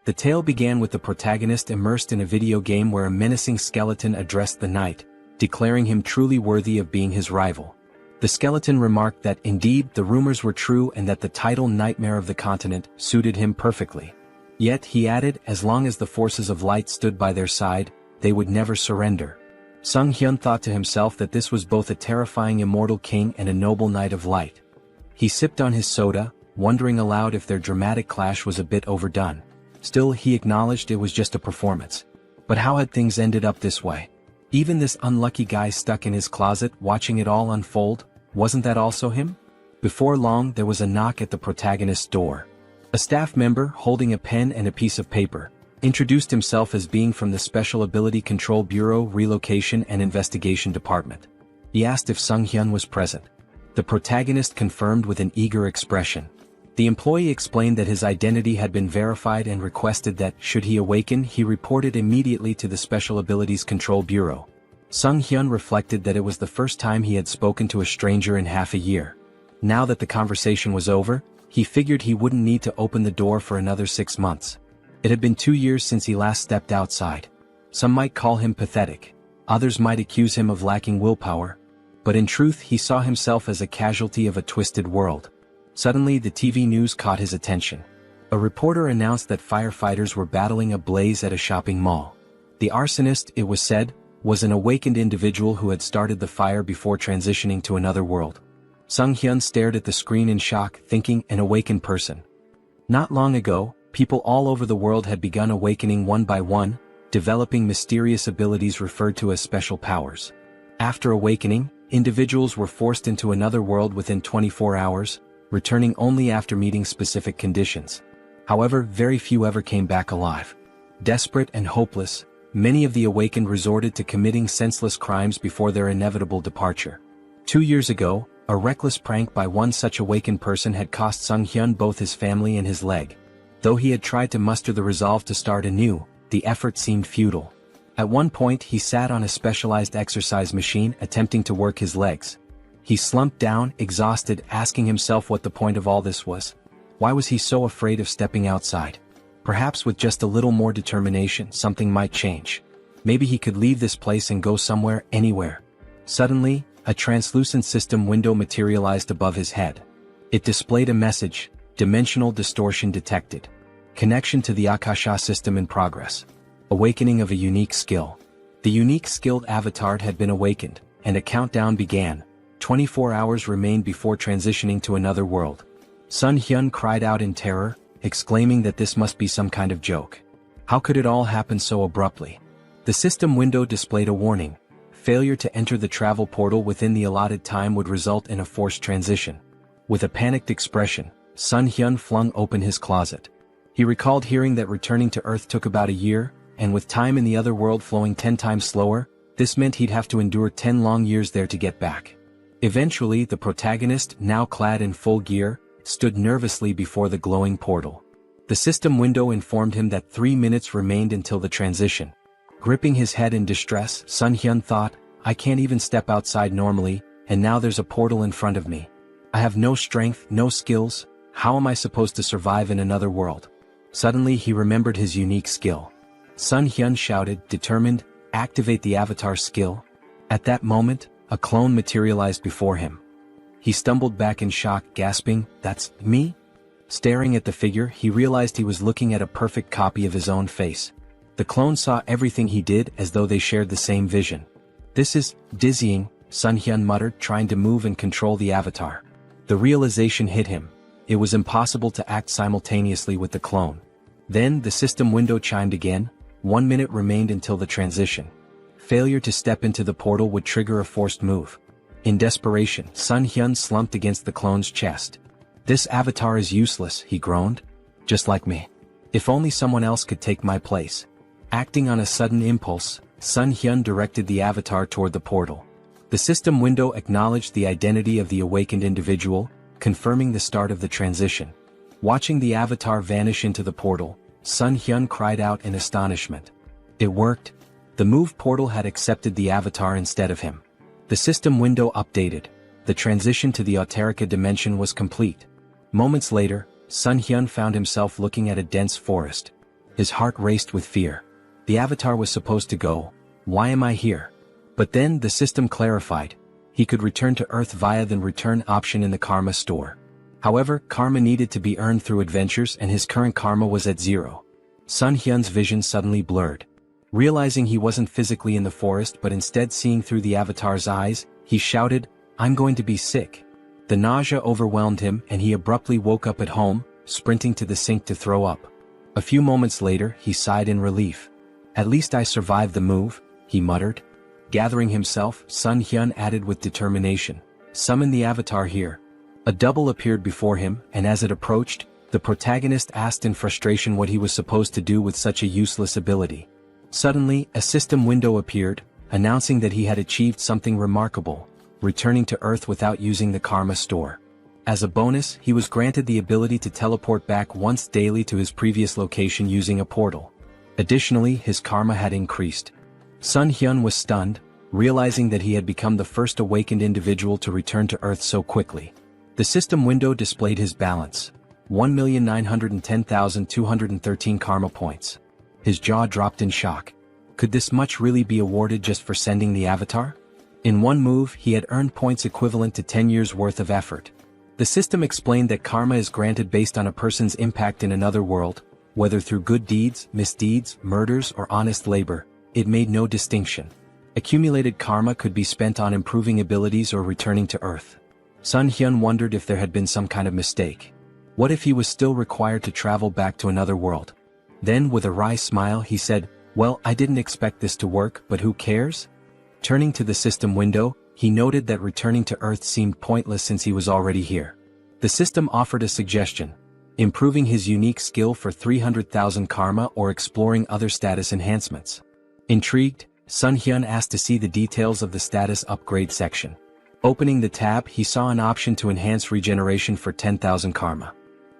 The tale began with the protagonist immersed in a video game where a menacing skeleton addressed the knight, declaring him truly worthy of being his rival. The skeleton remarked that indeed the rumors were true and that the title Nightmare of the Continent suited him perfectly. Yet, he added, as long as the forces of light stood by their side, they would never surrender. Sunghyun thought to himself that this was both a terrifying immortal king and a noble knight of light. He sipped on his soda, wondering aloud if their dramatic clash was a bit overdone. Still, he acknowledged it was just a performance. But how had things ended up this way? Even this unlucky guy stuck in his closet watching it all unfold, wasn't that also him? Before long, there was a knock at the protagonist's door. A staff member, holding a pen and a piece of paper, introduced himself as being from the Special Ability Control Bureau Relocation and Investigation Department. He asked if Sunghyun was present. The protagonist confirmed with an eager expression. The employee explained that his identity had been verified and requested that, should he awaken, he report it immediately to the Special Abilities Control Bureau. Sunghyun reflected that it was the first time he had spoken to a stranger in half a year. Now that the conversation was over, he figured he wouldn't need to open the door for another 6 months. It had been 2 years since he last stepped outside. Some might call him pathetic. Others might accuse him of lacking willpower. But in truth, he saw himself as a casualty of a twisted world. Suddenly, the TV news caught his attention. A reporter announced that firefighters were battling a blaze at a shopping mall. The arsonist, it was said, was an awakened individual who had started the fire before transitioning to another world. Sunghyun stared at the screen in shock, thinking, an awakened person. Not long ago, people all over the world had begun awakening one by one, developing mysterious abilities referred to as special powers. After awakening, individuals were forced into another world within 24 hours, returning only after meeting specific conditions. However, very few ever came back alive. Desperate and hopeless, many of the awakened resorted to committing senseless crimes before their inevitable departure. 2 years ago, a reckless prank by one such awakened person had cost Sunghyun both his family and his leg. Though he had tried to muster the resolve to start anew, the effort seemed futile. At one point, he sat on a specialized exercise machine attempting to work his legs. He slumped down, exhausted, asking himself what the point of all this was. Why was he so afraid of stepping outside? Perhaps with just a little more determination, something might change. Maybe he could leave this place and go somewhere, anywhere. Suddenly, a translucent system window materialized above his head. It displayed a message, dimensional distortion detected. Connection to the Akasha system in progress. Awakening of a unique skill. The unique skilled avatar had been awakened, and a countdown began. 24 hours remained before transitioning to another world. Sunghyun cried out in terror, exclaiming that this must be some kind of joke. How could it all happen so abruptly? The system window displayed a warning. Failure to enter the travel portal within the allotted time would result in a forced transition. With a panicked expression, Sunghyun flung open his closet. He recalled hearing that returning to Earth took about a year, and with time in the other world flowing 10 times slower, this meant he'd have to endure 10 long years there to get back. Eventually, the protagonist, now clad in full gear, stood nervously before the glowing portal. The system window informed him that 3 minutes remained until the transition. Gripping his head in distress, Sunghyun thought, I can't even step outside normally, and now there's a portal in front of me. I have no strength, no skills, how am I supposed to survive in another world? Suddenly he remembered his unique skill. Sunghyun shouted, determined, activate the avatar skill. At that moment, a clone materialized before him. He stumbled back in shock, gasping, that's me? Staring at the figure, he realized he was looking at a perfect copy of his own face. The clone saw everything he did as though they shared the same vision. This is dizzying, Sunghyun muttered, trying to move and control the avatar. The realization hit him. It was impossible to act simultaneously with the clone. Then the system window chimed again. 1 minute remained until the transition. Failure to step into the portal would trigger a forced move. In desperation, Sunghyun slumped against the clone's chest. This avatar is useless, he groaned. Just like me. If only someone else could take my place. Acting on a sudden impulse, Sunghyun directed the avatar toward the portal. The system window acknowledged the identity of the awakened individual, confirming the start of the transition. Watching the avatar vanish into the portal, Sunghyun cried out in astonishment. It worked. The move portal had accepted the avatar instead of him. The system window updated. The transition to the Auterica dimension was complete. Moments later, Sunghyun found himself looking at a dense forest. His heart raced with fear. The avatar was supposed to go. Why am I here? But then the system clarified. He could return to Earth via the return option in the karma store. However, karma needed to be earned through adventures and his current karma was at 0. Sunghyun's vision suddenly blurred. Realizing he wasn't physically in the forest but instead seeing through the avatar's eyes, he shouted, "I'm going to be sick." The nausea overwhelmed him and he abruptly woke up at home, sprinting to the sink to throw up. A few moments later, he sighed in relief. "At least I survived the move," he muttered. Gathering himself, Sunghyun added with determination, "Summon the avatar here." A double appeared before him, and as it approached, the protagonist asked in frustration what he was supposed to do with such a useless ability. Suddenly, a system window appeared, announcing that he had achieved something remarkable, returning to Earth without using the karma store. As a bonus, he was granted the ability to teleport back once daily to his previous location using a portal. Additionally, his karma had increased. Sunghyun was stunned, realizing that he had become the first awakened individual to return to Earth so quickly. The system window displayed his balance: 1,910,213 karma points. His jaw dropped in shock. Could this much really be awarded just for sending the avatar? In one move, he had earned points equivalent to 10 years' worth of effort. The system explained that karma is granted based on a person's impact in another world, whether through good deeds, misdeeds, murders, or honest labor. It made no distinction. Accumulated karma could be spent on improving abilities or returning to Earth. Sunghyun wondered if there had been some kind of mistake. What if he was still required to travel back to another world? Then, with a wry smile, he said, "Well, I didn't expect this to work, but who cares?" Turning to the system window, he noted that returning to Earth seemed pointless since he was already here. The system offered a suggestion: improving his unique skill for 300,000 karma or exploring other status enhancements. Intrigued, Sunghyun asked to see the details of the status upgrade section. Opening the tab, he saw an option to enhance regeneration for 10,000 karma.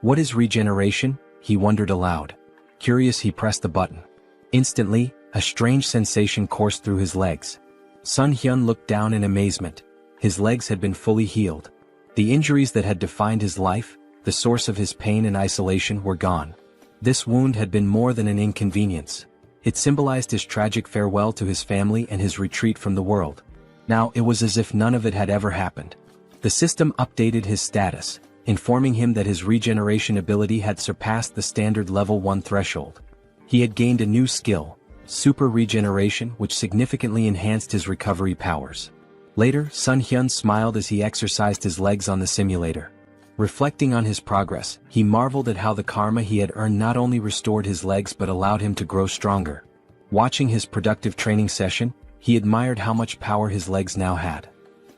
What is regeneration? He wondered aloud. Curious, he pressed the button. Instantly, a strange sensation coursed through his legs. Sunghyun looked down in amazement. His legs had been fully healed. The injuries that had defined his life, the source of his pain and isolation, were gone. This wound had been more than an inconvenience. It symbolized his tragic farewell to his family and his retreat from the world. Now it was as if none of it had ever happened. The system updated his status, informing him that his regeneration ability had surpassed the standard level 1 threshold. He had gained a new skill, super regeneration, which significantly enhanced his recovery powers. Later, Sunghyun smiled as he exercised his legs on the simulator. Reflecting on his progress, he marveled at how the karma he had earned not only restored his legs but allowed him to grow stronger. Watching his productive training session, he admired how much power his legs now had.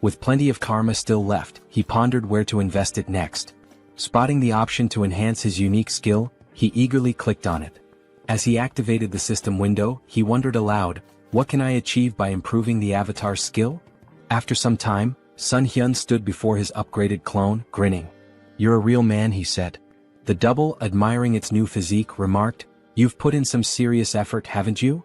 With plenty of karma still left, he pondered where to invest it next. Spotting the option to enhance his unique skill, he eagerly clicked on it. As he activated the system window, he wondered aloud, "What can I achieve by improving the avatar's skill?" After some time, Sunghyun stood before his upgraded clone, grinning. "You're a real man," he said. The double, admiring its new physique, remarked, "You've put in some serious effort, haven't you?"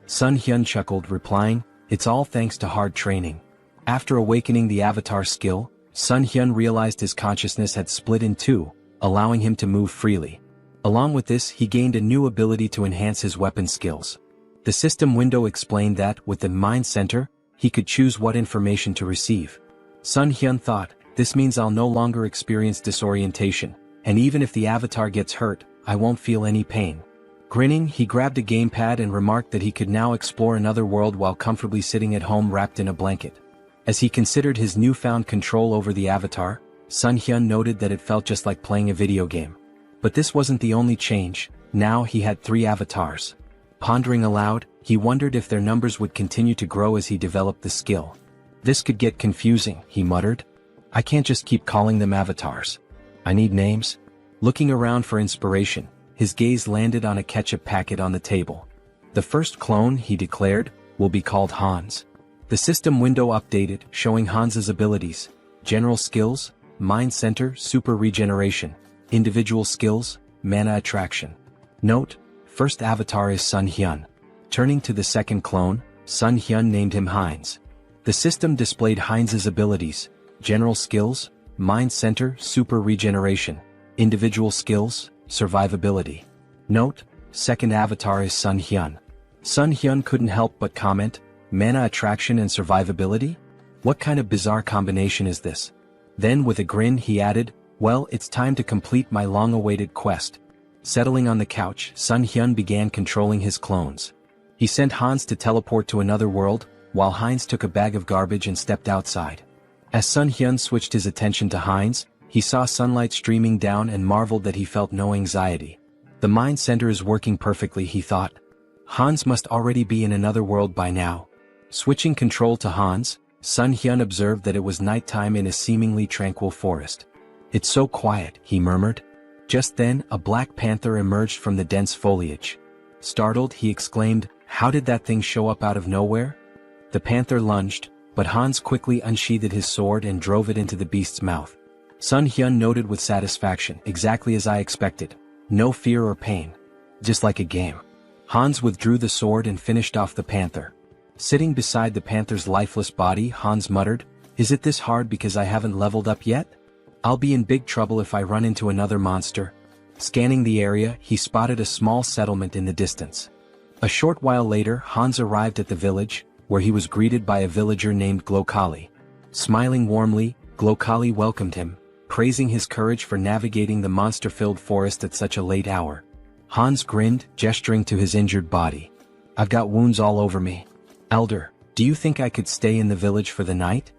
Sunghyun chuckled, replying, "It's all thanks to hard training." After awakening the avatar skill, Sunghyun realized his consciousness had split in two, allowing him to move freely. Along with this, he gained a new ability to enhance his weapon skills. The system window explained that, with the mind center, he could choose what information to receive. Sunghyun thought, "This means I'll no longer experience disorientation, and even if the avatar gets hurt, I won't feel any pain." Grinning, he grabbed a gamepad and remarked that he could now explore another world while comfortably sitting at home wrapped in a blanket. As he considered his newfound control over the avatar, Sunghyun noted that it felt just like playing a video game. But this wasn't the only change. Now he had 3 avatars. Pondering aloud, he wondered if their numbers would continue to grow as he developed the skill. "This could get confusing," he muttered. "I can't just keep calling them avatars. I need names." Looking around for inspiration, his gaze landed on a ketchup packet on the table. "The first clone," he declared, "will be called Hans." The system window updated, showing Hans's abilities: general skills, mind center, super regeneration; individual skills, mana attraction. Note: first avatar is Sunghyun. Turning to the second clone, Sunghyun named him Heinz. The system displayed Heinz's abilities: general skills, mind center, super regeneration; individual skills, survivability. Note: second avatar is Sunghyun. Sunghyun couldn't help but comment, mana attraction and survivability? What kind of bizarre combination is this? Then with a grin he added, well, it's time to complete my long-awaited quest. Settling on the couch, Sunghyun began controlling his clones. He sent Hans to teleport to another world, while Heinz took a bag of garbage and stepped outside. As Sunghyun switched his attention to Heinz, he saw sunlight streaming down and marveled that he felt no anxiety. The mind center is working perfectly, he thought. Hans must already be in another world by now. Switching control to Hans, Sunghyun observed that it was nighttime in a seemingly tranquil forest. It's so quiet, he murmured. Just then, a black panther emerged from the dense foliage. Startled, he exclaimed, how did that thing show up out of nowhere? The panther lunged, but Hans quickly unsheathed his sword and drove it into the beast's mouth. Sunghyun noted with satisfaction, exactly as I expected. No fear or pain. Just like a game. Hans withdrew the sword and finished off the panther. Sitting beside the panther's lifeless body, Hans muttered, is it this hard because I haven't leveled up yet? I'll be in big trouble if I run into another monster. Scanning the area, he spotted a small settlement in the distance. A short while later, Hans arrived at the village, where he was greeted by a villager named Glokali. Smiling warmly, Glokali welcomed him, praising his courage for navigating the monster-filled forest at such a late hour. Hans grinned, gesturing to his injured body. I've got wounds all over me. Elder, do you think I could stay in the village for the night?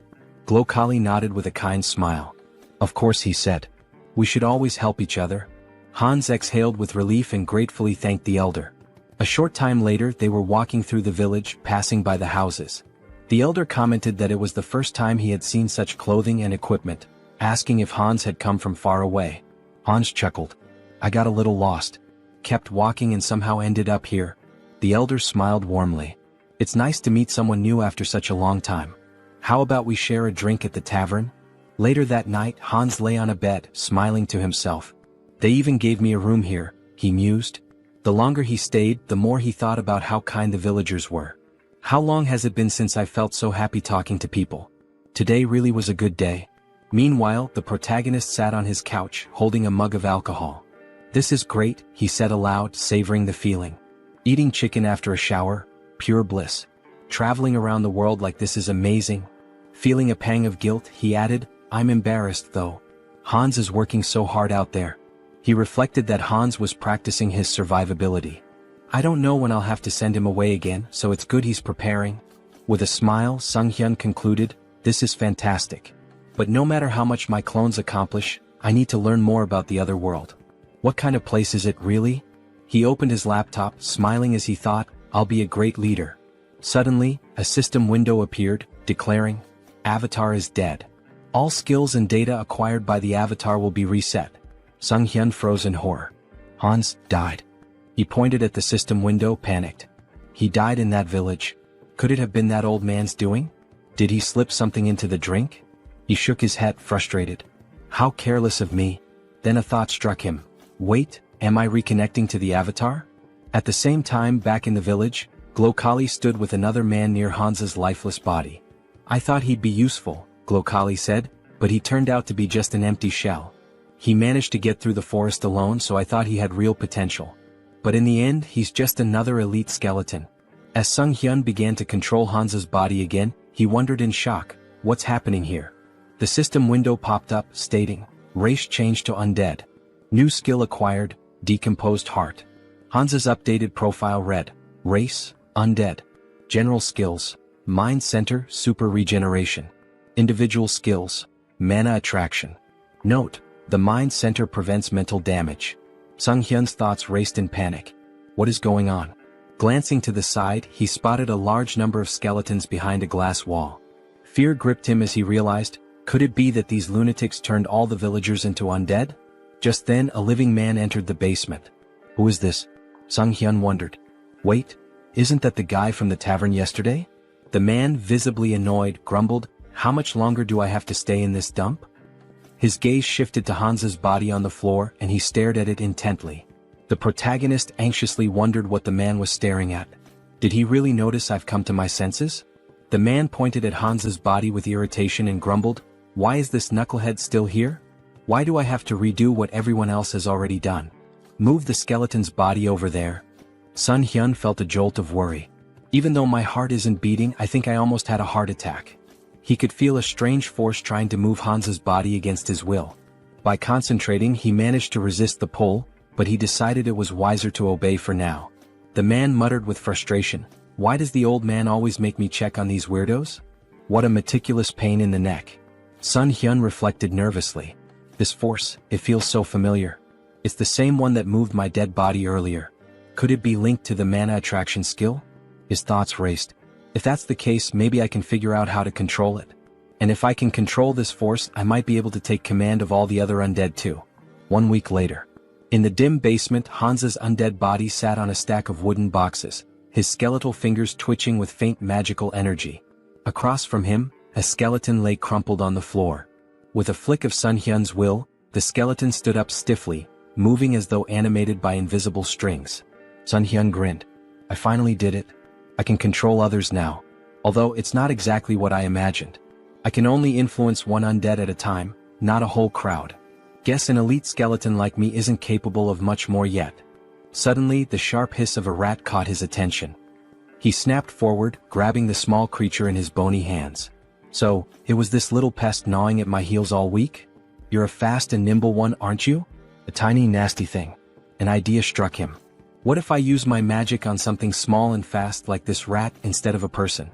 Glokali nodded with a kind smile. Of course, he said. We should always help each other. Hans exhaled with relief and gratefully thanked the elder. A short time later they were walking through the village, passing by the houses. The elder commented that it was the first time he had seen such clothing and equipment, asking if Hans had come from far away. Hans chuckled. I got a little lost. Kept walking and somehow ended up here. The elder smiled warmly. It's nice to meet someone new after such a long time. How about we share a drink at the tavern? Later that night, Hans lay on a bed, smiling to himself. They even gave me a room here, he mused. The longer he stayed, the more he thought about how kind the villagers were. How long has it been since I felt so happy talking to people? Today really was a good day. Meanwhile, the protagonist sat on his couch, holding a mug of alcohol. This is great, he said aloud, savoring the feeling. Eating chicken after a shower, pure bliss. Traveling around the world like this is amazing. Feeling a pang of guilt, he added, I'm embarrassed though. Hans is working so hard out there. He reflected that Hans was practicing his survivability. I don't know when I'll have to send him away again, so it's good he's preparing. With a smile, Sunghyun concluded, this is fantastic. But no matter how much my clones accomplish, I need to learn more about the other world. What kind of place is it really? He opened his laptop, smiling as he thought, I'll be a great leader. Suddenly, a system window appeared, declaring, Avatar is dead. All skills and data acquired by the avatar will be reset. Sunghyun froze in horror. Hans died. He pointed at the system window, panicked. He died in that village. Could it have been that old man's doing? Did he slip something into the drink? He shook his head, frustrated. How careless of me. Then a thought struck him. Wait, am I reconnecting to the avatar? At the same time, back in the village, Glokali stood with another man near Hans's lifeless body. I thought he'd be useful, Glokali said, but he turned out to be just an empty shell. He managed to get through the forest alone, so I thought he had real potential. But in the end, he's just another elite skeleton. As Sunghyun began to control Hans's body again, he wondered in shock, what's happening here? The system window popped up, stating, race changed to undead. New skill acquired, decomposed heart. Hans's updated profile read, race, undead. General skills, mind center, super regeneration. Individual skills, mana attraction. Note, the mind center prevents mental damage. Sunghyun's thoughts raced in panic. What is going on? Glancing to the side, he spotted a large number of skeletons behind a glass wall. Fear gripped him as he realized, could it be that these lunatics turned all the villagers into undead? Just then, a living man entered the basement. Who is this? Sunghyun wondered. Wait, isn't that the guy from the tavern yesterday? The man, visibly annoyed, grumbled, how much longer do I have to stay in this dump? His gaze shifted to Hans's body on the floor and he stared at it intently. The protagonist anxiously wondered what the man was staring at. Did he really notice I've come to my senses? The man pointed at Hans's body with irritation and grumbled, why is this knucklehead still here? Why do I have to redo what everyone else has already done? Move the skeleton's body over there, Sunghyun felt a jolt of worry. Even though my heart isn't beating, I think I almost had a heart attack. He could feel a strange force trying to move Hansa's body against his will. By concentrating, he managed to resist the pull, but he decided it was wiser to obey for now. The man muttered with frustration, "Why does the old man always make me check on these weirdos? What a meticulous pain in the neck." Sunghyun reflected nervously. This force, it feels so familiar. It's the same one that moved my dead body earlier. Could it be linked to the mana attraction skill? His thoughts raced. If that's the case, maybe I can figure out how to control it. And if I can control this force, I might be able to take command of all the other undead too. 1 week later. In the dim basement, Hansa's undead body sat on a stack of wooden boxes, his skeletal fingers twitching with faint magical energy. Across from him, a skeleton lay crumpled on the floor. With a flick of Sunghyun's will, the skeleton stood up stiffly, moving as though animated by invisible strings. Sunghyun grinned. I finally did it. I can control others now. Although it's not exactly what I imagined. I can only influence one undead at a time, not a whole crowd. Guess an elite skeleton like me isn't capable of much more yet. Suddenly, the sharp hiss of a rat caught his attention. He snapped forward, grabbing the small creature in his bony hands. So, it was this little pest gnawing at my heels all week? You're a fast and nimble one, aren't you? A tiny nasty thing. An idea struck him. What if I use my magic on something small and fast like this rat instead of a person?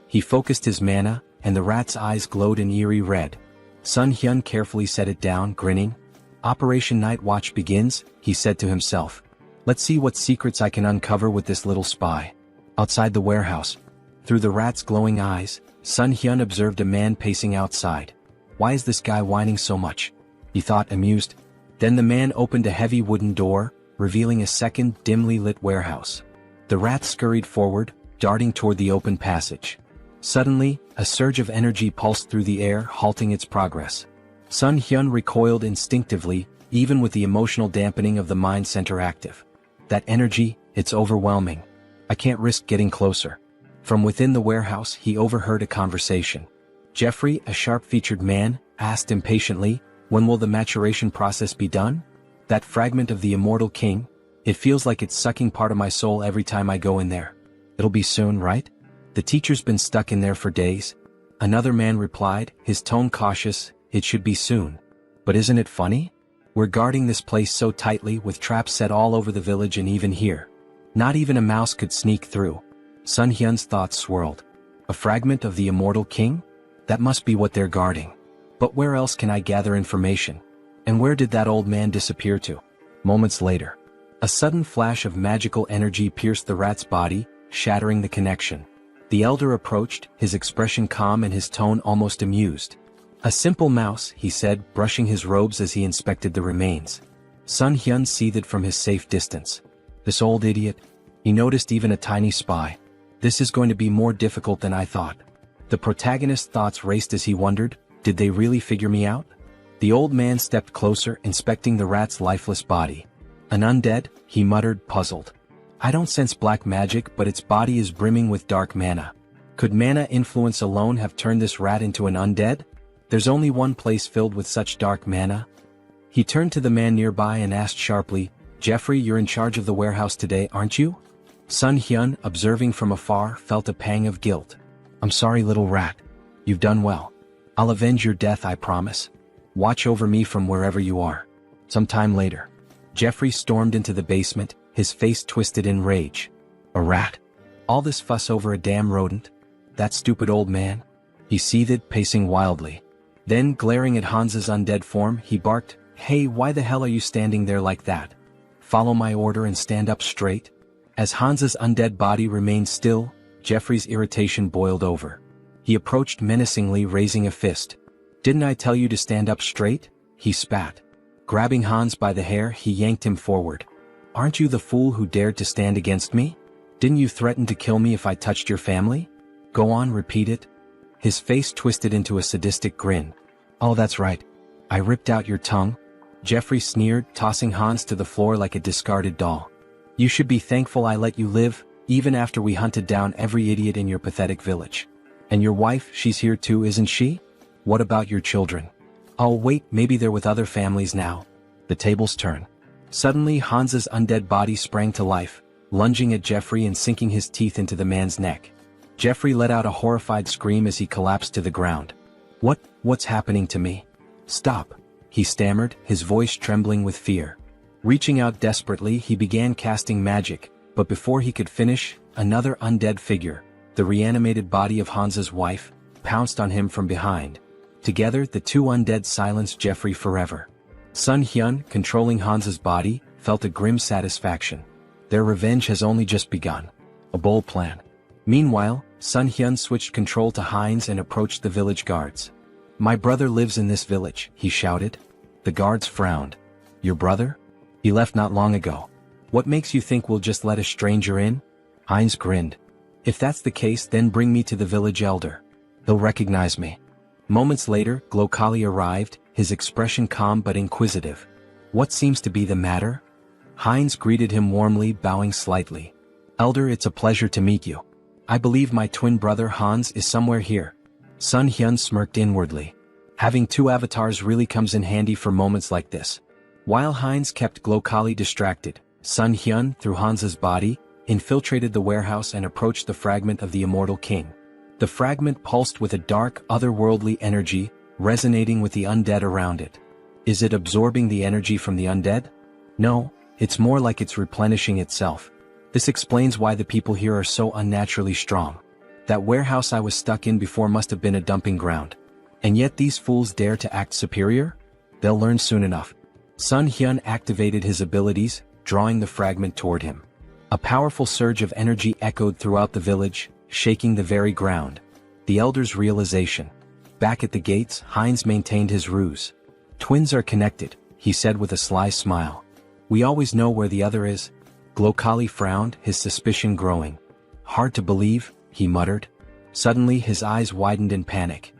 He focused his mana, and the rat's eyes glowed an eerie red. Sunghyun carefully set it down, grinning. Operation Night Watch begins, he said to himself. Let's see what secrets I can uncover with this little spy. Outside the warehouse. Through the rat's glowing eyes, Sunghyun observed a man pacing outside. Why is this guy whining so much? He thought, amused. Then the man opened a heavy wooden door, revealing a second, dimly lit warehouse. The rat scurried forward, darting toward the open passage. Suddenly, a surge of energy pulsed through the air, halting its progress. Sunghyun recoiled instinctively, even with the emotional dampening of the mind center active. That energy, it's overwhelming. I can't risk getting closer. From within the warehouse, he overheard a conversation. Jeffrey, a sharp-featured man, asked impatiently, when will the maturation process be done? That fragment of the immortal king, it feels like it's sucking part of my soul every time I go in there. It'll be soon, right? The teacher's been stuck in there for days. Another man replied, his tone cautious, it should be soon. But isn't it funny? We're guarding this place so tightly with traps set all over the village and even here. Not even a mouse could sneak through. Sunghyun's thoughts swirled. A fragment of the immortal king? That must be what they're guarding. But where else can I gather information? And where did that old man disappear to? Moments later. A sudden flash of magical energy pierced the rat's body, shattering the connection. The elder approached, his expression calm and his tone almost amused. A simple mouse, he said, brushing his robes as he inspected the remains. Sunghyun seethed from his safe distance. This old idiot. He noticed even a tiny spy. This is going to be more difficult than I thought. The protagonist's thoughts raced as he wondered, did they really figure me out? The old man stepped closer, inspecting the rat's lifeless body. An undead, he muttered, puzzled. I don't sense black magic, but its body is brimming with dark mana. Could mana influence alone have turned this rat into an undead? There's only one place filled with such dark mana. He turned to the man nearby and asked sharply, Jeffrey, you're in charge of the warehouse today, aren't you? Sunghyun, observing from afar, felt a pang of guilt. I'm sorry, little rat. You've done well. I'll avenge your death, I promise. Watch over me from wherever you are. Some time later. Jeffrey stormed into the basement, his face twisted in rage. A rat? All this fuss over a damn rodent? That stupid old man? He seethed, pacing wildly. Then, glaring at Hansa's undead form, he barked, Hey, why the hell are you standing there like that? Follow my order and stand up straight? As Hansa's undead body remained still, Jeffrey's irritation boiled over. He approached menacingly, raising a fist. Didn't I tell you to stand up straight? He spat. Grabbing Hans by the hair, he yanked him forward. Aren't you the fool who dared to stand against me? Didn't you threaten to kill me if I touched your family? Go on, repeat it. His face twisted into a sadistic grin. Oh, that's right. I ripped out your tongue. Jeffrey sneered, tossing Hans to the floor like a discarded doll. You should be thankful I let you live, even after we hunted down every idiot in your pathetic village. And your wife, she's here too, isn't she? What about your children? Oh wait, maybe they're with other families now. The tables turn. Suddenly Hansa's undead body sprang to life, lunging at Jeffrey and sinking his teeth into the man's neck. Jeffrey let out a horrified scream as he collapsed to the ground. What's happening to me? Stop, he stammered, his voice trembling with fear. Reaching out desperately, he began casting magic, but before he could finish, another undead figure, the reanimated body of Hansa's wife, pounced on him from behind. Together, the two undead silenced Jeffrey forever. Sunghyun, controlling Hansa's body, felt a grim satisfaction. Their revenge has only just begun. A bold plan. Meanwhile, Sunghyun switched control to Heinz and approached the village guards. My brother lives in this village, he shouted. The guards frowned. Your brother? He left not long ago. What makes you think we'll just let a stranger in? Heinz grinned. If that's the case, then bring me to the village elder. He'll recognize me. Moments later, Glokali arrived, his expression calm but inquisitive. What seems to be the matter? Heinz greeted him warmly, bowing slightly. Elder, it's a pleasure to meet you. I believe my twin brother Hans is somewhere here. Sunghyun smirked inwardly. Having two avatars really comes in handy for moments like this. While Heinz kept Glokali distracted, Sunghyun, through Hansa's body, infiltrated the warehouse and approached the fragment of the immortal king. The fragment pulsed with a dark, otherworldly energy, resonating with the undead around it. Is it absorbing the energy from the undead? No, it's more like it's replenishing itself. This explains why the people here are so unnaturally strong. That warehouse I was stuck in before must have been a dumping ground. And yet these fools dare to act superior? They'll learn soon enough. Sunghyun activated his abilities, drawing the fragment toward him. A powerful surge of energy echoed throughout the village, shaking the very ground. The elder's realization. Back at the gates, Heinz maintained his ruse. Twins are connected, he said with a sly smile. We always know where the other is. Glokali frowned, his suspicion growing. Hard to believe, he muttered. Suddenly his eyes widened in panic.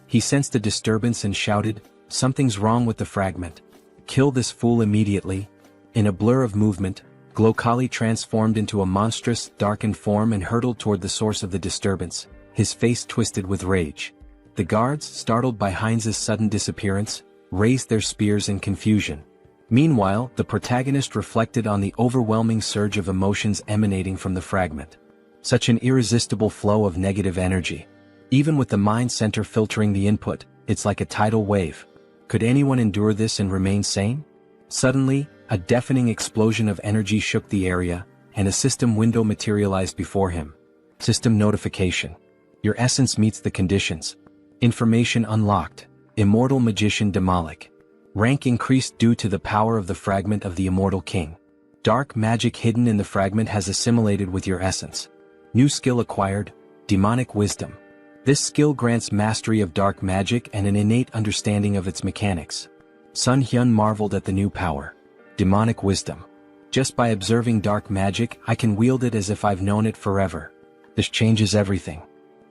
He sensed a disturbance and shouted, something's wrong with the fragment. Kill this fool immediately. In a blur of movement, Glokali transformed into a monstrous, darkened form and hurtled toward the source of the disturbance, his face twisted with rage. The guards, startled by Heinz's sudden disappearance, raised their spears in confusion. Meanwhile, the protagonist reflected on the overwhelming surge of emotions emanating from the fragment. Such an irresistible flow of negative energy. Even with the mind center filtering the input, it's like a tidal wave. Could anyone endure this and remain sane? Suddenly, a deafening explosion of energy shook the area, and a system window materialized before him. System notification. Your essence meets the conditions. Information unlocked. Immortal Magician Demolic. Rank increased due to the power of the fragment of the immortal king. Dark magic hidden in the fragment has assimilated with your essence. New skill acquired, Demonic Wisdom. This skill grants mastery of dark magic and an innate understanding of its mechanics. Sunghyun marveled at the new power. Demonic Wisdom. Just by observing dark magic, I can wield it as if I've known it forever. This changes everything.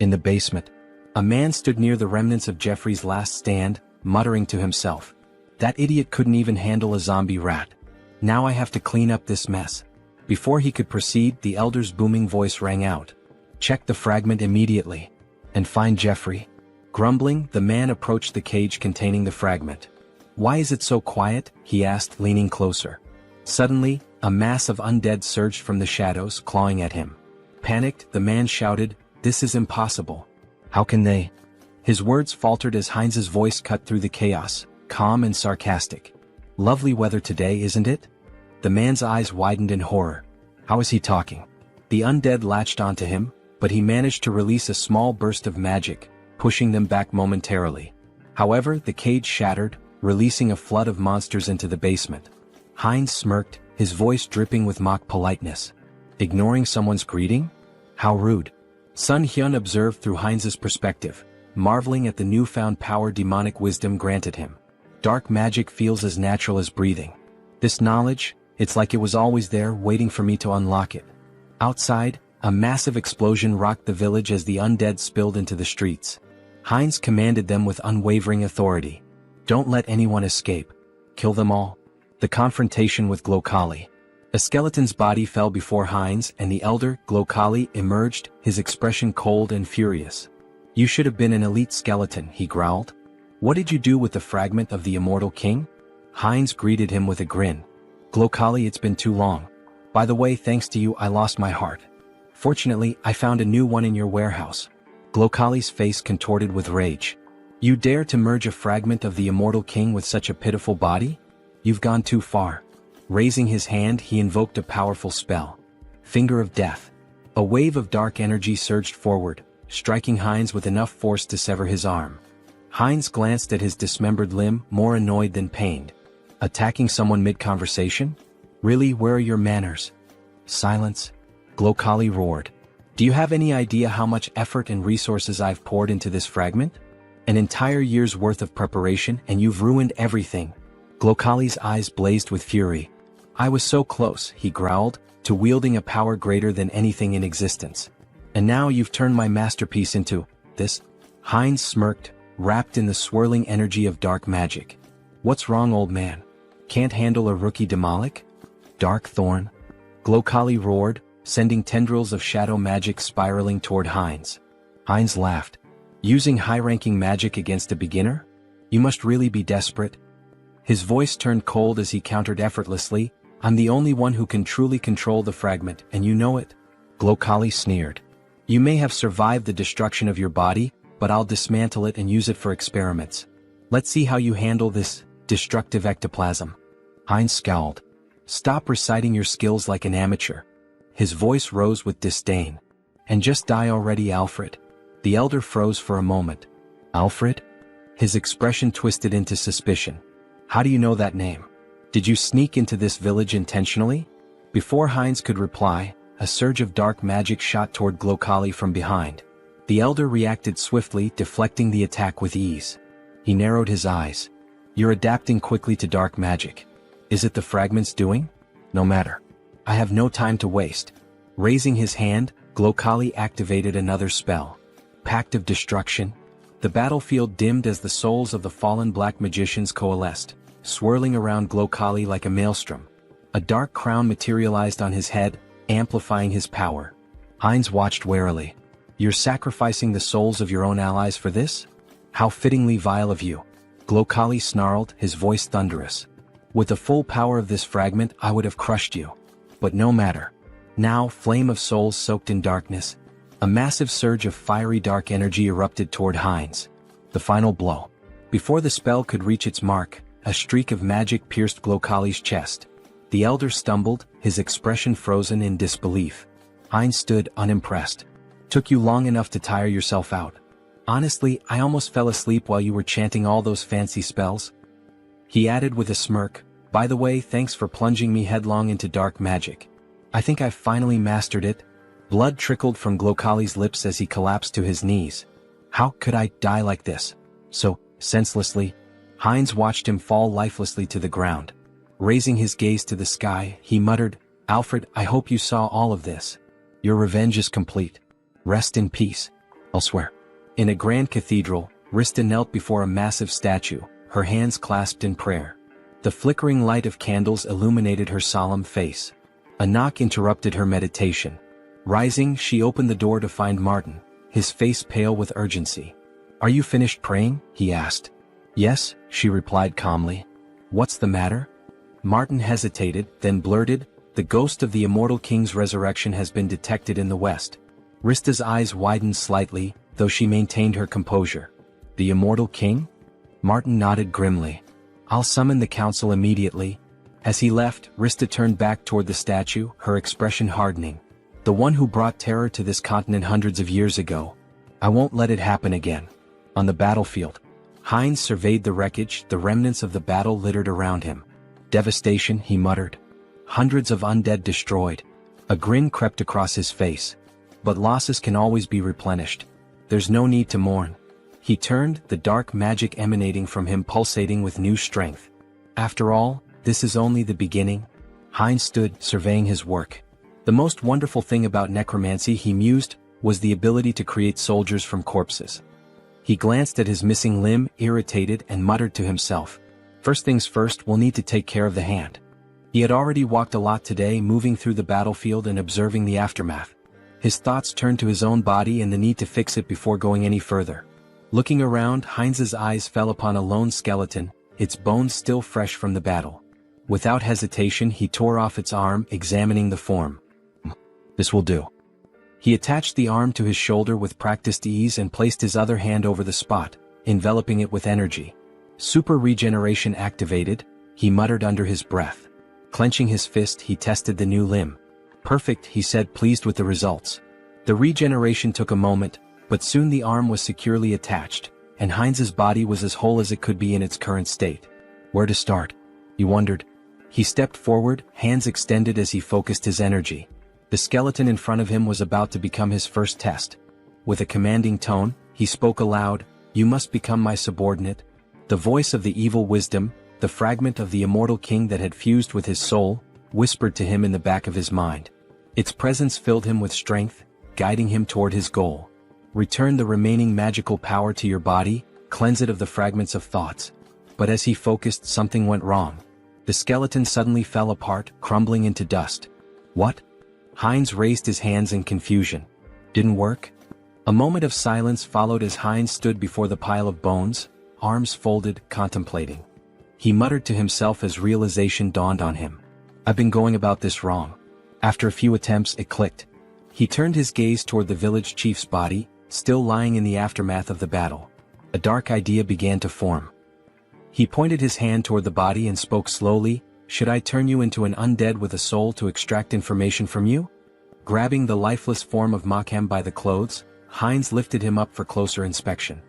In the basement, a man stood near the remnants of Jeffrey's last stand, muttering to himself. That idiot couldn't even handle a zombie rat. Now I have to clean up this mess. Before he could proceed, the elder's booming voice rang out. Check the fragment immediately. And find Jeffrey. Grumbling, the man approached the cage containing the fragment. Why is it so quiet? He asked, leaning closer. Suddenly, a mass of undead surged from the shadows, clawing at him. Panicked, the man shouted, This is impossible. How can they? His words faltered as Heinz's voice cut through the chaos, calm and sarcastic. Lovely weather today, isn't it? The man's eyes widened in horror. How is he talking? The undead latched onto him, but he managed to release a small burst of magic, pushing them back momentarily. However, the cage shattered, releasing a flood of monsters into the basement. Heinz smirked, his voice dripping with mock politeness. Ignoring someone's greeting? How rude. Sunghyun observed through Heinz's perspective, marveling at the newfound power demonic wisdom granted him. Dark magic feels as natural as breathing. This knowledge, it's like it was always there waiting for me to unlock it. Outside, a massive explosion rocked the village as the undead spilled into the streets. Heinz commanded them with unwavering authority. Don't let anyone escape. Kill them all. The confrontation with Glokali. A skeleton's body fell before Heinz and the elder, Glokali, emerged, his expression cold and furious. You should have been an elite skeleton, he growled. What did you do with the fragment of the immortal king? Heinz greeted him with a grin. Glokali, it's been too long. By the way, thanks to you I lost my heart. Fortunately, I found a new one in your warehouse. Glokali's face contorted with rage. You dare to merge a fragment of the immortal king with such a pitiful body? You've gone too far. Raising his hand, he invoked a powerful spell. Finger of Death. A wave of dark energy surged forward, striking Heinz with enough force to sever his arm. Heinz glanced at his dismembered limb, more annoyed than pained. Attacking someone mid-conversation? Really, where are your manners? Silence. Glokali roared. Do you have any idea how much effort and resources I've poured into this fragment? An entire year's worth of preparation, and you've ruined everything. Glokali's eyes blazed with fury. I was so close, he growled, to wielding a power greater than anything in existence. And now you've turned my masterpiece into this? Heinz smirked, wrapped in the swirling energy of dark magic. What's wrong, old man? Can't handle a rookie demolic? Dark Thorn? Glokali roared, sending tendrils of shadow magic spiraling toward Heinz. Heinz laughed. Using high-ranking magic against a beginner? You must really be desperate. His voice turned cold as he countered effortlessly, I'm the only one who can truly control the fragment, and you know it. Glokali sneered. You may have survived the destruction of your body, but I'll dismantle it and use it for experiments. Let's see how you handle this destructive ectoplasm. Heinz scowled. Stop reciting your skills like an amateur. His voice rose with disdain. And just die already, Alfred. The elder froze for a moment. Alfred? His expression twisted into suspicion. How do you know that name? Did you sneak into this village intentionally? Before Heinz could reply, a surge of dark magic shot toward Glokali from behind. The elder reacted swiftly, deflecting the attack with ease. He narrowed his eyes. You're adapting quickly to dark magic. Is it the fragment's doing? No matter. I have no time to waste. Raising his hand, Glokali activated another spell. Pact of Destruction. The battlefield dimmed as the souls of the fallen black magicians coalesced, swirling around Glokali like a maelstrom. A dark crown materialized on his head, amplifying his power. Heinz watched warily. You're sacrificing the souls of your own allies for this? How fittingly vile of you. Glokali snarled, his voice thunderous. With the full power of this fragment, I would have crushed you. But no matter. Now, flame of souls soaked in darkness. A massive surge of fiery dark energy erupted toward Heinz. The final blow. Before the spell could reach its mark, a streak of magic pierced Glokali's chest. The elder stumbled, his expression frozen in disbelief. Heinz stood unimpressed. Took you long enough to tire yourself out. Honestly, I almost fell asleep while you were chanting all those fancy spells. He added with a smirk, by the way, thanks for plunging me headlong into dark magic. I think I've finally mastered it. Blood trickled from Glokali's lips as he collapsed to his knees. How could I die like this? So, senselessly. Heinz watched him fall lifelessly to the ground. Raising his gaze to the sky, he muttered, Alfred, I hope you saw all of this. Your revenge is complete. Rest in peace. Elsewhere. In a grand cathedral, Rista knelt before a massive statue, her hands clasped in prayer. The flickering light of candles illuminated her solemn face. A knock interrupted her meditation. Rising, she opened the door to find Martin, his face pale with urgency. Are you finished praying? He asked. Yes, she replied calmly. What's the matter? Martin hesitated, then blurted, the ghost of the immortal king's resurrection has been detected in the west. Rista's eyes widened slightly, though she maintained her composure. The immortal king? Martin nodded grimly. I'll summon the council immediately. As he left, Rista turned back toward the statue, her expression hardening. The one who brought terror to this continent hundreds of years ago. I won't let it happen again. On the battlefield. Heinz surveyed the wreckage, the remnants of the battle littered around him. Devastation, he muttered. Hundreds of undead destroyed. A grin crept across his face. But losses can always be replenished. There's no need to mourn. He turned, the dark magic emanating from him pulsating with new strength. After all, this is only the beginning. Heinz stood, surveying his work. The most wonderful thing about necromancy, he mused, was the ability to create soldiers from corpses. He glanced at his missing limb, irritated, and muttered to himself. First things first, we'll need to take care of the hand. He had already walked a lot today, moving through the battlefield and observing the aftermath. His thoughts turned to his own body and the need to fix it before going any further. Looking around, Heinz's eyes fell upon a lone skeleton, its bones still fresh from the battle. Without hesitation he tore off its arm, examining the form. This will do. He attached the arm to his shoulder with practiced ease and placed his other hand over the spot, enveloping it with energy. Super regeneration activated, he muttered under his breath. Clenching his fist he tested the new limb. Perfect, he said, pleased with the results. The regeneration took a moment, but soon the arm was securely attached, and Heinz's body was as whole as it could be in its current state. Where to start? He wondered. He stepped forward, hands extended as he focused his energy. The skeleton in front of him was about to become his first test. With a commanding tone, he spoke aloud, "You must become my subordinate." The voice of the evil wisdom, the fragment of the immortal king that had fused with his soul, whispered to him in the back of his mind. Its presence filled him with strength, guiding him toward his goal. Return the remaining magical power to your body, cleanse it of the fragments of thoughts. But as he focused, something went wrong. The skeleton suddenly fell apart, crumbling into dust. What? Heinz raised his hands in confusion. Didn't work? A moment of silence followed as Heinz stood before the pile of bones, arms folded, contemplating. He muttered to himself as realization dawned on him. I've been going about this wrong. After a few attempts, it clicked. He turned his gaze toward the village chief's body, still lying in the aftermath of the battle. A dark idea began to form. He pointed his hand toward the body and spoke slowly, "Should I turn you into an undead with a soul to extract information from you?" Grabbing the lifeless form of Makhem by the clothes, Heinz lifted him up for closer inspection.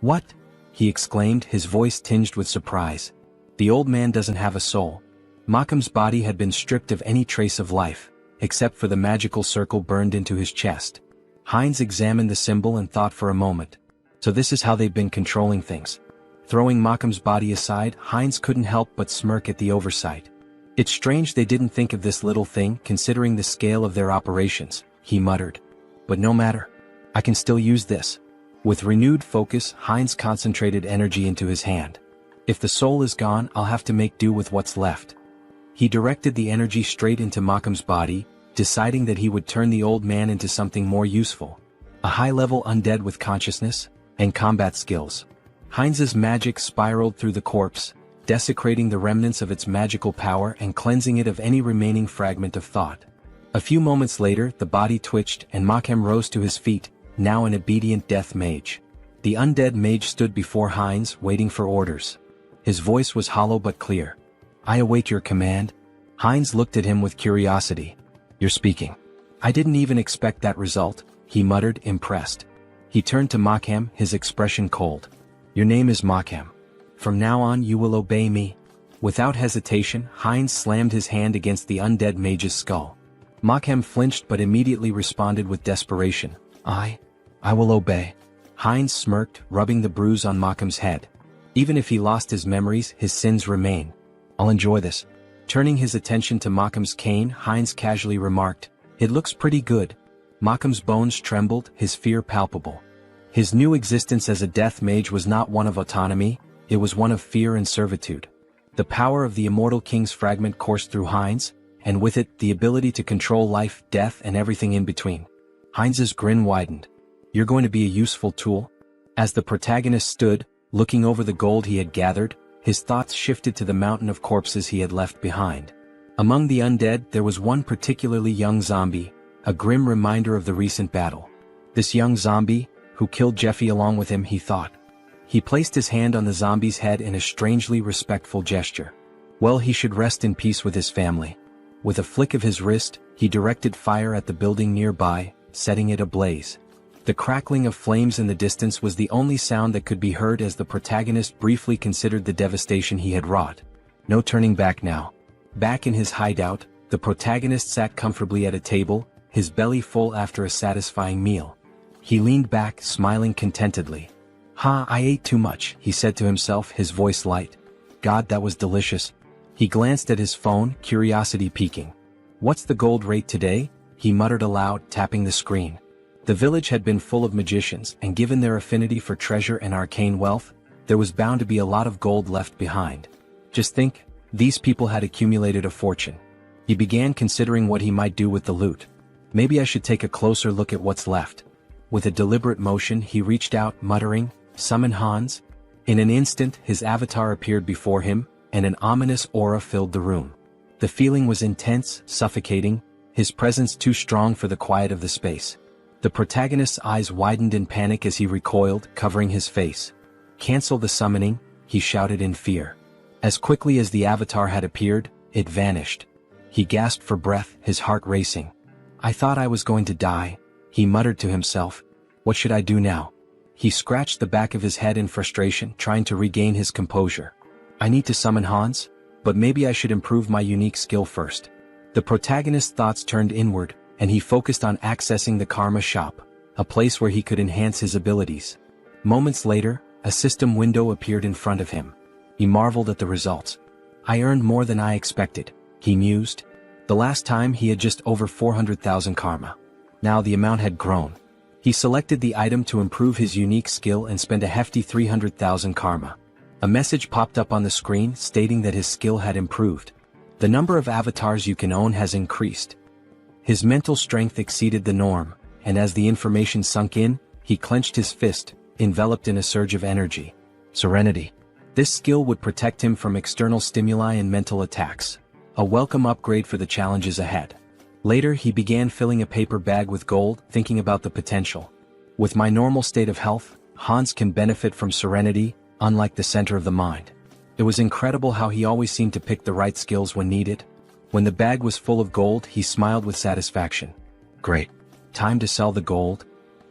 "What?" he exclaimed, his voice tinged with surprise. "The old man doesn't have a soul." Makhem's body had been stripped of any trace of life, except for the magical circle burned into his chest. Heinz examined the symbol and thought for a moment. So this is how they've been controlling things. Throwing Makhem's body aside, Heinz couldn't help but smirk at the oversight. It's strange they didn't think of this little thing, considering the scale of their operations, he muttered. But no matter. I can still use this. With renewed focus, Heinz concentrated energy into his hand. If the soul is gone, I'll have to make do with what's left. He directed the energy straight into Makhem's body, deciding that he would turn the old man into something more useful. A high-level undead with consciousness and combat skills. Heinz's magic spiraled through the corpse, desecrating the remnants of its magical power and cleansing it of any remaining fragment of thought. A few moments later, the body twitched and Makhem rose to his feet, now an obedient death mage. The undead mage stood before Heinz, waiting for orders. His voice was hollow but clear. "I await your command." Heinz looked at him with curiosity. "You're speaking." "I didn't even expect that result," he muttered, impressed. He turned to Makhem, his expression cold. "Your name is Makhem. From now on you will obey me." Without hesitation, Heinz slammed his hand against the undead mage's skull. Makhem flinched but immediately responded with desperation. I will obey." Heinz smirked, rubbing the bruise on Makhem's head. "Even if he lost his memories, his sins remain. I'll enjoy this." Turning his attention to Makhem's cane, Heinz casually remarked, "It looks pretty good." Makhem's bones trembled, his fear palpable. His new existence as a death mage was not one of autonomy, it was one of fear and servitude. The power of the immortal king's fragment coursed through Heinz, and with it the ability to control life, death and everything in between. Heinz's grin widened. "You're going to be a useful tool?" As the protagonist stood, looking over the gold he had gathered, his thoughts shifted to the mountain of corpses he had left behind. Among the undead there was one particularly young zombie, a grim reminder of the recent battle. This young zombie, who killed Jeffy along with him, he thought. He placed his hand on the zombie's head in a strangely respectful gesture. Well, he should rest in peace with his family. With a flick of his wrist, he directed fire at the building nearby, setting it ablaze. The crackling of flames in the distance was the only sound that could be heard as the protagonist briefly considered the devastation he had wrought. No turning back now. Back in his hideout, the protagonist sat comfortably at a table, his belly full after a satisfying meal. He leaned back, smiling contentedly. I ate too much," he said to himself, his voice light. "God, that was delicious." He glanced at his phone, curiosity piquing. "What's the gold rate today?" he muttered aloud, tapping the screen. The village had been full of magicians, and given their affinity for treasure and arcane wealth, there was bound to be a lot of gold left behind. Just think, these people had accumulated a fortune. He began considering what he might do with the loot. Maybe I should take a closer look at what's left. With a deliberate motion he reached out, muttering, "Summon Hans." In an instant his avatar appeared before him, and an ominous aura filled the room. The feeling was intense, suffocating, his presence too strong for the quiet of the space. The protagonist's eyes widened in panic as he recoiled, covering his face. "Cancel the summoning," he shouted in fear. As quickly as the avatar had appeared, it vanished. He gasped for breath, his heart racing. "I thought I was going to die," he muttered to himself. "What should I do now?" He scratched the back of his head in frustration, trying to regain his composure. "I need to summon Hans, but maybe I should improve my unique skill first." The protagonist's thoughts turned inward, and he focused on accessing the Karma Shop, a place where he could enhance his abilities. Moments later, a system window appeared in front of him. He marveled at the results. "I earned more than I expected," he mused. The last time he had just over 400,000 karma. Now the amount had grown. He selected the item to improve his unique skill and spent a hefty 300,000 karma. A message popped up on the screen stating that his skill had improved. The number of avatars you can own has increased. His mental strength exceeded the norm, and as the information sunk in, he clenched his fist, enveloped in a surge of energy. Serenity. This skill would protect him from external stimuli and mental attacks. A welcome upgrade for the challenges ahead. Later he began filling a paper bag with gold, thinking about the potential. With my normal state of health, Hans can benefit from serenity, unlike the center of the mind. It was incredible how he always seemed to pick the right skills when needed. When the bag was full of gold, he smiled with satisfaction. Great. Time to sell the gold.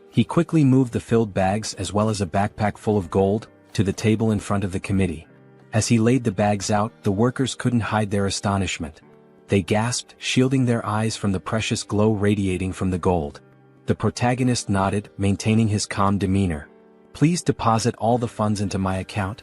He quickly moved the filled bags as well as a backpack full of gold to the table in front of the committee. As he laid the bags out, the workers couldn't hide their astonishment. They gasped, shielding their eyes from the precious glow radiating from the gold. The protagonist nodded, maintaining his calm demeanor. "Please deposit all the funds into my account."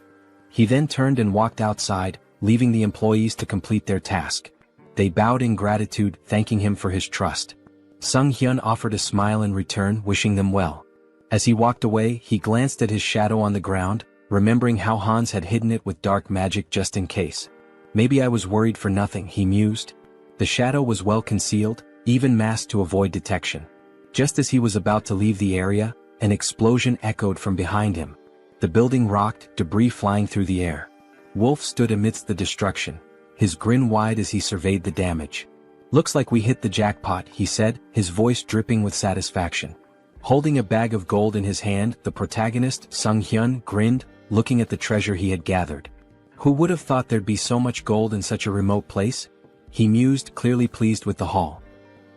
He then turned and walked outside, leaving the employees to complete their task. They bowed in gratitude, thanking him for his trust. Sunghyun offered a smile in return, wishing them well. As he walked away, he glanced at his shadow on the ground, remembering how Hans had hidden it with dark magic just in case. "Maybe I was worried for nothing," he mused. The shadow was well concealed, even masked to avoid detection. Just as he was about to leave the area, an explosion echoed from behind him. The building rocked, debris flying through the air. Wolf stood amidst the destruction, his grin wide as he surveyed the damage. "Looks like we hit the jackpot," he said, his voice dripping with satisfaction. Holding a bag of gold in his hand, the protagonist, Sunghyun, grinned, looking at the treasure he had gathered. Who would have thought there'd be so much gold in such a remote place? He mused, clearly pleased with the haul.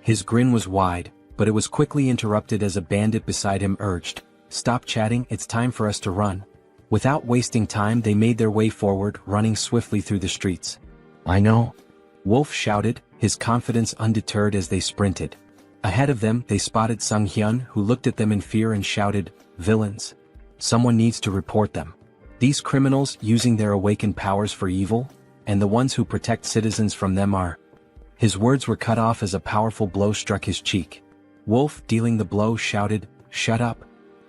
His grin was wide, but it was quickly interrupted as a bandit beside him urged, "Stop chatting, it's time for us to run." Without wasting time, they made their way forward, running swiftly through the streets. "I know," Wolf shouted, his confidence undeterred as they sprinted. Ahead of them, they spotted Sunghyun, who looked at them in fear and shouted, "Villains. Someone needs to report them. These criminals using their awakened powers for evil, and the ones who protect citizens from them are..." His words were cut off as a powerful blow struck his cheek. Wolf, dealing the blow, shouted, "Shut up."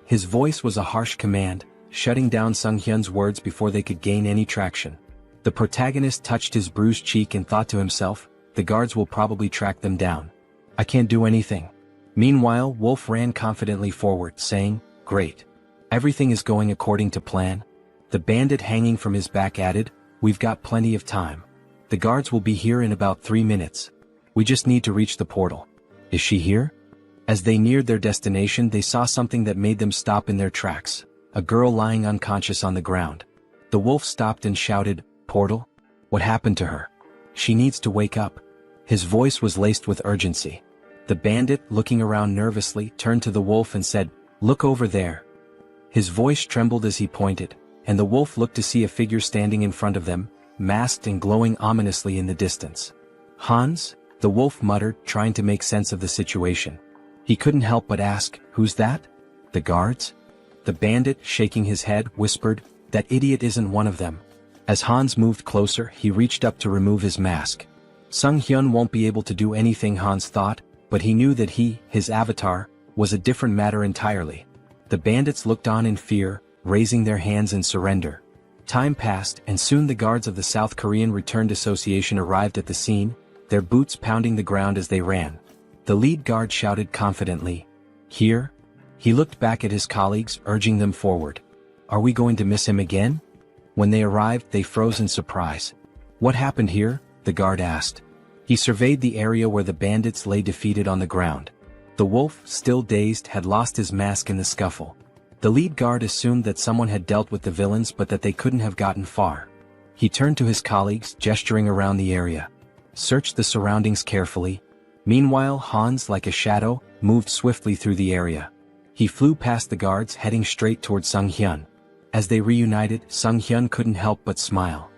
His voice was a harsh command, shutting down Sunghyun's words before they could gain any traction. The protagonist touched his bruised cheek and thought to himself, "The guards will probably track them down. I can't do anything." Meanwhile, Wolf ran confidently forward, saying, "Great. Everything is going according to plan." The bandit hanging from his back added, "We've got plenty of time. The guards will be here in about 3 minutes. We just need to reach the portal." "Is she here?" As they neared their destination, they saw something that made them stop in their tracks, a girl lying unconscious on the ground. The wolf stopped and shouted, "Portal? What happened to her? She needs to wake up." His voice was laced with urgency. The bandit, looking around nervously, turned to the wolf and said, "Look over there." His voice trembled as he pointed, and the wolf looked to see a figure standing in front of them, masked and glowing ominously in the distance. "Hans?" the wolf muttered, trying to make sense of the situation. He couldn't help but ask, "Who's that?" "The guards?" The bandit, shaking his head, whispered, "That idiot isn't one of them." As Hans moved closer, he reached up to remove his mask. Sunghyun won't be able to do anything, Hans thought, but he knew that his avatar, was a different matter entirely. The bandits looked on in fear, raising their hands in surrender. Time passed, and soon the guards of the South Korean Returned Association arrived at the scene, their boots pounding the ground as they ran. The lead guard shouted confidently, "Here?" He looked back at his colleagues, urging them forward. "Are we going to miss him again?" When they arrived, they froze in surprise. What happened here? The guard asked. He surveyed the area where the bandits lay defeated on the ground. The wolf, still dazed, had lost his mask in the scuffle. The lead guard assumed that someone had dealt with the villains but that they couldn't have gotten far. He turned to his colleagues, gesturing around the area. Search the surroundings carefully. Meanwhile, Hans, like a shadow, moved swiftly through the area. He flew past the guards, heading straight toward Sunghyun. As they reunited, Sunghyun couldn't help but smile.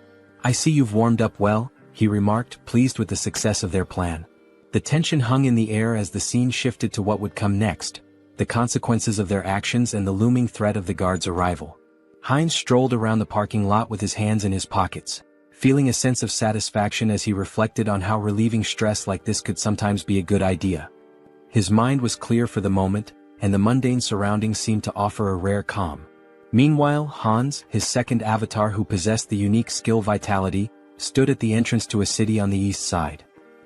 I see you've warmed up well, he remarked, pleased with the success of their plan. The tension hung in the air as the scene shifted to what would come next, the consequences of their actions and the looming threat of the guards' arrival. Heinz strolled around the parking lot with his hands in his pockets, feeling a sense of satisfaction as he reflected on how relieving stress like this could sometimes be a good idea. His mind was clear for the moment, and the mundane surroundings seemed to offer a rare calm. Meanwhile, Hans, his second avatar who possessed the unique skill Vitality, stood at the entrance to a city on the east side.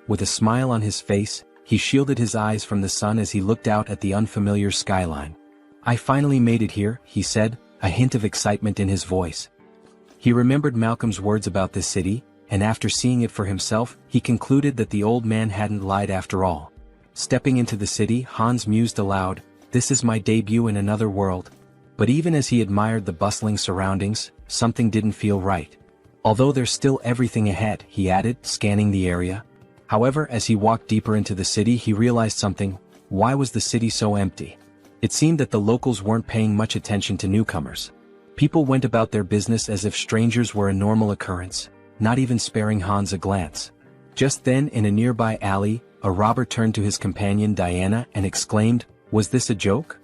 With a smile on his face, he shielded his eyes from the sun as he looked out at the unfamiliar skyline. I finally made it here, he said, a hint of excitement in his voice. He remembered Malcolm's words about this city, and after seeing it for himself, he concluded that the old man hadn't lied after all. Stepping into the city, Hans mused aloud, this is my debut in another world. But even as he admired the bustling surroundings, something didn't feel right. Although there's still everything ahead, he added, scanning the area. However, as he walked deeper into the city, he realized something. Why was the city so empty? It seemed that the locals weren't paying much attention to newcomers. People went about their business as if strangers were a normal occurrence, not even sparing Hans a glance. Just then, in a nearby alley, a robber turned to his companion Diana and exclaimed, was this a joke?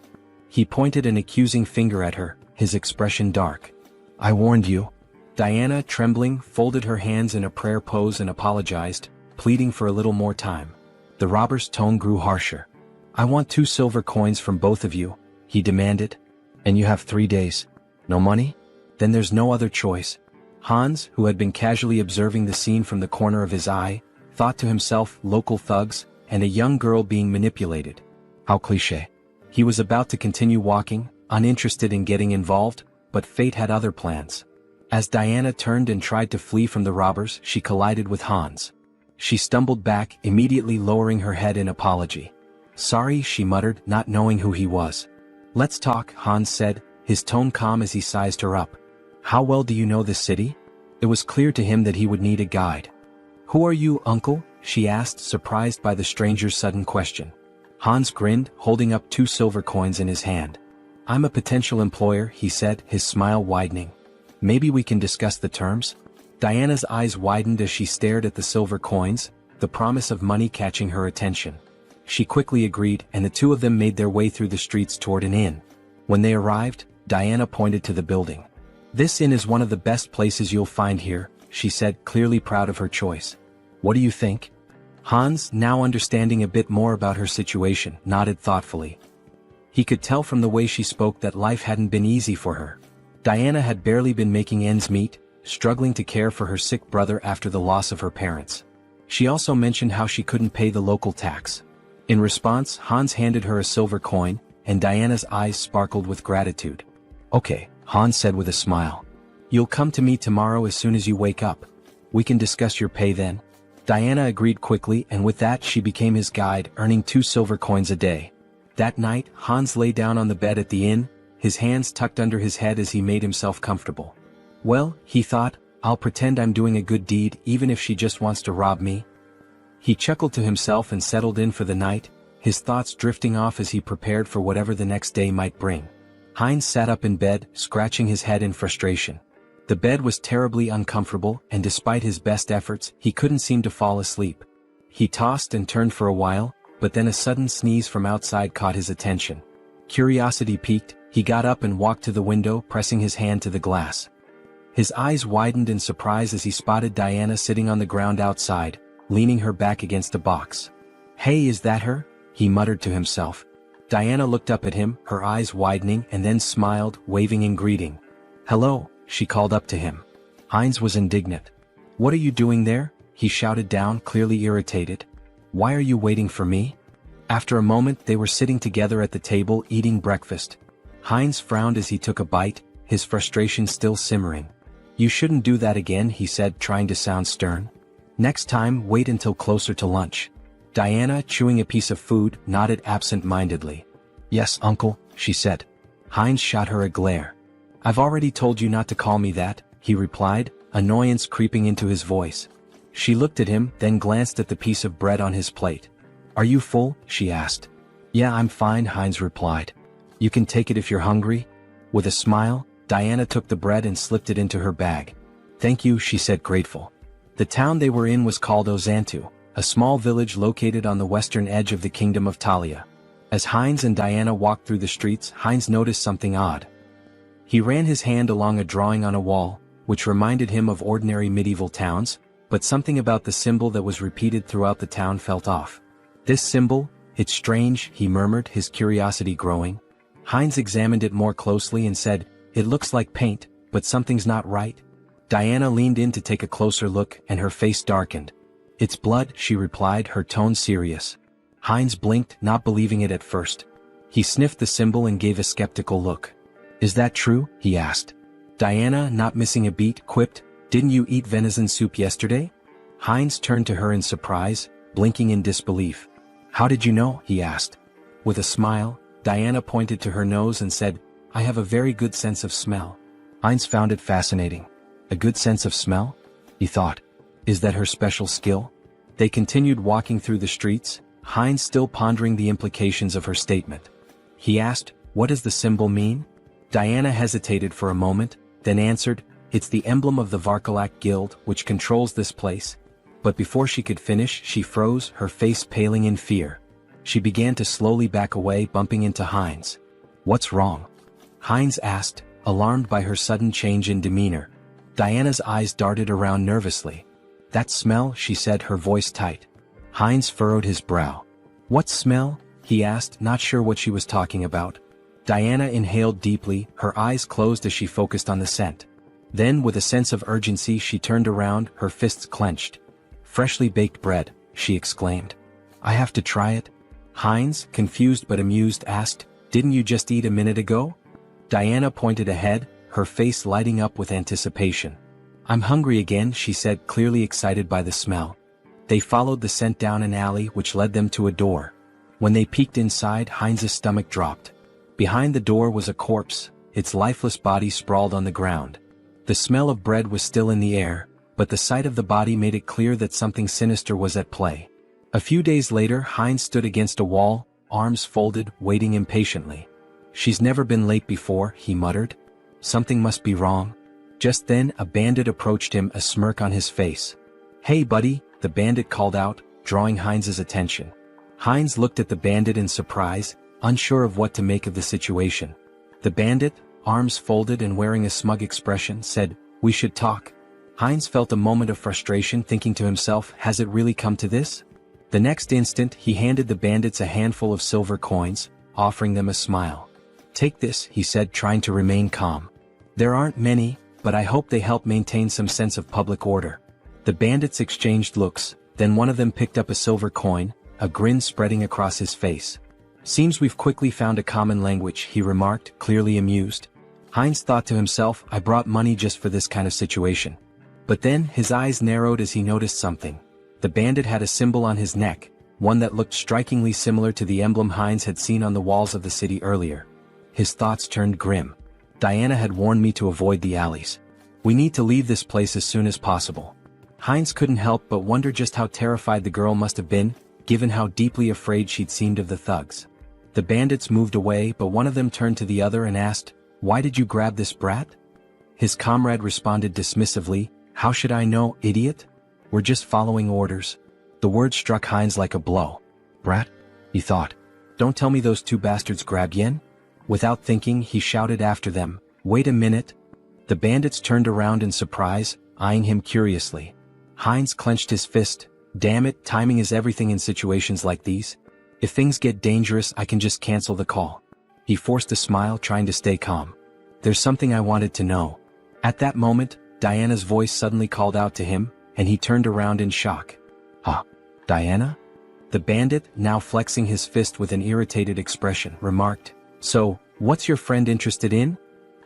He pointed an accusing finger at her, his expression dark. I warned you. Diana, trembling, folded her hands in a prayer pose and apologized, pleading for a little more time. The robber's tone grew harsher. I want 2 silver coins from both of you, he demanded. And you have 3 days. No money? Then there's no other choice. Hans, who had been casually observing the scene from the corner of his eye, thought to himself, local thugs, and a young girl being manipulated. How cliché. He was about to continue walking, uninterested in getting involved, but fate had other plans. As Diana turned and tried to flee from the robbers, she collided with Hans. She stumbled back, immediately lowering her head in apology. Sorry, she muttered, not knowing who he was. Let's talk, Hans said, his tone calm as he sized her up. How well do you know this city? It was clear to him that he would need a guide. Who are you, uncle? She asked, surprised by the stranger's sudden question. Hans grinned, holding up 2 silver coins in his hand. I'm a potential employer, he said, his smile widening. Maybe we can discuss the terms? Diana's eyes widened as she stared at the silver coins, the promise of money catching her attention. She quickly agreed, and the two of them made their way through the streets toward an inn. When they arrived, Diana pointed to the building. This inn is one of the best places you'll find here, she said, clearly proud of her choice. What do you think? Hans, now understanding a bit more about her situation, nodded thoughtfully. He could tell from the way she spoke that life hadn't been easy for her. Diana had barely been making ends meet, struggling to care for her sick brother after the loss of her parents. She also mentioned how she couldn't pay the local tax. In response, Hans handed her a silver coin, and Diana's eyes sparkled with gratitude. Okay, Hans said with a smile. You'll come to me tomorrow as soon as you wake up. We can discuss your pay then. Diana agreed quickly, and with that she became his guide, earning 2 silver coins a day. That night, Hans lay down on the bed at the inn, his hands tucked under his head as he made himself comfortable. Well, he thought, I'll pretend I'm doing a good deed even if she just wants to rob me. He chuckled to himself and settled in for the night, his thoughts drifting off as he prepared for whatever the next day might bring. Heinz sat up in bed, scratching his head in frustration. The bed was terribly uncomfortable, and despite his best efforts, he couldn't seem to fall asleep. He tossed and turned for a while, but then a sudden sneeze from outside caught his attention. Curiosity piqued, he got up and walked to the window, pressing his hand to the glass. His eyes widened in surprise as he spotted Diana sitting on the ground outside, leaning her back against a box. Hey, is that her? He muttered to himself. Diana looked up at him, her eyes widening, and then smiled, waving in greeting. Hello, she called up to him. Heinz was indignant. What are you doing there? He shouted down, clearly irritated. Why are you waiting for me? After a moment they were sitting together at the table eating breakfast. Heinz frowned as he took a bite, his frustration still simmering. You shouldn't do that again, he said, trying to sound stern. Next time, wait until closer to lunch. Diana, chewing a piece of food, nodded absent-mindedly. Yes, uncle, she said. Heinz shot her a glare. I've already told you not to call me that, he replied, annoyance creeping into his voice. She looked at him, then glanced at the piece of bread on his plate. Are you full? She asked. Yeah, I'm fine, Heinz replied. You can take it if you're hungry. With a smile, Diana took the bread and slipped it into her bag. Thank you, she said, grateful. The town they were in was called Ozantu, a small village located on the western edge of the kingdom of Talia. As Heinz and Diana walked through the streets, Heinz noticed something odd. He ran his hand along a drawing on a wall, which reminded him of ordinary medieval towns, but something about the symbol that was repeated throughout the town felt off. This symbol, it's strange, he murmured, his curiosity growing. Heinz examined it more closely and said, it looks like paint, but something's not right. Diana leaned in to take a closer look, and her face darkened. It's blood, she replied, her tone serious. Heinz blinked, not believing it at first. He sniffed the symbol and gave a skeptical look. Is that true? He asked. Diana, not missing a beat, quipped, didn't you eat venison soup yesterday? Heinz turned to her in surprise, blinking in disbelief. How did you know? He asked. With a smile, Diana pointed to her nose and said, I have a very good sense of smell. Heinz found it fascinating. A good sense of smell? He thought. Is that her special skill? They continued walking through the streets, Heinz still pondering the implications of her statement. He asked, what does the symbol mean? Diana hesitated for a moment, then answered, it's the emblem of the Varkalak Guild, which controls this place. But before she could finish, she froze, her face paling in fear. She began to slowly back away, bumping into Heinz. What's wrong? Heinz asked, alarmed by her sudden change in demeanor. Diana's eyes darted around nervously. That smell, she said, her voice tight. Heinz furrowed his brow. What smell? He asked, not sure what she was talking about. Diana inhaled deeply, her eyes closed as she focused on the scent. Then, with a sense of urgency, she turned around, her fists clenched. Freshly baked bread, she exclaimed. I have to try it? Heinz, confused but amused, asked, didn't you just eat a minute ago? Diana pointed ahead, her face lighting up with anticipation. I'm hungry again, she said, clearly excited by the smell. They followed the scent down an alley which led them to a door. When they peeked inside, Heinz's stomach dropped. Behind the door was a corpse, its lifeless body sprawled on the ground. The smell of bread was still in the air, but the sight of the body made it clear that something sinister was at play. A few days later, Heinz stood against a wall, arms folded, waiting impatiently. She's never been late before, he muttered. Something must be wrong. Just then, a bandit approached him, a smirk on his face. Hey buddy, the bandit called out, drawing Heinz's attention. Heinz looked at the bandit in surprise, unsure of what to make of the situation. The bandit, arms folded and wearing a smug expression, said, we should talk. Heinz felt a moment of frustration, thinking to himself, has it really come to this? The next instant, he handed the bandits a handful of silver coins, offering them a smile. Take this, he said, trying to remain calm. There aren't many, but I hope they help maintain some sense of public order. The bandits exchanged looks, then one of them picked up a silver coin, a grin spreading across his face. Seems we've quickly found a common language, he remarked, clearly amused. Heinz thought to himself, I brought money just for this kind of situation. But then, his eyes narrowed as he noticed something. The bandit had a symbol on his neck, one that looked strikingly similar to the emblem Heinz had seen on the walls of the city earlier. His thoughts turned grim. Diana had warned me to avoid the alleys. We need to leave this place as soon as possible. Heinz couldn't help but wonder just how terrified the girl must have been, given how deeply afraid she'd seemed of the thugs. The bandits moved away, but one of them turned to the other and asked, why did you grab this brat? His comrade responded dismissively, how should I know, idiot? We're just following orders. The word struck Heinz like a blow. Brat? He thought. Don't tell me those two bastards grabbed Yen? Without thinking, he shouted after them, wait a minute. The bandits turned around in surprise, eyeing him curiously. Heinz clenched his fist. Damn it, timing is everything in situations like these. If things get dangerous, I can just cancel the call. He forced a smile, trying to stay calm. There's something I wanted to know. At that moment, Diana's voice suddenly called out to him, and he turned around in shock. Huh? Diana? The bandit, now flexing his fist with an irritated expression, remarked, so, what's your friend interested in?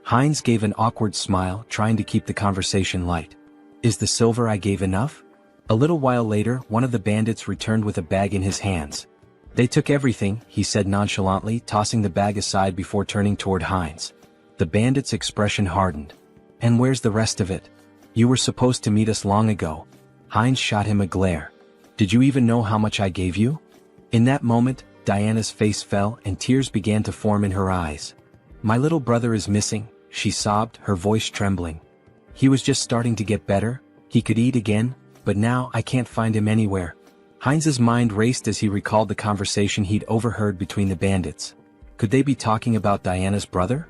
Heinz gave an awkward smile, trying to keep the conversation light. Is the silver I gave enough? A little while later, one of the bandits returned with a bag in his hands. They took everything, he said nonchalantly, tossing the bag aside before turning toward Heinz. The bandit's expression hardened. And where's the rest of it? You were supposed to meet us long ago. Heinz shot him a glare. Did you even know how much I gave you? In that moment, Diana's face fell and tears began to form in her eyes. My little brother is missing, she sobbed, her voice trembling. He was just starting to get better, he could eat again, but now I can't find him anywhere. Heinz's mind raced as he recalled the conversation he'd overheard between the bandits. Could they be talking about Diana's brother?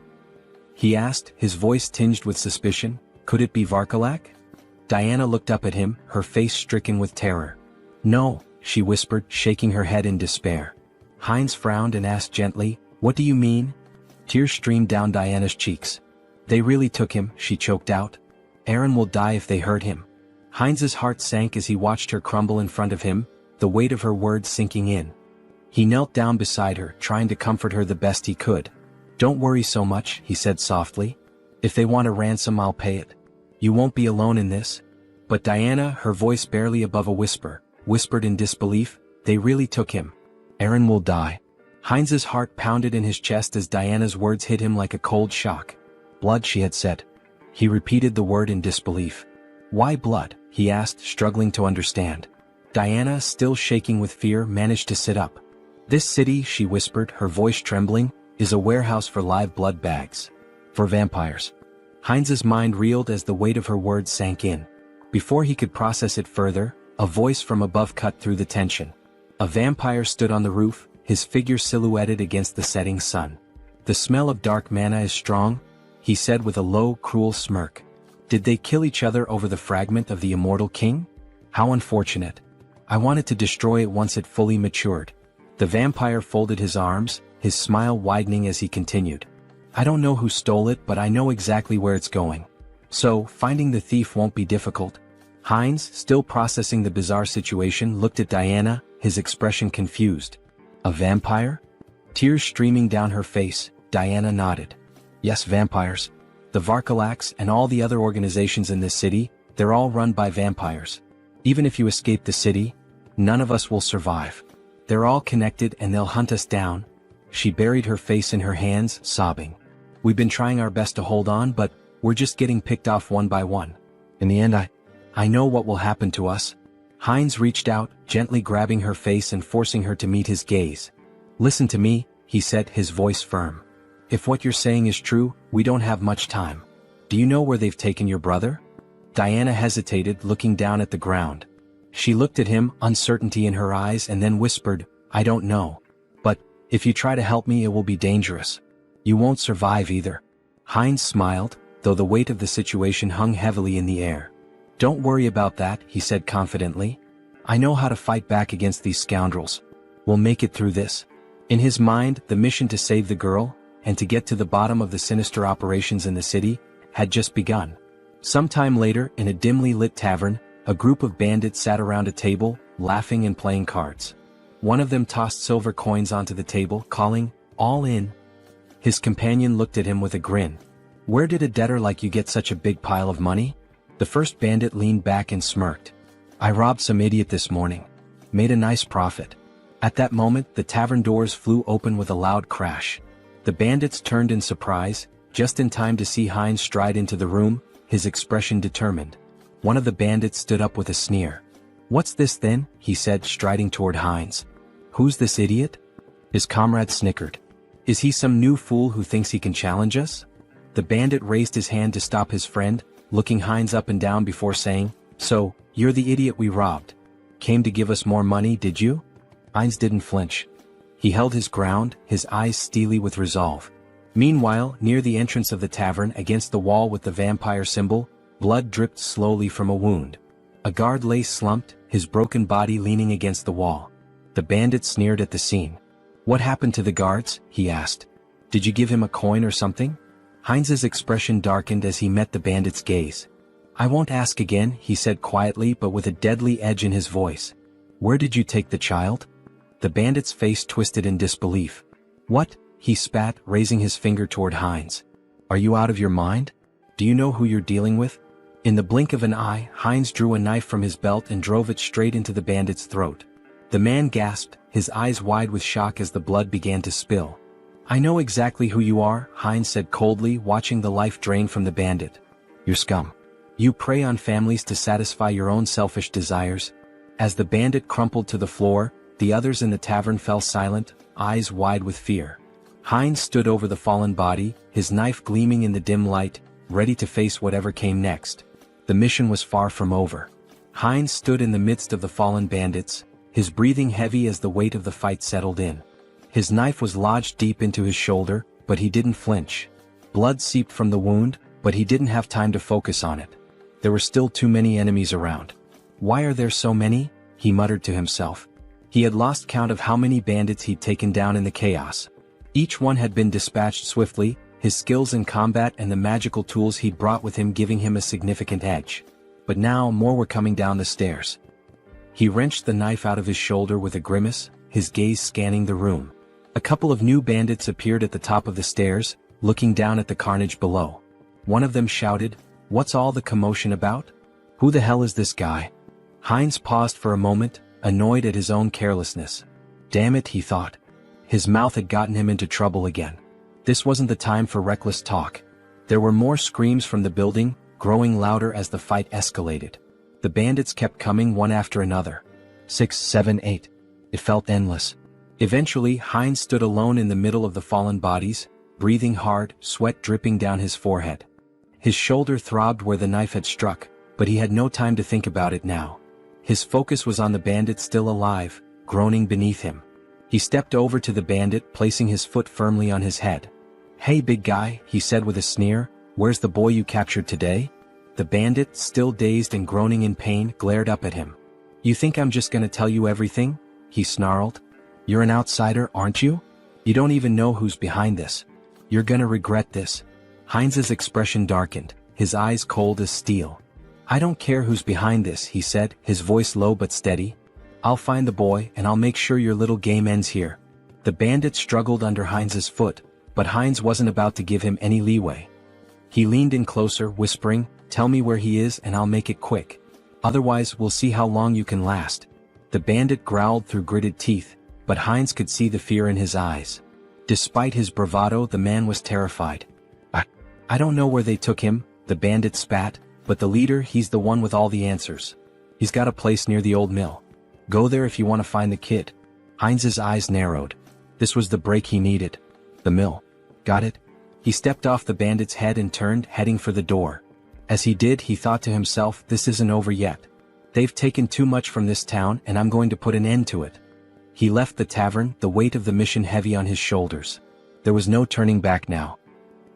He asked, his voice tinged with suspicion. Could it be Varkalak? Diana looked up at him, her face stricken with terror. No, she whispered, shaking her head in despair. Heinz frowned and asked gently, what do you mean? Tears streamed down Diana's cheeks. They really took him, she choked out. Eren will die if they hurt him. Heinz's heart sank as he watched her crumble in front of him, the weight of her words sinking in. He knelt down beside her, trying to comfort her the best he could. Don't worry so much, he said softly. If they want a ransom, I'll pay it. You won't be alone in this. But Diana, her voice barely above a whisper, whispered in disbelief, they really took him. Eren will die. Heinz's heart pounded in his chest as Diana's words hit him like a cold shock. Blood, she had said. He repeated the word in disbelief. Why blood? He asked, struggling to understand. Diana, still shaking with fear, managed to sit up. This city, she whispered, her voice trembling, is a warehouse for live blood bags. For vampires. Heinz's mind reeled as the weight of her words sank in. Before he could process it further, a voice from above cut through the tension. A vampire stood on the roof, his figure silhouetted against the setting sun. The smell of dark mana is strong, he said with a low, cruel smirk. Did they kill each other over the fragment of the immortal king? How unfortunate. I wanted to destroy it once it fully matured. The vampire folded his arms, his smile widening as he continued. I don't know who stole it, but I know exactly where it's going. So, finding the thief won't be difficult. Heinz, still processing the bizarre situation, looked at Diana, his expression confused. A vampire? Tears streaming down her face, Diana nodded. Yes, vampires. The Varkalaks and all the other organizations in this city, they're all run by vampires. Even if you escape the city, none of us will survive. They're all connected and they'll hunt us down. She buried her face in her hands, sobbing. We've been trying our best to hold on, but we're just getting picked off one by one. In the end, I know what will happen to us. Heinz reached out, gently grabbing her face and forcing her to meet his gaze. Listen to me, he said, his voice firm. If what you're saying is true, we don't have much time. Do you know where they've taken your brother? Diana hesitated, looking down at the ground. She looked at him, uncertainty in her eyes, and then whispered, I don't know. But, if you try to help me, it will be dangerous. You won't survive either. Heinz smiled, though the weight of the situation hung heavily in the air. Don't worry about that, he said confidently. I know how to fight back against these scoundrels. We'll make it through this. In his mind, the mission to save the girl, and to get to the bottom of the sinister operations in the city, had just begun. Sometime later, in a dimly lit tavern, a group of bandits sat around a table, laughing and playing cards. One of them tossed silver coins onto the table, calling, all in. His companion looked at him with a grin. Where did a debtor like you get such a big pile of money? The first bandit leaned back and smirked. I robbed some idiot this morning. Made a nice profit. At that moment, the tavern doors flew open with a loud crash. The bandits turned in surprise, just in time to see Heinz stride into the room, his expression determined. One of the bandits stood up with a sneer. What's this then? He said, striding toward Heinz. Who's this idiot? His comrade snickered. Is he some new fool who thinks he can challenge us? The bandit raised his hand to stop his friend, looking Heinz up and down before saying, So, you're the idiot we robbed. Came to give us more money, did you? Heinz didn't flinch. He held his ground, his eyes steely with resolve. Meanwhile, near the entrance of the tavern against the wall with the vampire symbol, blood dripped slowly from a wound. A guard lay slumped, his broken body leaning against the wall. The bandit sneered at the scene. What happened to the guards? He asked. Did you give him a coin or something? Heinz's expression darkened as he met the bandit's gaze. I won't ask again, he said quietly but with a deadly edge in his voice. Where did you take the child? The bandit's face twisted in disbelief. What? He spat, raising his finger toward Heinz. Are you out of your mind? Do you know who you're dealing with? In the blink of an eye, Heinz drew a knife from his belt and drove it straight into the bandit's throat. The man gasped, his eyes wide with shock as the blood began to spill. I know exactly who you are, Heinz said coldly, watching the life drain from the bandit. You're scum. You prey on families to satisfy your own selfish desires. As the bandit crumpled to the floor, the others in the tavern fell silent, eyes wide with fear. Heinz stood over the fallen body, his knife gleaming in the dim light, ready to face whatever came next. The mission was far from over. Heinz stood in the midst of the fallen bandits, his breathing heavy as the weight of the fight settled in. His knife was lodged deep into his shoulder, but he didn't flinch. Blood seeped from the wound, but he didn't have time to focus on it. There were still too many enemies around. Why are there so many? He muttered to himself. He had lost count of how many bandits he'd taken down in the chaos. Each one had been dispatched swiftly, his skills in combat and the magical tools he'd brought with him giving him a significant edge. But now more were coming down the stairs. He wrenched the knife out of his shoulder with a grimace, his gaze scanning the room. A couple of new bandits appeared at the top of the stairs, looking down at the carnage below. One of them shouted, "What's all the commotion about? Who the hell is this guy?" Heinz paused for a moment, annoyed at his own carelessness. Damn it, he thought. His mouth had gotten him into trouble again. This wasn't the time for reckless talk. There were more screams from the building, growing louder as the fight escalated. The bandits kept coming one after another. 6, 7, 8. It felt endless. Eventually, Heinz stood alone in the middle of the fallen bodies, breathing hard, sweat dripping down his forehead. His shoulder throbbed where the knife had struck, but he had no time to think about it now. His focus was on the bandit still alive, groaning beneath him. He stepped over to the bandit, placing his foot firmly on his head. "Hey big guy," he said with a sneer, "where's the boy you captured today?" The bandit, still dazed and groaning in pain, glared up at him. "You think I'm just gonna tell you everything?" he snarled. "You're an outsider, aren't you? You don't even know who's behind this. You're gonna regret this." Heinz's expression darkened, his eyes cold as steel. "I don't care who's behind this," he said, his voice low but steady. "I'll find the boy and I'll make sure your little game ends here." The bandit struggled under Heinz's foot, but Heinz wasn't about to give him any leeway. He leaned in closer, whispering, "Tell me where he is and I'll make it quick. Otherwise we'll see how long you can last." The bandit growled through gritted teeth, but Heinz could see the fear in his eyes. Despite his bravado, the man was terrified. I don't know where they took him," the bandit spat, "but the leader, he's the one with all the answers. He's got a place near the old mill. Go there if you want to find the kid." Heinz's eyes narrowed. This was the break he needed. The mill. Got it? He stepped off the bandit's head and turned, heading for the door. As he did, he thought to himself, this isn't over yet. They've taken too much from this town and I'm going to put an end to it. He left the tavern, the weight of the mission heavy on his shoulders. There was no turning back now.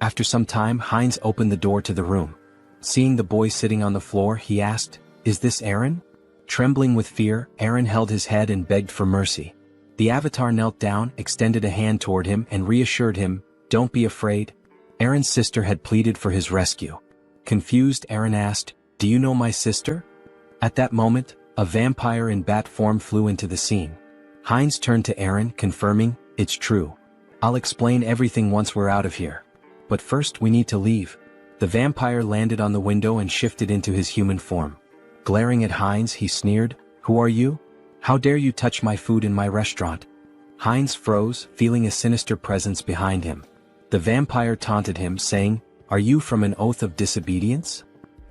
After some time, Heinz opened the door to the room. Seeing the boy sitting on the floor, he asked, "Is this Aaron?" Trembling with fear, Aaron held his head and begged for mercy. The avatar knelt down, extended a hand toward him and reassured him, "Don't be afraid." Aaron's sister had pleaded for his rescue. Confused, Aaron asked, "Do you know my sister?" At that moment, a vampire in bat form flew into the scene. Heinz turned to Aaron, confirming, "It's true. I'll explain everything once we're out of here. But first we need to leave." The vampire landed on the window and shifted into his human form. Glaring at Heinz, he sneered, "Who are you? How dare you touch my food in my restaurant?" Heinz froze, feeling a sinister presence behind him. The vampire taunted him, saying, "Are you from an oath of disobedience?"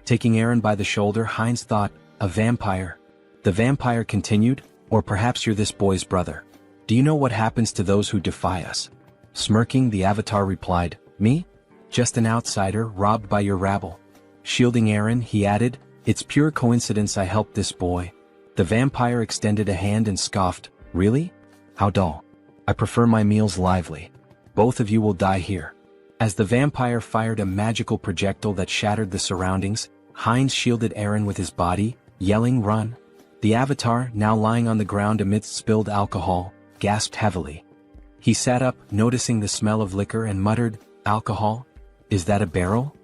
Taking Aaron by the shoulder, Heinz thought, "A vampire." The vampire continued, "Or perhaps you're this boy's brother. Do you know what happens to those who defy us?" Smirking, the avatar replied, "Me? Just an outsider, robbed by your rabble." Shielding Aaron, he added, "It's pure coincidence I helped this boy." The vampire extended a hand and scoffed, "Really? How dull. I prefer my meals lively. Both of you will die here." As the vampire fired a magical projectile that shattered the surroundings, Heinz shielded Aaron with his body, yelling, "Run." The avatar, now lying on the ground amidst spilled alcohol, gasped heavily. He sat up, noticing the smell of liquor, and muttered, "Alcohol? Is that a barrel?"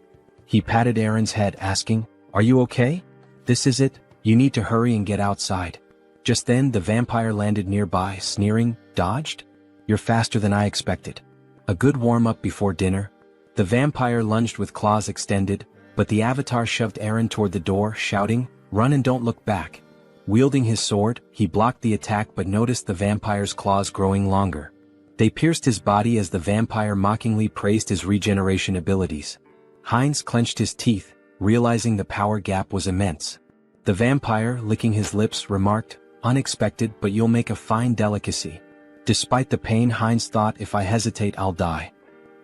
He patted Aaron's head, asking, "Are you okay? This is it, you need to hurry and get outside." Just then the vampire landed nearby, sneering, "Dodged? You're faster than I expected. A good warm-up before dinner." The vampire lunged with claws extended, but the avatar shoved Aaron toward the door, shouting, "Run and don't look back." Wielding his sword, he blocked the attack but noticed the vampire's claws growing longer. They pierced his body as the vampire mockingly praised his regeneration abilities. Heinz clenched his teeth, realizing the power gap was immense. The vampire, licking his lips, remarked, "Unexpected, but you'll make a fine delicacy." Despite the pain, Heinz thought, "If I hesitate, I'll die."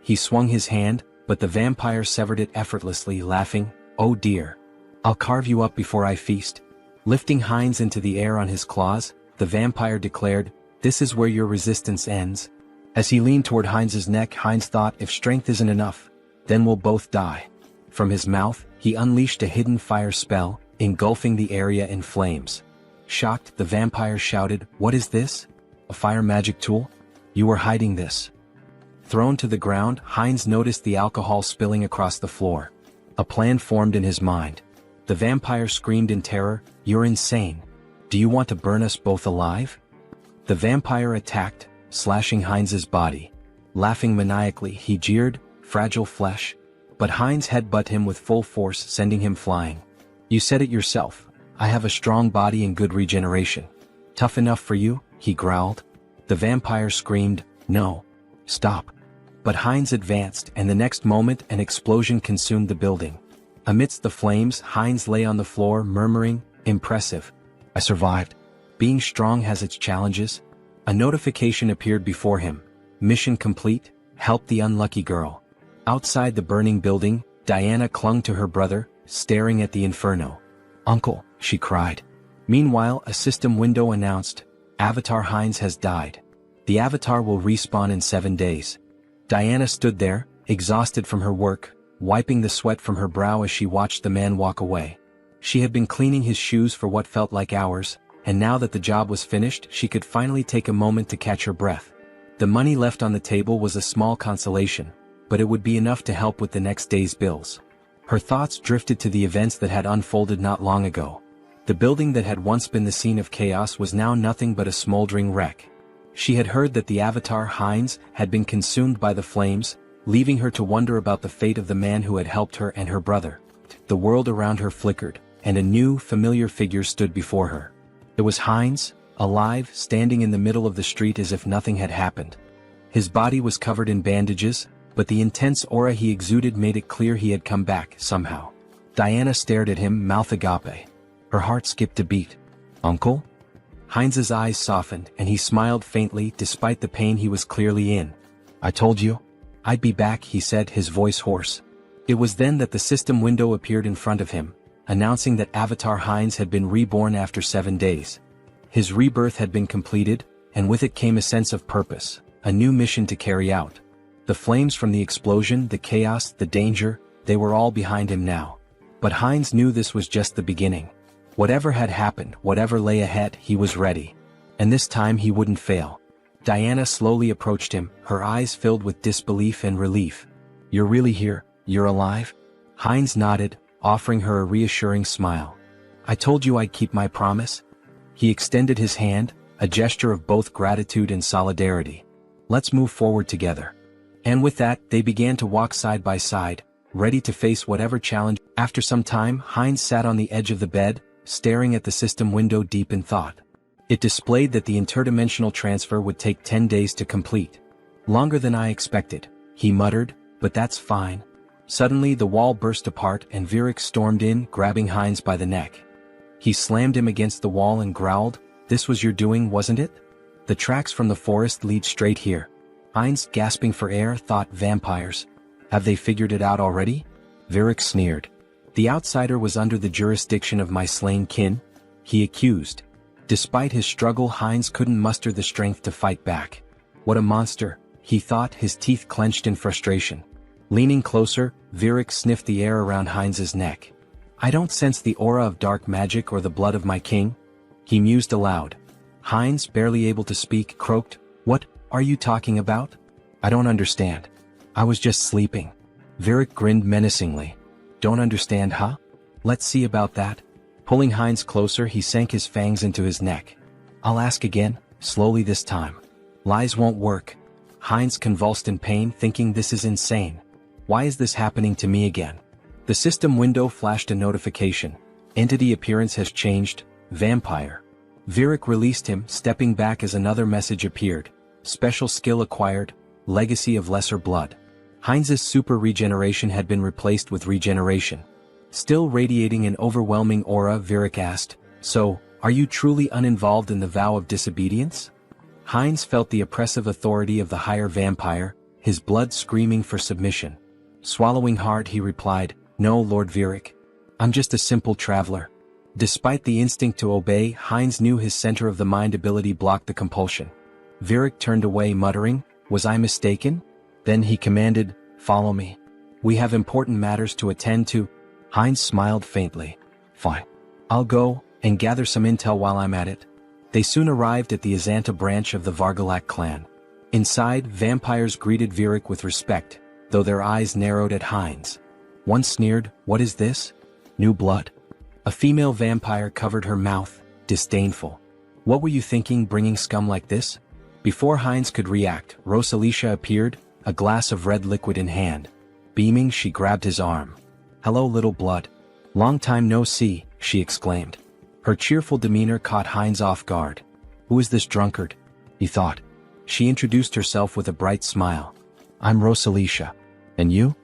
He swung his hand, but the vampire severed it effortlessly, laughing, "Oh dear. I'll carve you up before I feast." Lifting Heinz into the air on his claws, the vampire declared, "This is where your resistance ends." As he leaned toward Heinz's neck, Heinz thought, "If strength isn't enough, then we'll both die." From his mouth, he unleashed a hidden fire spell, engulfing the area in flames. Shocked, the vampire shouted, "What is this? A fire magic tool? You were hiding this." Thrown to the ground, Heinz noticed the alcohol spilling across the floor. A plan formed in his mind. The vampire screamed in terror, "You're insane. Do you want to burn us both alive?" The vampire attacked, slashing Heinz's body. Laughing maniacally, he jeered, "Fragile flesh." But Heinz headbutted him with full force, sending him flying. "You said it yourself. I have a strong body and good regeneration. Tough enough for you?" he growled. The vampire screamed, "No. Stop." But Heinz advanced, and the next moment an explosion consumed the building. Amidst the flames, Heinz lay on the floor, murmuring, "Impressive. I survived. Being strong has its challenges." A notification appeared before him. "Mission complete. Help the unlucky girl." Outside the burning building, Diana clung to her brother, staring at the inferno. "Uncle," she cried. Meanwhile, a system window announced, "Avatar Heinz has died. The avatar will respawn in 7 days." Diana stood there, exhausted from her work, wiping the sweat from her brow as she watched the man walk away. She had been cleaning his shoes for what felt like hours, and now that the job was finished, she could finally take a moment to catch her breath. The money left on the table was a small consolation, but it would be enough to help with the next day's bills. Her thoughts drifted to the events that had unfolded not long ago. The building that had once been the scene of chaos was now nothing but a smoldering wreck. She had heard that the avatar Heinz had been consumed by the flames, leaving her to wonder about the fate of the man who had helped her and her brother. The world around her flickered, and a new, familiar figure stood before her. It was Heinz, alive, standing in the middle of the street as if nothing had happened. His body was covered in bandages, but the intense aura he exuded made it clear he had come back, somehow. Diana stared at him, mouth agape. Her heart skipped a beat. "Uncle?" Heinz's eyes softened, and he smiled faintly despite the pain he was clearly in. "I told you I'd be back," he said, his voice hoarse. It was then that the system window appeared in front of him, announcing that Avatar Heinz had been reborn after 7 days. His rebirth had been completed, and with it came a sense of purpose, a new mission to carry out. The flames from the explosion, the chaos, the danger, they were all behind him now. But Heinz knew this was just the beginning. Whatever had happened, whatever lay ahead, he was ready. And this time he wouldn't fail. Diana slowly approached him, her eyes filled with disbelief and relief. "You're really here? You're alive?" Heinz nodded, offering her a reassuring smile. "I told you I'd keep my promise." He extended his hand, a gesture of both gratitude and solidarity. "Let's move forward together." And with that, they began to walk side by side, ready to face whatever challenge. After some time, Heinz sat on the edge of the bed, staring at the system window deep in thought. It displayed that the interdimensional transfer would take 10 days to complete. "Longer than I expected," he muttered, "but that's fine." Suddenly the wall burst apart and Virik stormed in, grabbing Heinz by the neck. He slammed him against the wall and growled, "This was your doing, wasn't it? The tracks from the forest lead straight here." Heinz, gasping for air, thought, vampires. Have they figured it out already? Virik sneered. "The outsider was under the jurisdiction of my slain kin?" he accused. Despite his struggle, Heinz couldn't muster the strength to fight back. "What a monster," he thought, his teeth clenched in frustration. Leaning closer, Virik sniffed the air around Heinz's neck. "I don't sense the aura of dark magic or the blood of my king," he mused aloud. Heinz, barely able to speak, croaked, "What are you talking about? I don't understand. I was just sleeping." Virik grinned menacingly. "Don't understand, huh? Let's see about that." Pulling Heinz closer, he sank his fangs into his neck. "I'll ask again, slowly this time. Lies won't work." Heinz convulsed in pain, thinking, this is insane. Why is this happening to me again? The system window flashed a notification. Entity appearance has changed, vampire. Virik released him, stepping back as another message appeared. Special skill acquired, legacy of lesser blood. Heinz's super regeneration had been replaced with regeneration. Still radiating an overwhelming aura, Virik asked, "So, are you truly uninvolved in the vow of disobedience?" Heinz felt the oppressive authority of the higher vampire, his blood screaming for submission. Swallowing hard, he replied, "No, Lord Virik. I'm just a simple traveler." Despite the instinct to obey, Heinz knew his center of the mind ability blocked the compulsion. Virik turned away, muttering, "Was I mistaken?" Then he commanded, "Follow me. We have important matters to attend to." Heinz smiled faintly. "Fine. I'll go, and gather some intel while I'm at it." They soon arrived at the Azanta branch of the Vargalak clan. Inside, vampires greeted Virik with respect, though their eyes narrowed at Heinz. One sneered, "What is this? New blood?" A female vampire covered her mouth, disdainful. "What were you thinking bringing scum like this?" Before Heinz could react, Rosalicia appeared, a glass of red liquid in hand. Beaming, she grabbed his arm. "Hello, little blood. Long time no see," she exclaimed. Her cheerful demeanor caught Heinz off guard. Who is this drunkard? He thought. She introduced herself with a bright smile. "I'm Rosalicia. And you?"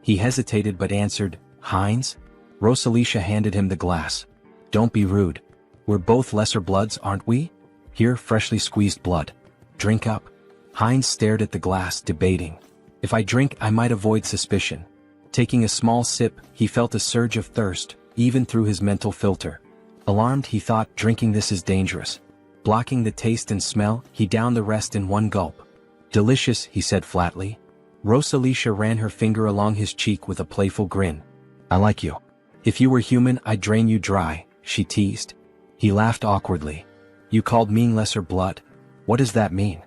He hesitated but answered, "Heinz?" Rosalicia handed him the glass. "Don't be rude. We're both lesser bloods, aren't we? Here, freshly squeezed blood. Drink up." Heinz stared at the glass, debating. "If I drink, I might avoid suspicion." Taking a small sip, he felt a surge of thirst, even through his mental filter. Alarmed, he thought, drinking this is dangerous. Blocking the taste and smell, he downed the rest in one gulp. "Delicious," he said flatly. Rosalicia ran her finger along his cheek with a playful grin. "I like you. If you were human, I'd drain you dry," she teased. He laughed awkwardly. "You called me lesser blood? What does that mean?"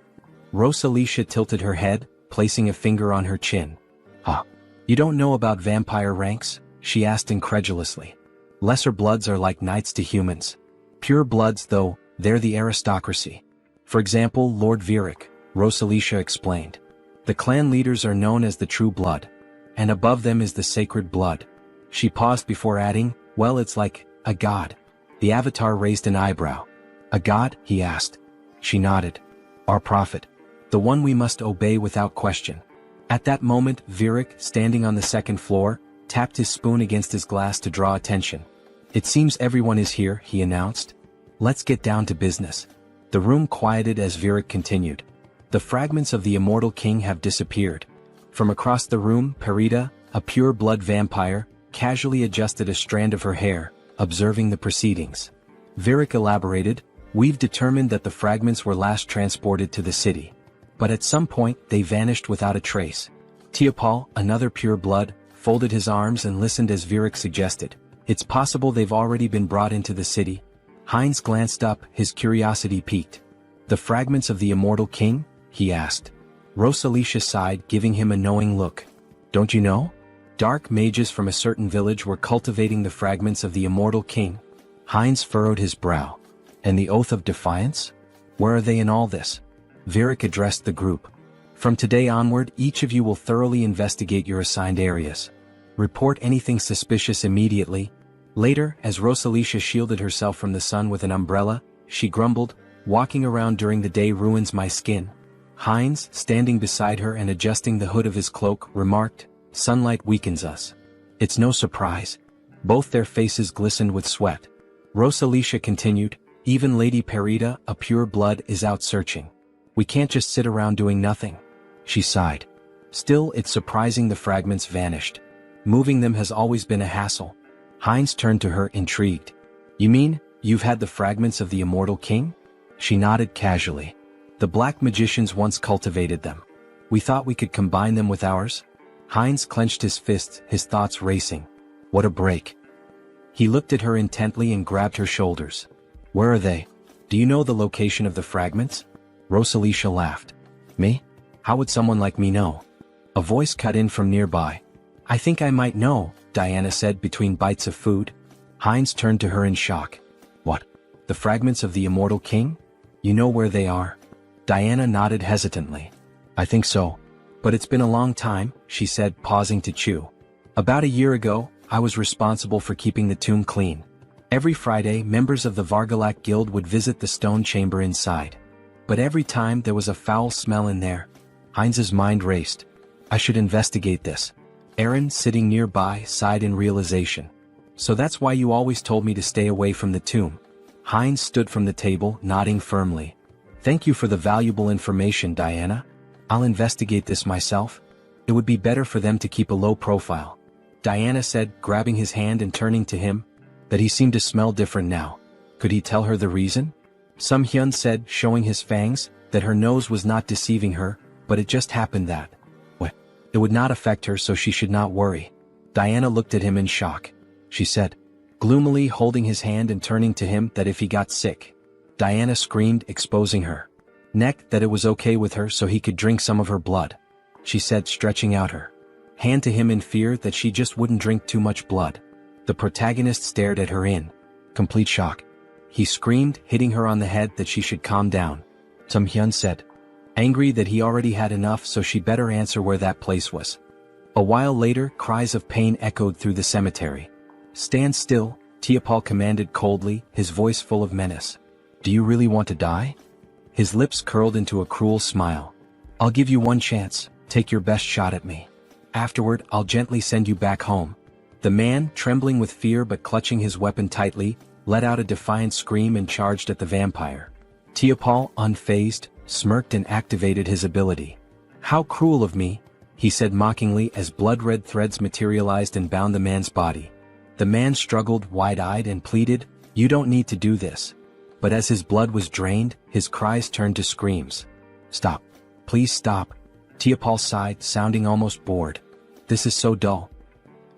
Rosalicia tilted her head, placing a finger on her chin. "Huh. You don't know about vampire ranks?" she asked incredulously. "Lesser bloods are like knights to humans. Pure bloods, though, they're the aristocracy. For example, Lord Virik," Rosalicia explained. "The clan leaders are known as the true blood. And above them is the sacred blood." She paused before adding, "Well, it's like a god." The avatar raised an eyebrow. "A god?" he asked. She nodded. "Our prophet. The one we must obey without question." At that moment, Virik, standing on the second floor, tapped his spoon against his glass to draw attention. "It seems everyone is here," he announced. "Let's get down to business." The room quieted as Virik continued. "The fragments of the immortal king have disappeared." From across the room, Perida, a pure-blood vampire, casually adjusted a strand of her hair, observing the proceedings. Virik elaborated, "We've determined that the fragments were last transported to the city. But at some point, they vanished without a trace." Teopal, another pure-blood, folded his arms and listened as Virik suggested, "It's possible they've already been brought into the city." Heinz glanced up, his curiosity piqued. "The fragments of the immortal king?" he asked. Rosalicia sighed, giving him a knowing look. "Don't you know? Dark mages from a certain village were cultivating the fragments of the immortal king." Heinz furrowed his brow. "And the oath of defiance? Where are they in all this?" Virik addressed the group. "From today onward, each of you will thoroughly investigate your assigned areas. Report anything suspicious immediately." Later, as Rosalicia shielded herself from the sun with an umbrella, she grumbled, "Walking around during the day ruins my skin." Heinz, standing beside her and adjusting the hood of his cloak, remarked, "Sunlight weakens us." It's no surprise. Both their faces glistened with sweat. Rosalicia continued, "Even Lady Perida, a pure blood, is out searching. We can't just sit around doing nothing." She sighed. "Still, it's surprising the fragments vanished. Moving them has always been a hassle." Heinz turned to her, intrigued. "You mean, you've had the fragments of the immortal king?" She nodded casually. "The black magicians once cultivated them. We thought we could combine them with ours." Heinz clenched his fists, his thoughts racing. What a break. He looked at her intently and grabbed her shoulders. "Where are they? Do you know the location of the fragments?" Rosalicia laughed. "Me? How would someone like me know?" A voice cut in from nearby. "I think I might know," Diana said between bites of food. Heinz turned to her in shock. "What? The fragments of the immortal king? You know where they are?" Diana nodded hesitantly. "I think so. But it's been a long time, she said, pausing to chew. About a year ago, I was responsible for keeping the tomb clean. Every Friday, members of the Vargalak Guild would visit the stone chamber inside. But every time there was a foul smell in there. Heinz's mind raced. I should investigate this. Aaron, sitting nearby, sighed in realization. So that's why you always told me to stay away from the tomb. Heinz stood from the table, nodding firmly. Thank you for the valuable information, Diana. I'll investigate this myself. It would be better for them to keep a low profile. Diana said, grabbing his hand and turning to him, that he seemed to smell different now. Could he tell her the reason? Sunghyun said, showing his fangs, that her nose was not deceiving her, but it just happened that. What? It would not affect her, so she should not worry. Diana looked at him in shock. She said, gloomily holding his hand and turning to him, that if he got sick. Diana screamed, exposing her neck, that it was okay with her so he could drink some of her blood. She said, stretching out her hand to him in fear that she just wouldn't drink too much blood. The protagonist stared at her in complete shock. He screamed, hitting her on the head, that she should calm down. Sunghyun said, angry that he already had enough, so she better answer where that place was. A while later, cries of pain echoed through the cemetery. Stand still, Tiapal commanded coldly, his voice full of menace. Do you really want to die? His lips curled into a cruel smile. I'll give you one chance, take your best shot at me. Afterward, I'll gently send you back home. The man, trembling with fear but clutching his weapon tightly, let out a defiant scream and charged at the vampire. Tiapal, unfazed, smirked and activated his ability. How cruel of me, he said mockingly as blood-red threads materialized and bound the man's body. The man struggled, wide-eyed, and pleaded, you don't need to do this. But as his blood was drained, his cries turned to screams. Stop. Please stop. Tiapal sighed, sounding almost bored. This is so dull.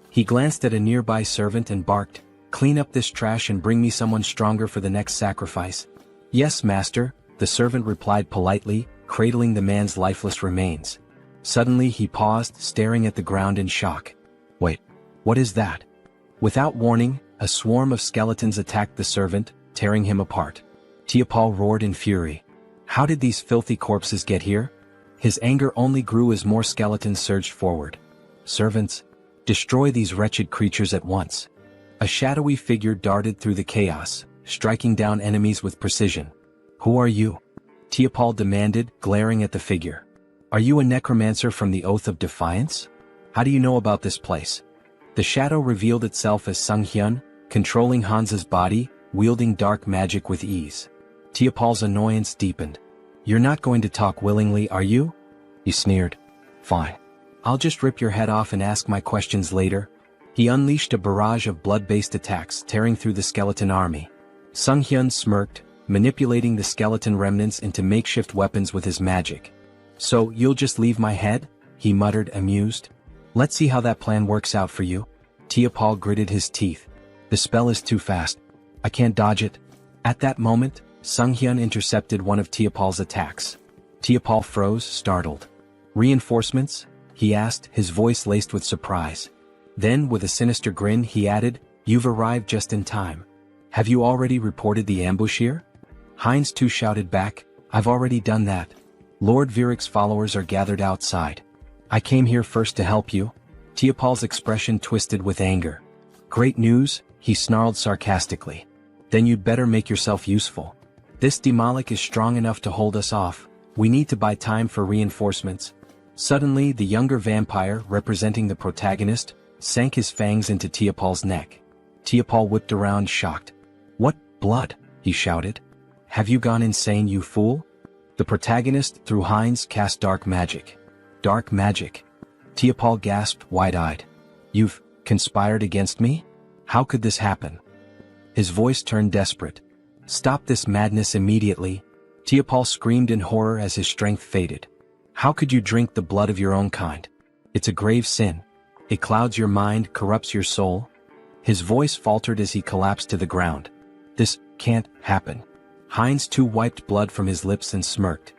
He glanced at a nearby servant and barked, clean up this trash and bring me someone stronger for the next sacrifice. Yes, master, the servant replied politely, cradling the man's lifeless remains. Suddenly he paused, staring at the ground in shock. Wait, what is that? Without warning, a swarm of skeletons attacked the servant, tearing him apart. Tiapal roared in fury. How did these filthy corpses get here? His anger only grew as more skeletons surged forward. Servants, destroy these wretched creatures at once. A shadowy figure darted through the chaos, striking down enemies with precision. Who are you? Tiapal demanded, glaring at the figure. Are you a necromancer from the Oath of Defiance? How do you know about this place? The shadow revealed itself as Sunghyun, controlling Hansa's body, wielding dark magic with ease. Tiapal's annoyance deepened. You're not going to talk willingly, are you? He sneered. Fine. I'll just rip your head off and ask my questions later. He unleashed a barrage of blood-based attacks, tearing through the skeleton army. Sunghyun smirked, manipulating the skeleton remnants into makeshift weapons with his magic. So, you'll just leave my head? He muttered, amused. Let's see how that plan works out for you. Tiapal gritted his teeth. The spell is too fast. I can't dodge it. At that moment, Sunghyun intercepted one of Tiapal's attacks. Tiapal froze, startled. Reinforcements? He asked, his voice laced with surprise. Then, with a sinister grin, he added, You've arrived just in time. Have you already reported the ambush here? Heinz too shouted back, I've already done that. Lord Viric's followers are gathered outside. I came here first to help you. Tiapal's expression twisted with anger. Great news, he snarled sarcastically. Then you'd better make yourself useful. This Demolic is strong enough to hold us off. We need to buy time for reinforcements. Suddenly, the younger vampire, representing the protagonist, sank his fangs into Tiapal's neck. Tiapal whipped around, shocked. What blood? He shouted. Have you gone insane, you fool? The protagonist, through Heinz, cast dark magic. Dark magic? Tiapal gasped, wide-eyed. You've conspired against me? How could this happen? His voice turned desperate. Stop this madness immediately. Tiapal screamed in horror as his strength faded. How could you drink the blood of your own kind? It's a grave sin. It clouds your mind, corrupts your soul. His voice faltered as he collapsed to the ground. This can't happen. Heinz too wiped blood from his lips and smirked.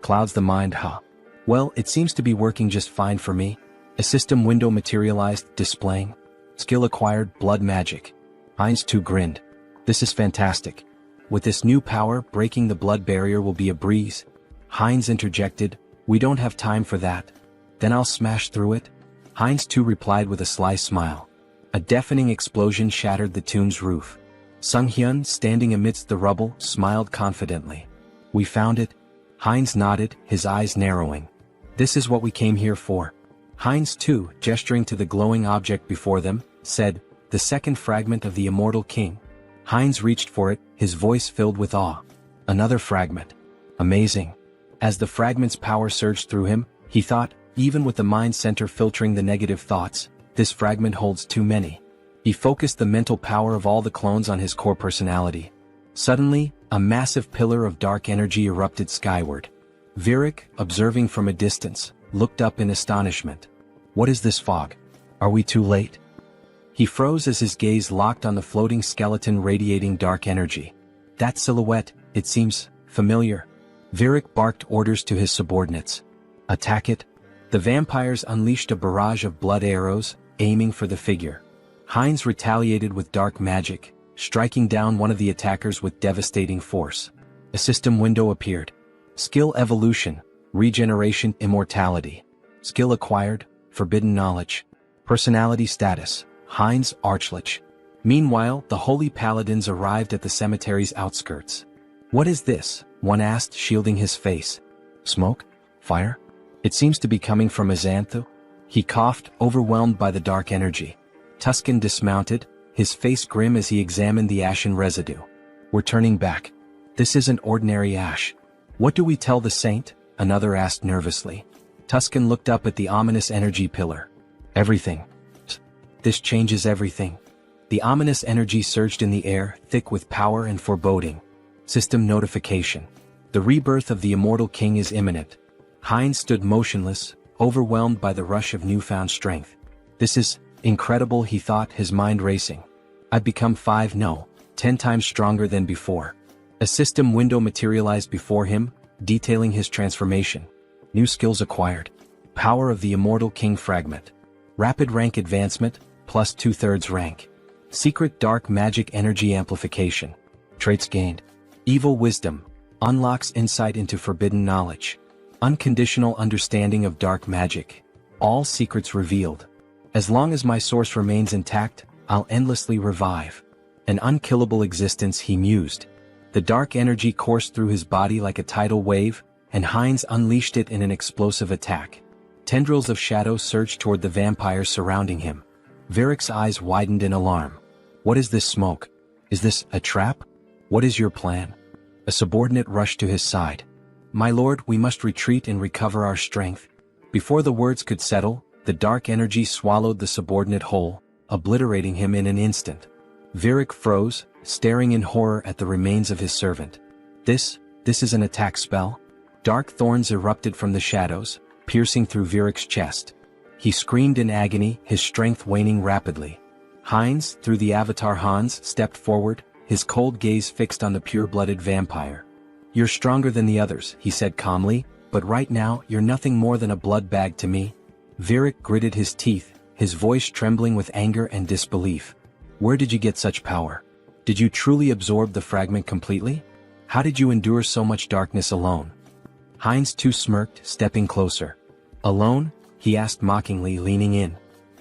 Clouds the mind, huh? Well, it seems to be working just fine for me. A system window materialized, displaying skill acquired, blood magic. Heinz too grinned. This is fantastic. With this new power, breaking the blood barrier will be a breeze. Heinz interjected, we don't have time for that. Then I'll smash through it? Heinz too replied with a sly smile. A deafening explosion shattered the tomb's roof. Sunghyun, standing amidst the rubble, smiled confidently. We found it? Heinz nodded, his eyes narrowing. This is what we came here for. Heinz too, gesturing to the glowing object before them, said, the second fragment of the immortal king. Heinz reached for it, his voice filled with awe. Another fragment. Amazing. As the fragment's power surged through him, he thought, even with the mind center filtering the negative thoughts, this fragment holds too many. He focused the mental power of all the clones on his core personality. Suddenly, a massive pillar of dark energy erupted skyward. Virik, observing from a distance, looked up in astonishment. What is this fog? Are we too late? He froze as his gaze locked on the floating skeleton radiating dark energy. That silhouette, it seems familiar. Virik barked orders to his subordinates. Attack it. The vampires unleashed a barrage of blood arrows, aiming for the figure. Heinz retaliated with dark magic, striking down one of the attackers with devastating force. A system window appeared. Skill evolution, regeneration, immortality. Skill acquired, forbidden knowledge. Personality status, Heinz Archlich. Meanwhile, the holy paladins arrived at the cemetery's outskirts. What is this? One asked, shielding his face. Smoke? Fire? It seems to be coming from Azanthu. He coughed, overwhelmed by the dark energy. Tuscan dismounted, his face grim as he examined the ashen residue. We're turning back. This isn't ordinary ash. What do we tell the saint? Another asked nervously. Tuscan looked up at the ominous energy pillar. Everything. This changes everything. The ominous energy surged in the air, thick with power and foreboding. System notification. The rebirth of the immortal king is imminent. Heinz stood motionless, overwhelmed by the rush of newfound strength. This is incredible, he thought, his mind racing. I've become 10 times stronger than before. A system window materialized before him, detailing his transformation. New skills acquired. Power of the immortal king fragment. Rapid rank advancement, plus 2/3 rank. Secret dark magic energy amplification. Traits gained. Evil wisdom. Unlocks insight into forbidden knowledge. Unconditional understanding of dark magic. All secrets revealed. As long as my source remains intact, I'll endlessly revive. An unkillable existence, he mused. The dark energy coursed through his body like a tidal wave, and Heinz unleashed it in an explosive attack. Tendrils of shadow surged toward the vampires surrounding him. Virik's eyes widened in alarm. What is this smoke? Is this a trap? What is your plan? A subordinate rushed to his side. My lord, we must retreat and recover our strength. Before the words could settle, the dark energy swallowed the subordinate whole, obliterating him in an instant. Virik froze, staring in horror at the remains of his servant. This is an attack spell? Dark thorns erupted from the shadows, piercing through Virik's chest. He screamed in agony, his strength waning rapidly. Heinz, through the avatar Hans, stepped forward, his cold gaze fixed on the pure-blooded vampire. You're stronger than the others, he said calmly, but right now you're nothing more than a blood bag to me. Virik gritted his teeth, his voice trembling with anger and disbelief. Where did you get such power? Did you truly absorb the fragment completely? How did you endure so much darkness alone? Heinz too smirked, stepping closer. Alone? He asked mockingly, leaning in.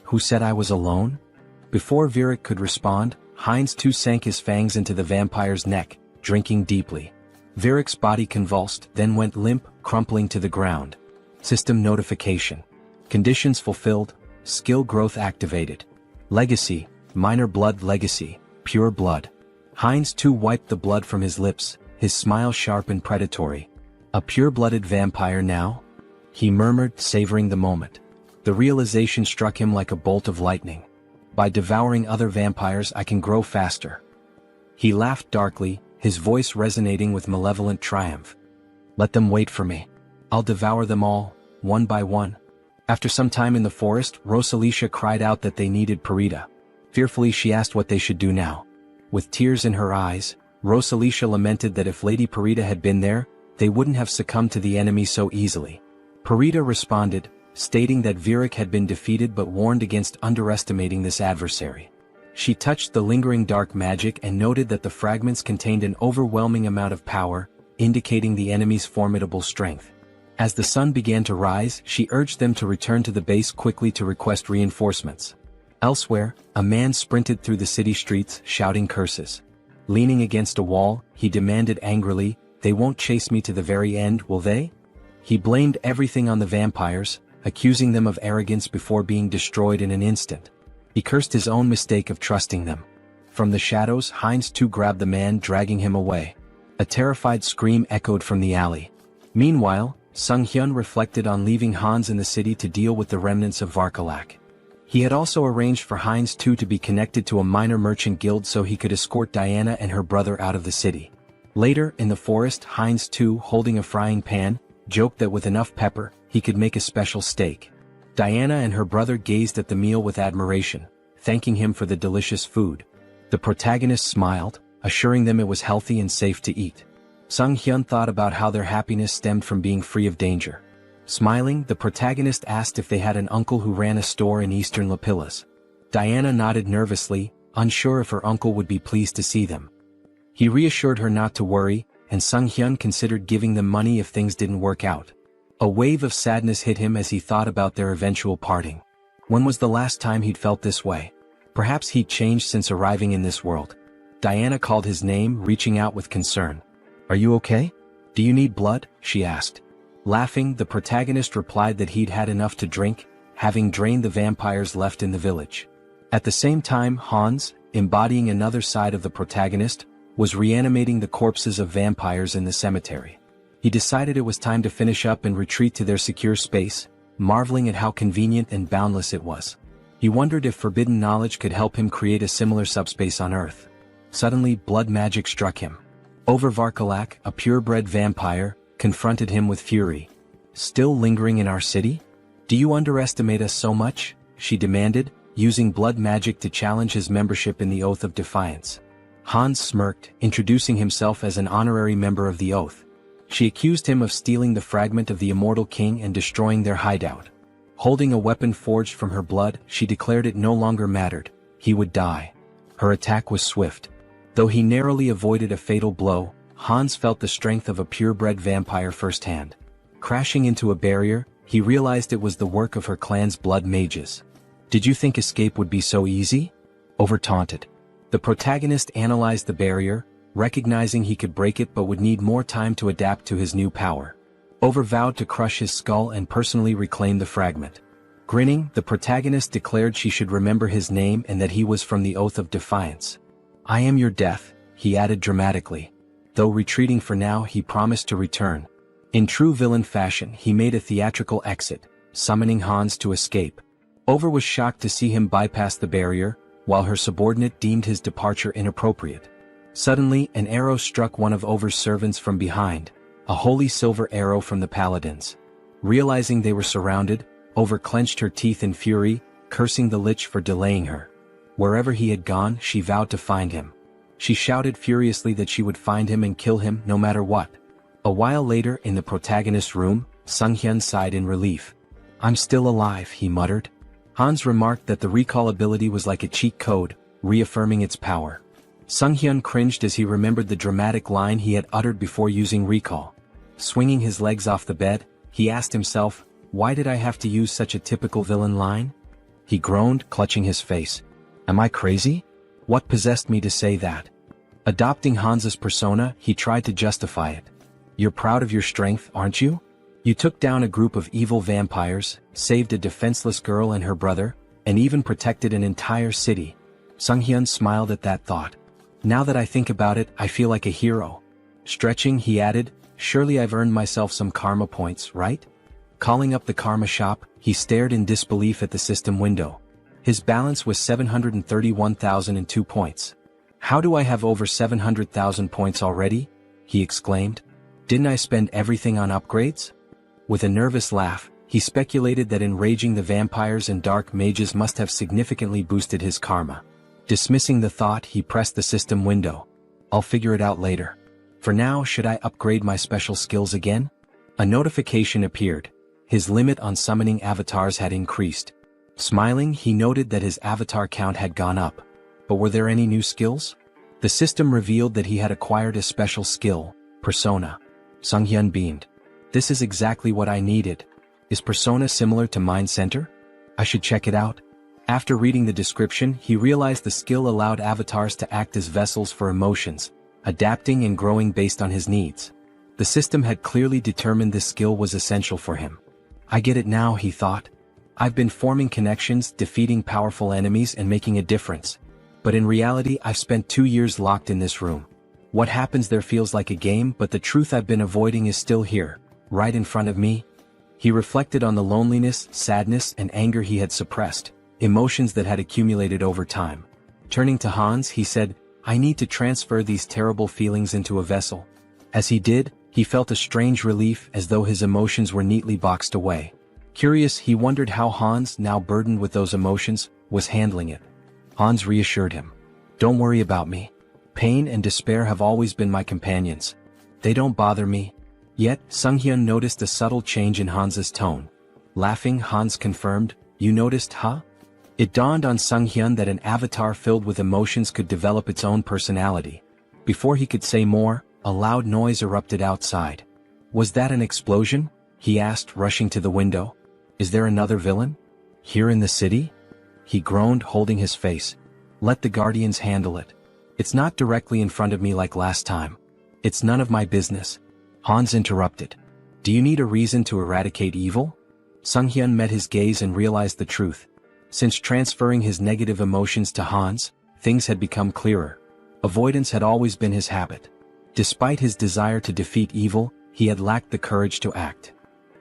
Who said I was alone? Before Virik could respond, Heinz too sank his fangs into the vampire's neck, drinking deeply. Virik's body convulsed, then went limp, crumpling to the ground. System notification. Conditions fulfilled, skill growth activated. Legacy, minor blood legacy, pure blood. Heinz too wiped the blood from his lips, his smile sharp and predatory. A pure-blooded vampire now? He murmured, savoring the moment. The realization struck him like a bolt of lightning. By devouring other vampires I can grow faster. He laughed darkly, his voice resonating with malevolent triumph. Let them wait for me. I'll devour them all, one by one. After some time in the forest, Rosalicia cried out that they needed Parita. Fearfully she asked what they should do now. With tears in her eyes, Rosalicia lamented that if Lady Parita had been there, they wouldn't have succumbed to the enemy so easily. Parita responded, stating that Virik had been defeated but warned against underestimating this adversary. She touched the lingering dark magic and noted that the fragments contained an overwhelming amount of power, indicating the enemy's formidable strength. As the sun began to rise, she urged them to return to the base quickly to request reinforcements. Elsewhere, a man sprinted through the city streets, shouting curses. Leaning against a wall, he demanded angrily, "They won't chase me to the very end, will they?" He blamed everything on the vampires, accusing them of arrogance before being destroyed in an instant. He cursed his own mistake of trusting them. From the shadows, Heinz too grabbed the man, dragging him away. A terrified scream echoed from the alley. Meanwhile, Sunghyun reflected on leaving Hans in the city to deal with the remnants of Varkalak. He had also arranged for Heinz too to be connected to a minor merchant guild so he could escort Diana and her brother out of the city. Later, in the forest, Heinz too, holding a frying pan, joked that with enough pepper, he could make a special steak. Diana and her brother gazed at the meal with admiration, thanking him for the delicious food. The protagonist smiled, assuring them it was healthy and safe to eat. Sunghyun thought about how their happiness stemmed from being free of danger. Smiling, the protagonist asked if they had an uncle who ran a store in eastern Lapillas. Diana nodded nervously, unsure if her uncle would be pleased to see them. He reassured her not to worry, and Sunghyun considered giving them money if things didn't work out. A wave of sadness hit him as he thought about their eventual parting. When was the last time he'd felt this way? Perhaps he'd changed since arriving in this world. Diana called his name, reaching out with concern. "Are you okay? Do you need blood?" she asked. Laughing, the protagonist replied that he'd had enough to drink, having drained the vampires left in the village. At the same time, Hans, embodying another side of the protagonist, was reanimating the corpses of vampires in the cemetery. He decided it was time to finish up and retreat to their secure space, marveling at how convenient and boundless it was. He wondered if forbidden knowledge could help him create a similar subspace on Earth. Suddenly, blood magic struck him. Varkalak, a purebred vampire, confronted him with fury. "Still lingering in our city? Do you underestimate us so much?" she demanded, using blood magic to challenge his membership in the Oath of Defiance. Hans smirked, introducing himself as an honorary member of the Oath. She accused him of stealing the fragment of the immortal king and destroying their hideout. Holding a weapon forged from her blood, she declared it no longer mattered. He would die. Her attack was swift. Though he narrowly avoided a fatal blow, Hans felt the strength of a purebred vampire firsthand. Crashing into a barrier, he realized it was the work of her clan's blood mages. "Did you think escape would be so easy?" Over taunted. The protagonist analyzed the barrier, recognizing he could break it but would need more time to adapt to his new power. Over vowed to crush his skull and personally reclaim the fragment. Grinning, the protagonist declared she should remember his name and that he was from the Oath of Defiance. "I am your death," he added dramatically. Though retreating for now, he promised to return. In true villain fashion, he made a theatrical exit, summoning Hans to escape. Over was shocked to see him bypass the barrier, while her subordinate deemed his departure inappropriate. Suddenly, an arrow struck one of Over's servants from behind, a holy silver arrow from the paladins. Realizing they were surrounded, Over clenched her teeth in fury, cursing the lich for delaying her. Wherever he had gone, she vowed to find him. She shouted furiously that she would find him and kill him no matter what. A while later, in the protagonist's room, Sunghyun sighed in relief. "I'm still alive," he muttered. Hans remarked that the recall ability was like a cheat code, reaffirming its power. Sunghyun cringed as he remembered the dramatic line he had uttered before using recall. Swinging his legs off the bed, he asked himself, "Why did I have to use such a typical villain line?" He groaned, clutching his face. "Am I crazy? What possessed me to say that?" Adopting Hans's persona, he tried to justify it. "You're proud of your strength, aren't you? You took down a group of evil vampires, saved a defenseless girl and her brother, and even protected an entire city." Sunghyun smiled at that thought. "Now that I think about it, I feel like a hero." Stretching, he added, "Surely I've earned myself some karma points, right?" Calling up the karma shop, he stared in disbelief at the system window. His balance was 731,002 points. "How do I have over 700,000 points already?" he exclaimed. "Didn't I spend everything on upgrades?" With a nervous laugh, he speculated that enraging the vampires and dark mages must have significantly boosted his karma. Dismissing the thought, he pressed the system window. "I'll figure it out later. For now, should I upgrade my special skills again?" A notification appeared. His limit on summoning avatars had increased. Smiling, he noted that his avatar count had gone up. But were there any new skills? The system revealed that he had acquired a special skill, Persona. Sunghyun beamed. This is exactly what I needed. Is Persona similar to Mind Center? I should check it out. After reading the description, he realized the skill allowed avatars to act as vessels for emotions, adapting and growing based on his needs. The system had clearly determined this skill was essential for him. I get it now, he thought. I've been forming connections, defeating powerful enemies and making a difference. But in reality, I've spent 2 years locked in this room. What happens there feels like a game, but the truth I've been avoiding is still here, right in front of me. He reflected on the loneliness, sadness, and anger he had suppressed, emotions that had accumulated over time. Turning to Hans, he said, I need to transfer these terrible feelings into a vessel. As he did, he felt a strange relief as though his emotions were neatly boxed away. Curious, he wondered how Hans, now burdened with those emotions, was handling it. Hans reassured him. Don't worry about me. Pain and despair have always been my companions. They don't bother me. Yet, Sunghyun noticed a subtle change in Hans's tone. Laughing, Hans confirmed, You noticed, huh? It dawned on Sunghyun that an avatar filled with emotions could develop its own personality. Before he could say more, a loud noise erupted outside. Was that an explosion? He asked, rushing to the window. Is there another villain? Here in the city? He groaned, holding his face. Let the guardians handle it. It's not directly in front of me like last time. It's none of my business. Hans interrupted. Do you need a reason to eradicate evil? Sunghyun met his gaze and realized the truth. Since transferring his negative emotions to Hans, things had become clearer. Avoidance had always been his habit. Despite his desire to defeat evil, he had lacked the courage to act.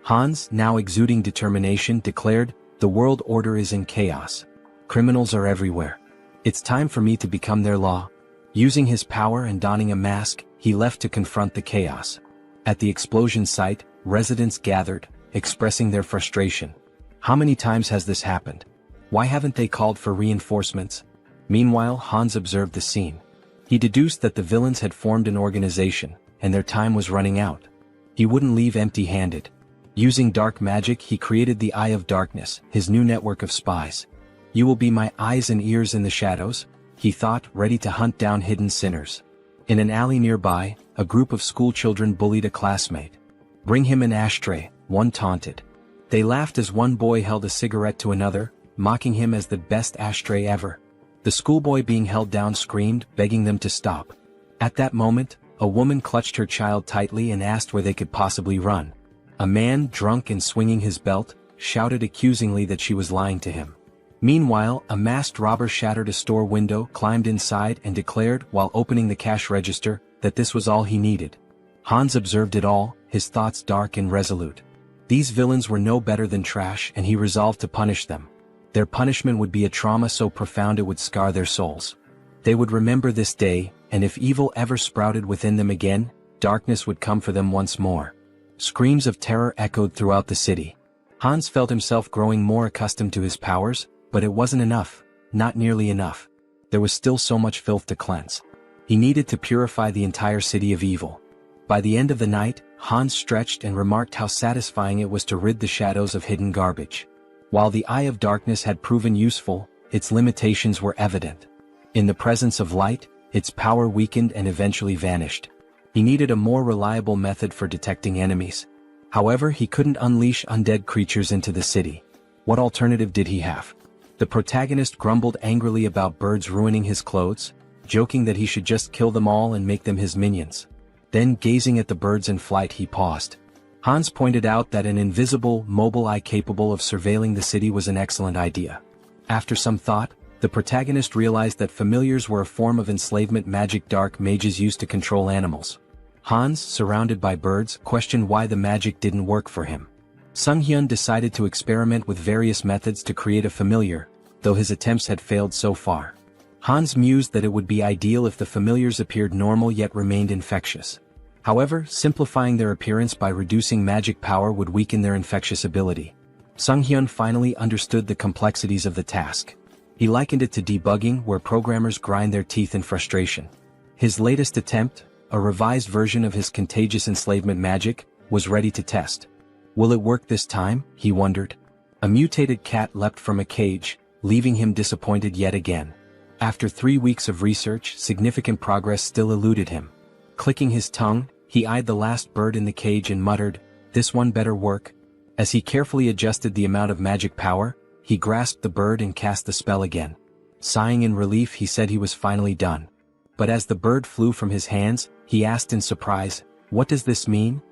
Hans, now exuding determination, declared, The world order is in chaos. Criminals are everywhere. It's time for me to become their law. Using his power and donning a mask, he left to confront the chaos. At the explosion site, residents gathered, expressing their frustration. How many times has this happened? Why haven't they called for reinforcements? Meanwhile, Hans observed the scene. He deduced that the villains had formed an organization, and their time was running out. He wouldn't leave empty-handed. Using dark magic, he created the Eye of Darkness, his new network of spies. You will be my eyes and ears in the shadows, he thought, ready to hunt down hidden sinners. In an alley nearby, a group of schoolchildren bullied a classmate. Bring him an ashtray, one taunted. They laughed as one boy held a cigarette to another, mocking him as the best ashtray ever. The schoolboy being held down screamed, begging them to stop. At that moment, a woman clutched her child tightly and asked where they could possibly run. A man, drunk and swinging his belt, shouted accusingly that she was lying to him. Meanwhile, a masked robber shattered a store window, climbed inside and declared, while opening the cash register, that this was all he needed. Hans observed it all, his thoughts dark and resolute. These villains were no better than trash, and he resolved to punish them. Their punishment would be a trauma so profound it would scar their souls. They would remember this day, and if evil ever sprouted within them again, darkness would come for them once more. Screams of terror echoed throughout the city. Hans felt himself growing more accustomed to his powers, but it wasn't enough, not nearly enough. There was still so much filth to cleanse. He needed to purify the entire city of evil. By the end of the night, Hans stretched and remarked how satisfying it was to rid the shadows of hidden garbage. While the Eye of Darkness had proven useful, its limitations were evident. In the presence of light, its power weakened and eventually vanished. He needed a more reliable method for detecting enemies. However, he couldn't unleash undead creatures into the city. What alternative did he have? The protagonist grumbled angrily about birds ruining his clothes, joking that he should just kill them all and make them his minions. Then, gazing at the birds in flight, he paused. Hans pointed out that an invisible, mobile eye capable of surveilling the city was an excellent idea. After some thought, the protagonist realized that familiars were a form of enslavement magic dark mages used to control animals. Hans, surrounded by birds, questioned why the magic didn't work for him. Sunghyun decided to experiment with various methods to create a familiar, though his attempts had failed so far. Hans mused that it would be ideal if the familiars appeared normal yet remained infectious. However, simplifying their appearance by reducing magic power would weaken their infectious ability. Sunghyun finally understood the complexities of the task. He likened it to debugging, where programmers grind their teeth in frustration. His latest attempt, a revised version of his contagious enslavement magic, was ready to test. Will it work this time? He wondered. A mutated cat leapt from a cage, leaving him disappointed yet again. After 3 weeks of research, significant progress still eluded him. Clicking his tongue, he eyed the last bird in the cage and muttered, This one better work. As he carefully adjusted the amount of magic power, he grasped the bird and cast the spell again. Sighing in relief, he said he was finally done. But as the bird flew from his hands, he asked in surprise, "What does this mean?"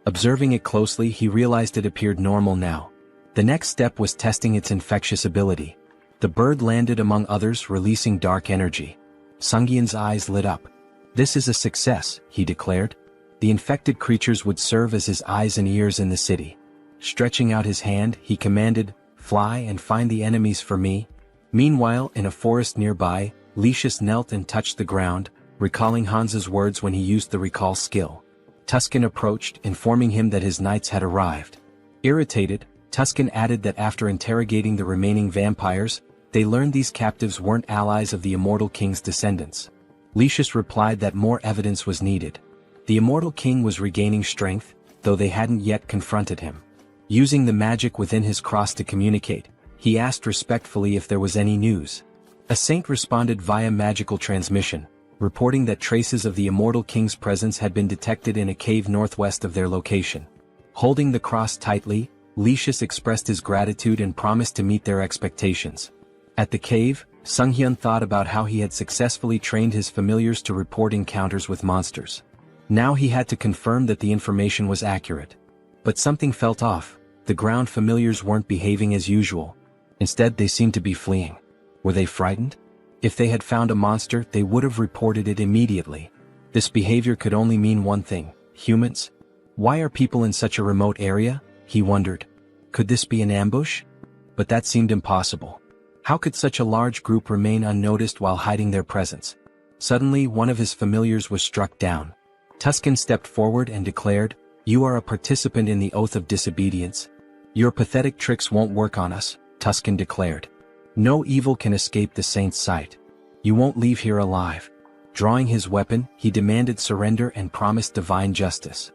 Observing it closely, he realized it appeared normal now. The next step was testing its infectious ability. The bird landed among others, releasing dark energy. Sunghyun's eyes lit up. "This is a success," he declared. The infected creatures would serve as his eyes and ears in the city. Stretching out his hand, he commanded, "Fly and find the enemies for me." Meanwhile, in a forest nearby, Lucius knelt and touched the ground, recalling Hans's words when he used the recall skill. Tuscan approached, informing him that his knights had arrived. Irritated, Tuscan added that after interrogating the remaining vampires, they learned these captives weren't allies of the Immortal King's descendants. Lucius replied that more evidence was needed. The Immortal King was regaining strength, though they hadn't yet confronted him. Using the magic within his cross to communicate, he asked respectfully if there was any news. A saint responded via magical transmission, reporting that traces of the Immortal King's presence had been detected in a cave northwest of their location. Holding the cross tightly, Lucius expressed his gratitude and promised to meet their expectations. At the cave, Sunghyun thought about how he had successfully trained his familiars to report encounters with monsters. Now he had to confirm that the information was accurate. But something felt off. The ground familiars weren't behaving as usual. Instead, they seemed to be fleeing. Were they frightened? If they had found a monster, they would have reported it immediately. This behavior could only mean one thing: humans? Why are people in such a remote area? He wondered. Could this be an ambush? But that seemed impossible. How could such a large group remain unnoticed while hiding their presence? Suddenly, one of his familiars was struck down. Tuscan stepped forward and declared, "You are a participant in the oath of disobedience. Your pathetic tricks won't work on us," Tuscan declared. "No evil can escape the saint's sight. You won't leave here alive." Drawing his weapon, he demanded surrender and promised divine justice.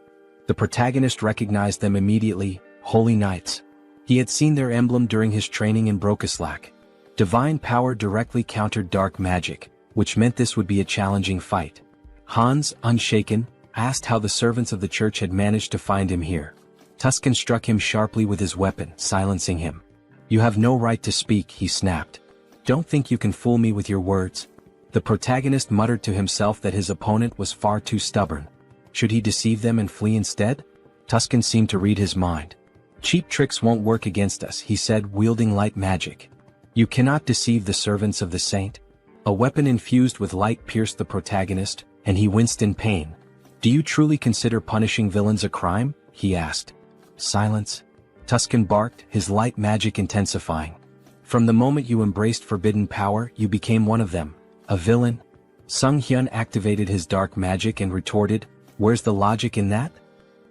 The protagonist recognized them immediately: Holy Knights. He had seen their emblem during his training in Brokislack. Divine power directly countered dark magic, which meant this would be a challenging fight. Hans, unshaken, asked how the servants of the church had managed to find him here. Tuscan struck him sharply with his weapon, silencing him. "You have no right to speak," he snapped. "Don't think you can fool me with your words." The protagonist muttered to himself that his opponent was far too stubborn. Should he deceive them and flee instead? Tuscan seemed to read his mind. "Cheap tricks won't work against us," he said, wielding light magic. "You cannot deceive the servants of the saint." A weapon infused with light pierced the protagonist, and he winced in pain. "Do you truly consider punishing villains a crime?" he asked. "Silence," Tuscan barked, his light magic intensifying. "From the moment you embraced forbidden power, you became one of them. A villain?" Sunghyun activated his dark magic and retorted, "Where's the logic in that?"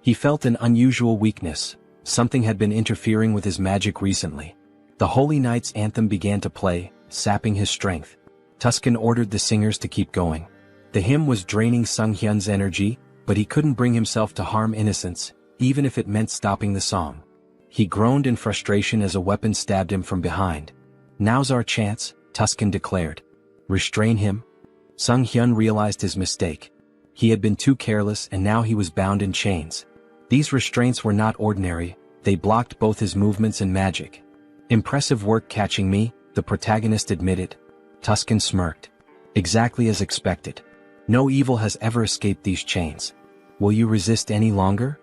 He felt an unusual weakness. Something had been interfering with his magic recently. The Holy Knight's anthem began to play, sapping his strength. Tuscan ordered the singers to keep going. The hymn was draining Sunghyun's energy, but he couldn't bring himself to harm innocents, even if it meant stopping the song. He groaned in frustration as a weapon stabbed him from behind. "Now's our chance," Tuscan declared. "Restrain him." Sunghyun realized his mistake. He had been too careless and now he was bound in chains. These restraints were not ordinary, they blocked both his movements and magic. "Impressive work catching me," the protagonist admitted. Tuscan smirked. "Exactly as expected. No evil has ever escaped these chains. Will you resist any longer?"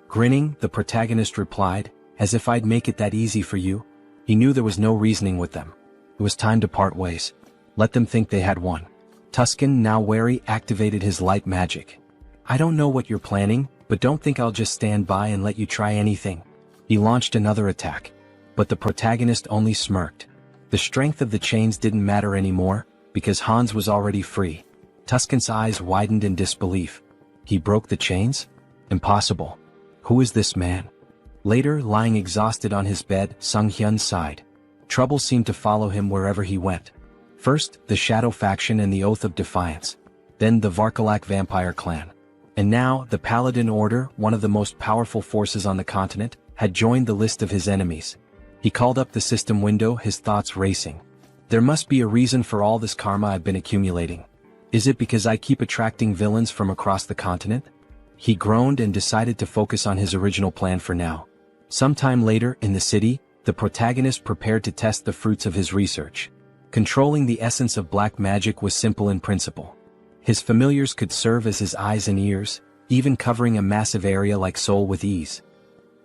Grinning, the protagonist replied, "As if I'd make it that easy for you." He knew there was no reasoning with them. It was time to part ways. Let them think they had won. Tuscan, now wary, activated his light magic. "I don't know what you're planning, but don't think I'll just stand by and let you try anything." He launched another attack. But the protagonist only smirked. The strength of the chains didn't matter anymore, because Hans was already free. Tuscan's eyes widened in disbelief. He broke the chains? Impossible. Who is this man? Later, lying exhausted on his bed, Sunghyun sighed. Trouble seemed to follow him wherever he went. First, the Shadow faction and the Oath of Defiance. Then the Varkalak vampire clan. And now, the Paladin Order, one of the most powerful forces on the continent, had joined the list of his enemies. He called up the system window, his thoughts racing. There must be a reason for all this karma I've been accumulating. Is it because I keep attracting villains from across the continent? He groaned and decided to focus on his original plan for now. Sometime later, in the city, the protagonist prepared to test the fruits of his research. Controlling the essence of black magic was simple in principle. His familiars could serve as his eyes and ears, even covering a massive area like Seoul with ease.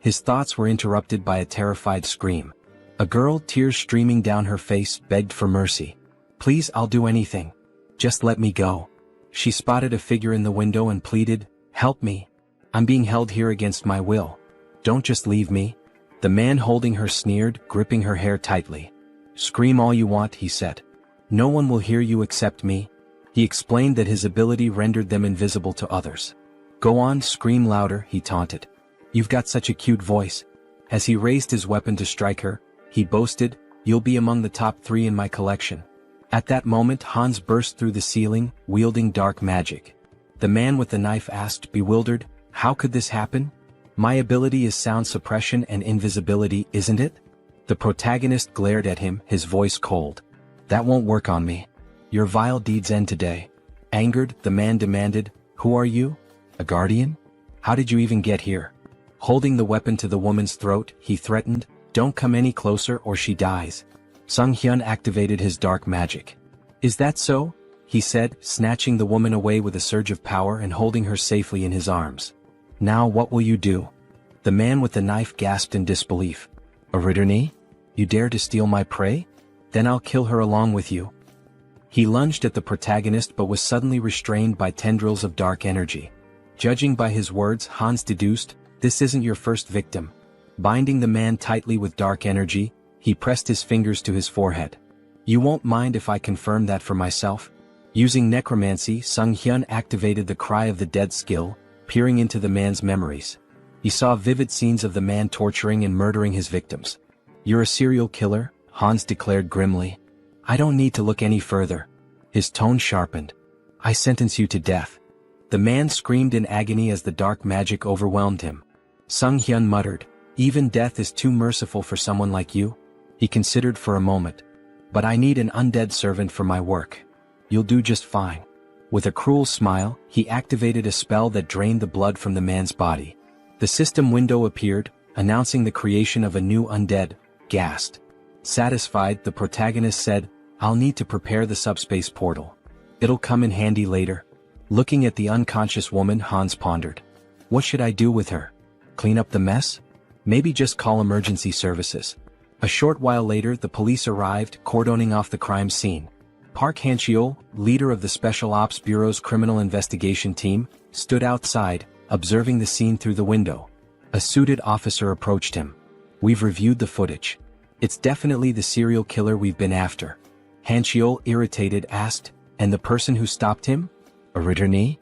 His thoughts were interrupted by a terrified scream. A girl, tears streaming down her face, begged for mercy. "Please, I'll do anything. Just let me go." She spotted a figure in the window and pleaded, "Help me. I'm being held here against my will. Don't just leave me." The man holding her sneered, gripping her hair tightly. "Scream all you want," he said. "No one will hear you except me." He explained that his ability rendered them invisible to others. "Go on, scream louder," he taunted. "You've got such a cute voice." As he raised his weapon to strike her, he boasted, "You'll be among the top 3 in my collection." At that moment, Hans burst through the ceiling, wielding dark magic. The man with the knife asked, bewildered, "How could this happen? My ability is sound suppression and invisibility, isn't it?" The protagonist glared at him, his voice cold. "That won't work on me. Your vile deeds end today." Angered, the man demanded, "Who are you? A guardian? How did you even get here?" Holding the weapon to the woman's throat, he threatened, "Don't come any closer or she dies." Sunghyun activated his dark magic. "Is that so?" he said, snatching the woman away with a surge of power and holding her safely in his arms. "Now what will you do?" The man with the knife gasped in disbelief. "A Ritterni? You dare to steal my prey? Then I'll kill her along with you." He lunged at the protagonist but was suddenly restrained by tendrils of dark energy. Judging by his words, Hans deduced, "This isn't your first victim." Binding the man tightly with dark energy, he pressed his fingers to his forehead. "You won't mind if I confirm that for myself?" Using necromancy, Sunghyun activated the Cry of the Dead skill, peering into the man's memories. He saw vivid scenes of the man torturing and murdering his victims. "You're a serial killer," Hans declared grimly. "I don't need to look any further." His tone sharpened. "I sentence you to death." The man screamed in agony as the dark magic overwhelmed him. Sunghyun muttered, "Even death is too merciful for someone like you." He considered for a moment. "But I need an undead servant for my work." "You'll do just fine." With a cruel smile, he activated a spell that drained the blood from the man's body. The system window appeared, announcing the creation of a new undead, Ghast. Satisfied, the protagonist said, "I'll need to prepare the subspace portal. It'll come in handy later." Looking at the unconscious woman, Hans pondered. "What should I do with her? Clean up the mess? Maybe just call emergency services." A short while later, the police arrived, cordoning off the crime scene. Park Han-cheol, leader of the Special Ops Bureau's criminal investigation team, stood outside, observing the scene through the window. A suited officer approached him. "We've reviewed the footage. It's definitely the serial killer we've been after." Han-cheol, irritated, asked, "And the person who stopped him? A Ritterni?"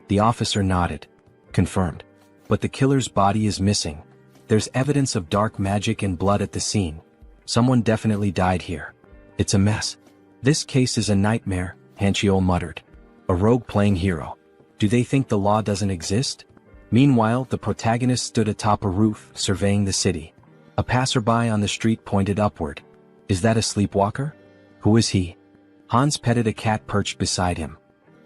The officer nodded. "Confirmed. But the killer's body is missing. There's evidence of dark magic and blood at the scene. Someone definitely died here. It's a mess." "This case is a nightmare," Han-cheol muttered. "A rogue playing hero. Do they think the law doesn't exist?" Meanwhile, the protagonist stood atop a roof, surveying the city. A passerby on the street pointed upward. "Is that a sleepwalker? Who is he?" Hans petted a cat perched beside him.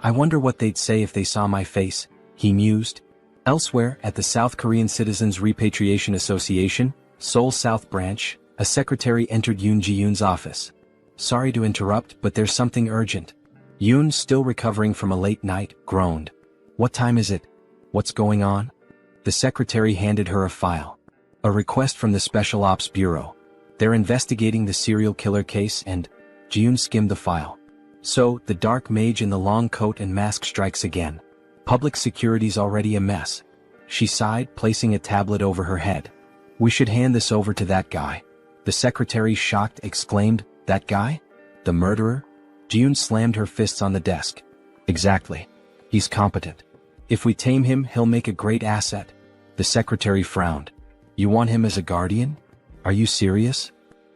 "I wonder what they'd say if they saw my face," he mused. Elsewhere, at the South Korean Citizens Repatriation Association, Seoul South Branch, a secretary entered Yoon Ji-yoon's office. "Sorry to interrupt, but there's something urgent." Yoon, still recovering from a late night, groaned. "What time is it? What's going on?" The secretary handed her a file. "A request from the Special Ops Bureau. They're investigating the serial killer case and—" Ji-yoon skimmed the file. "So, the dark mage in the long coat and mask strikes again. Public security's already a mess." She sighed, placing a tablet over her head. "We should hand this over to that guy." The secretary, shocked, exclaimed, "That guy? The murderer?" Ji-yoon slammed her fists on the desk. "Exactly. He's competent. If we tame him, he'll make a great asset." The secretary frowned. "You want him as a guardian? Are you serious?"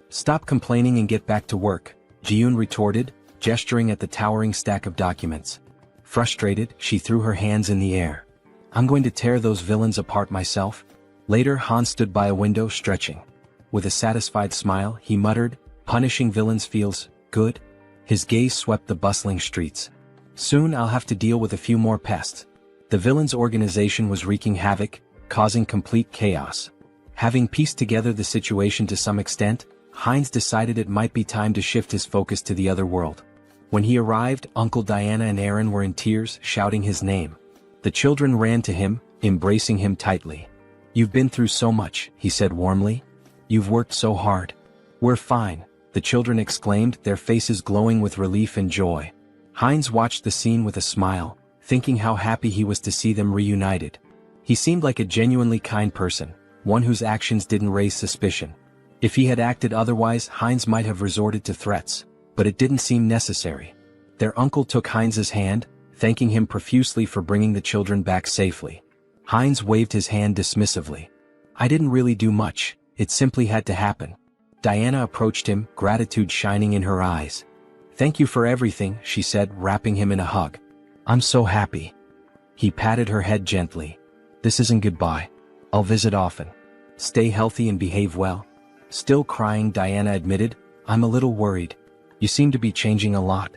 "Stop complaining and get back to work," Ji-yoon retorted, gesturing at the towering stack of documents. Frustrated, she threw her hands in the air. "I'm going to tear those villains apart myself." Later, Han stood by a window, stretching. With a satisfied smile, he muttered, "Punishing villains feels good." His gaze swept the bustling streets. "Soon I'll have to deal with a few more pests. The villain's organization was wreaking havoc, causing complete chaos. Having pieced together the situation to some extent, Heinz decided it might be time to shift his focus to the other world. When he arrived, Uncle Diana and Aaron were in tears, shouting his name. The children ran to him, embracing him tightly. "You've been through so much," he said warmly. "You've worked so hard." "We're fine," the children exclaimed, their faces glowing with relief and joy. Heinz watched the scene with a smile, thinking how happy he was to see them reunited. He seemed like a genuinely kind person, one whose actions didn't raise suspicion. If he had acted otherwise, Heinz might have resorted to threats, but it didn't seem necessary. Their uncle took Heinz's hand, thanking him profusely for bringing the children back safely. Heinz waved his hand dismissively. "I didn't really do much, it simply had to happen." Diana approached him, gratitude shining in her eyes. "Thank you for everything," she said, wrapping him in a hug. "I'm so happy." He patted her head gently. "This isn't goodbye. I'll visit often. Stay healthy and behave well." Still crying, Diana admitted, "I'm a little worried. You seem to be changing a lot."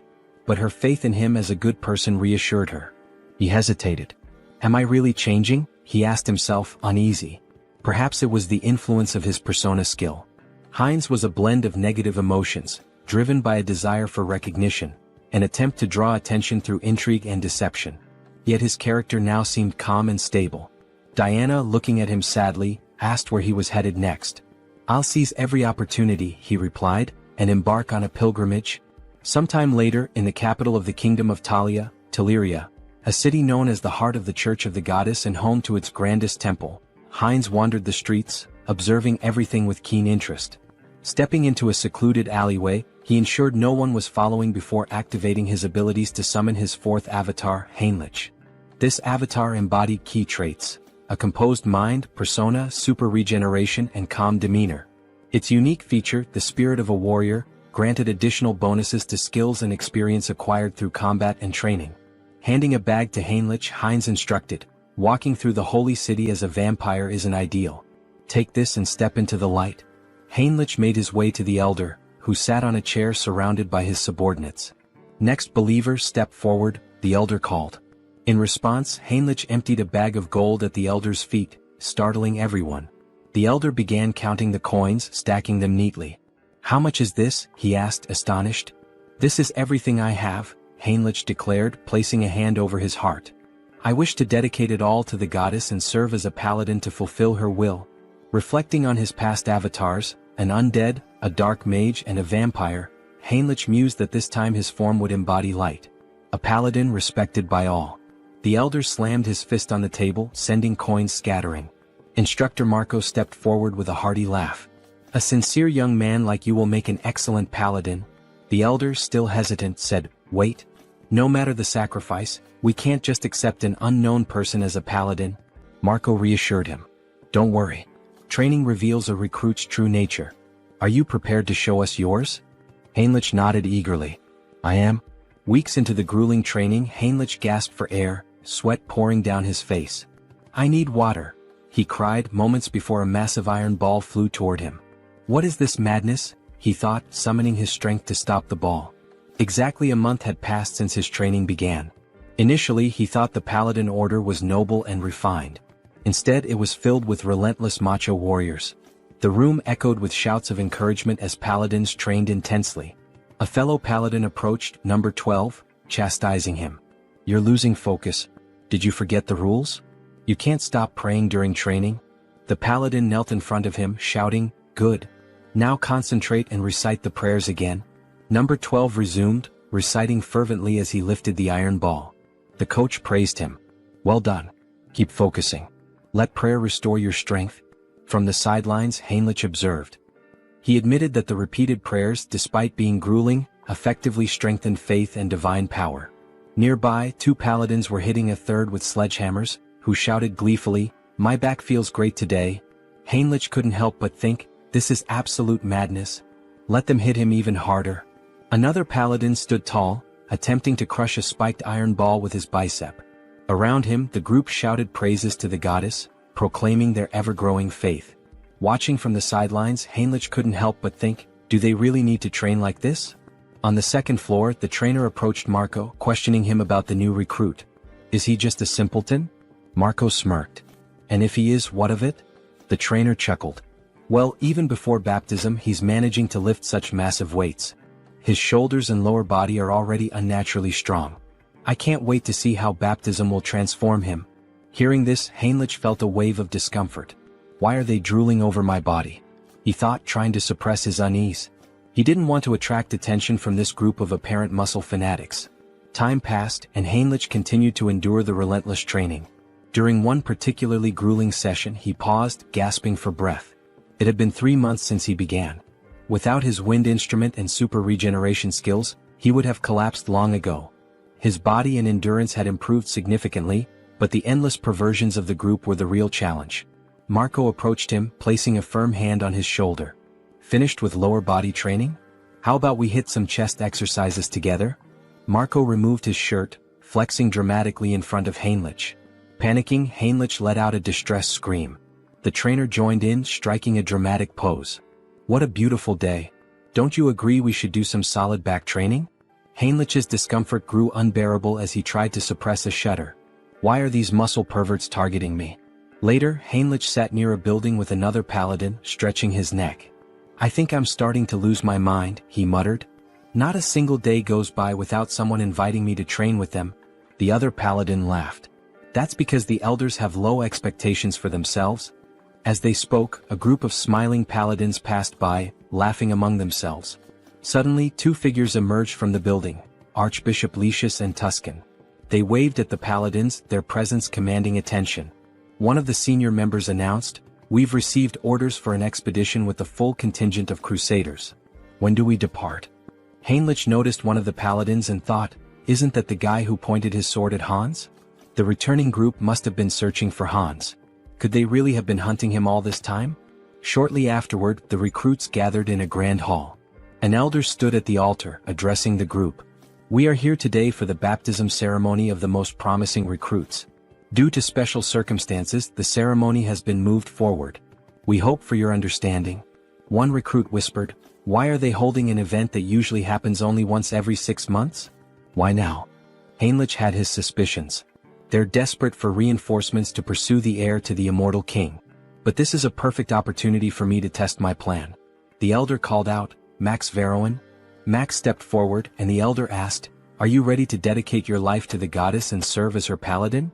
But her faith in him as a good person reassured her. He hesitated. "Am I really changing?" he asked himself, uneasy. Perhaps it was the influence of his persona skill. Heinz was a blend of negative emotions, driven by a desire for recognition, an attempt to draw attention through intrigue and deception. Yet his character now seemed calm and stable. Diana, looking at him sadly, asked where he was headed next. "I'll seize every opportunity," he replied, "and embark on a pilgrimage." Sometime later, in the capital of the kingdom of Talia, Teleria, a city known as the heart of the Church of the Goddess and home to its grandest temple, Heinz wandered the streets, observing everything with keen interest. Stepping into a secluded alleyway, he ensured no one was following before activating his abilities to summon his fourth avatar, Heinlich. This avatar embodied key traits: a composed mind, persona, super regeneration, and calm demeanor. Its unique feature, the spirit of a warrior, granted additional bonuses to skills and experience acquired through combat and training. Handing a bag to Heinlich, Heinz instructed, "Walking through the holy city as a vampire isn't ideal. Take this and step into the light." Heinlich made his way to the elder, who sat on a chair surrounded by his subordinates. "Next believer, step forward," the elder called. In response, Heinlich emptied a bag of gold at the elder's feet, startling everyone. The elder began counting the coins, stacking them neatly. "How much is this?" he asked, astonished. "This is everything I have," Heinlich declared, placing a hand over his heart. "I wish to dedicate it all to the goddess and serve as a paladin to fulfill her will." Reflecting on his past avatars, an undead, a dark mage, and a vampire, Heinlich mused that this time his form would embody light. A paladin respected by all. The elder slammed his fist on the table, sending coins scattering. Instructor Marco stepped forward with a hearty laugh. "A sincere young man like you will make an excellent paladin." The elder, still hesitant, said, "Wait. No matter the sacrifice, we can't just accept an unknown person as a paladin." Marco reassured him. "Don't worry. Training reveals a recruit's true nature. Are you prepared to show us yours?" Heinlich nodded eagerly. "I am." Weeks into the grueling training, Heinlich gasped for air, sweat pouring down his face. "I need water," he cried moments before a massive iron ball flew toward him. "What is this madness?" he thought, summoning his strength to stop the ball. Exactly a month had passed since his training began. Initially, he thought the Paladin Order was noble and refined. Instead, it was filled with relentless macho warriors. The room echoed with shouts of encouragement as paladins trained intensely. A fellow paladin approached, number 12, chastising him. "You're losing focus. Did you forget the rules? You can't stop praying during training." The paladin knelt in front of him, shouting, "Good. Now concentrate and recite the prayers again." Number 12 resumed, reciting fervently as he lifted the iron ball. The coach praised him. "Well done. Keep focusing. Let prayer restore your strength." From the sidelines, Heinlich observed. He admitted that the repeated prayers, despite being grueling, effectively strengthened faith and divine power. Nearby, two paladins were hitting a third with sledgehammers, who shouted gleefully, "My back feels great today." Heinlich couldn't help but think, this is absolute madness. Let them hit him even harder. Another paladin stood tall, attempting to crush a spiked iron ball with his bicep. Around him, the group shouted praises to the goddess, proclaiming their ever-growing faith. Watching from the sidelines, Heinlich couldn't help but think, do they really need to train like this? On the second floor, the trainer approached Marco, questioning him about the new recruit. Is he just a simpleton? Marco smirked. And if he is, what of it? The trainer chuckled. Well, even before baptism he's managing to lift such massive weights. His shoulders and lower body are already unnaturally strong. I can't wait to see how baptism will transform him. Hearing this, Heinrich felt a wave of discomfort. Why are they drooling over my body? He thought, trying to suppress his unease. He didn't want to attract attention from this group of apparent muscle fanatics. Time passed, and Heinrich continued to endure the relentless training. During one particularly grueling session he paused, gasping for breath. It had been 3 months since he began. Without his wind instrument and super regeneration skills, he would have collapsed long ago. His body and endurance had improved significantly, but the endless perversions of the group were the real challenge. Marco approached him, placing a firm hand on his shoulder. Finished with lower body training? How about we hit some chest exercises together? Marco removed his shirt, flexing dramatically in front of Heinrich. Panicking, Heinrich let out a distressed scream. The trainer joined in, striking a dramatic pose. What a beautiful day. Don't you agree we should do some solid back training? Heinrich's discomfort grew unbearable as he tried to suppress a shudder. Why are these muscle perverts targeting me? Later, Heinrich sat near a building with another paladin, stretching his neck. I think I'm starting to lose my mind, he muttered. Not a single day goes by without someone inviting me to train with them. The other paladin laughed. That's because the elders have low expectations for themselves. As they spoke, a group of smiling paladins passed by, laughing among themselves. Suddenly, 2 figures emerged from the building, Archbishop Lucius and Tuscan. They waved at the paladins, their presence commanding attention. One of the senior members announced, "We've received orders for an expedition with a full contingent of crusaders. When do we depart?" Heinrich noticed one of the paladins and thought, isn't that the guy who pointed his sword at Hans? The returning group must have been searching for Hans. Could they really have been hunting him all this time? Shortly afterward, the recruits gathered in a grand hall. An elder stood at the altar, addressing the group. We are here today for the baptism ceremony of the most promising recruits. Due to special circumstances, the ceremony has been moved forward. We hope for your understanding. One recruit whispered, why are they holding an event that usually happens only once every 6 months? Why now? Heinrich had his suspicions. They're desperate for reinforcements to pursue the heir to the immortal king. But this is a perfect opportunity for me to test my plan. The elder called out, Max Veroin? Max stepped forward and the elder asked, are you ready to dedicate your life to the goddess and serve as her paladin?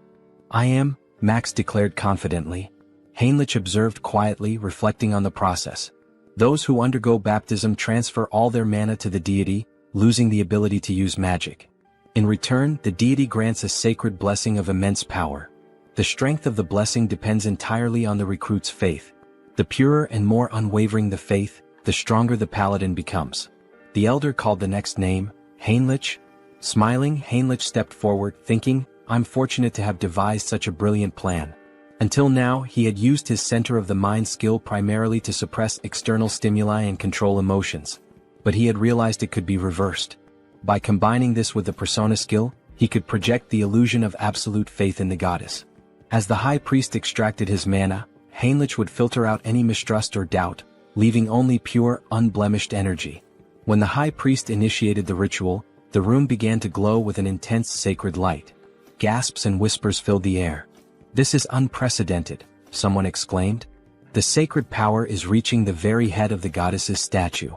I am, Max declared confidently. Heinrich observed quietly, reflecting on the process. Those who undergo baptism transfer all their mana to the deity, losing the ability to use magic. In return, the deity grants a sacred blessing of immense power. The strength of the blessing depends entirely on the recruit's faith. The purer and more unwavering the faith, the stronger the paladin becomes. The elder called the next name, Heinrich. Smiling, Heinrich stepped forward, thinking, I'm fortunate to have devised such a brilliant plan. Until now, he had used his center of the mind skill primarily to suppress external stimuli and control emotions. But he had realized it could be reversed. By combining this with the persona skill, he could project the illusion of absolute faith in the goddess. As the high priest extracted his mana, Heinrich would filter out any mistrust or doubt, leaving only pure, unblemished energy. When the high priest initiated the ritual, the room began to glow with an intense sacred light. Gasps and whispers filled the air. This is unprecedented, someone exclaimed. The sacred power is reaching the very head of the goddess's statue.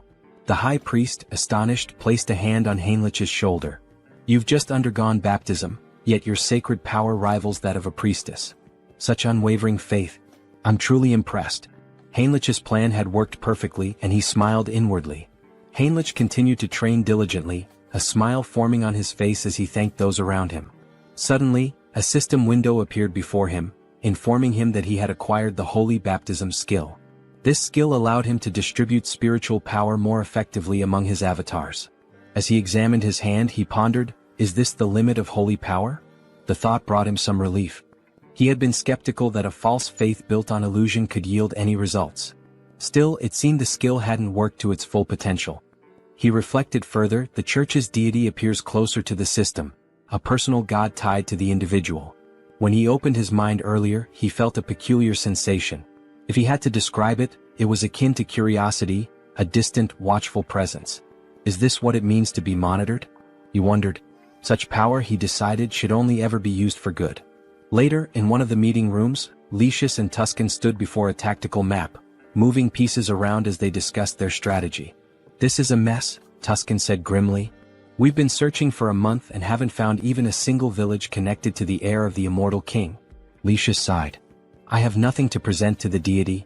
The high priest, astonished, placed a hand on Heinrich's shoulder. You've just undergone baptism, yet your sacred power rivals that of a priestess. Such unwavering faith. I'm truly impressed. Heinrich's plan had worked perfectly and he smiled inwardly. Heinrich continued to train diligently, a smile forming on his face as he thanked those around him. Suddenly, a system window appeared before him, informing him that he had acquired the holy baptism skill. This skill allowed him to distribute spiritual power more effectively among his avatars. As he examined his hand, he pondered, is this the limit of holy power? The thought brought him some relief. He had been skeptical that a false faith built on illusion could yield any results. Still, it seemed the skill hadn't worked to its full potential. He reflected further, the church's deity appears closer to the system, a personal god tied to the individual. When he opened his mind earlier, he felt a peculiar sensation. If he had to describe it, it was akin to curiosity, a distant, watchful presence. Is this what it means to be monitored? He wondered. Such power, he decided, should only ever be used for good. Later, in one of the meeting rooms, Lucius and Tuscan stood before a tactical map, moving pieces around as they discussed their strategy. "This is a mess," Tuscan said grimly. "We've been searching for a month and haven't found even a single village connected to the heir of the immortal king." Lucius sighed. "I have nothing to present to the deity."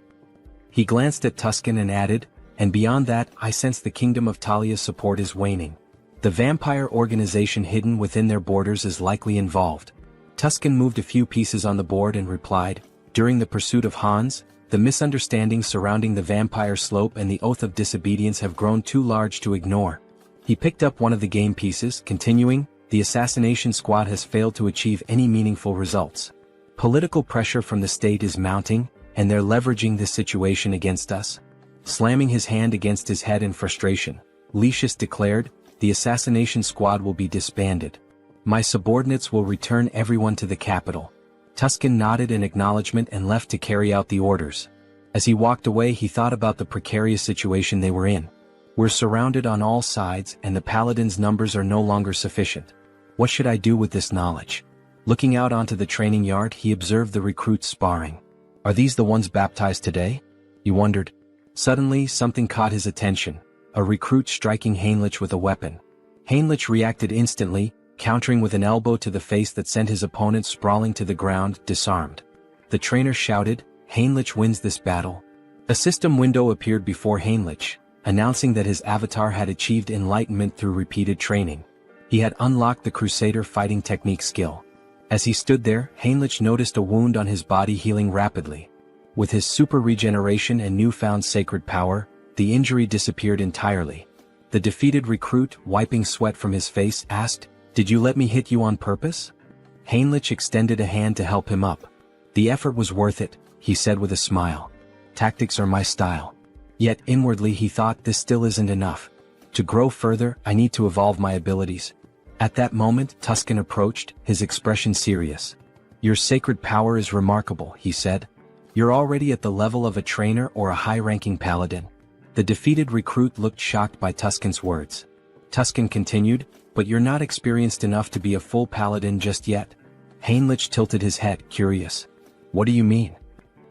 He glanced at Tuscan and added, "And beyond that, I sense the kingdom of Talia's support is waning. The vampire organization hidden within their borders is likely involved." Tuscan moved a few pieces on the board and replied, "During the pursuit of Hans, the misunderstandings surrounding the vampire slope and the oath of disobedience have grown too large to ignore." He picked up one of the game pieces, continuing, "The assassination squad has failed to achieve any meaningful results. Political pressure from the state is mounting, and they're leveraging this situation against us." Slamming his hand against his head in frustration, Lucius declared, "The assassination squad will be disbanded. My subordinates will return everyone to the capital." Tuscan nodded in acknowledgement and left to carry out the orders. As he walked away, he thought about the precarious situation they were in. "We're surrounded on all sides and the paladins' numbers are no longer sufficient. What should I do with this knowledge?" Looking out onto the training yard, he observed the recruits sparring. "Are these the ones baptized today?" he wondered. Suddenly, something caught his attention, a recruit striking Heinrich with a weapon. Heinrich reacted instantly, countering with an elbow to the face that sent his opponent sprawling to the ground, disarmed. The trainer shouted, "Heinrich wins this battle." A system window appeared before Heinrich, announcing that his avatar had achieved enlightenment through repeated training. He had unlocked the Crusader fighting technique skill. As he stood there, Heinrich noticed a wound on his body healing rapidly. With his super regeneration and newfound sacred power, the injury disappeared entirely. The defeated recruit, wiping sweat from his face, asked, "Did you let me hit you on purpose?" Heinrich extended a hand to help him up. "The effort was worth it," he said with a smile. "Tactics are my style." Yet inwardly he thought, this still isn't enough. To grow further, I need to evolve my abilities. At that moment, Tuscan approached, his expression serious. "Your sacred power is remarkable," he said. "You're already at the level of a trainer or a high-ranking paladin." The defeated recruit looked shocked by Tuscan's words. Tuscan continued, "But you're not experienced enough to be a full paladin just yet." Heinrich tilted his head, curious. "What do you mean?"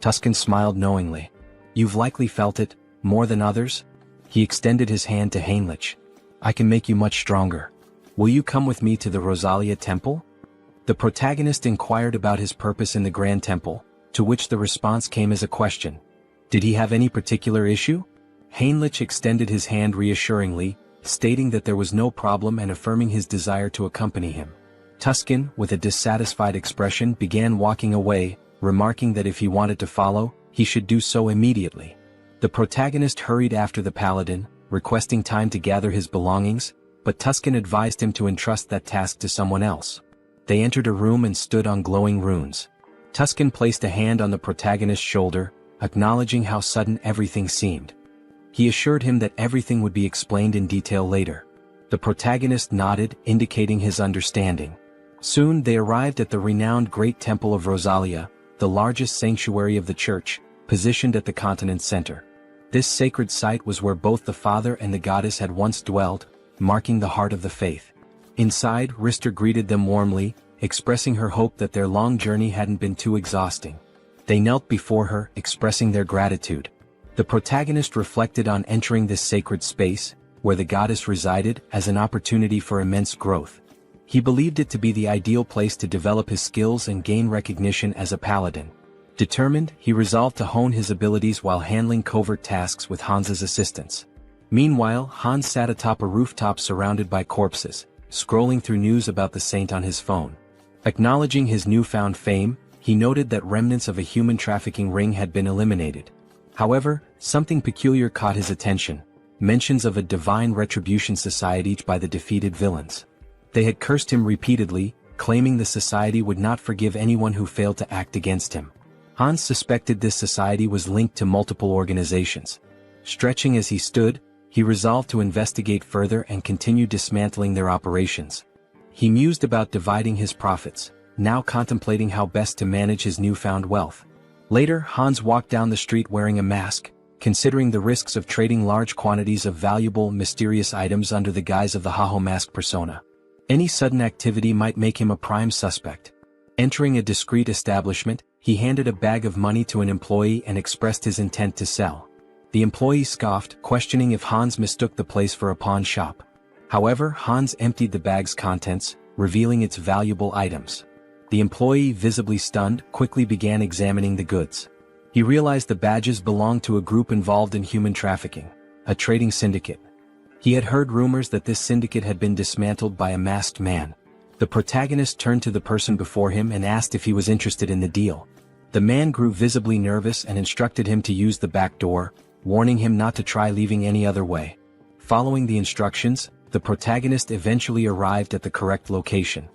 Tuscan smiled knowingly. "You've likely felt it, more than others." He extended his hand to Heinrich. "I can make you much stronger. Will you come with me to the Rosalia Temple?" The protagonist inquired about his purpose in the Grand Temple, to which the response came as a question. Did he have any particular issue? Heinrich extended his hand reassuringly, stating that there was no problem and affirming his desire to accompany him. Tuscan, with a dissatisfied expression, began walking away, remarking that if he wanted to follow, he should do so immediately. The protagonist hurried after the paladin, requesting time to gather his belongings, but Tuscan advised him to entrust that task to someone else. They entered a room and stood on glowing runes. Tuscan placed a hand on the protagonist's shoulder, acknowledging how sudden everything seemed. He assured him that everything would be explained in detail later. The protagonist nodded, indicating his understanding. Soon they arrived at the renowned Great Temple of Rosalia, the largest sanctuary of the church, positioned at the continent's center. This sacred site was where both the father and the goddess had once dwelled, marking the heart of the faith. Inside, Rister greeted them warmly, expressing her hope that their long journey hadn't been too exhausting. They knelt before her, expressing their gratitude. The protagonist reflected on entering this sacred space, where the goddess resided, as an opportunity for immense growth. He believed it to be the ideal place to develop his skills and gain recognition as a paladin. Determined, he resolved to hone his abilities while handling covert tasks with Hans's assistance. Meanwhile, Hans sat atop a rooftop surrounded by corpses, scrolling through news about the saint on his phone. Acknowledging his newfound fame, he noted that remnants of a human trafficking ring had been eliminated. However, something peculiar caught his attention: mentions of a divine retribution society by the defeated villains. They had cursed him repeatedly, claiming the society would not forgive anyone who failed to act against him. Hans suspected this society was linked to multiple organizations. Stretching as he stood, he resolved to investigate further and continue dismantling their operations. He mused about dividing his profits, now contemplating how best to manage his newfound wealth. Later, Hans walked down the street wearing a mask, considering the risks of trading large quantities of valuable, mysterious items under the guise of the Haho mask persona. Any sudden activity might make him a prime suspect. Entering a discreet establishment, he handed a bag of money to an employee and expressed his intent to sell. The employee scoffed, questioning if Hans mistook the place for a pawn shop. However, Hans emptied the bag's contents, revealing its valuable items. The employee, visibly stunned, quickly began examining the goods. He realized the badges belonged to a group involved in human trafficking, a trading syndicate. He had heard rumors that this syndicate had been dismantled by a masked man. The protagonist turned to the person before him and asked if he was interested in the deal. The man grew visibly nervous and instructed him to use the back door, warning him not to try leaving any other way. Following the instructions, the protagonist eventually arrived at the correct location.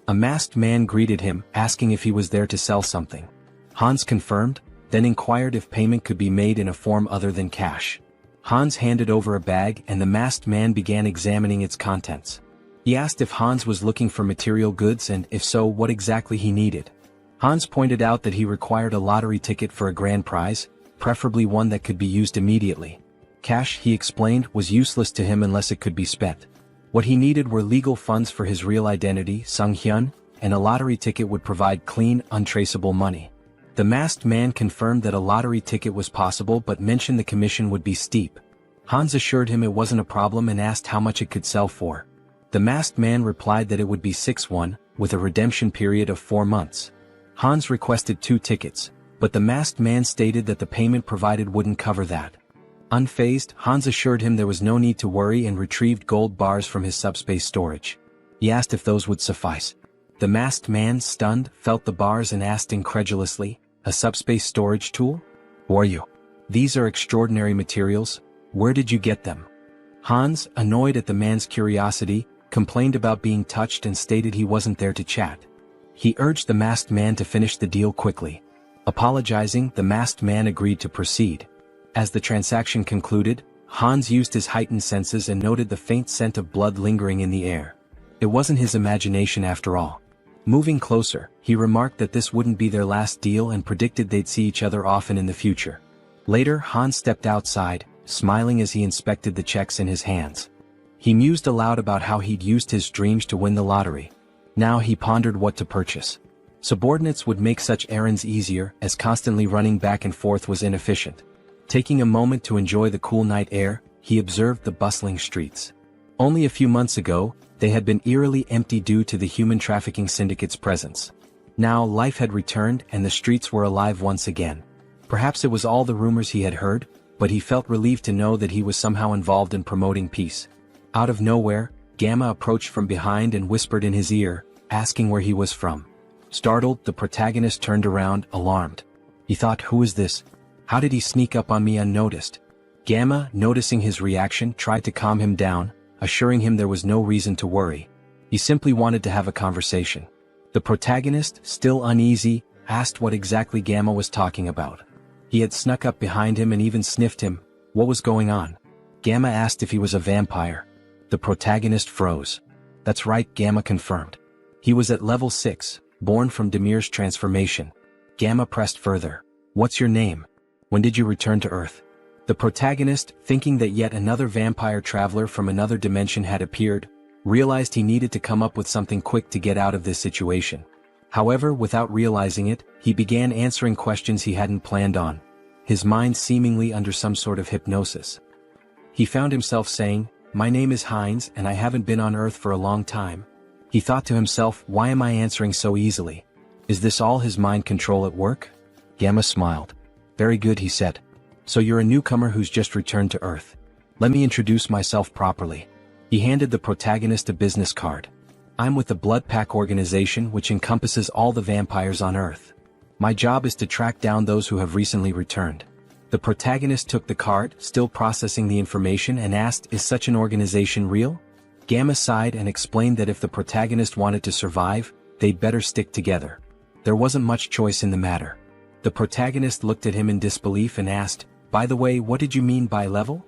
A masked man greeted him, asking if he was there to sell something. Hans confirmed, then inquired if payment could be made in a form other than cash. Hans handed over a bag and the masked man began examining its contents. He asked if Hans was looking for material goods and, if so, what exactly he needed. Hans pointed out that he required a lottery ticket for a grand prize, preferably one that could be used immediately. Cash, he explained, was useless to him unless it could be spent. What he needed were legal funds for his real identity, Sunghyun, and a lottery ticket would provide clean, untraceable money. The masked man confirmed that a lottery ticket was possible but mentioned the commission would be steep. Hans assured him it wasn't a problem and asked how much it could sell for. The masked man replied that it would be 6-1, with a redemption period of 4 months. Hans requested 2 tickets, but the masked man stated that the payment provided wouldn't cover that. Unfazed, Hans assured him there was no need to worry and retrieved gold bars from his subspace storage. He asked if those would suffice. The masked man, stunned, felt the bars and asked incredulously, "A subspace storage tool? Who are you? These are extraordinary materials. Where did you get them?" Hans, annoyed at the man's curiosity, complained about being touched and stated he wasn't there to chat. He urged the masked man to finish the deal quickly. Apologizing, the masked man agreed to proceed. As the transaction concluded, Hans used his heightened senses and noted the faint scent of blood lingering in the air. It wasn't his imagination after all. Moving closer, he remarked that this wouldn't be their last deal and predicted they'd see each other often in the future. Later, Hans stepped outside, smiling as he inspected the checks in his hands. He mused aloud about how he'd used his dreams to win the lottery. Now he pondered what to purchase. Subordinates would make such errands easier, as constantly running back and forth was inefficient. Taking a moment to enjoy the cool night air, he observed the bustling streets. Only a few months ago, they had been eerily empty due to the human trafficking syndicate's presence. Now life had returned and the streets were alive once again. Perhaps it was all the rumors he had heard, but he felt relieved to know that he was somehow involved in promoting peace. Out of nowhere, Gamma approached from behind and whispered in his ear, asking where he was from. Startled, the protagonist turned around, alarmed. He thought, who is this? How did he sneak up on me unnoticed? Gamma, noticing his reaction, tried to calm him down, assuring him there was no reason to worry. He simply wanted to have a conversation. The protagonist, still uneasy, asked what exactly Gamma was talking about. He had snuck up behind him and even sniffed him. What was going on? Gamma asked if he was a vampire. The protagonist froze. That's right, Gamma confirmed. He was at level 6, born from Demir's transformation. Gamma pressed further. What's your name? When did you return to Earth? The protagonist, thinking that yet another vampire traveler from another dimension had appeared, realized he needed to come up with something quick to get out of this situation. However, without realizing it, he began answering questions he hadn't planned on, his mind seemingly under some sort of hypnosis. He found himself saying, "My name is Heinz and I haven't been on Earth for a long time." He thought to himself, why am I answering so easily? Is this all his mind control at work? Gamma smiled. Very good, he said. So you're a newcomer who's just returned to Earth. Let me introduce myself properly. He handed the protagonist a business card. I'm with the Blood Pack organization, which encompasses all the vampires on Earth. My job is to track down those who have recently returned. The protagonist took the card, still processing the information, and asked, is such an organization real? Gamma sighed and explained that if the protagonist wanted to survive, they'd better stick together. There wasn't much choice in the matter. The protagonist looked at him in disbelief and asked, by the way, what did you mean by level?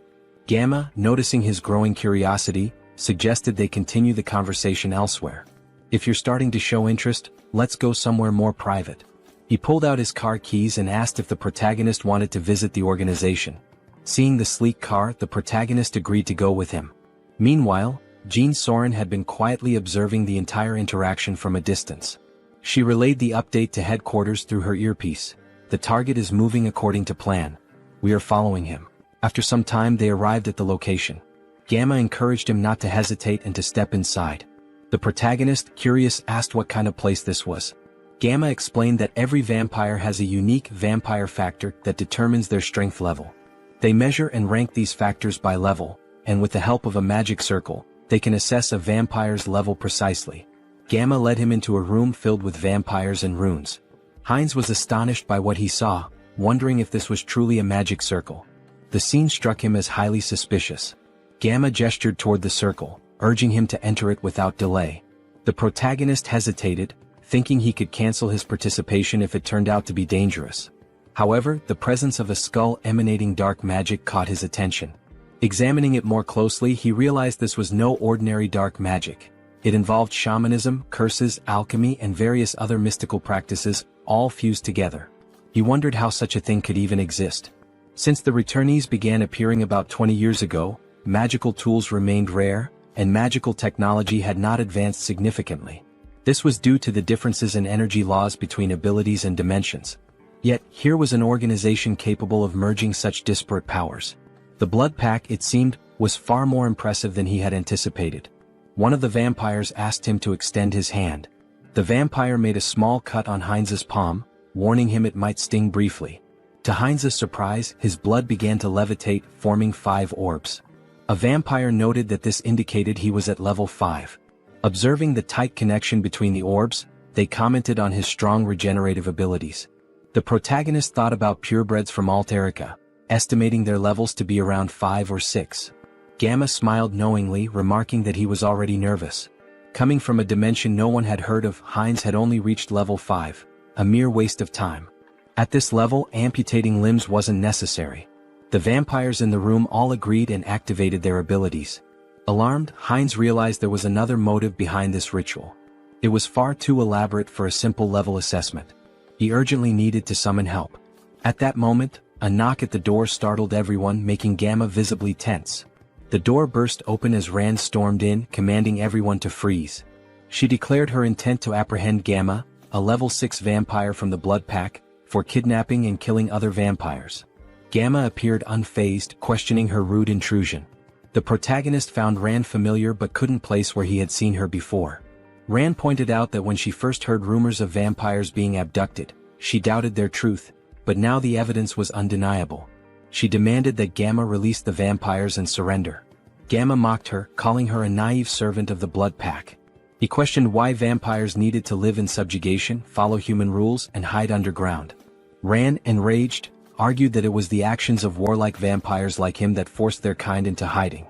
Gamma, noticing his growing curiosity, suggested they continue the conversation elsewhere. If you're starting to show interest, let's go somewhere more private. He pulled out his car keys and asked if the protagonist wanted to visit the organization. Seeing the sleek car, the protagonist agreed to go with him. Meanwhile, Jean Soren had been quietly observing the entire interaction from a distance. She relayed the update to headquarters through her earpiece. The target is moving according to plan. We are following him. After some time they arrived at the location. Gamma encouraged him not to hesitate and to step inside. The protagonist, curious, asked what kind of place this was. Gamma explained that every vampire has a unique vampire factor that determines their strength level. They measure and rank these factors by level, and with the help of a magic circle, they can assess a vampire's level precisely. Gamma led him into a room filled with vampires and runes. Heinz was astonished by what he saw, wondering if this was truly a magic circle. The scene struck him as highly suspicious. Gamma gestured toward the circle, urging him to enter it without delay. The protagonist hesitated, thinking he could cancel his participation if it turned out to be dangerous. However, the presence of a skull emanating dark magic caught his attention. Examining it more closely, he realized this was no ordinary dark magic. It involved shamanism, curses, alchemy, and various other mystical practices, all fused together. He wondered how such a thing could even exist. Since the returnees began appearing about 20 years ago, magical tools remained rare, and magical technology had not advanced significantly. This was due to the differences in energy laws between abilities and dimensions. Yet, here was an organization capable of merging such disparate powers. The blood pack, it seemed, was far more impressive than he had anticipated. One of the vampires asked him to extend his hand. The vampire made a small cut on Heinz's palm, warning him it might sting briefly. To Heinz's surprise, his blood began to levitate, forming 5 orbs. A vampire noted that this indicated he was at level 5. Observing the tight connection between the orbs, they commented on his strong regenerative abilities. The protagonist thought about purebreds from Alterica, estimating their levels to be around 5 or 6. Gamma smiled knowingly, remarking that he was already nervous. Coming from a dimension no one had heard of, Heinz had only reached level 5, a mere waste of time. At this level, amputating limbs wasn't necessary. The vampires in the room all agreed and activated their abilities. Alarmed, Heinz realized there was another motive behind this ritual. It was far too elaborate for a simple level assessment. He urgently needed to summon help. At that moment, a knock at the door startled everyone, making Gamma visibly tense. The door burst open as Rand stormed in, commanding everyone to freeze. She declared her intent to apprehend Gamma, a level 6 vampire from the Blood Pack, for kidnapping and killing other vampires. Gamma appeared unfazed, questioning her rude intrusion. The protagonist found Rand familiar but couldn't place where he had seen her before. Rand pointed out that when she first heard rumors of vampires being abducted, she doubted their truth, but now the evidence was undeniable. She demanded that Gamma release the vampires and surrender. Gamma mocked her, calling her a naive servant of the Blood Pack. He questioned why vampires needed to live in subjugation, follow human rules, and hide underground. Rand, enraged, argued that it was the actions of warlike vampires like him that forced their kind into hiding.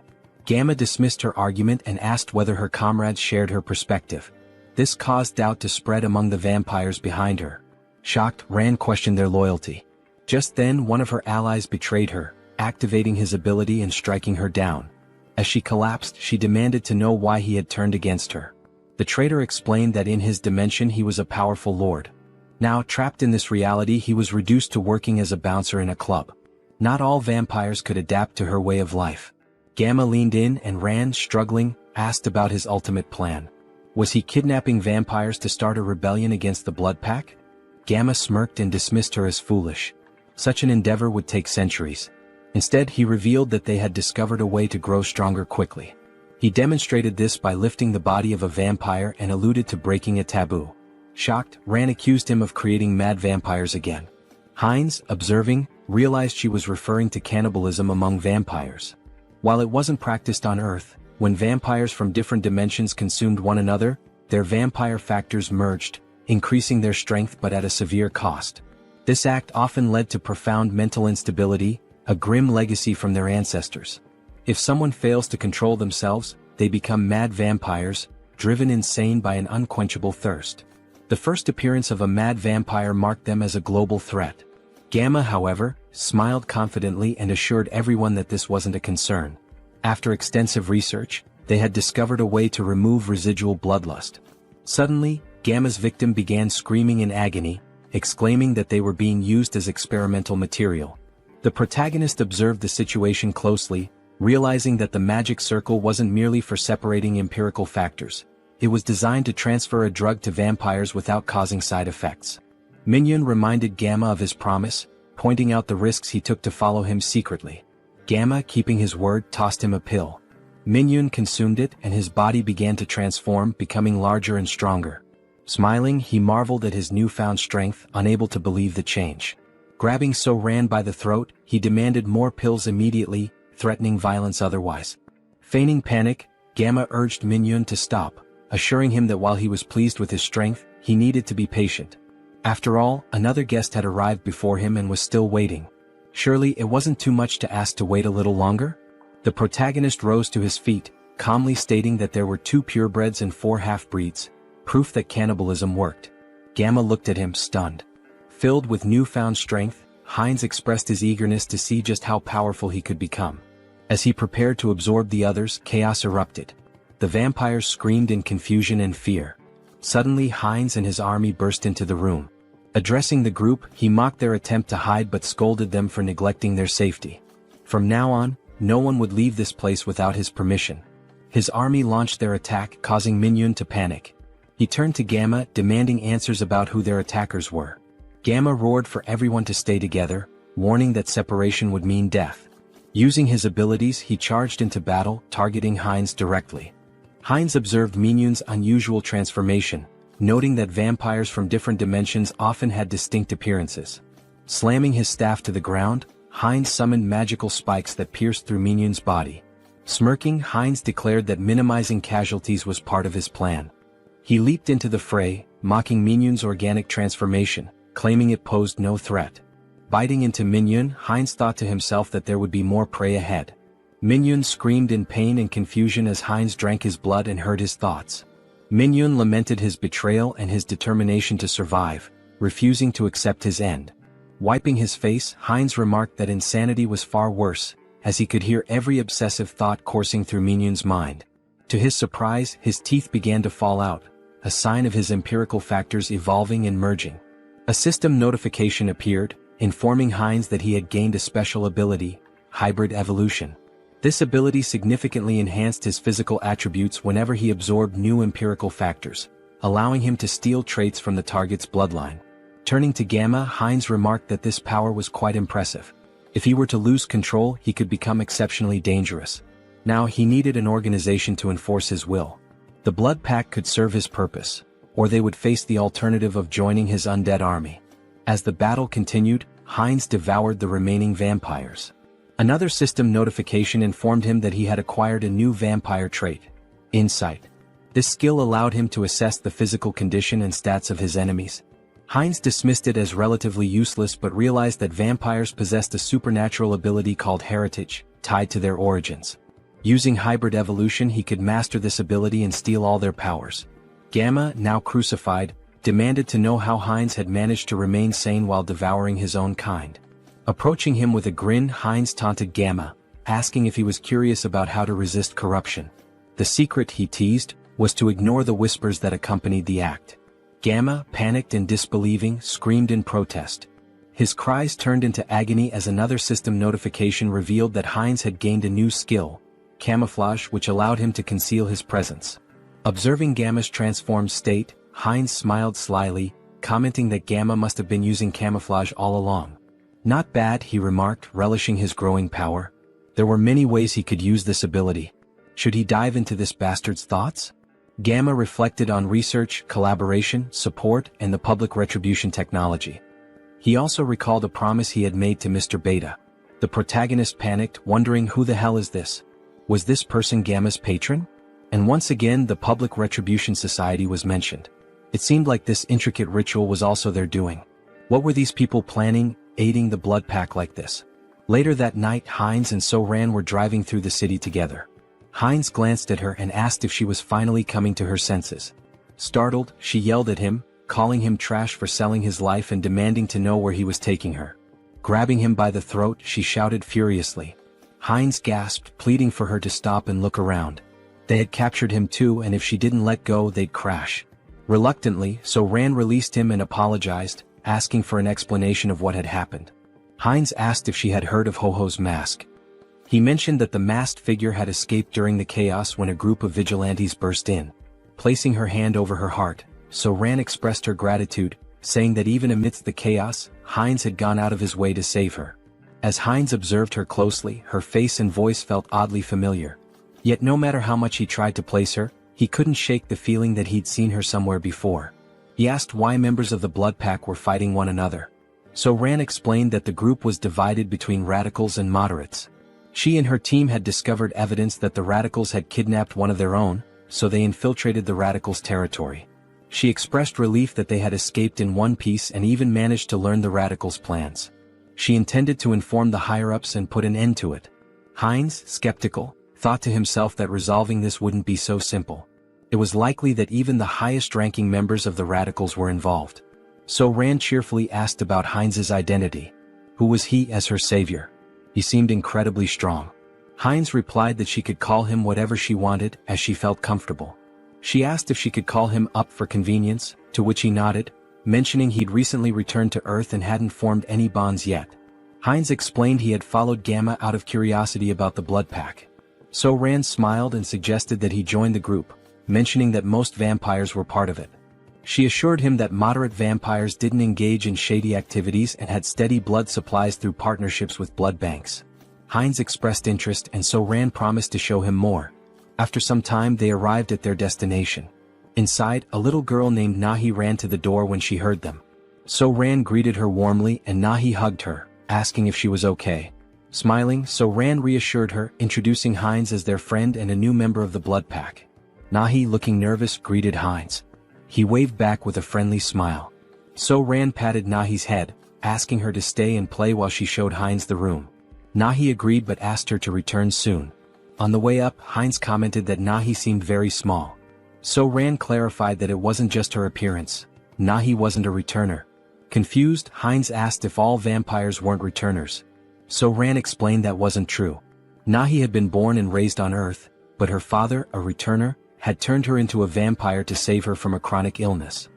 Gamma dismissed her argument and asked whether her comrades shared her perspective. This caused doubt to spread among the vampires behind her. Shocked, Rand questioned their loyalty. Just then one of her allies betrayed her, activating his ability and striking her down. As she collapsed, she demanded to know why he had turned against her. The traitor explained that in his dimension he was a powerful lord. Now trapped in this reality, he was reduced to working as a bouncer in a club. Not all vampires could adapt to her way of life. Gamma leaned in and Rand, struggling, asked about his ultimate plan. Was he kidnapping vampires to start a rebellion against the Blood Pack? Gamma smirked and dismissed her as foolish. Such an endeavor would take centuries. Instead, he revealed that they had discovered a way to grow stronger quickly. He demonstrated this by lifting the body of a vampire and alluded to breaking a taboo. Shocked, Rand accused him of creating mad vampires again. Heinz, observing, realized she was referring to cannibalism among vampires. While it wasn't practiced on Earth, when vampires from different dimensions consumed one another, their vampire factors merged, increasing their strength but at a severe cost. This act often led to profound mental instability, a grim legacy from their ancestors. If someone fails to control themselves, they become mad vampires, driven insane by an unquenchable thirst. The first appearance of a mad vampire marked them as a global threat. Gamma, however, smiled confidently and assured everyone that this wasn't a concern. After extensive research, they had discovered a way to remove residual bloodlust. Suddenly, Gamma's victim began screaming in agony, exclaiming that they were being used as experimental material. The protagonist observed the situation closely, realizing that the magic circle wasn't merely for separating empirical factors. It was designed to transfer a drug to vampires without causing side effects. Minhyun reminded Gamma of his promise, pointing out the risks he took to follow him secretly. Gamma, keeping his word, tossed him a pill. Minhyun consumed it and his body began to transform, becoming larger and stronger. Smiling, he marveled at his newfound strength, unable to believe the change. Grabbing So-ran by the throat, he demanded more pills immediately, threatening violence otherwise. Feigning panic, Gamma urged Minhyun to stop, assuring him that while he was pleased with his strength, he needed to be patient. After all, another guest had arrived before him and was still waiting. Surely it wasn't too much to ask to wait a little longer? The protagonist rose to his feet, calmly stating that there were 2 purebreds and 4 half-breeds, proof that cannibalism worked. Gamma looked at him, stunned. Filled with newfound strength, Heinz expressed his eagerness to see just how powerful he could become. As he prepared to absorb the others, chaos erupted. The vampires screamed in confusion and fear. Suddenly Heinz and his army burst into the room. Addressing the group, he mocked their attempt to hide but scolded them for neglecting their safety. From now on, no one would leave this place without his permission. His army launched their attack, causing Minhyun to panic. He turned to Gamma, demanding answers about who their attackers were. Gamma roared for everyone to stay together, warning that separation would mean death. Using his abilities, he charged into battle, targeting Heinz directly. Heinz observed Minhyun's unusual transformation, noting that vampires from different dimensions often had distinct appearances. Slamming his staff to the ground, Heinz summoned magical spikes that pierced through Minhyun's body. Smirking, Heinz declared that minimizing casualties was part of his plan. He leaped into the fray, mocking Minhyun's organic transformation, claiming it posed no threat. Biting into Minhyun, Heinz thought to himself that there would be more prey ahead. Minhyun screamed in pain and confusion as Heinz drank his blood and heard his thoughts. Minhyun lamented his betrayal and his determination to survive, refusing to accept his end. Wiping his face, Heinz remarked that insanity was far worse, as he could hear every obsessive thought coursing through Minhyun's mind. To his surprise, his teeth began to fall out, a sign of his empirical factors evolving and merging. A system notification appeared, informing Heinz that he had gained a special ability, hybrid evolution. This ability significantly enhanced his physical attributes whenever he absorbed new empirical factors, allowing him to steal traits from the target's bloodline. Turning to Gamma, Heinz remarked that this power was quite impressive. If he were to lose control, he could become exceptionally dangerous. Now he needed an organization to enforce his will. The Blood Pack could serve his purpose, or they would face the alternative of joining his undead army. As the battle continued, Heinz devoured the remaining vampires. Another system notification informed him that he had acquired a new vampire trait, Insight. This skill allowed him to assess the physical condition and stats of his enemies. Heinz dismissed it as relatively useless but realized that vampires possessed a supernatural ability called heritage, tied to their origins. Using hybrid evolution, he could master this ability and steal all their powers. Gamma, now crucified, demanded to know how Heinz had managed to remain sane while devouring his own kind. Approaching him with a grin, Heinz taunted Gamma, asking if he was curious about how to resist corruption. The secret, he teased, was to ignore the whispers that accompanied the act. Gamma, panicked and disbelieving, screamed in protest. His cries turned into agony as another system notification revealed that Heinz had gained a new skill, camouflage, which allowed him to conceal his presence. Observing Gamma's transformed state, Heinz smiled slyly, commenting that Gamma must have been using camouflage all along. Not bad, he remarked, relishing his growing power. There were many ways he could use this ability. Should he dive into this bastard's thoughts? Gamma reflected on research, collaboration, support, and the public retribution technology. He also recalled a promise he had made to Mr. Beta. The protagonist panicked, wondering who the hell is this? Was this person Gamma's patron? And once again the Public Retribution Society was mentioned. It seemed like this intricate ritual was also their doing. What were these people planning, aiding the Blood Pack like this? Later that night, Heinz and So-ran were driving through the city together. Heinz glanced at her and asked if she was finally coming to her senses. Startled, she yelled at him, calling him trash for selling his life and demanding to know where he was taking her. Grabbing him by the throat, she shouted furiously. Heinz gasped, pleading for her to stop and look around. They had captured him too, and if she didn't let go, they'd crash. Reluctantly, So-ran released him and apologized, asking for an explanation of what had happened. Heinz asked if she had heard of Ho-Ho's mask. He mentioned that the masked figure had escaped during the chaos when a group of vigilantes burst in. Placing her hand over her heart, So-ran expressed her gratitude, saying that even amidst the chaos, Heinz had gone out of his way to save her. As Heinz observed her closely, her face and voice felt oddly familiar. Yet no matter how much he tried to place her, he couldn't shake the feeling that he'd seen her somewhere before. He asked why members of the Blood Pack were fighting one another. So-ran explained that the group was divided between radicals and moderates. She and her team had discovered evidence that the radicals had kidnapped one of their own, so they infiltrated the radicals' territory. She expressed relief that they had escaped in one piece and even managed to learn the radicals' plans. She intended to inform the higher-ups and put an end to it. Heinz, skeptical, thought to himself that resolving this wouldn't be so simple. It was likely that even the highest-ranking members of the radicals were involved. So-ran cheerfully asked about Heinz's identity. Who was he as her savior? He seemed incredibly strong. Heinz replied that she could call him whatever she wanted as she felt comfortable. She asked if she could call him up for convenience, to which he nodded, mentioning he'd recently returned to Earth and hadn't formed any bonds yet. Heinz explained he had followed Gamma out of curiosity about the Blood Pack. So-ran smiled and suggested that he join the group, mentioning that most vampires were part of it. She assured him that moderate vampires didn't engage in shady activities and had steady blood supplies through partnerships with blood banks. Heinz expressed interest and So-ran promised to show him more. After some time they arrived at their destination. Inside, a little girl named Nahi ran to the door when she heard them. So-ran greeted her warmly and Nahi hugged her, asking if she was okay. Smiling, So-ran reassured her, introducing Heinz as their friend and a new member of the Blood Pack. Nahi, looking nervous, greeted Heinz. He waved back with a friendly smile. So-ran patted Nahi's head, asking her to stay and play while she showed Heinz the room. Nahi agreed but asked her to return soon. On the way up, Heinz commented that Nahi seemed very small. So-ran clarified that it wasn't just her appearance. Nahi wasn't a returner. Confused, Heinz asked if all vampires weren't returners. So-ran explained that wasn't true. Nahi had been born and raised on Earth, but her father, a returner, had turned her into a vampire to save her from a chronic illness.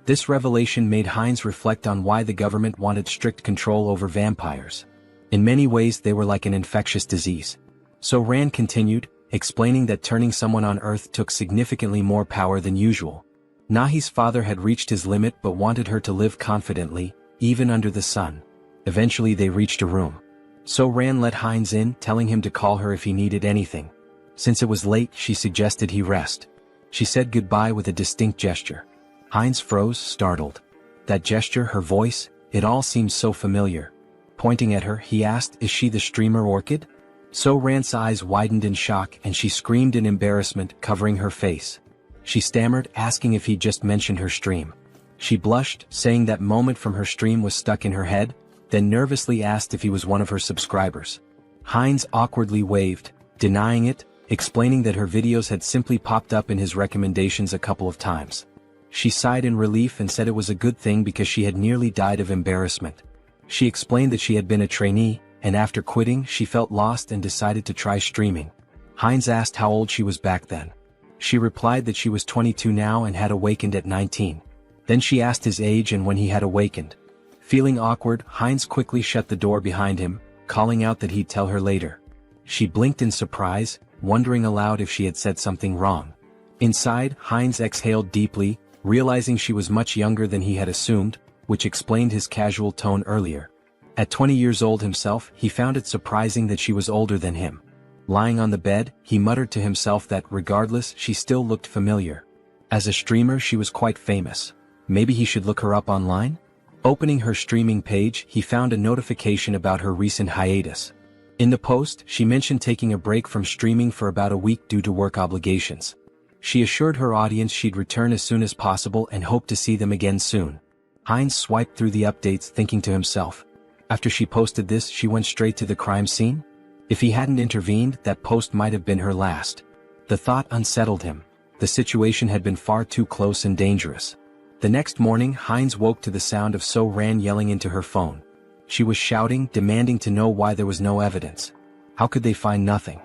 This revelation made Heinz reflect on why the government wanted strict control over vampires. In many ways they were like an infectious disease. So-ran continued, explaining that turning someone on Earth took significantly more power than usual. Nahi's father had reached his limit but wanted her to live confidently, even under the sun. Eventually they reached a room. So-ran let Heinz in, telling him to call her if he needed anything. Since it was late, she suggested he rest. She said goodbye with a distinct gesture. Heinz froze, startled. That gesture, her voice, it all seemed so familiar. Pointing at her, he asked, "Is she the streamer Orchid?" So-ran's eyes widened in shock and she screamed in embarrassment, covering her face. She stammered, asking if he'd just mentioned her stream. She blushed, saying that moment from her stream was stuck in her head, then nervously asked if he was one of her subscribers. Heinz awkwardly waved, denying it, explaining that her videos had simply popped up in his recommendations a couple of times. She sighed in relief and said it was a good thing because she had nearly died of embarrassment. She explained that she had been a trainee, and after quitting she felt lost and decided to try streaming. Heinz asked how old she was back then. She replied that she was 22 now and had awakened at 19. Then she asked his age and when he had awakened. Feeling awkward, Heinz quickly shut the door behind him, calling out that he'd tell her later. She blinked in surprise, wondering aloud if she had said something wrong. Inside, Heinz exhaled deeply, realizing she was much younger than he had assumed, which explained his casual tone earlier. At 20 years old himself, he found it surprising that she was older than him. Lying on the bed, he muttered to himself that regardless, she still looked familiar. As a streamer, she was quite famous. Maybe he should look her up online? Opening her streaming page, he found a notification about her recent hiatus. In the post, she mentioned taking a break from streaming for about a week due to work obligations. She assured her audience she'd return as soon as possible and hoped to see them again soon. Heinz swiped through the updates, thinking to himself. After she posted this, she went straight to the crime scene? If he hadn't intervened, that post might have been her last. The thought unsettled him. The situation had been far too close and dangerous. The next morning, Heinz woke to the sound of So-ran yelling into her phone. She was shouting, demanding to know why there was no evidence. How could they find nothing?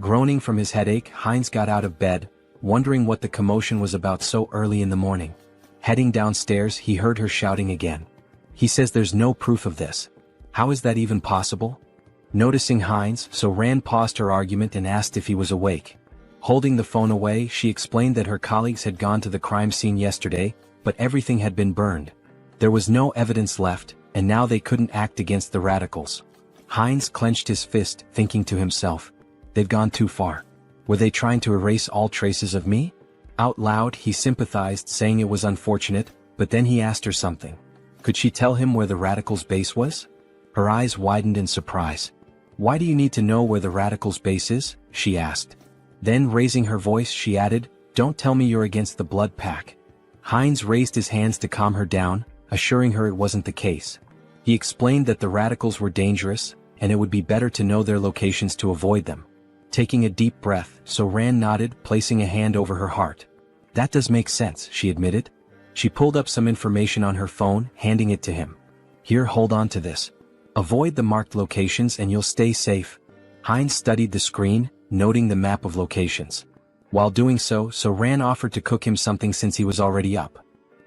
Groaning from his headache, Heinz got out of bed, wondering what the commotion was about so early in the morning. Heading downstairs, he heard her shouting again. He says there's no proof of this. How is that even possible? Noticing Heinz, Soran paused her argument and asked if he was awake. Holding the phone away, she explained that her colleagues had gone to the crime scene yesterday, but everything had been burned. There was no evidence left, and now they couldn't act against the radicals. Heinz clenched his fist, thinking to himself, "They've gone too far. Were they trying to erase all traces of me?" Out loud, he sympathized, saying it was unfortunate, but then he asked her something. Could she tell him where the radicals' base was? Her eyes widened in surprise. "Why do you need to know where the radicals' base is?" she asked. Then, raising her voice, she added, "Don't tell me you're against the blood pack." Heinz raised his hands to calm her down, assuring her it wasn't the case. He explained that the radicals were dangerous, and it would be better to know their locations to avoid them. Taking a deep breath, Soran nodded, placing a hand over her heart. "That does make sense," she admitted. She pulled up some information on her phone, handing it to him. "Here, hold on to this. Avoid the marked locations and you'll stay safe." Heinz studied the screen, noting the map of locations. While doing so, Soran offered to cook him something since he was already up.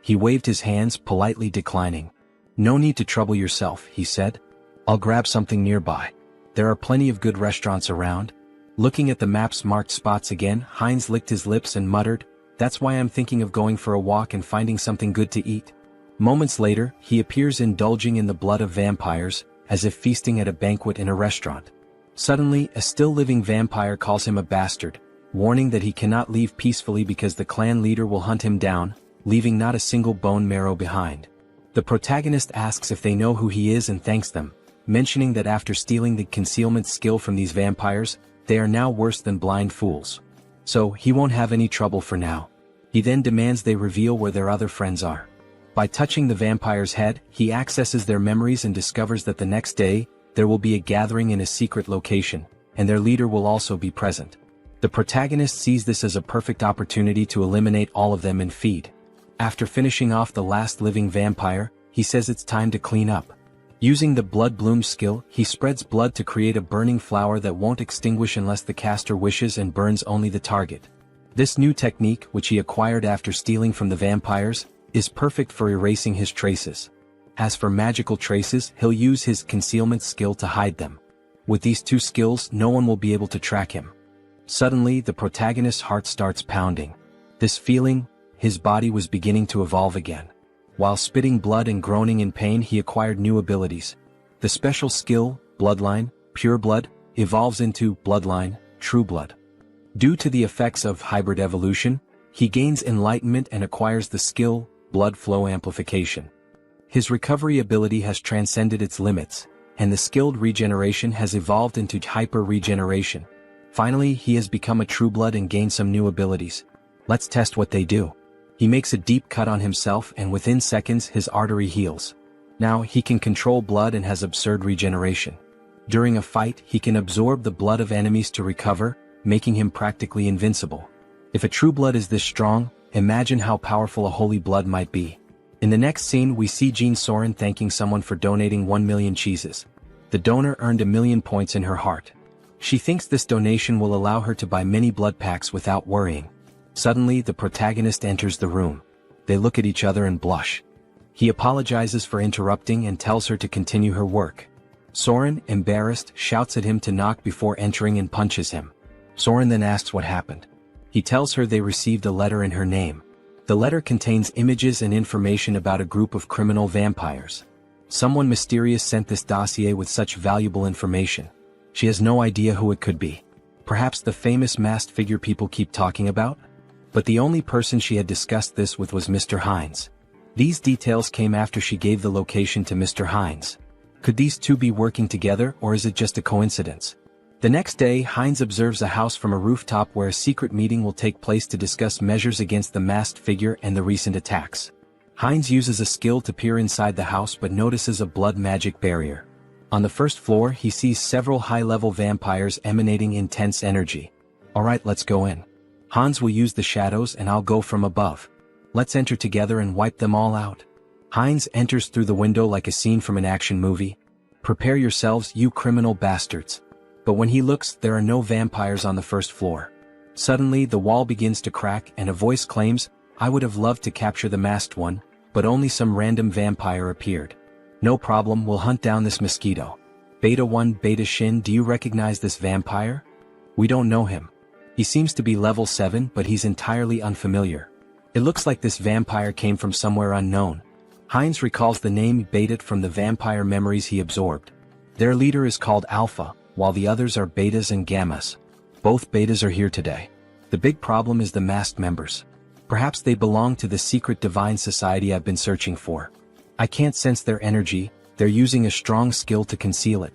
He waved his hands, politely declining. "No need to trouble yourself," he said. "I'll grab something nearby. There are plenty of good restaurants around." Looking at the map's marked spots again, Heinz licked his lips and muttered, "That's why I'm thinking of going for a walk and finding something good to eat." Moments later, he appears indulging in the blood of vampires, as if feasting at a banquet in a restaurant. Suddenly, a still-living vampire calls him a bastard, warning that he cannot leave peacefully because the clan leader will hunt him down, leaving not a single bone marrow behind. The protagonist asks if they know who he is and thanks them, mentioning that after stealing the concealment skill from these vampires, they are now worse than blind fools. So, he won't have any trouble for now. He then demands they reveal where their other friends are. By touching the vampire's head, he accesses their memories and discovers that the next day, there will be a gathering in a secret location, and their leader will also be present. The protagonist sees this as a perfect opportunity to eliminate all of them and feed. After finishing off the last living vampire, he says it's time to clean up. Using the Blood Bloom skill, he spreads blood to create a burning flower that won't extinguish unless the caster wishes and burns only the target. This new technique, which he acquired after stealing from the vampires, is perfect for erasing his traces. As for magical traces, he'll use his concealment skill to hide them. With these two skills, no one will be able to track him. Suddenly, the protagonist's heart starts pounding. This feeling, his body was beginning to evolve again. While spitting blood and groaning in pain, he acquired new abilities. The special skill, Bloodline, Pure Blood, evolves into Bloodline, True Blood. Due to the effects of hybrid evolution, he gains enlightenment and acquires the skill, Blood Flow Amplification. His recovery ability has transcended its limits, and the skilled regeneration has evolved into hyper regeneration. Finally, he has become a true blood and gained some new abilities. Let's test what they do. He makes a deep cut on himself and within seconds his artery heals. Now he can control blood and has absurd regeneration. During a fight, he can absorb the blood of enemies to recover, making him practically invincible. If a true blood is this strong, imagine how powerful a holy blood might be. In the next scene, we see Jean Soren thanking someone for donating 1 million cheeses. The donor earned 1,000,000 points in her heart. She thinks this donation will allow her to buy many blood packs without worrying. Suddenly, the protagonist enters the room. They look at each other and blush. He apologizes for interrupting and tells her to continue her work. Soren, embarrassed, shouts at him to knock before entering and punches him. Soren then asks what happened. He tells her they received a letter in her name. The letter contains images and information about a group of criminal vampires. Someone mysterious sent this dossier with such valuable information. She has no idea who it could be. Perhaps the famous masked figure people keep talking about? But the only person she had discussed this with was Mr. Heinz. These details came after she gave the location to Mr. Heinz. Could these two be working together, or is it just a coincidence? The next day, Heinz observes a house from a rooftop where a secret meeting will take place to discuss measures against the masked figure and the recent attacks. Heinz uses a skill to peer inside the house but notices a blood magic barrier. On the first floor, he sees several high-level vampires emanating intense energy. Alright, let's go in. Hans will use the shadows and I'll go from above. Let's enter together and wipe them all out. Heinz enters through the window like a scene from an action movie. Prepare yourselves, you criminal bastards. But when he looks, there are no vampires on the first floor. Suddenly, the wall begins to crack and a voice claims, "I would have loved to capture the masked one, but only some random vampire appeared. No problem, we'll hunt down this mosquito." Beta 1 Beta Shin, do you recognize this vampire? We don't know him. He seems to be level 7, but he's entirely unfamiliar. It looks like this vampire came from somewhere unknown. Heinz recalls the name Beta from the vampire memories he absorbed. Their leader is called Alpha, while the others are Betas and Gammas. Both Betas are here today. The big problem is the masked members. Perhaps they belong to the secret divine society I've been searching for. I can't sense their energy, they're using a strong skill to conceal it.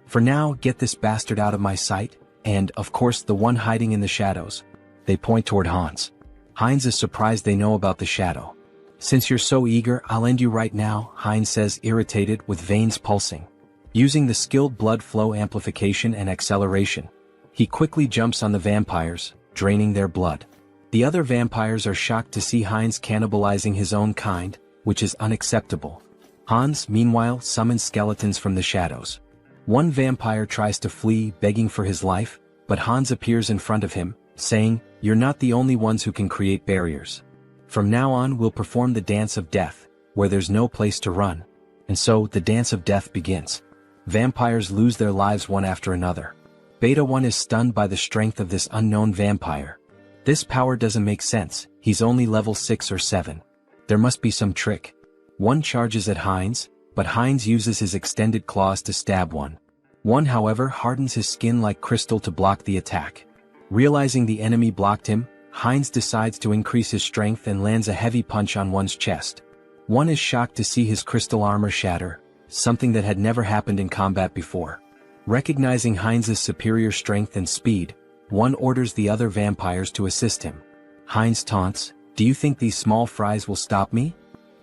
For now, get this bastard out of my sight, and, of course, the one hiding in the shadows. They point toward Hans. Heinz is surprised they know about the shadow. Since you're so eager, I'll end you right now, Heinz says, irritated, with veins pulsing. Using the skilled blood flow amplification and acceleration, he quickly jumps on the vampires, draining their blood. The other vampires are shocked to see Heinz cannibalizing his own kind, which is unacceptable. Hans, meanwhile, summons skeletons from the shadows. One vampire tries to flee, begging for his life, but Hans appears in front of him, saying, "You're not the only ones who can create barriers. From now on we'll perform the dance of death, where there's no place to run." And so, the dance of death begins. Vampires lose their lives one after another. Beta 1 is stunned by the strength of this unknown vampire. This power doesn't make sense, he's only level 6 or 7. There must be some trick. One charges at Heinz, but Heinz uses his extended claws to stab one. One, however, hardens his skin like crystal to block the attack. Realizing the enemy blocked him, Heinz decides to increase his strength and lands a heavy punch on one's chest. One is shocked to see his crystal armor shatter, something that had never happened in combat before. Recognizing Heinz's superior strength and speed, one orders the other vampires to assist him. Heinz taunts, "Do you think these small fries will stop me?"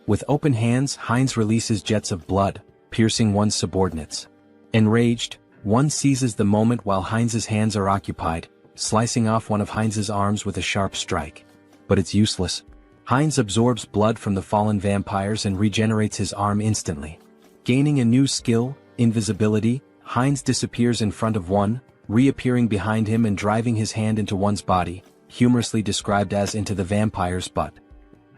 With open hands, Heinz releases jets of blood, piercing one's subordinates. Enraged, one seizes the moment while Heinz's hands are occupied, slicing off one of Heinz's arms with a sharp strike. But it's useless. Heinz absorbs blood from the fallen vampires and regenerates his arm instantly. Gaining a new skill, invisibility, Heinz disappears in front of one, reappearing behind him and driving his hand into one's body, humorously described as into the vampire's butt.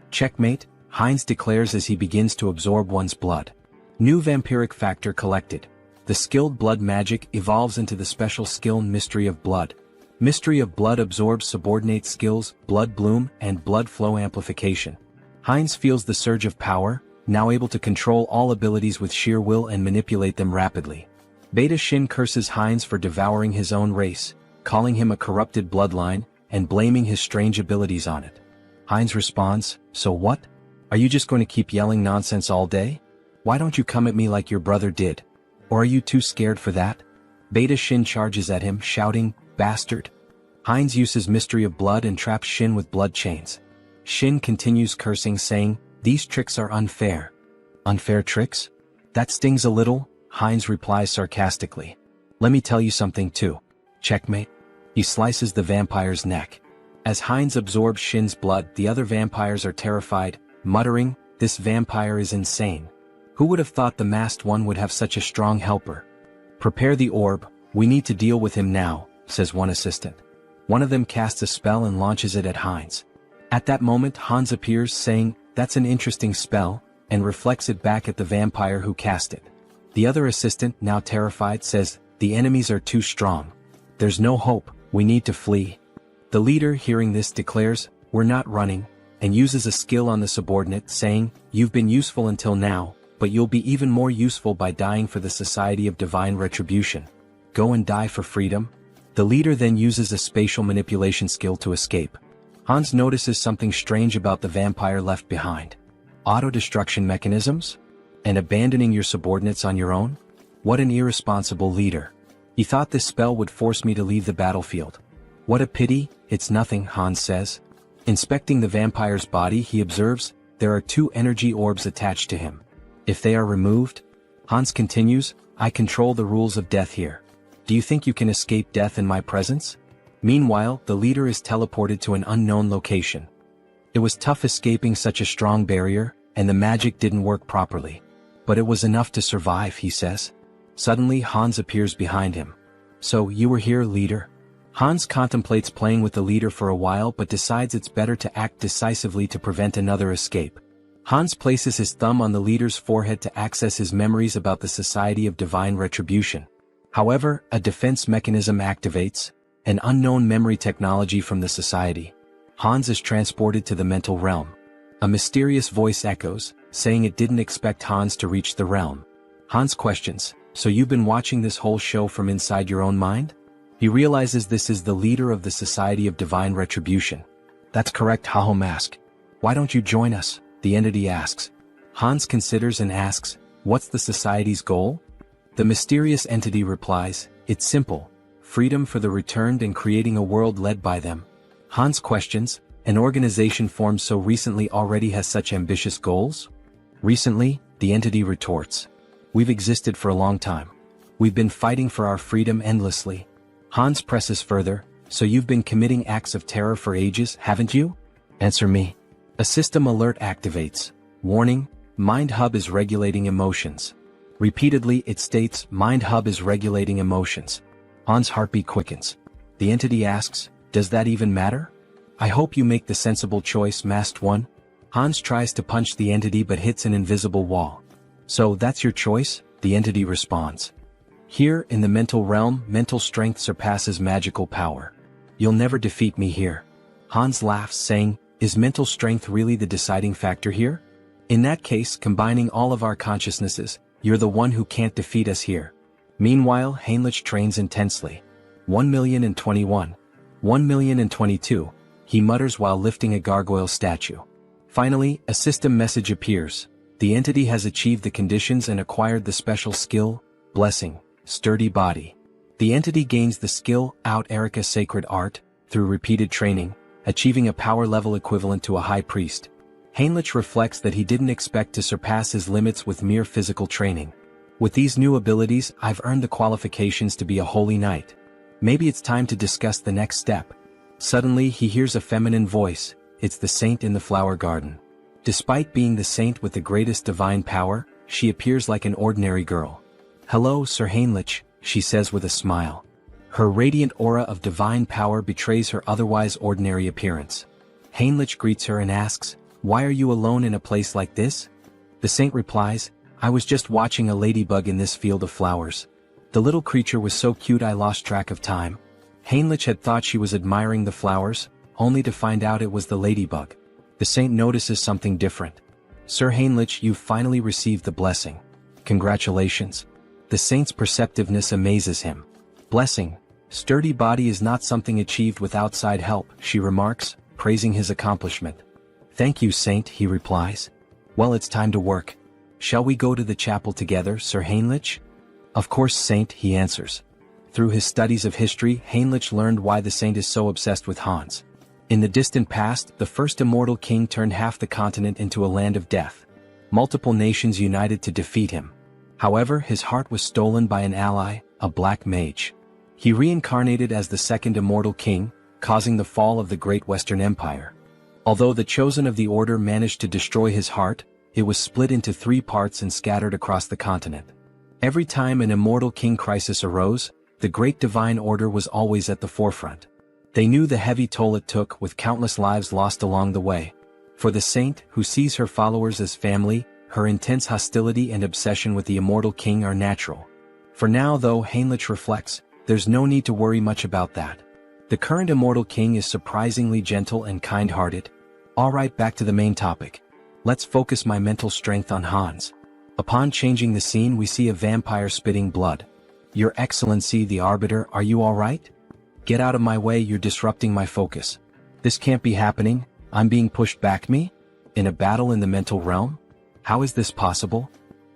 "Checkmate," Heinz declares as he begins to absorb one's blood. New vampiric factor collected. The skilled blood magic evolves into the special skill Mystery of Blood. Mystery of Blood absorbs subordinate skills, Blood Bloom, and Blood Flow Amplification. Heinz feels the surge of power, now able to control all abilities with sheer will and manipulate them rapidly. Beta Shin curses Heinz for devouring his own race, calling him a corrupted bloodline, and blaming his strange abilities on it. Heinz responds, "So what? Are you just going to keep yelling nonsense all day? Why don't you come at me like your brother did? Or are you too scared for that?" Beta Shin charges at him, shouting, "Bastard!" Heinz uses Mystery of Blood and traps Shin with blood chains. Shin continues cursing, saying, "These tricks are unfair." "Unfair tricks? That stings a little," Heinz replies sarcastically. "Let me tell you something too. Checkmate." He slices the vampire's neck. As Heinz absorbs Shin's blood, the other vampires are terrified, muttering, "This vampire is insane. Who would have thought the masked one would have such a strong helper?" "Prepare the orb, we need to deal with him now," says one assistant. One of them casts a spell and launches it at Heinz. At that moment, Hans appears, saying, "That's an interesting spell," and reflects it back at the vampire who cast it. The other assistant, now terrified, says, "The enemies are too strong. There's no hope, we need to flee." The leader, hearing this, declares, "We're not running," and uses a skill on the subordinate, saying, "You've been useful until now, but you'll be even more useful by dying for the Society of Divine Retribution. Go and die for freedom." The leader then uses a spatial manipulation skill to escape. Hans notices something strange about the vampire left behind. Auto-destruction mechanisms? And abandoning your subordinates on your own? What an irresponsible leader. He thought this spell would force me to leave the battlefield. What a pity, it's nothing, Hans says. Inspecting the vampire's body, he observes, there are 2 energy orbs attached to him. If they are removed, Hans continues, "I control the rules of death here. Do you think you can escape death in my presence?" Meanwhile, the leader is teleported to an unknown location. It was tough escaping such a strong barrier, and the magic didn't work properly. But it was enough to survive, he says. Suddenly, Hans appears behind him. "So, you were here, leader?" Hans contemplates playing with the leader for a while but decides it's better to act decisively to prevent another escape. Hans places his thumb on the leader's forehead to access his memories about the Society of Divine Retribution. However, a defense mechanism activates, an unknown memory technology from the society. Hans is transported to the mental realm. A mysterious voice echoes, saying it didn't expect Hans to reach the realm. Hans questions, "So you've been watching this whole show from inside your own mind?" He realizes this is the leader of the Society of Divine Retribution. "That's correct, Haho Mask. Why don't you join us?" the entity asks. Hans considers and asks, "What's the society's goal?" The mysterious entity replies, "It's simple. Freedom for the returned and creating a world led by them." Hans questions, "An organization formed so recently already has such ambitious goals?" "Recently," the entity retorts. "We've existed for a long time. We've been fighting for our freedom endlessly." Hans presses further, "So you've been committing acts of terror for ages, haven't you? Answer me." A system alert activates. Warning, Mind Hub is regulating emotions. Repeatedly it states, Mind Hub is regulating emotions. Hans' heartbeat quickens. The entity asks, "Does that even matter? I hope you make the sensible choice, Masked One." Hans tries to punch the entity but hits an invisible wall. "So that's your choice?" the entity responds. "Here, in the mental realm, mental strength surpasses magical power. You'll never defeat me here." Hans laughs, saying, "Is mental strength really the deciding factor here? In that case, combining all of our consciousnesses, you're the one who can't defeat us here." Meanwhile, Heinrich trains intensely. 1,021. 1,022, he mutters while lifting a gargoyle statue. Finally, a system message appears. The entity has achieved the conditions and acquired the special skill, Blessing, Sturdy Body. The entity gains the skill, Out Erica Sacred Art, through repeated training, achieving a power level equivalent to a high priest. Heinrich reflects that he didn't expect to surpass his limits with mere physical training. "With these new abilities, I've earned the qualifications to be a holy knight. Maybe it's time to discuss the next step." Suddenly he hears a feminine voice. It's the saint in the flower garden. Despite being the saint with the greatest divine power, she appears like an ordinary girl. "Hello, Sir Heinrich," she says with a smile. Her radiant aura of divine power betrays her otherwise ordinary appearance. Heinrich greets her and asks, "Why are you alone in a place like this?" The saint replies, "I was just watching a ladybug in this field of flowers. The little creature was so cute I lost track of time." Heinrich had thought she was admiring the flowers, only to find out it was the ladybug. The saint notices something different. "Sir Heinrich, you've finally received the blessing. Congratulations." The saint's perceptiveness amazes him. "Blessing, Sturdy Body is not something achieved with outside help," she remarks, praising his accomplishment. "Thank you, Saint," he replies. "Well, it's time to work. Shall we go to the chapel together, Sir Heinrich?" "Of course, Saint," he answers. Through his studies of history, Heinrich learned why the saint is so obsessed with Hans. In the distant past, the first immortal king turned half the continent into a land of death. Multiple nations united to defeat him. However, his heart was stolen by an ally, a black mage. He reincarnated as the second immortal king, causing the fall of the Great Western Empire. Although the chosen of the order managed to destroy his heart, it was split into 3 parts and scattered across the continent. Every time an immortal king crisis arose, the Great Divine Order was always at the forefront. They knew the heavy toll it took, with countless lives lost along the way. For the saint, who sees her followers as family, her intense hostility and obsession with the immortal king are natural. For now, though, Heinrich reflects, there's no need to worry much about that. The current immortal king is surprisingly gentle and kind-hearted. Alright, back to the main topic. Let's focus my mental strength on Hans. Upon changing the scene, we see a vampire spitting blood. "Your Excellency the Arbiter, are you alright? Get out of my way, you're disrupting my focus. This can't be happening, I'm being pushed back." "Me? In a battle in the mental realm? How is this possible?"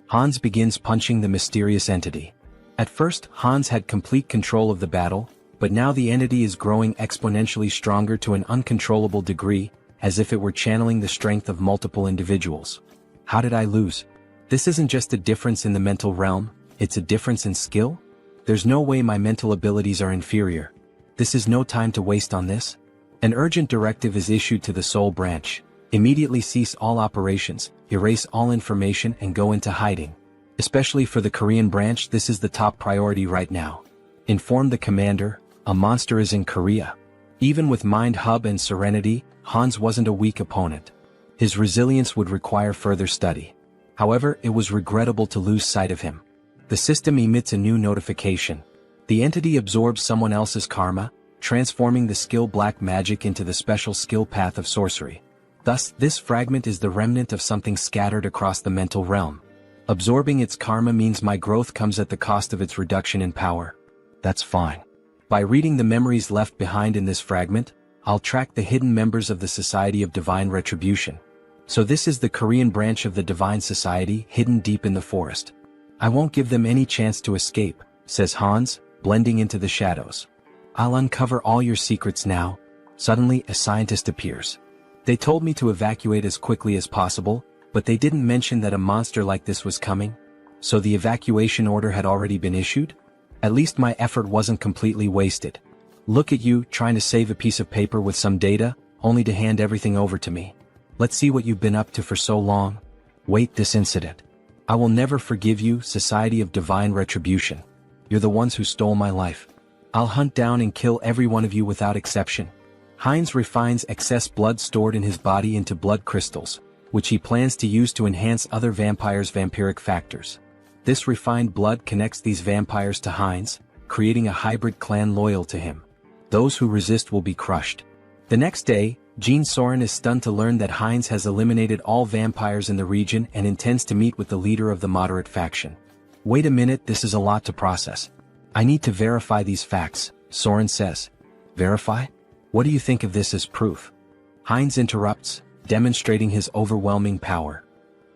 Hans begins punching the mysterious entity. At first, Hans had complete control of the battle, but now the entity is growing exponentially stronger to an uncontrollable degree, as if it were channeling the strength of multiple individuals. How did I lose? This isn't just a difference in the mental realm, it's a difference in skill? There's no way my mental abilities are inferior. This is no time to waste on this. An urgent directive is issued to the Soul Branch. Immediately cease all operations, erase all information and go into hiding. Especially for the Korean branch, this is the top priority right now. Inform the commander, a monster is in Korea. Even with Mind Hub and Serenity, Hans wasn't a weak opponent. His resilience would require further study. However, it was regrettable to lose sight of him. The system emits a new notification. The entity absorbs someone else's karma, transforming the skill black magic into the special skill path of sorcery. Thus, this fragment is the remnant of something scattered across the mental realm. Absorbing its karma means my growth comes at the cost of its reduction in power. That's fine. By reading the memories left behind in this fragment, I'll track the hidden members of the Society of Divine Retribution. So this is the Korean branch of the Divine Society hidden deep in the forest. I won't give them any chance to escape, says Hans, blending into the shadows. I'll uncover all your secrets now. Suddenly, a scientist appears. They told me to evacuate as quickly as possible, but they didn't mention that a monster like this was coming. So the evacuation order had already been issued? At least my effort wasn't completely wasted. Look at you, trying to save a piece of paper with some data, only to hand everything over to me. Let's see what you've been up to for so long. Wait, this incident. I will never forgive you, Society of Divine Retribution. You're the ones who stole my life. I'll hunt down and kill every one of you without exception. Heinz refines excess blood stored in his body into blood crystals, which he plans to use to enhance other vampires' vampiric factors. This refined blood connects these vampires to Heinz, creating a hybrid clan loyal to him. Those who resist will be crushed. The next day, Jean Soren is stunned to learn that Heinz has eliminated all vampires in the region and intends to meet with the leader of the moderate faction. Wait a minute, this is a lot to process. I need to verify these facts, Soren says. Verify? What do you think of this as proof? Heinz interrupts, demonstrating his overwhelming power.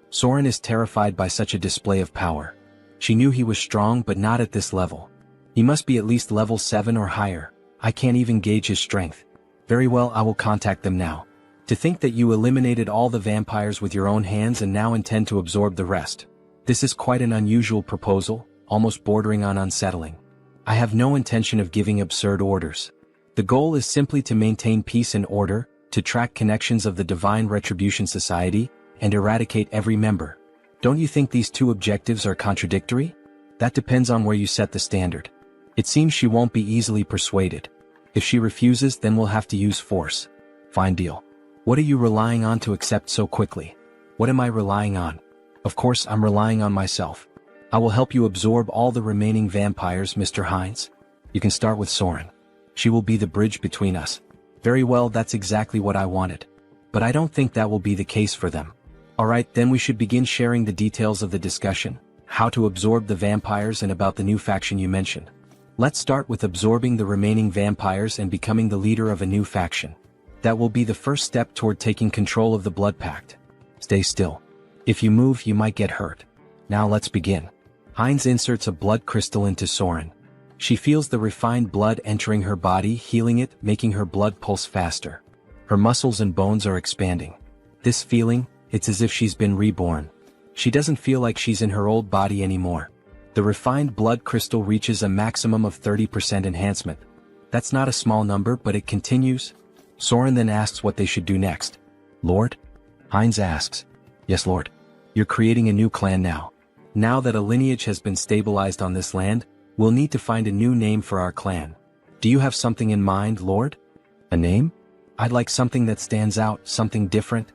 Soren is terrified by such a display of power. She knew he was strong but not at this level. He must be at least level 7 or higher. I can't even gauge his strength. Very well, I will contact them now. To think that you eliminated all the vampires with your own hands and now intend to absorb the rest. This is quite an unusual proposal, almost bordering on unsettling. I have no intention of giving absurd orders. The goal is simply to maintain peace and order, to track connections of the Divine Retribution Society, and eradicate every member. Don't you think these two objectives are contradictory? That depends on where you set the standard. It seems she won't be easily persuaded. If she refuses, then we'll have to use force. Fine deal. What are you relying on to accept so quickly? What am I relying on? Of course, I'm relying on myself. I will help you absorb all the remaining vampires, Mr. Heinz. You can start with Soren. She will be the bridge between us. Very well, that's exactly what I wanted. But I don't think that will be the case for them. Alright, then we should begin sharing the details of the discussion, how to absorb the vampires and about the new faction you mentioned. Let's start with absorbing the remaining vampires and becoming the leader of a new faction. That will be the first step toward taking control of the Blood Pact. Stay still. If you move, you might get hurt. Now let's begin. Heinz inserts a blood crystal into Soren. She feels the refined blood entering her body, healing it, making her blood pulse faster. Her muscles and bones are expanding. This feeling, it's as if she's been reborn. She doesn't feel like she's in her old body anymore. The refined blood crystal reaches a maximum of 30% enhancement. That's not a small number, but it continues. Soren then asks what they should do next. Lord? Heinz asks. Yes, Lord. You're creating a new clan now. Now that a lineage has been stabilized on this land, we'll need to find a new name for our clan. Do you have something in mind, Lord? A name? I'd like something that stands out, something different.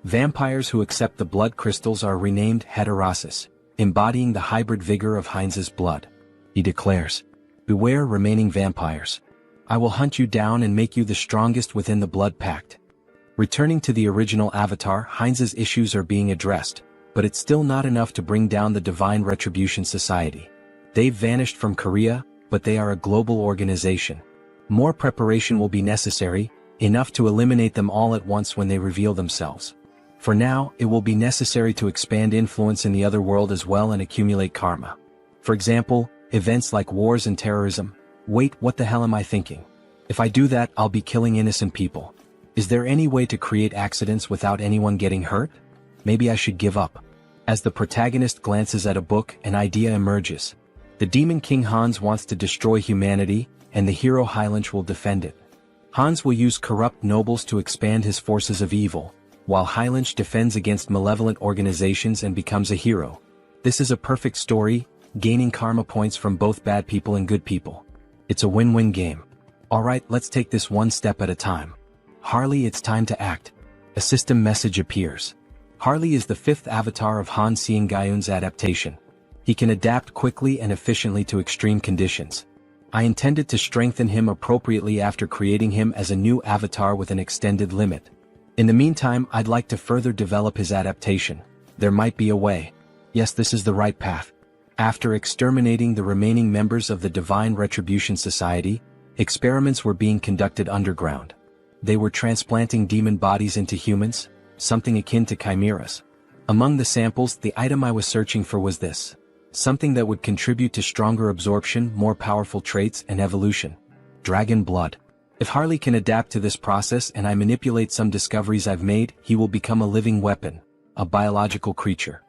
Vampires who accept the blood crystals are renamed Heterosis, embodying the hybrid vigor of Heinz's blood. He declares, beware remaining vampires. I will hunt you down and make you the strongest within the Blood Pact. Returning to the original avatar, Heinz's issues are being addressed, but it's still not enough to bring down the Divine Retribution Society. They've vanished from Korea, but they are a global organization. More preparation will be necessary, enough to eliminate them all at once when they reveal themselves. For now, it will be necessary to expand influence in the other world as well and accumulate karma. For example, events like wars and terrorism. Wait, what the hell am I thinking? If I do that, I'll be killing innocent people. Is there any way to create accidents without anyone getting hurt? Maybe I should give up. As the protagonist glances at a book, an idea emerges. The Demon King Hans wants to destroy humanity, and the hero Heinz will defend it. Hans will use corrupt nobles to expand his forces of evil, while Heinz defends against malevolent organizations and becomes a hero. This is a perfect story, gaining karma points from both bad people and good people. It's a win-win game. Alright, let's take this one step at a time. Harley, it's time to act. A system message appears. Harley is the 5th avatar of Han Seong-gyeun's adaptation. He can adapt quickly and efficiently to extreme conditions. I intended to strengthen him appropriately after creating him as a new avatar with an extended limit. In the meantime, I'd like to further develop his adaptation. There might be a way. Yes, this is the right path. After exterminating the remaining members of the Divine Retribution Society, experiments were being conducted underground. They were transplanting demon bodies into humans, something akin to chimeras. Among the samples, the item I was searching for was this. Something that would contribute to stronger absorption, more powerful traits, and evolution. Dragon blood. If Harley can adapt to this process and I manipulate some discoveries I've made, he will become a living weapon, a biological creature.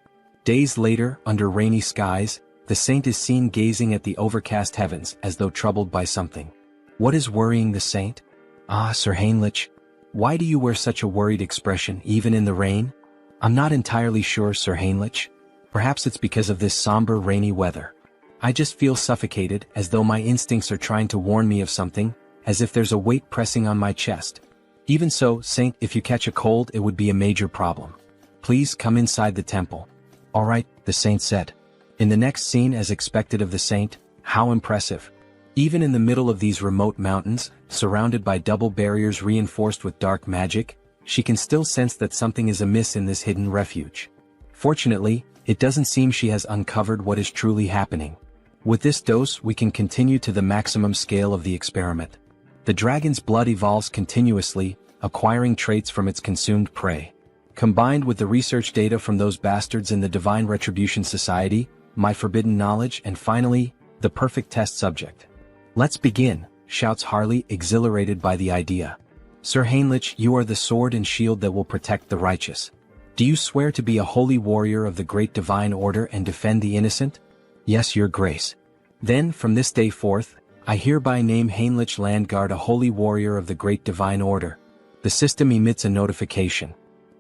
Days later, under rainy skies, the saint is seen gazing at the overcast heavens as though troubled by something. What is worrying the saint? Ah, Sir Heinrich. Why do you wear such a worried expression even in the rain? I'm not entirely sure, Sir Heinrich. Perhaps it's because of this somber rainy weather. I just feel suffocated, as though my instincts are trying to warn me of something, as if there's a weight pressing on my chest. Even so, Saint, if you catch a cold, it would be a major problem. Please come inside the temple. All right, the saint said. In the next scene, as expected of the saint, how impressive. Even in the middle of these remote mountains, surrounded by double barriers reinforced with dark magic, she can still sense that something is amiss in this hidden refuge. Fortunately, it doesn't seem she has uncovered what is truly happening. With this dose, we can continue to the maximum scale of the experiment. The dragon's blood evolves continuously, acquiring traits from its consumed prey. Combined with the research data from those bastards in the Divine Retribution Society, my forbidden knowledge, and finally, the perfect test subject. Let's begin, shouts Harley, exhilarated by the idea. Sir Heinrich, you are the sword and shield that will protect the righteous. Do you swear to be a holy warrior of the great divine order and defend the innocent? Yes, your grace. Then, from this day forth, I hereby name Heinrich Landguard a holy warrior of the great divine order. The system emits a notification.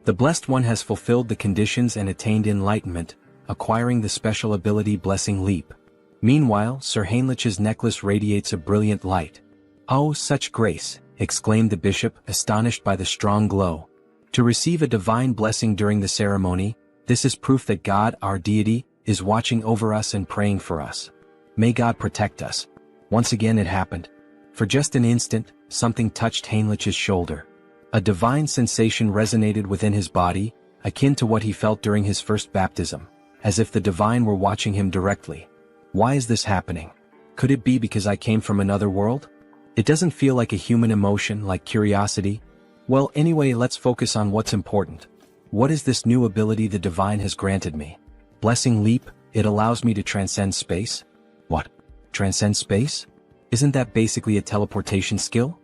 The Blessed One has fulfilled the conditions and attained enlightenment, acquiring the special ability Blessing Leap. Meanwhile, Sir Heinrich's necklace radiates a brilliant light. Oh, such grace, exclaimed the bishop, astonished by the strong glow. To receive a divine blessing during the ceremony, this is proof that God, our deity, is watching over us and praying for us. May God protect us. Once again it happened. For just an instant, something touched Heinrich's shoulder. A divine sensation resonated within his body, akin to what he felt during his first baptism, as if the divine were watching him directly. Why is this happening? Could it be because I came from another world? It doesn't feel like a human emotion, like curiosity. Well, anyway, let's focus on what's important. What is this new ability the divine has granted me? Blessing Leap, it allows me to transcend space? What? Transcend space? Isn't that basically a teleportation skill?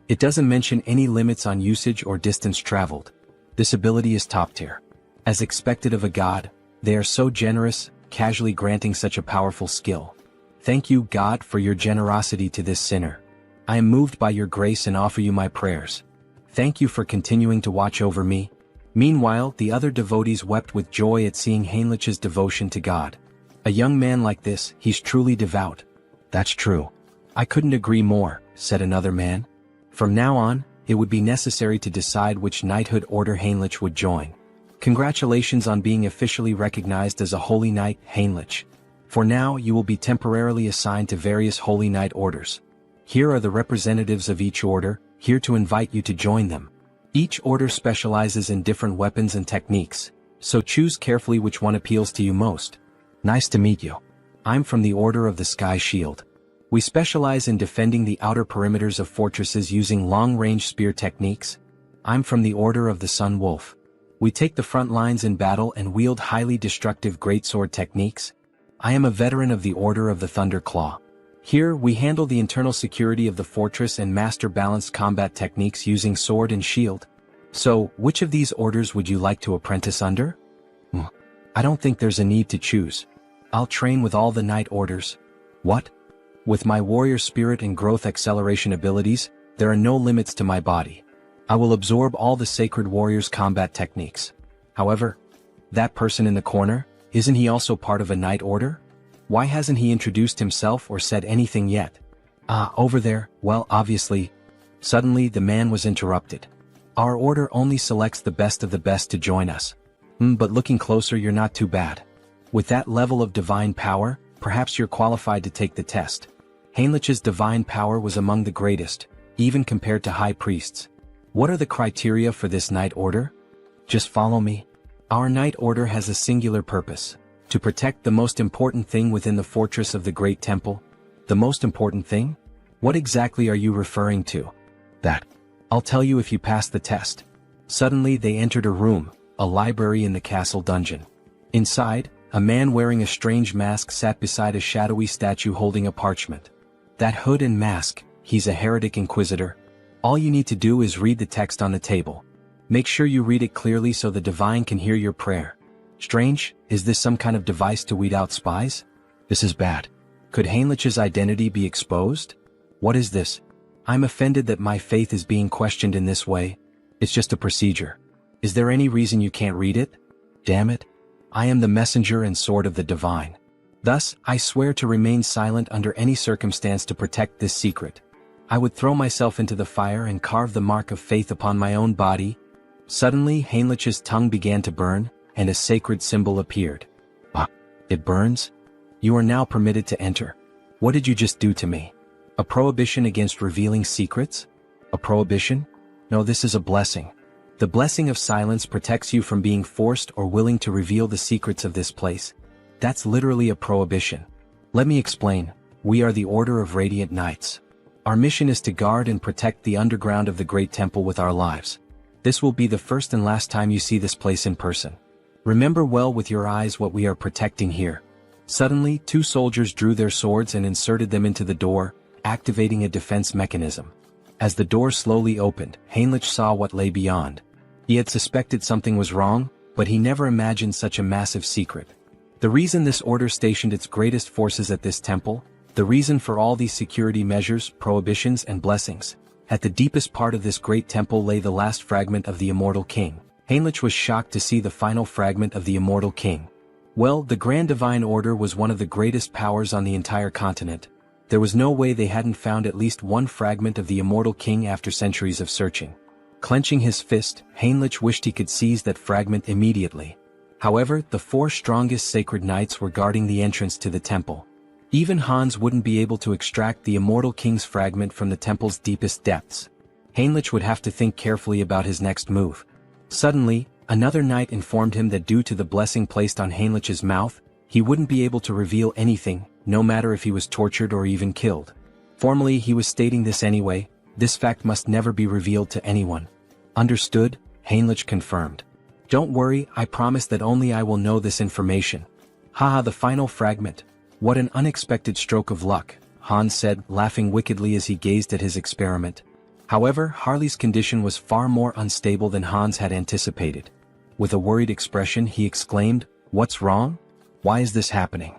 It doesn't mention any limits on usage or distance traveled. This ability is top tier. As expected of a god, they are so generous, casually granting such a powerful skill. Thank you, God, for your generosity to this sinner. I am moved by your grace and offer you my prayers. Thank you for continuing to watch over me. Meanwhile, the other devotees wept with joy at seeing Heinrich's devotion to God. A young man like this, he's truly devout. That's true. I couldn't agree more, said another man. From now on, it would be necessary to decide which knighthood order Heinrich would join. Congratulations on being officially recognized as a holy knight, Heinrich. For now, you will be temporarily assigned to various holy knight orders. Here are the representatives of each order, here to invite you to join them. Each order specializes in different weapons and techniques, so choose carefully which one appeals to you most. Nice to meet you. I'm from the Order of the Sky Shield. We specialize in defending the outer perimeters of fortresses using long-range spear techniques. I'm from the Order of the Sun Wolf. We take the front lines in battle and wield highly destructive greatsword techniques. I am a veteran of the Order of the Thunder Claw. Here, we handle the internal security of the fortress and master balanced combat techniques using sword and shield. So, which of these orders would you like to apprentice under? I don't think there's a need to choose. I'll train with all the knight orders. What? With my warrior spirit and growth acceleration abilities, there are no limits to my body. I will absorb all the sacred warrior's combat techniques. However, that person in the corner, isn't he also part of a knight order? Why hasn't he introduced himself or said anything yet? Over there, well, obviously. Suddenly the man was interrupted. Our order only selects the best of the best to join us. But looking closer, you're not too bad. With that level of divine power, perhaps you're qualified to take the test. Heinrich's divine power was among the greatest, even compared to high priests. What are the criteria for this Knight Order? Just follow me. Our Knight Order has a singular purpose: to protect the most important thing within the fortress of the Great Temple. The most important thing? What exactly are you referring to? That. I'll tell you if you pass the test. Suddenly they entered a room, a library in the castle dungeon. Inside, a man wearing a strange mask sat beside a shadowy statue holding a parchment. That hood and mask, he's a heretic inquisitor. All you need to do is read the text on the table. Make sure you read it clearly so the divine can hear your prayer. Strange, is this some kind of device to weed out spies? This is bad. Could Heinrich's identity be exposed? What is this? I'm offended that my faith is being questioned in this way. It's just a procedure. Is there any reason you can't read it? Damn it. I am the messenger and sword of the divine. Thus, I swear to remain silent under any circumstance to protect this secret. I would throw myself into the fire and carve the mark of faith upon my own body. Suddenly, Heinrich's tongue began to burn, and a sacred symbol appeared. Ah, it burns? You are now permitted to enter. What did you just do to me? A prohibition against revealing secrets? A prohibition? No, this is a blessing. The blessing of silence protects you from being forced or willing to reveal the secrets of this place. That's literally a prohibition. Let me explain. We are the Order of Radiant Knights. Our mission is to guard and protect the underground of the Great Temple with our lives. This will be the first and last time you see this place in person. Remember well with your eyes what we are protecting here. Suddenly, two soldiers drew their swords and inserted them into the door, activating a defense mechanism. As the door slowly opened, Heinrich saw what lay beyond. He had suspected something was wrong, but he never imagined such a massive secret. The reason this order stationed its greatest forces at this temple, the reason for all these security measures, prohibitions, and blessings. At the deepest part of this great temple lay the last fragment of the Immortal King. Heinrich was shocked to see the final fragment of the Immortal King. Well, the Grand Divine Order was one of the greatest powers on the entire continent. There was no way they hadn't found at least one fragment of the Immortal King after centuries of searching. Clenching his fist, Heinrich wished he could seize that fragment immediately. However, the four strongest sacred knights were guarding the entrance to the temple. Even Hans wouldn't be able to extract the Immortal King's fragment from the temple's deepest depths. Heinrich would have to think carefully about his next move. Suddenly, another knight informed him that due to the blessing placed on Heinrich's mouth, he wouldn't be able to reveal anything, no matter if he was tortured or even killed. Formally, he was stating this anyway. This fact must never be revealed to anyone. Understood? Heinrich confirmed. Don't worry, I promise that only I will know this information. Haha, the final fragment. What an unexpected stroke of luck, Hans said, laughing wickedly as he gazed at his experiment. However, Harley's condition was far more unstable than Hans had anticipated. With a worried expression, he exclaimed, "What's wrong? Why is this happening?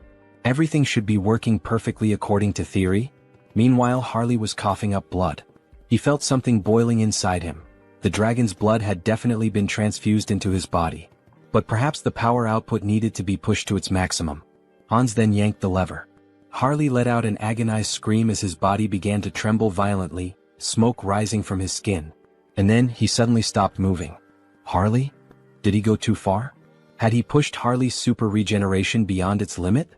Everything should be working perfectly according to theory." Meanwhile, Harley was coughing up blood. He felt something boiling inside him. The dragon's blood had definitely been transfused into his body. But perhaps the power output needed to be pushed to its maximum. Hans then yanked the lever. Harley let out an agonized scream as his body began to tremble violently, smoke rising from his skin. And then, he suddenly stopped moving. Harley? Did he go too far? Had he pushed Harley's super regeneration beyond its limit?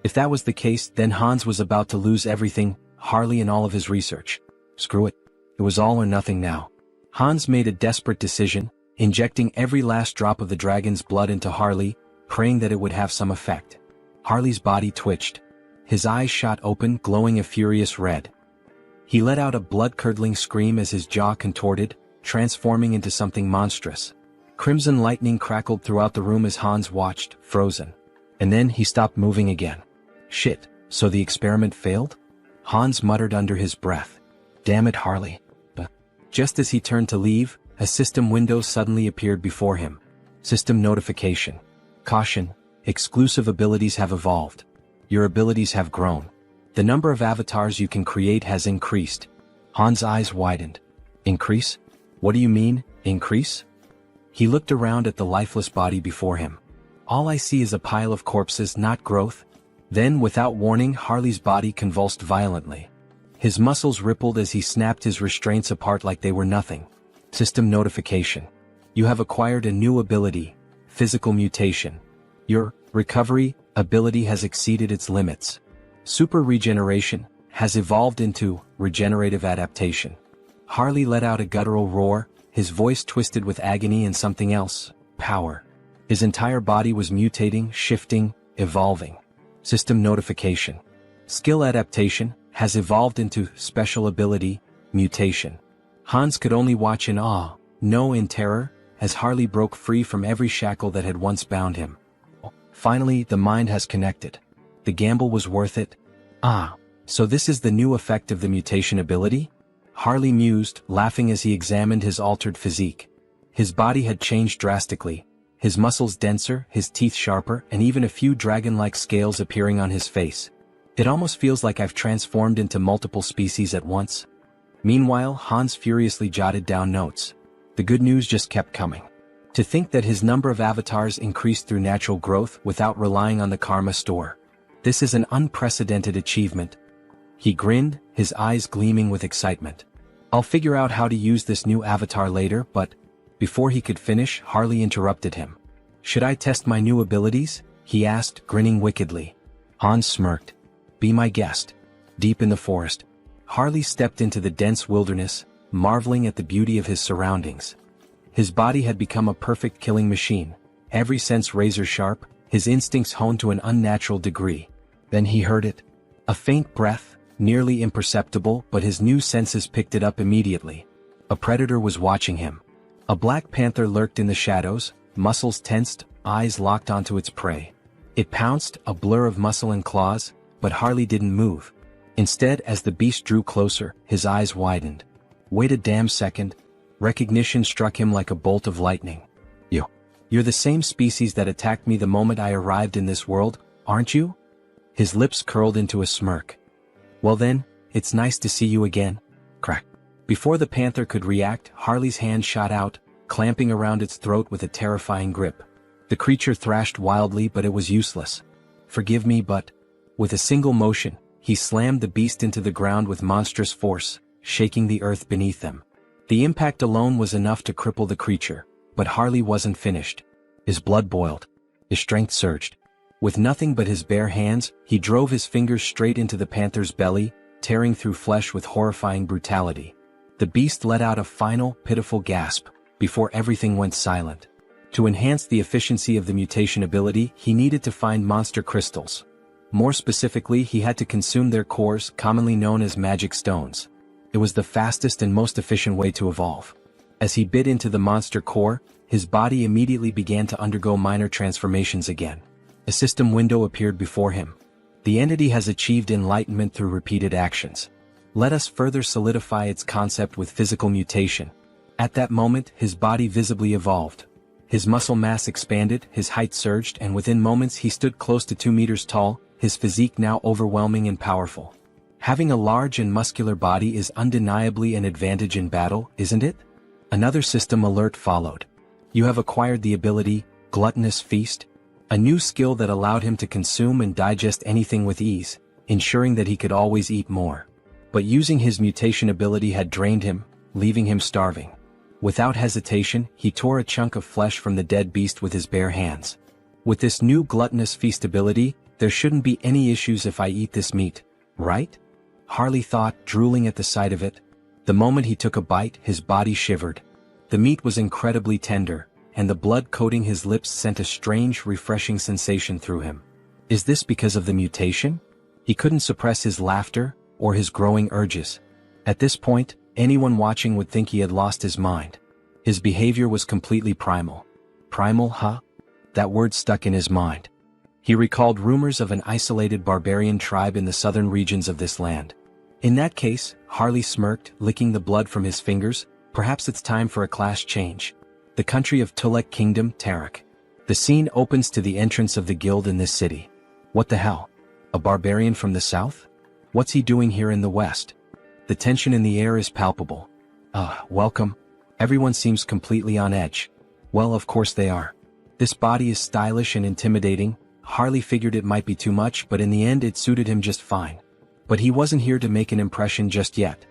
If that was the case, then Hans was about to lose everything, Harley and all of his research. Screw it. It was all or nothing now. Hans made a desperate decision, injecting every last drop of the dragon's blood into Harley, praying that it would have some effect. Harley's body twitched. His eyes shot open, glowing a furious red. He let out a blood-curdling scream as his jaw contorted, transforming into something monstrous. Crimson lightning crackled throughout the room as Hans watched, frozen. And then he stopped moving again. Shit, so the experiment failed? Hans muttered under his breath. Damn it, Harley. But just as he turned to leave, a system window suddenly appeared before him. System notification. Caution, exclusive abilities have evolved. Your abilities have grown. The number of avatars you can create has increased. Hans' eyes widened. Increase? What do you mean, increase? He looked around at the lifeless body before him. All I see is a pile of corpses, not growth. Then, without warning, Harley's body convulsed violently. His muscles rippled as he snapped his restraints apart like they were nothing. System notification. You have acquired a new ability, physical mutation. Your Recovery ability has exceeded its limits. Super regeneration has evolved into regenerative adaptation. Harley let out a guttural roar, his voice twisted with agony and something else, power. His entire body was mutating, shifting, evolving. System notification. Skill adaptation has evolved into special ability, mutation. Hans could only watch in awe, no in terror, as Harley broke free from every shackle that had once bound him. Finally, the mind has connected. The gamble was worth it. Ah, so this is the new effect of the mutation ability? Harley mused, laughing as he examined his altered physique. His body had changed drastically, his muscles denser, his teeth sharper, and even a few dragon-like scales appearing on his face. It almost feels like I've transformed into multiple species at once. Meanwhile, Hans furiously jotted down notes. The good news just kept coming. To think that his number of avatars increased through natural growth without relying on the karma store. This is an unprecedented achievement. He grinned, his eyes gleaming with excitement. I'll figure out how to use this new avatar later, but before he could finish, Harley interrupted him. Should I test my new abilities? He asked, grinning wickedly. Hans smirked. Be my guest. Deep in the forest, Harley stepped into the dense wilderness, marveling at the beauty of his surroundings. His body had become a perfect killing machine, every sense razor-sharp, his instincts honed to an unnatural degree. Then he heard it. A faint breath, nearly imperceptible, but his new senses picked it up immediately. A predator was watching him. A black panther lurked in the shadows, muscles tensed, eyes locked onto its prey. It pounced, a blur of muscle and claws, but Harley didn't move. Instead, as the beast drew closer, his eyes widened. Wait a damn second. Recognition struck him like a bolt of lightning. You're the same species that attacked me the moment I arrived in this world, aren't you? His lips curled into a smirk. Well then, it's nice to see you again. Crack. Before the panther could react, Harley's hand shot out, clamping around its throat with a terrifying grip. The creature thrashed wildly, but it was useless. Forgive me, but... With a single motion, he slammed the beast into the ground with monstrous force, shaking the earth beneath them. The impact alone was enough to cripple the creature, but Harley wasn't finished. His blood boiled. His strength surged. With nothing but his bare hands, he drove his fingers straight into the panther's belly, tearing through flesh with horrifying brutality. The beast let out a final, pitiful gasp, before everything went silent. To enhance the efficiency of the mutation ability, he needed to find monster crystals. More specifically, he had to consume their cores, commonly known as magic stones. It was the fastest and most efficient way to evolve. As he bit into the monster core, his body immediately began to undergo minor transformations again. A system window appeared before him. The entity has achieved enlightenment through repeated actions. Let us further solidify its concept with physical mutation. At that moment, his body visibly evolved. His muscle mass expanded, his height surged, and within moments he stood close to 2 meters tall, his physique now overwhelming and powerful. Having a large and muscular body is undeniably an advantage in battle, isn't it? Another system alert followed. You have acquired the ability, Gluttonous Feast, a new skill that allowed him to consume and digest anything with ease, ensuring that he could always eat more. But using his mutation ability had drained him, leaving him starving. Without hesitation, he tore a chunk of flesh from the dead beast with his bare hands. With this new Gluttonous Feast ability, there shouldn't be any issues if I eat this meat, right? Harley thought, drooling at the sight of it. The moment he took a bite, his body shivered. The meat was incredibly tender, and the blood coating his lips sent a strange, refreshing sensation through him. Is this because of the mutation? He couldn't suppress his laughter, or his growing urges. At this point, anyone watching would think he had lost his mind. His behavior was completely primal. Primal, huh? That word stuck in his mind. He recalled rumors of an isolated barbarian tribe in the southern regions of this land. In that case, Harley smirked, licking the blood from his fingers, perhaps it's time for a class change. The country of Tulek Kingdom, Tarak. The scene opens to the entrance of the guild in this city. What the hell? A barbarian from the south? What's he doing here in the west? The tension in the air is palpable. Welcome. Everyone seems completely on edge. Well, of course they are. This body is stylish and intimidating. Harley figured it might be too much, but in the end it suited him just fine. But he wasn't here to make an impression just yet.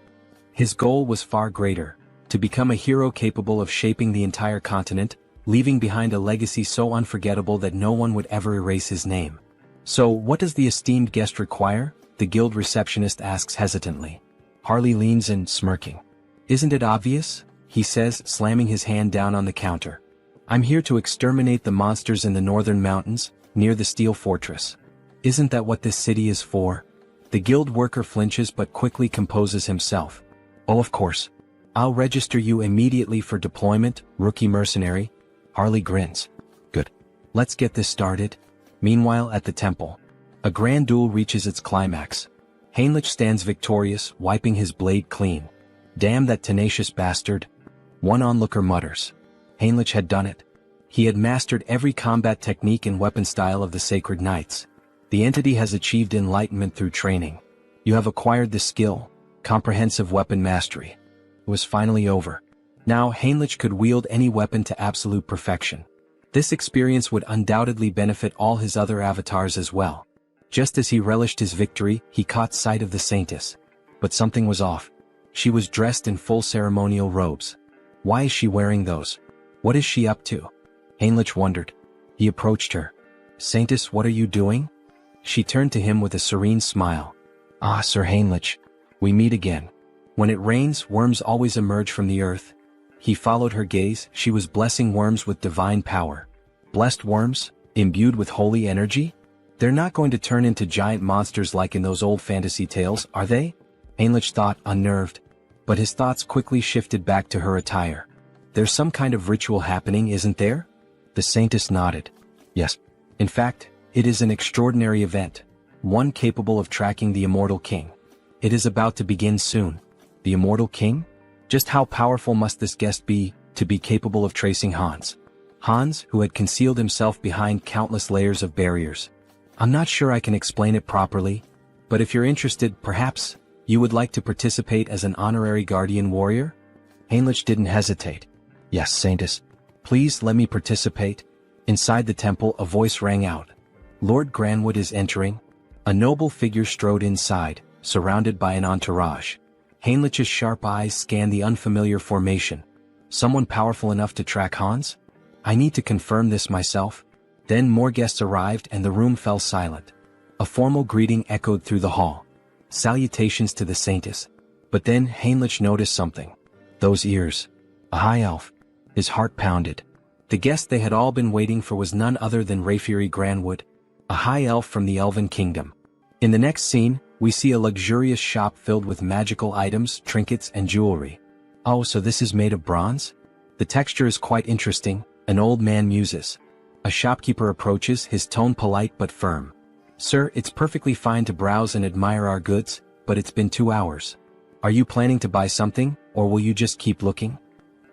His goal was far greater, to become a hero capable of shaping the entire continent, leaving behind a legacy so unforgettable that no one would ever erase his name. "So, what does the esteemed guest require?" the guild receptionist asks hesitantly. Harley leans in, smirking. "Isn't it obvious?" he says, slamming his hand down on the counter. "I'm here to exterminate the monsters in the northern mountains, near the steel fortress. Isn't that what this city is for?" The guild worker flinches but quickly composes himself. "Oh, of course. I'll register you immediately for deployment, rookie mercenary." Harley grins. "Good. Let's get this started." Meanwhile, at the temple, a grand duel reaches its climax. Heinrich stands victorious, wiping his blade clean. "Damn that tenacious bastard." One onlooker mutters. Heinrich had done it. He had mastered every combat technique and weapon style of the Sacred Knights. The entity has achieved enlightenment through training. You have acquired the skill, comprehensive weapon mastery. It was finally over. Now Heinrich could wield any weapon to absolute perfection. This experience would undoubtedly benefit all his other avatars as well. Just as he relished his victory, he caught sight of the Saintess. But something was off. She was dressed in full ceremonial robes. Why is she wearing those? What is she up to? Heinrich wondered. He approached her. "Saintess, what are you doing?" She turned to him with a serene smile. "Ah, Sir Heinrich. We meet again. When it rains, worms always emerge from the earth." He followed her gaze. She was blessing worms with divine power. Blessed worms, imbued with holy energy? They're not going to turn into giant monsters like in those old fantasy tales, are they? Heinrich thought, unnerved. But his thoughts quickly shifted back to her attire. There's some kind of ritual happening, isn't there? The Saintess nodded. Yes. In fact, it is an extraordinary event. One capable of tracking the Immortal King. It is about to begin soon. The Immortal King? Just how powerful must this guest be, to be capable of tracing Hans? Hans, who had concealed himself behind countless layers of barriers. I'm not sure I can explain it properly, but if you're interested, perhaps, you would like to participate as an honorary guardian warrior? Heinrich didn't hesitate. Yes, Saintess. Please let me participate. Inside the temple, a voice rang out. Lord Granwood is entering. A noble figure strode inside, surrounded by an entourage. Heinrich's sharp eyes scanned the unfamiliar formation. Someone powerful enough to track Hans? I need to confirm this myself. Then more guests arrived and the room fell silent. A formal greeting echoed through the hall. Salutations to the Saintess. But then Heinrich noticed something. Those ears. A high elf. His heart pounded. The guest they had all been waiting for was none other than Rayfury Granwood, a high elf from the Elven Kingdom. In the next scene, we see a luxurious shop filled with magical items, trinkets, and jewelry. Oh, so this is made of bronze? The texture is quite interesting, an old man muses. A shopkeeper approaches, his tone polite but firm. Sir, it's perfectly fine to browse and admire our goods, but it's been 2 hours. Are you planning to buy something, or will you just keep looking?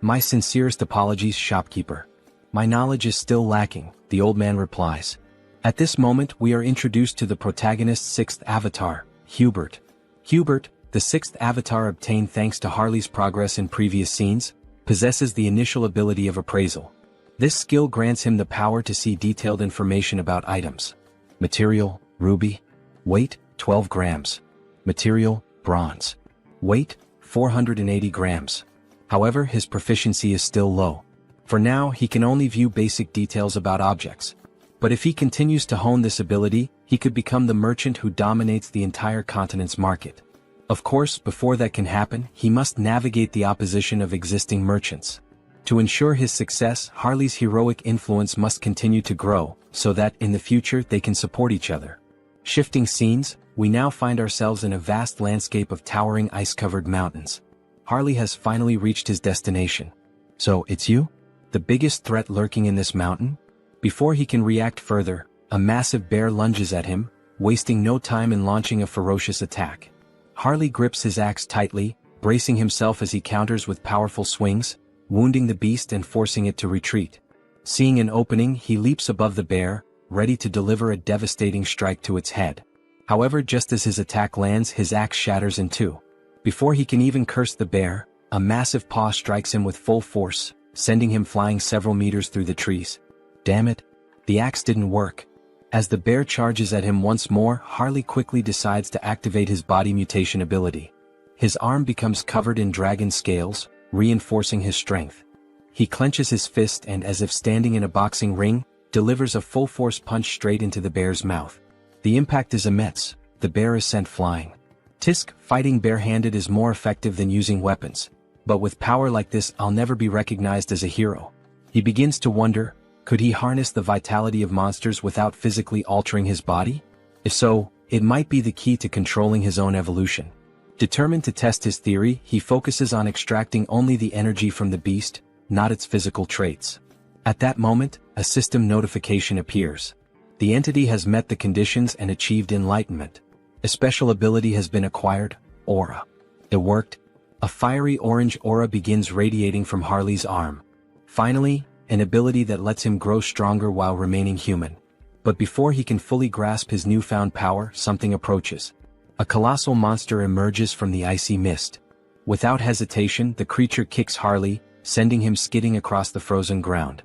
My sincerest apologies, shopkeeper. My knowledge is still lacking, the old man replies. At this moment we are introduced to the protagonist's sixth avatar, Hubert. Hubert, the sixth avatar obtained thanks to Harley's progress in previous scenes, possesses the initial ability of appraisal. This skill grants him the power to see detailed information about items. Material, ruby. Weight, 12 grams. Material, bronze. Weight, 480 grams. However, his proficiency is still low. For now, he can only view basic details about objects. But if he continues to hone this ability, he could become the merchant who dominates the entire continent's market. Of course, before that can happen, he must navigate the opposition of existing merchants. To ensure his success, Harley's heroic influence must continue to grow, so that, in the future, they can support each other. Shifting scenes, we now find ourselves in a vast landscape of towering ice-covered mountains. Harley has finally reached his destination. So, it's you? The biggest threat lurking in this mountain? Before he can react further, a massive bear lunges at him, wasting no time in launching a ferocious attack. Harley grips his axe tightly, bracing himself as he counters with powerful swings, wounding the beast and forcing it to retreat. Seeing an opening, he leaps above the bear, ready to deliver a devastating strike to its head. However, just as his attack lands, his axe shatters in two. Before he can even curse the bear, a massive paw strikes him with full force, sending him flying several meters through the trees. Damn it! The axe didn't work. As the bear charges at him once more, Harley quickly decides to activate his body mutation ability. His arm becomes covered in dragon scales, reinforcing his strength. he clenches his fist and, as if standing in a boxing ring, delivers a full-force punch straight into the bear's mouth. The impact is immense. The bear is sent flying. Tisk, fighting barehanded is more effective than using weapons. But with power like this, I'll never be recognized as a hero. He begins to wonder, could he harness the vitality of monsters without physically altering his body? If so, it might be the key to controlling his own evolution. Determined to test his theory, he focuses on extracting only the energy from the beast, not its physical traits. At that moment, a system notification appears. The entity has met the conditions and achieved enlightenment. A special ability has been acquired, Aura. It worked. A fiery orange aura begins radiating from Harley's arm. Finally, an ability that lets him grow stronger while remaining human. But before he can fully grasp his newfound power, something approaches. A colossal monster emerges from the icy mist. Without hesitation, the creature kicks Harley, sending him skidding across the frozen ground.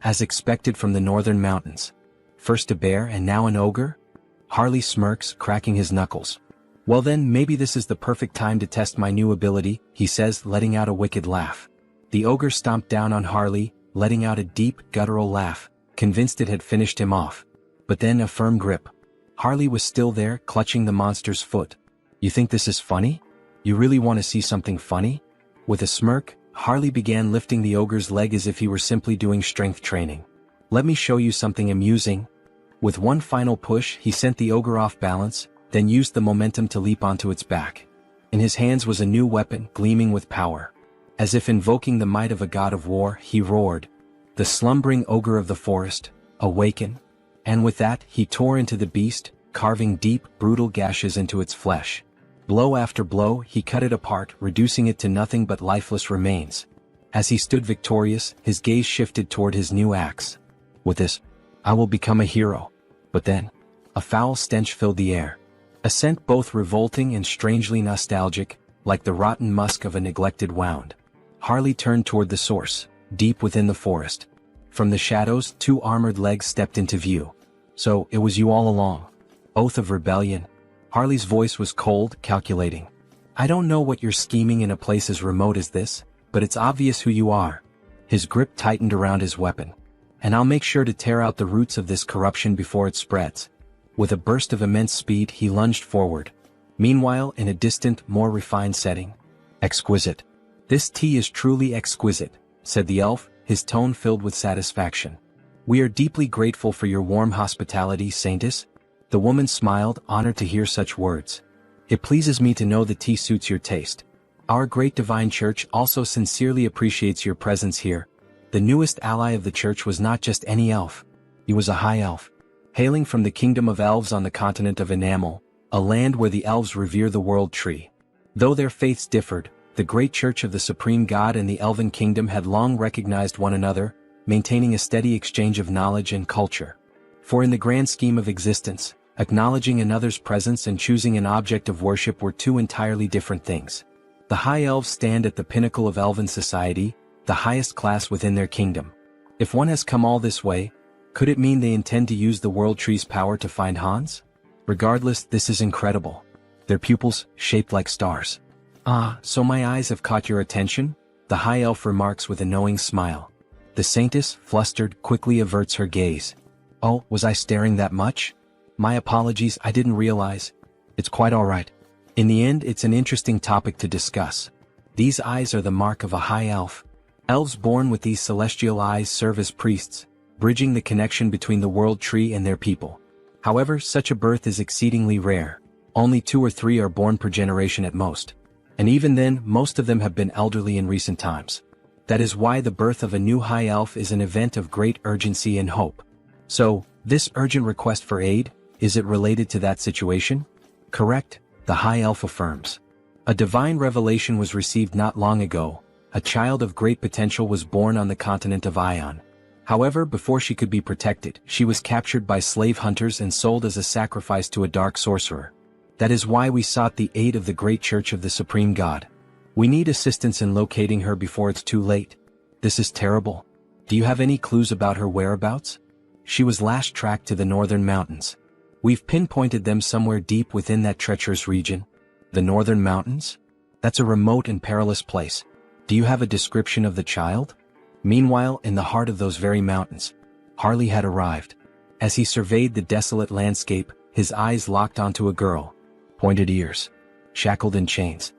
As expected from the northern mountains. First a bear and now an ogre? Harley smirks, cracking his knuckles. Well then, maybe this is the perfect time to test my new ability, he says, letting out a wicked laugh. The ogre stomped down on Harley, letting out a deep, guttural laugh, convinced it had finished him off. But then a firm grip. Harley was still there, clutching the monster's foot. You think this is funny? You really want to see something funny? With a smirk, Harley began lifting the ogre's leg as if he were simply doing strength training. Let me show you something amusing. With one final push, he sent the ogre off balance, then used the momentum to leap onto its back. In his hands was a new weapon, gleaming with power. As if invoking the might of a god of war, he roared. The slumbering ogre of the forest, awaken. And with that, he tore into the beast, carving deep, brutal gashes into its flesh. Blow after blow, he cut it apart, reducing it to nothing but lifeless remains. As he stood victorious, his gaze shifted toward his new axe. With this, I will become a hero. But then, a foul stench filled the air. A scent both revolting and strangely nostalgic, like the rotten musk of a neglected wound. Harley turned toward the source, deep within the forest. From the shadows, two armored legs stepped into view. So, it was you all along. Oath of rebellion. Harley's voice was cold, calculating. I don't know what you're scheming in a place as remote as this, but it's obvious who you are. His grip tightened around his weapon. And I'll make sure to tear out the roots of this corruption before it spreads. With a burst of immense speed, he lunged forward. Meanwhile, in a distant, more refined setting. Exquisite. This tea is truly exquisite, said the elf, his tone filled with satisfaction. We are deeply grateful for your warm hospitality, Saintess. The woman smiled, honored to hear such words. It pleases me to know the tea suits your taste. Our great divine church also sincerely appreciates your presence here. The newest ally of the church was not just any elf. He was a high elf. Hailing from the kingdom of elves on the continent of Enamel, a land where the elves revere the world tree. Though their faiths differed, the great church of the supreme god and the elven kingdom had long recognized one another, maintaining a steady exchange of knowledge and culture. For in the grand scheme of existence, acknowledging another's presence and choosing an object of worship were two entirely different things. The high elves stand at the pinnacle of elven society, the highest class within their kingdom. If one has come all this way, could it mean they intend to use the world tree's power to find Hans? Regardless, this is incredible. Their pupils, shaped like stars. Ah, so my eyes have caught your attention? The high elf remarks with a knowing smile. The saintess, flustered, quickly averts her gaze. Oh, was I staring that much? My apologies, I didn't realize. It's quite alright. In the end, it's an interesting topic to discuss. These eyes are the mark of a high elf. Elves born with these celestial eyes serve as priests, bridging the connection between the world tree and their people. However, such a birth is exceedingly rare. Only 2 or 3 are born per generation at most. And even then, most of them have been elderly in recent times. That is why the birth of a new high elf is an event of great urgency and hope. So, this urgent request for aid, is it related to that situation? Correct, the high elf affirms. A divine revelation was received not long ago. A child of great potential was born on the continent of Ion. However, before she could be protected, she was captured by slave hunters and sold as a sacrifice to a dark sorcerer. That is why we sought the aid of the great church of the supreme god. We need assistance in locating her before it's too late. This is terrible. Do you have any clues about her whereabouts? She was last tracked to the northern mountains. We've pinpointed them somewhere deep within that treacherous region. The northern mountains? That's a remote and perilous place. Do you have a description of the child? Meanwhile, in the heart of those very mountains, Harley had arrived. As he surveyed the desolate landscape, his eyes locked onto a girl. Pointed ears. Shackled in chains.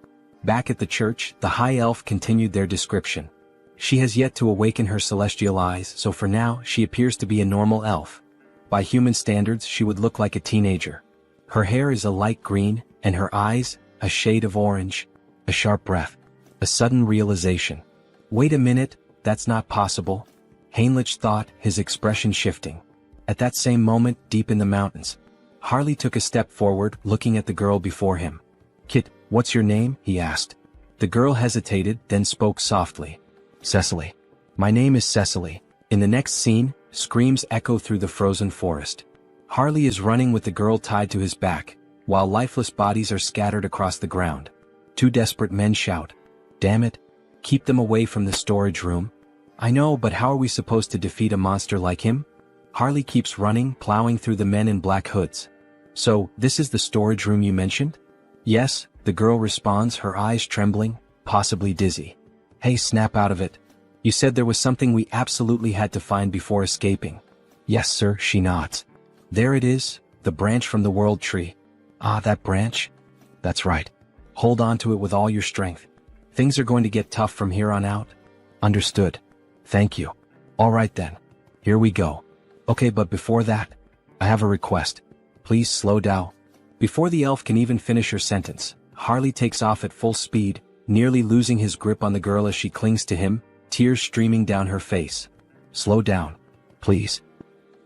Back at the church, the high elf continued their description. She has yet to awaken her celestial eyes, so for now, she appears to be a normal elf. By human standards, she would look like a teenager. Her hair is a light green, and her eyes, a shade of orange. A sharp breath. A sudden realization. Wait a minute, that's not possible. Heinrich thought, his expression shifting. At that same moment, deep in the mountains, Harley took a step forward, looking at the girl before him. "Kit, what's your name?" he asked. The girl hesitated, then spoke softly. "Cecily. My name is Cecily." In the next scene, screams echo through the frozen forest. Harley is running with the girl tied to his back, while lifeless bodies are scattered across the ground. Two desperate men shout, "Damn it! Keep them away from the storage room." "I know, but how are we supposed to defeat a monster like him?" Harley keeps running, plowing through the men in black hoods. "So, this is the storage room you mentioned?" "Yes," the girl responds, her eyes trembling, possibly dizzy. "Hey, snap out of it. You said there was something we absolutely had to find before escaping." "Yes, sir," she nods. "There it is, the branch from the world tree." "Ah, that branch?" "That's right. Hold on to it with all your strength. Things are going to get tough from here on out." "Understood. Thank you." "All right then. Here we go." "Okay, but before that, I have a request. Please slow down." Before the elf can even finish her sentence, Harley takes off at full speed, nearly losing his grip on the girl as she clings to him, tears streaming down her face. "Slow down. Please."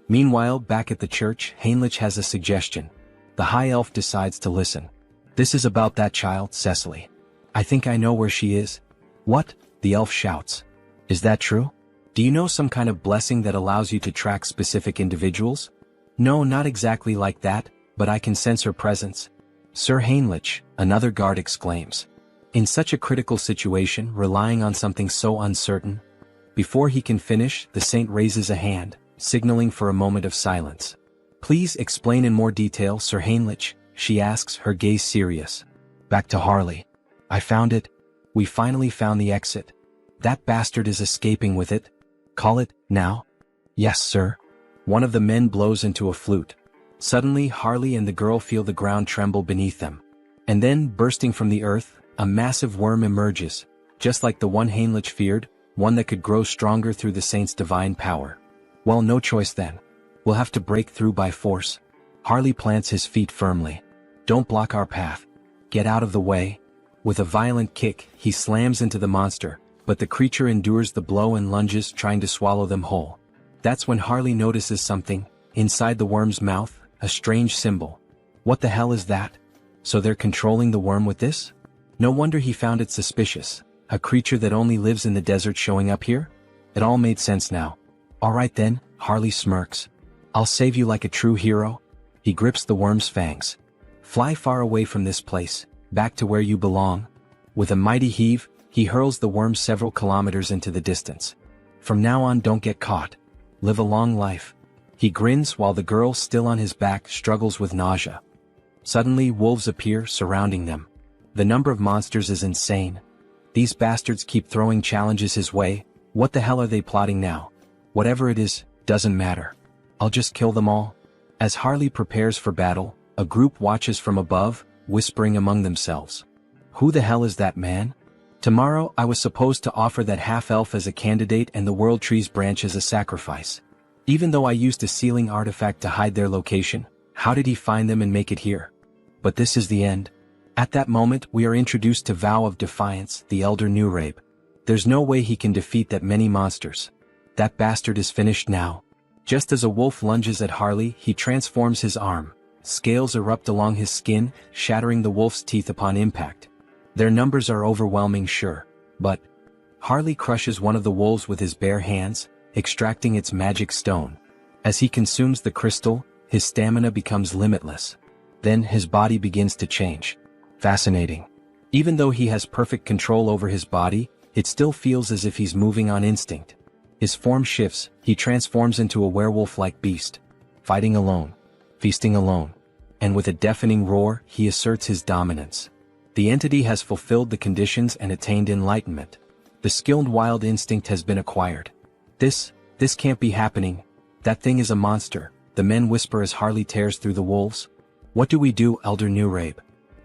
Meanwhile, back at the church, Heinrich has a suggestion. The high elf decides to listen. "This is about that child, Cecily. I think I know where she is." "What?" the elf shouts. "Is that true? Do you know some kind of blessing that allows you to track specific individuals?" "No, not exactly like that, but I can sense her presence." "Sir Heinrich," another guard exclaims. In such a critical situation, relying on something so uncertain. Before he can finish, the saint raises a hand, signaling for a moment of silence. "Please explain in more detail, Sir Heinrich," she asks, her gaze serious. Back to Harley. "I found it. We finally found the exit. That bastard is escaping with it. Call it, now?" "Yes, sir." One of the men blows into a flute. Suddenly, Harley and the girl feel the ground tremble beneath them. And then, bursting from the earth, a massive worm emerges, just like the one Heinrich feared, one that could grow stronger through the saint's divine power. Well, no choice then. We'll have to break through by force. Harley plants his feet firmly. "Don't block our path. Get out of the way." With a violent kick, he slams into the monster, but the creature endures the blow and lunges, trying to swallow them whole. That's when Harley notices something. Inside the worm's mouth, a strange symbol. What the hell is that? So they're controlling the worm with this? No wonder he found it suspicious. A creature that only lives in the desert showing up here? It all made sense now. "All right then," Harley smirks. "I'll save you like a true hero." He grips the worm's fangs. "Fly far away from this place, back to where you belong." With a mighty heave, he hurls the worm several kilometers into the distance. "From now on, don't get caught. Live a long life." He grins while the girl, still on his back, struggles with nausea. Suddenly, wolves appear, surrounding them. The number of monsters is insane. These bastards keep throwing challenges his way. What the hell are they plotting now? Whatever it is, doesn't matter. I'll just kill them all. As Harley prepares for battle, a group watches from above, whispering among themselves. "Who the hell is that man? Tomorrow I was supposed to offer that half-elf as a candidate and the World Tree's branch as a sacrifice. Even though I used a sealing artifact to hide their location, how did he find them and make it here? But this is the end." At that moment, we are introduced to Vow of Defiance, the elder Nurabe. There's no way he can defeat that many monsters. That bastard is finished now. Just as a wolf lunges at Harley, he transforms his arm. Scales erupt along his skin, shattering the wolf's teeth upon impact. Their numbers are overwhelming, sure, but Harley crushes one of the wolves with his bare hands, extracting its magic stone. As he consumes the crystal, his stamina becomes limitless. Then his body begins to change. Fascinating. Even though he has perfect control over his body, it still feels as if he's moving on instinct. His form shifts, he transforms into a werewolf-like beast. Fighting alone. Feasting alone. And with a deafening roar, he asserts his dominance. The entity has fulfilled the conditions and attained enlightenment. The skilled wild instinct has been acquired. This can't be happening. That thing is a monster, the men whisper as Harley tears through the wolves. What do we do, Elder Nurabe?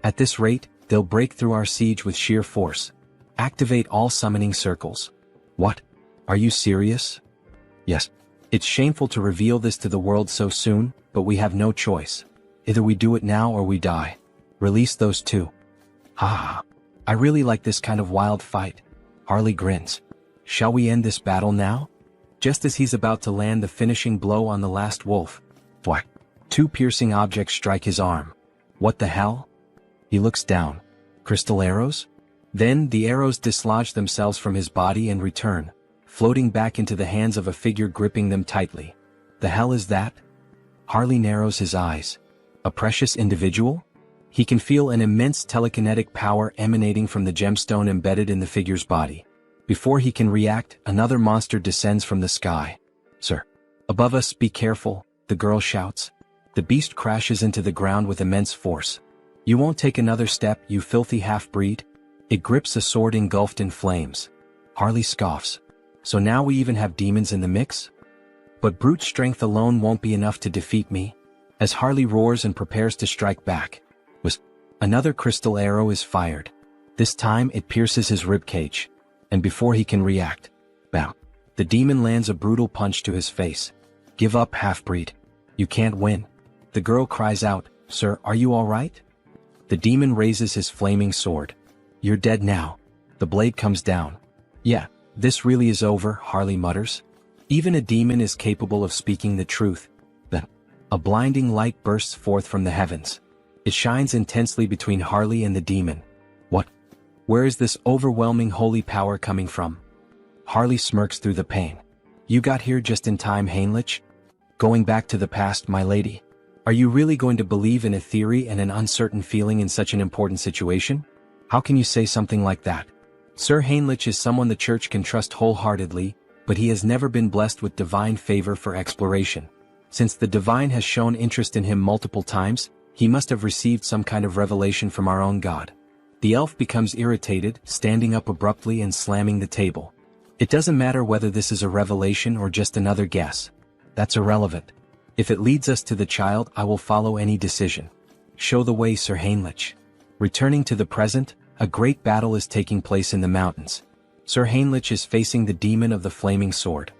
At this rate, they'll break through our siege with sheer force. Activate all summoning circles. What? Are you serious? Yes. It's shameful to reveal this to the world so soon, but we have no choice. Either we do it now or we die. Release those two. Ah, I really like this kind of wild fight. Harley grins. Shall we end this battle now? Just as he's about to land the finishing blow on the last wolf. Whack. Two piercing objects strike his arm. What the hell? He looks down. Crystal arrows? Then the arrows dislodge themselves from his body and return, floating back into the hands of a figure gripping them tightly. The hell is that? Harley narrows his eyes. A precious individual? He can feel an immense telekinetic power emanating from the gemstone embedded in the figure's body. Before he can react, another monster descends from the sky. Sir. Above us, be careful, the girl shouts. The beast crashes into the ground with immense force. You won't take another step, you filthy half-breed? It grips a sword engulfed in flames. Harley scoffs. So now we even have demons in the mix? But brute strength alone won't be enough to defeat me. As Harley roars and prepares to strike back. Another crystal arrow is fired. This time it pierces his ribcage. And before he can react, bam, the demon lands a brutal punch to his face. Give up, half-breed. You can't win. The girl cries out, Sir, are you all right? The demon raises his flaming sword. You're dead now. The blade comes down. Yeah, this really is over, Harley mutters. Even a demon is capable of speaking the truth. Then, a blinding light bursts forth from the heavens. It shines intensely between Harley and the demon. What? Where is this overwhelming holy power coming from? Harley smirks through the pain. You got here just in time, Heinrich? Going back to the past, my lady. Are you really going to believe in a theory and an uncertain feeling in such an important situation? How can you say something like that? Sir Heinrich is someone the church can trust wholeheartedly, but he has never been blessed with divine favor for exploration. Since the divine has shown interest in him multiple times, he must have received some kind of revelation from our own God. The elf becomes irritated, standing up abruptly and slamming the table. It doesn't matter whether this is a revelation or just another guess. That's irrelevant. If it leads us to the child, I will follow any decision. Show the way, Sir Heinrich. Returning to the present, a great battle is taking place in the mountains. Sir Heinrich is facing the demon of the flaming sword.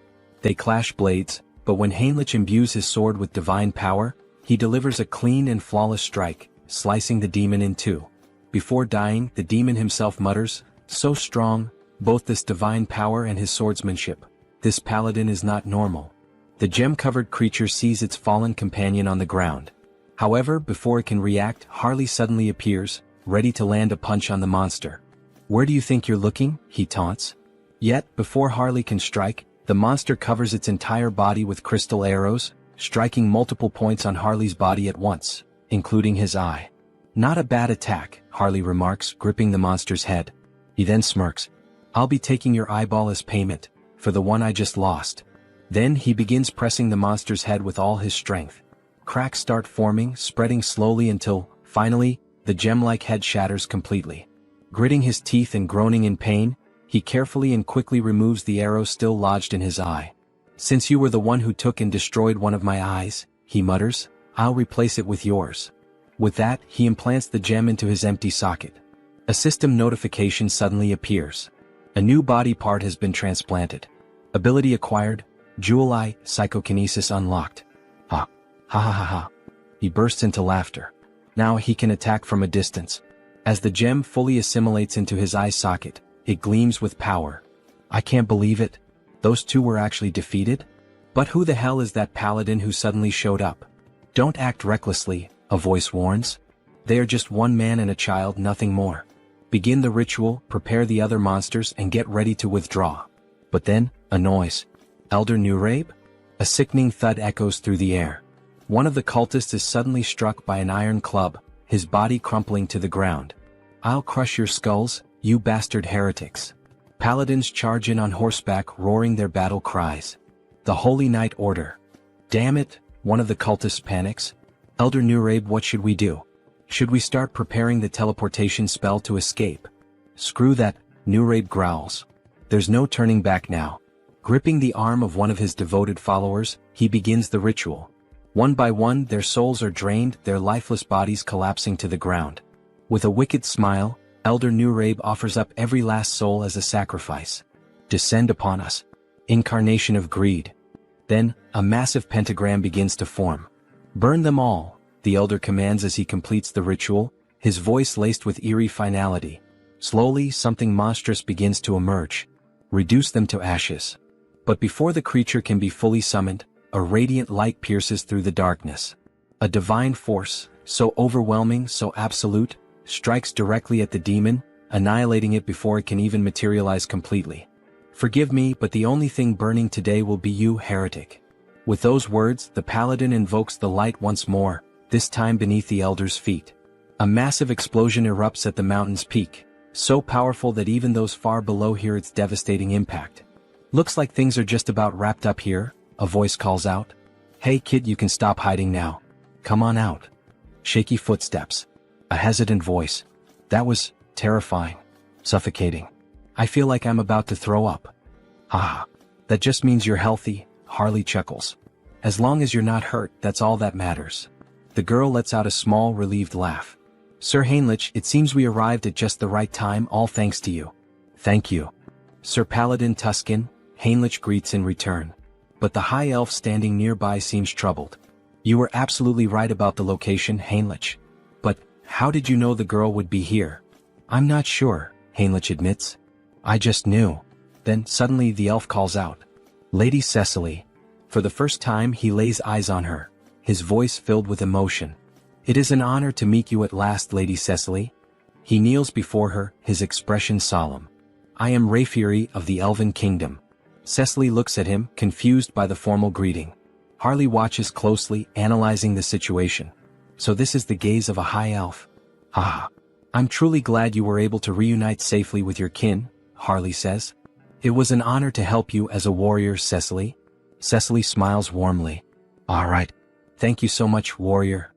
They clash blades, but when Heinrich imbues his sword with divine power, he delivers a clean and flawless strike, slicing the demon in two. Before dying, the demon himself mutters, so strong, both this divine power and his swordsmanship. This paladin is not normal. The gem-covered creature sees its fallen companion on the ground. However, before it can react, Harley suddenly appears, ready to land a punch on the monster. Where do you think you're looking? He taunts. Yet, before Harley can strike, the monster covers its entire body with crystal arrows, striking multiple points on Harley's body at once, including his eye. Not a bad attack, Harley remarks, gripping the monster's head. He then smirks. I'll be taking your eyeball as payment, for the one I just lost. Then he begins pressing the monster's head with all his strength. Cracks start forming, spreading slowly until, finally, the gem-like head shatters completely. Gritting his teeth and groaning in pain, he carefully and quickly removes the arrow still lodged in his eye. Since you were the one who took and destroyed one of my eyes, he mutters, I'll replace it with yours. With that, he implants the gem into his empty socket. A system notification suddenly appears. A new body part has been transplanted. Ability acquired, Jewel Eye, Psychokinesis unlocked. Ha. Ha ha ha ha. He bursts into laughter. Now he can attack from a distance. As the gem fully assimilates into his eye socket, it gleams with power. I can't believe it. Those two were actually defeated? But who the hell is that paladin who suddenly showed up? Don't act recklessly, a voice warns. They are just one man and a child, nothing more. Begin the ritual, prepare the other monsters, and get ready to withdraw. But then, a noise. Elder Nurabe? A sickening thud echoes through the air. One of the cultists is suddenly struck by an iron club, his body crumpling to the ground. I'll crush your skulls, you bastard heretics. Paladins charge in on horseback, roaring their battle cries. The Holy Knight order. Damn it, one of the cultists panics. Elder Nurabe, what should we do? Should we start preparing the teleportation spell to escape? Screw that, Nurabe growls. There's no turning back now. Gripping the arm of one of his devoted followers, he begins the ritual. One by one, their souls are drained, their lifeless bodies collapsing to the ground. With a wicked smile, Elder Nurabe offers up every last soul as a sacrifice. Descend upon us. Incarnation of greed. Then, a massive pentagram begins to form. Burn them all, the elder commands as he completes the ritual, his voice laced with eerie finality. Slowly, something monstrous begins to emerge. Reduce them to ashes. But before the creature can be fully summoned, a radiant light pierces through the darkness. A divine force, so overwhelming, so absolute, strikes directly at the demon, annihilating it before it can even materialize completely. Forgive me, but the only thing burning today will be you, heretic. With those words, the paladin invokes the light once more, this time beneath the elder's feet. A massive explosion erupts at the mountain's peak, so powerful that even those far below hear its devastating impact. Looks like things are just about wrapped up here, a voice calls out. Hey kid, you can stop hiding now. Come on out. Shaky footsteps. A hesitant voice. That was terrifying. Suffocating. I feel like I'm about to throw up. Ah, that just means you're healthy, Harley chuckles. As long as you're not hurt, that's all that matters. The girl lets out a small, relieved laugh. Sir Heinrich, it seems we arrived at just the right time, all thanks to you. Thank you. Sir Paladin Tuscan, Heinrich greets in return. But the high elf standing nearby seems troubled. You were absolutely right about the location, Heinrich. But, how did you know the girl would be here? I'm not sure, Heinrich admits. I just knew. Then, suddenly the elf calls out. Lady Cecily. For the first time he lays eyes on her, his voice filled with emotion. It is an honor to meet you at last, Lady Cecily. He kneels before her, his expression solemn. I am Rayfury of the Elven Kingdom. Cecily looks at him, confused by the formal greeting. Harley watches closely, analyzing the situation. So this is the gaze of a high elf. Ah. I'm truly glad you were able to reunite safely with your kin, Harley says. It was an honor to help you as a warrior, Cecily. Cecily smiles warmly. All right. Thank you so much, warrior.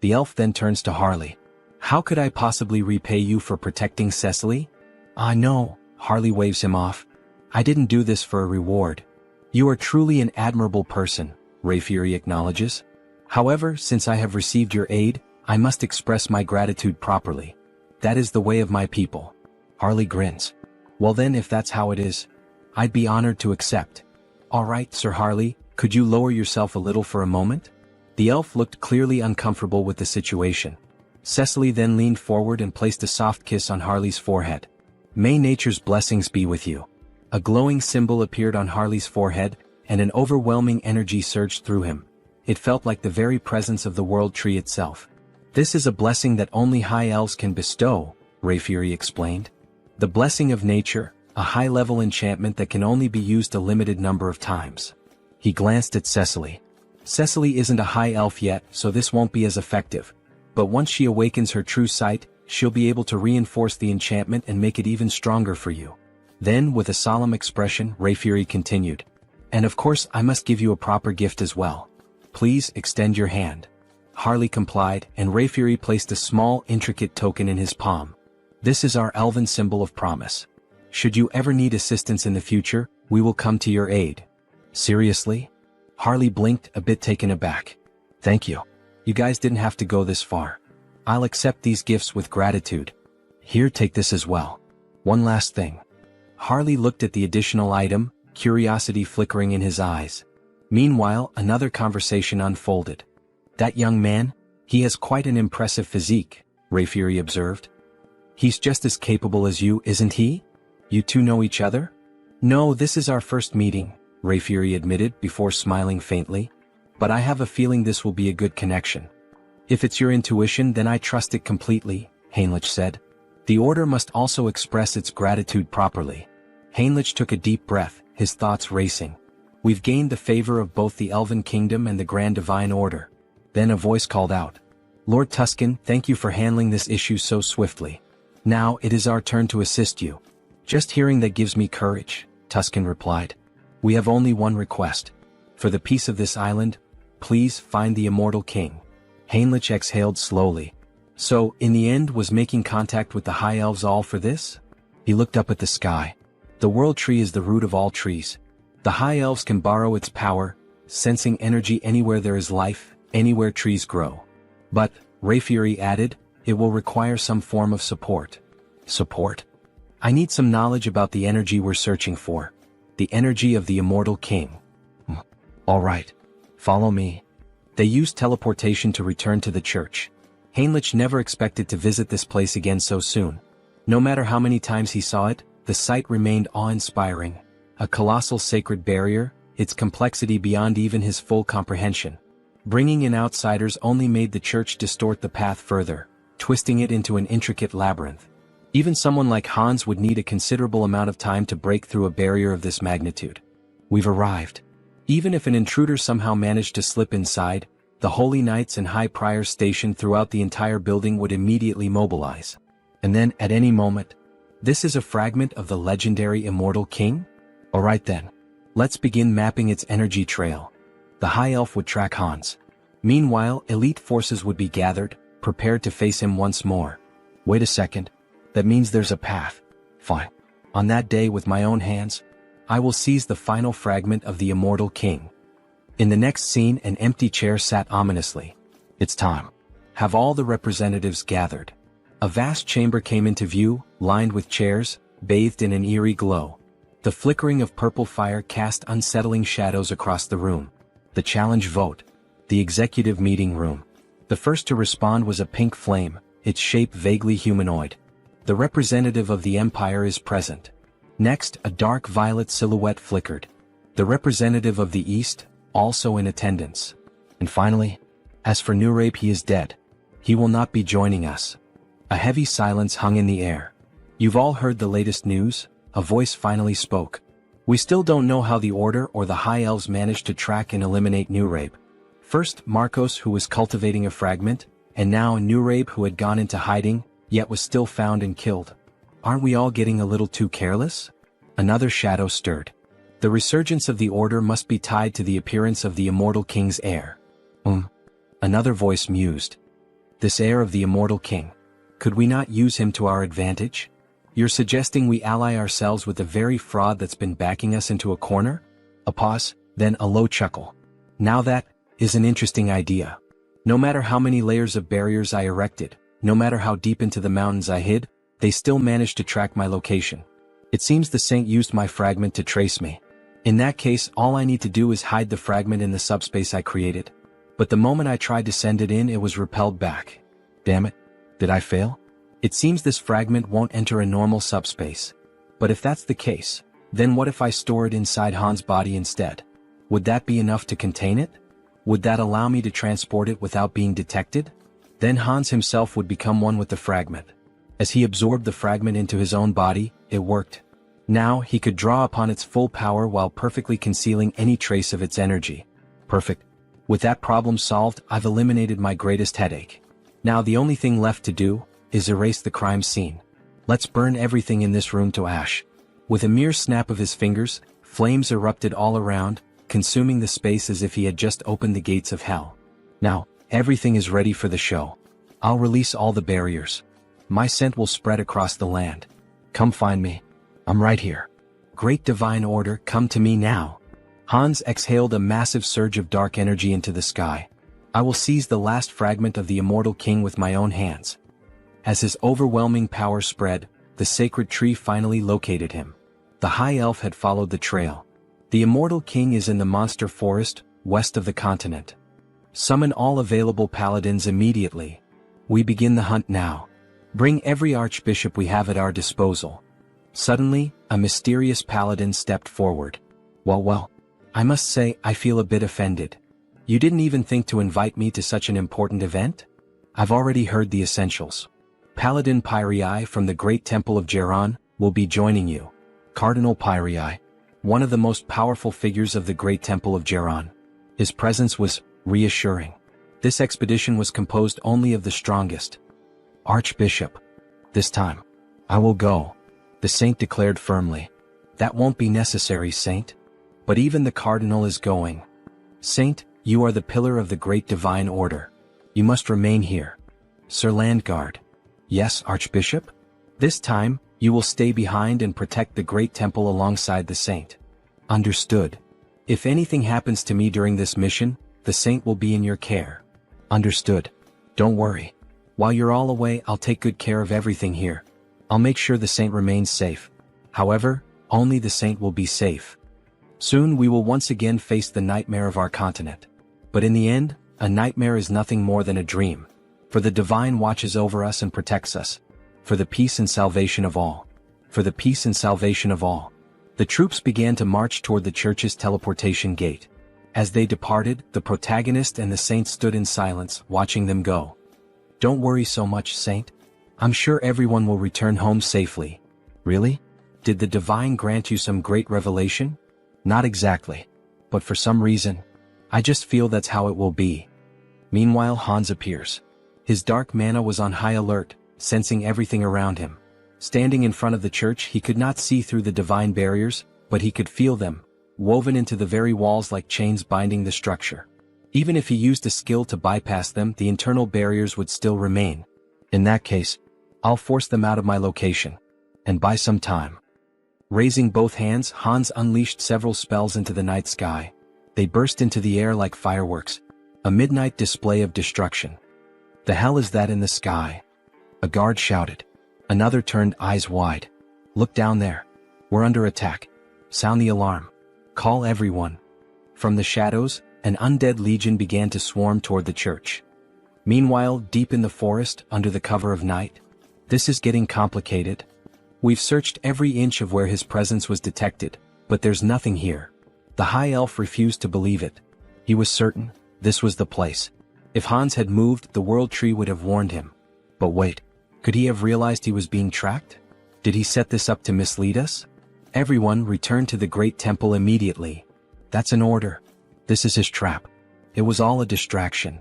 The elf then turns to Harley. How could I possibly repay you for protecting Cecily? Ah, no, Harley waves him off. I didn't do this for a reward. You are truly an admirable person, Rayfury acknowledges. However, since I have received your aid, I must express my gratitude properly. That is the way of my people. Harley grins. Well then, if that's how it is, I'd be honored to accept. All right, Sir Harley, could you lower yourself a little for a moment? The elf looked clearly uncomfortable with the situation. Cecily then leaned forward and placed a soft kiss on Harley's forehead. May nature's blessings be with you. A glowing symbol appeared on Harley's forehead, and an overwhelming energy surged through him. It felt like the very presence of the world tree itself. This is a blessing that only high elves can bestow, Rayfury explained. The blessing of nature, a high-level enchantment that can only be used a limited number of times. He glanced at Cecily. Cecily isn't a high elf yet, so this won't be as effective. But once she awakens her true sight, she'll be able to reinforce the enchantment and make it even stronger for you. Then, with a solemn expression, Rayfury continued. And of course I must give you a proper gift as well. Please extend your hand. Harley complied, and Rayfury placed a small, intricate token in his palm. This is our elven symbol of promise. Should you ever need assistance in the future, we will come to your aid. Seriously? Harley blinked, a bit taken aback. Thank you. You guys didn't have to go this far. I'll accept these gifts with gratitude. Here, take this as well. One last thing. Harley looked at the additional item, curiosity flickering in his eyes. Meanwhile, another conversation unfolded. That young man? He has quite an impressive physique, Rayfury observed. He's just as capable as you, isn't he? You two know each other? No, this is our first meeting, Rayfury admitted before smiling faintly. But I have a feeling this will be a good connection. If it's your intuition, then I trust it completely, Heinrich said. The order must also express its gratitude properly. Heinrich took a deep breath, his thoughts racing. We've gained the favor of both the Elven Kingdom and the Grand Divine Order. Then a voice called out. Lord Tuscan, thank you for handling this issue so swiftly. Now it is our turn to assist you. Just hearing that gives me courage, Tuscan replied. We have only one request. For the peace of this island, please find the immortal king. Heinrich exhaled slowly. So, in the end, was making contact with the high elves all for this? He looked up at the sky. The world tree is the root of all trees. The high elves can borrow its power, sensing energy anywhere there is life, anywhere trees grow. But, Rayfury added, it will require some form of support. Support? I need some knowledge about the energy we're searching for. The energy of the immortal king. Alright. Follow me. They used teleportation to return to the church. Heinrich never expected to visit this place again so soon. No matter how many times he saw it, the sight remained awe-inspiring. A colossal sacred barrier, its complexity beyond even his full comprehension. Bringing in outsiders only made the church distort the path further, twisting it into an intricate labyrinth. Even someone like Hans would need a considerable amount of time to break through a barrier of this magnitude. We've arrived. Even if an intruder somehow managed to slip inside, the holy knights and high priors stationed throughout the entire building would immediately mobilize. And then, at any moment, this is a fragment of the legendary immortal king? Alright then. Let's begin mapping its energy trail. The high elf would track Hans. Meanwhile, elite forces would be gathered, prepared to face him once more. Wait a second. That means there's a path. Fine. On that day with my own hands, I will seize the final fragment of the immortal king. In the next scene, an empty chair sat ominously. It's time. Have all the representatives gathered. A vast chamber came into view, lined with chairs, bathed in an eerie glow. The flickering of purple fire cast unsettling shadows across the room. The challenge vote. The executive meeting room. The first to respond was a pink flame, its shape vaguely humanoid. The representative of the Empire is present. Next, a dark violet silhouette flickered. The representative of the East, also in attendance. And finally, as for Nurabe, he is dead. He will not be joining us. A heavy silence hung in the air. You've all heard the latest news? A voice finally spoke. We still don't know how the Order or the High Elves managed to track and eliminate Nurabe. First, Marcos, who was cultivating a fragment, and now Nurabe, who had gone into hiding, yet was still found and killed. Aren't we all getting a little too careless? Another shadow stirred. The resurgence of the Order must be tied to the appearance of the immortal king's heir. Another voice mused. This heir of the immortal king. Could we not use him to our advantage? You're suggesting we ally ourselves with the very fraud that's been backing us into a corner? A pause, then a low chuckle. Now that is an interesting idea. No matter how many layers of barriers I erected, no matter how deep into the mountains I hid, they still managed to track my location. It seems the saint used my fragment to trace me. In that case, all I need to do is hide the fragment in the subspace I created. But the moment I tried to send it in, it was repelled back. Damn it. Did I fail? It seems this fragment won't enter a normal subspace. But if that's the case, then what if I store it inside Han's body instead? Would that be enough to contain it? Would that allow me to transport it without being detected? Then Hans himself would become one with the fragment. As he absorbed the fragment into his own body, it worked. Now he could draw upon its full power while perfectly concealing any trace of its energy. Perfect. With that problem solved, I've eliminated my greatest headache. Now the only thing left to do is erase the crime scene. Let's burn everything in this room to ash. With a mere snap of his fingers, flames erupted all around, consuming the space as if he had just opened the gates of hell. Now, everything is ready for the show. I'll release all the barriers. My scent will spread across the land. Come find me. I'm right here. Great divine order, come to me now. Hans exhaled a massive surge of dark energy into the sky. I will seize the last fragment of the immortal king with my own hands. As his overwhelming power spread, the sacred tree finally located him. The high elf had followed the trail. The immortal king is in the monster forest, west of the continent. Summon all available paladins immediately. We begin the hunt now. Bring every archbishop we have at our disposal. Suddenly, a mysterious paladin stepped forward. Well, I must say I feel a bit offended. You didn't even think to invite me to such an important event? I've already heard the essentials. Paladin Pyrii from the Great Temple of Geron will be joining you. Cardinal Pyrii, one of the most powerful figures of the Great Temple of Geron. His presence was reassuring. This expedition was composed only of the strongest. Archbishop. This time, I will go, the saint declared firmly. That won't be necessary, saint. But even the cardinal is going. Saint, you are the pillar of the great divine order. You must remain here. Sir Landguard. Yes, Archbishop? This time, You will stay behind and protect the great temple alongside the saint. Understood. If anything happens to me during this mission, the saint will be in your care. Understood. Don't worry. While you're all away, I'll take good care of everything here. I'll make sure the saint remains safe. However, only the saint will be safe. Soon we will once again face the nightmare of our continent. But in the end, a nightmare is nothing more than a dream. For the divine watches over us and protects us. For the peace and salvation of all. For the peace and salvation of all. The troops began to march toward the church's teleportation gate. As they departed, the protagonist and the saint stood in silence, watching them go. Don't worry so much, saint. I'm sure everyone will return home safely. Really? Did the divine grant you some great revelation? Not exactly. But for some reason, I just feel that's how it will be. Meanwhile, Hans appears. His dark mana was on high alert, sensing everything around him. Standing in front of the church, he could not see through the divine barriers, but he could feel them, woven into the very walls like chains binding the structure. Even if he used a skill to bypass them, the internal barriers would still remain. In that case, I'll force them out of my location. And buy some time. Raising both hands, Hans unleashed several spells into the night sky. They burst into the air like fireworks. A midnight display of destruction. The hell is that in the sky? A guard shouted. Another turned eyes wide. Look down there. We're under attack. Sound the alarm. Call everyone. From the shadows, an undead legion began to swarm toward the church. Meanwhile, deep in the forest, under the cover of night, this is getting complicated. We've searched every inch of where his presence was detected, but there's nothing here. The high elf refused to believe it. He was certain this was the place. If Hans had moved, the world tree would have warned him. But wait, could he have realized he was being tracked? Did he set this up to mislead us? Everyone returned to the great temple immediately. That's an order. This is his trap. It was all a distraction.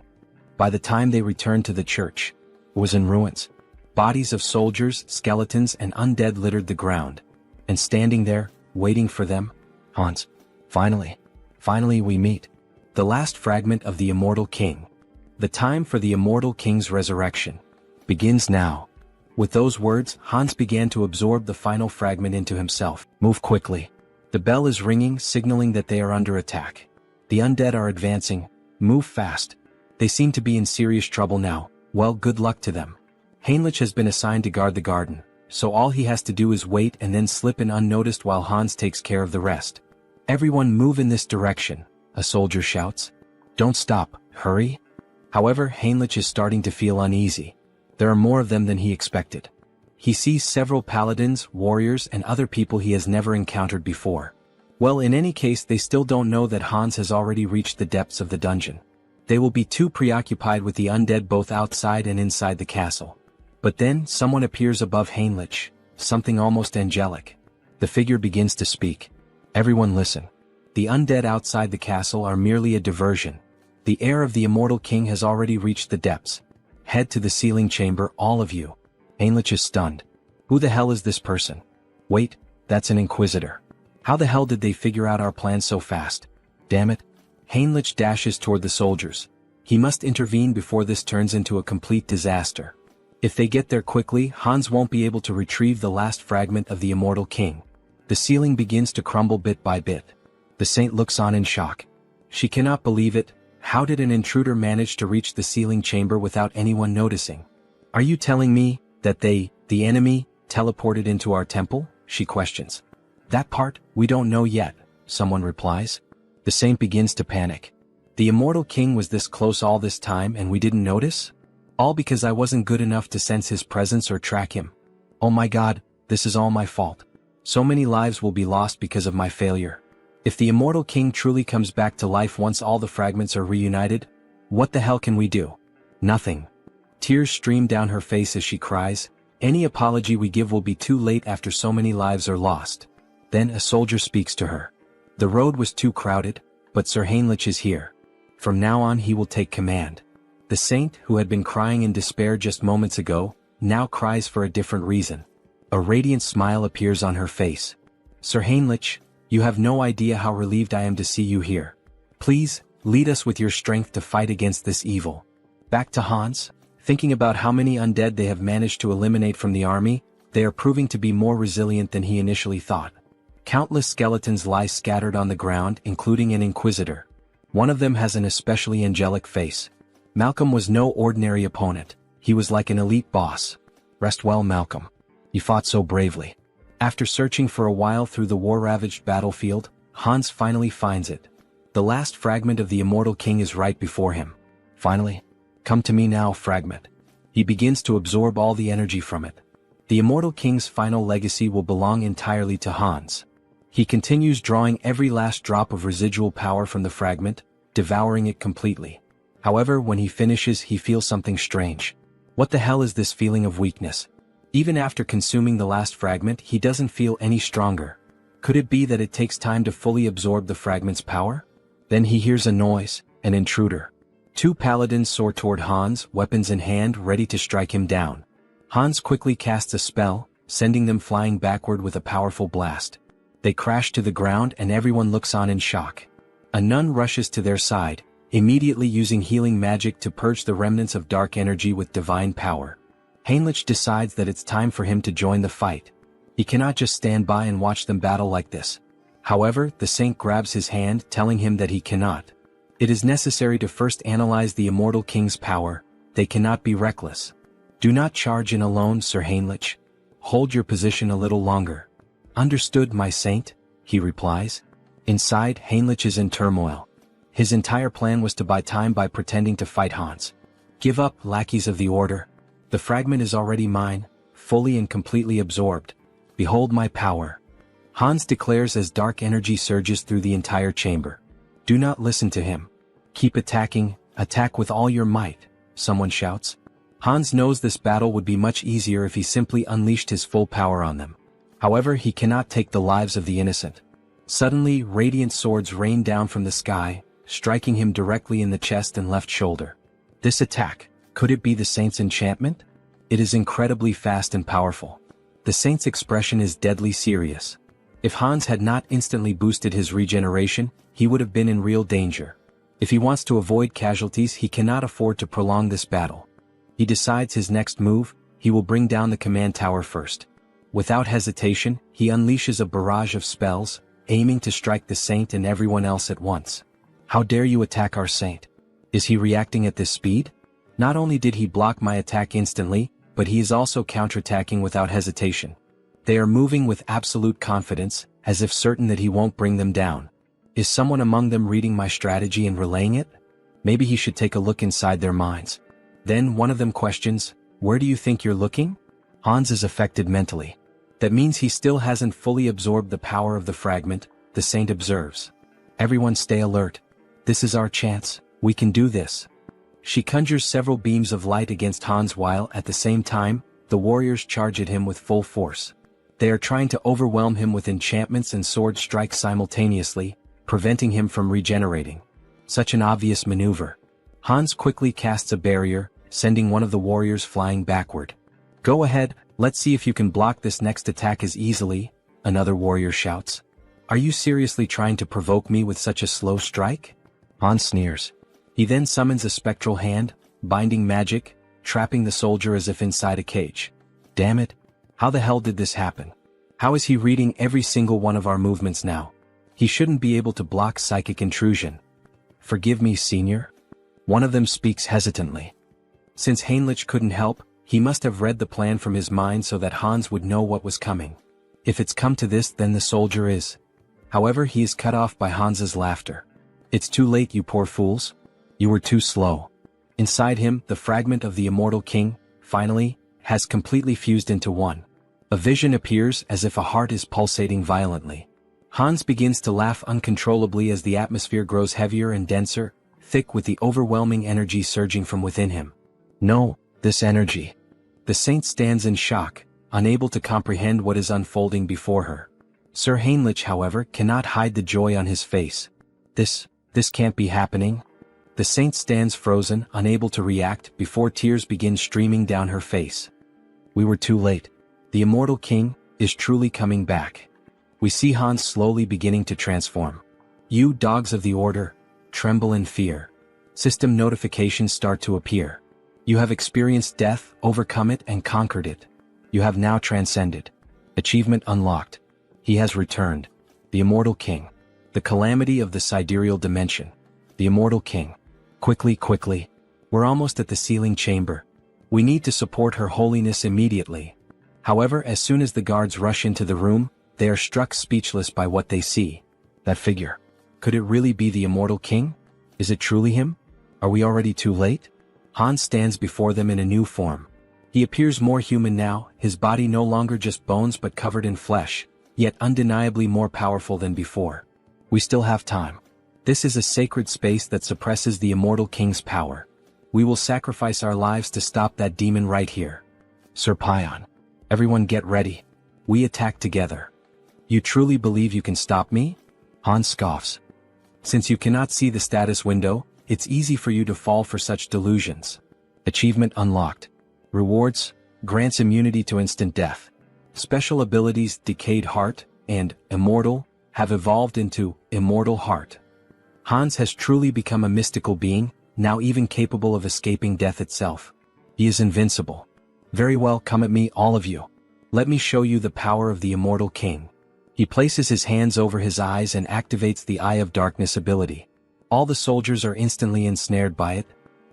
By the time they returned to the church, it was in ruins. Bodies of soldiers, skeletons, and undead littered the ground. And standing there, waiting for them, Hans. Finally we meet. The last fragment of the Immortal King. The time for the Immortal King's resurrection begins now. With those words, Hans began to absorb the final fragment into himself. Move quickly. The bell is ringing, signaling that they are under attack. The undead are advancing. Move fast. They seem to be in serious trouble now. Well, good luck to them. Heinrich has been assigned to guard the garden, so all he has to do is wait and then slip in unnoticed while Hans takes care of the rest. Everyone move in this direction, a soldier shouts. Don't stop, hurry. However, Heinrich is starting to feel uneasy. There are more of them than he expected. He sees several paladins, warriors, and other people he has never encountered before. Well, in any case, they still don't know that Hans has already reached the depths of the dungeon. They will be too preoccupied with the undead both outside and inside the castle. But then, someone appears above Heinrich, something almost angelic. The figure begins to speak. Everyone listen. The undead outside the castle are merely a diversion. The heir of the Immortal King has already reached the depths. Head to the sealing chamber, all of you. Heinrich is stunned. Who the hell is this person? Wait, that's an inquisitor. How the hell did they figure out our plan so fast? Damn it. Heinrich dashes toward the soldiers. He must intervene before this turns into a complete disaster. If they get there quickly, Hans won't be able to retrieve the last fragment of the Immortal King. The ceiling begins to crumble bit by bit. The saint looks on in shock. She cannot believe it. How did an intruder manage to reach the sealing chamber without anyone noticing? Are you telling me that they, the enemy, teleported into our temple? She questions. That part, we don't know yet, someone replies. The saint begins to panic. The Immortal King was this close all this time and we didn't notice? All because I wasn't good enough to sense his presence or track him. Oh my God, this is all my fault. So many lives will be lost because of my failure. If the Immortal King truly comes back to life once all the fragments are reunited, what the hell can we do? Nothing. Tears stream down her face as she cries. Any apology we give will be too late after so many lives are lost. Then a soldier speaks to her. The road was too crowded, but Sir Heinrich is here. From now on he will take command. The saint, who had been crying in despair just moments ago, now cries for a different reason. A radiant smile appears on her face. Sir Heinrich, you have no idea how relieved I am to see you here. Please, lead us with your strength to fight against this evil. Back to Hans, thinking about how many undead they have managed to eliminate from the army, They are proving to be more resilient than he initially thought. Countless skeletons lie scattered on the ground, including an inquisitor. One of them has an especially angelic face. Malcolm was no ordinary opponent. He was like an elite boss. Rest well, Malcolm. You fought so bravely. After searching for a while through the war-ravaged battlefield, Hans finally finds it. The last fragment of the Immortal King is right before him. Finally. Come to me now, fragment. He begins to absorb all the energy from it. The Immortal King's final legacy will belong entirely to Hans. He continues drawing every last drop of residual power from the fragment, devouring it completely. However, when he finishes, he feels something strange. What the hell is this feeling of weakness? Even after consuming the last fragment, he doesn't feel any stronger. Could it be that it takes time to fully absorb the fragment's power? Then he hears a noise, an intruder. Two paladins soar toward Hans, weapons in hand, ready to strike him down. Hans quickly casts a spell, sending them flying backward with a powerful blast. They crash to the ground and everyone looks on in shock. A nun rushes to their side, immediately using healing magic to purge the remnants of dark energy with divine power. Heinrich decides that it's time for him to join the fight. He cannot just stand by and watch them battle like this. However, the saint grabs his hand, telling him that he cannot. It is necessary to first analyze the Immortal King's power. They cannot be reckless. Do not charge in alone, Sir Heinrich. Hold your position a little longer. Understood, my saint, he replies. Inside, Heinrich is in turmoil. His entire plan was to buy time by pretending to fight Hans. Give up, lackeys of the order. The fragment is already mine, fully and completely absorbed. Behold my power. Hans declares as dark energy surges through the entire chamber. Do not listen to him. Keep attacking, attack with all your might, someone shouts. Hans knows this battle would be much easier if he simply unleashed his full power on them. However, he cannot take the lives of the innocent. Suddenly, radiant swords rain down from the sky, striking him directly in the chest and left shoulder. This attack, could it be the saint's enchantment? It is incredibly fast and powerful. The saint's expression is deadly serious. If Hans had not instantly boosted his regeneration, he would have been in real danger. If he wants to avoid casualties, he cannot afford to prolong this battle. He decides his next move, he will bring down the command tower first. Without hesitation, he unleashes a barrage of spells, aiming to strike the saint and everyone else at once. How dare you attack our saint? Is he reacting at this speed? Not only did he block my attack instantly, but he is also counterattacking without hesitation. They are moving with absolute confidence, as if certain that he won't bring them down. Is someone among them reading my strategy and relaying it? Maybe he should take a look inside their minds. Then one of them questions, "Where do you think you're looking?" Hans is affected mentally. That means he still hasn't fully absorbed the power of the fragment, the saint observes. Everyone stay alert. This is our chance, we can do this. She conjures several beams of light against Hans while, at the same time, the warriors charge at him with full force. They are trying to overwhelm him with enchantments and sword strikes simultaneously, preventing him from regenerating. Such an obvious maneuver. Hans quickly casts a barrier, sending one of the warriors flying backward. Go ahead, let's see if you can block this next attack as easily, another warrior shouts. Are you seriously trying to provoke me with such a slow strike? Hans sneers. He then summons a spectral hand, binding magic, trapping the soldier as if inside a cage. Damn it. How the hell did this happen? How is he reading every single one of our movements now? He shouldn't be able to block psychic intrusion. Forgive me, senior. One of them speaks hesitantly. Since Heinrich couldn't help, he must have read the plan from his mind so that Hans would know what was coming. If it's come to this, then the soldier is. However, he is cut off by Hans's laughter. It's too late, you poor fools. You were too slow. Inside him, the fragment of the Immortal King, finally, has completely fused into one. A vision appears as if a heart is pulsating violently. Hans begins to laugh uncontrollably as the atmosphere grows heavier and denser, thick with the overwhelming energy surging from within him. No, this energy. The saint stands in shock, unable to comprehend what is unfolding before her. Sir Heinrich, however, cannot hide the joy on his face. This can't be happening. The saint stands frozen, unable to react, before tears begin streaming down her face. We were too late. The Immortal King is truly coming back. We see Hans slowly beginning to transform. You dogs of the order, tremble in fear. System notifications start to appear. You have experienced death, overcome it and conquered it. You have now transcended. Achievement unlocked. He has returned. The Immortal King. The calamity of the sidereal dimension. The Immortal King. Quickly. We're almost at the sealing chamber. We need to support Her Holiness immediately. However, as soon as the guards rush into the room, they are struck speechless by what they see. That figure. Could it really be the Immortal King? Is it truly him? Are we already too late? Hans stands before them in a new form. He appears more human now, his body no longer just bones but covered in flesh, yet undeniably more powerful than before. We still have time. This is a sacred space that suppresses the Immortal King's power. We will sacrifice our lives to stop that demon right here. Sir Pion. Everyone get ready. We attack together. You truly believe you can stop me? Hans scoffs. Since you cannot see the status window, it's easy for you to fall for such delusions. Achievement unlocked. Rewards, grants immunity to instant death. Special abilities Decayed Heart and Immortal have evolved into Immortal Heart. Hans has truly become a mystical being, now even capable of escaping death itself. He is invincible. Very well, come at me, all of you. Let me show you the power of the Immortal King. He places his hands over his eyes and activates the Eye of Darkness ability. All the soldiers are instantly ensnared by it.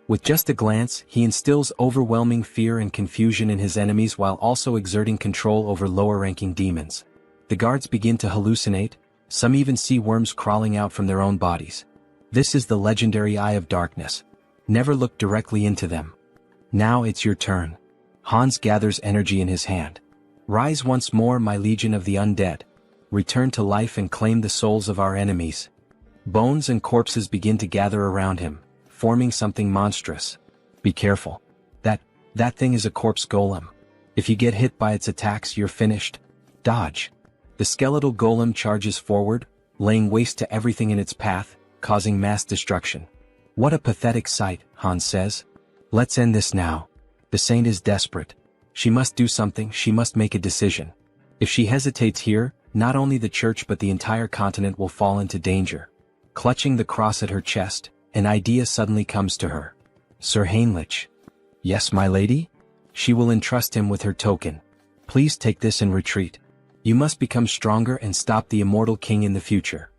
With just a glance, he instills overwhelming fear and confusion in his enemies while also exerting control over lower-ranking demons. The guards begin to hallucinate, some even see worms crawling out from their own bodies. This is the legendary Eye of Darkness. Never look directly into them. Now it's your turn. Hans gathers energy in his hand. Rise once more, my legion of the undead. Return to life and claim the souls of our enemies. Bones and corpses begin to gather around him, forming something monstrous. Be careful. That thing is a corpse golem. If you get hit by its attacks, you're finished. Dodge. The skeletal golem charges forward, laying waste to everything in its path, causing mass destruction. What a pathetic sight, Hans says. Let's end this now. The saint is desperate. She must do something, she must make a decision. If she hesitates here, not only the church but the entire continent will fall into danger. Clutching the cross at her chest, an idea suddenly comes to her. Sir Heinrich. Yes, my lady? She will entrust him with her token. Please take this and retreat. You must become stronger and stop the Immortal King in the future.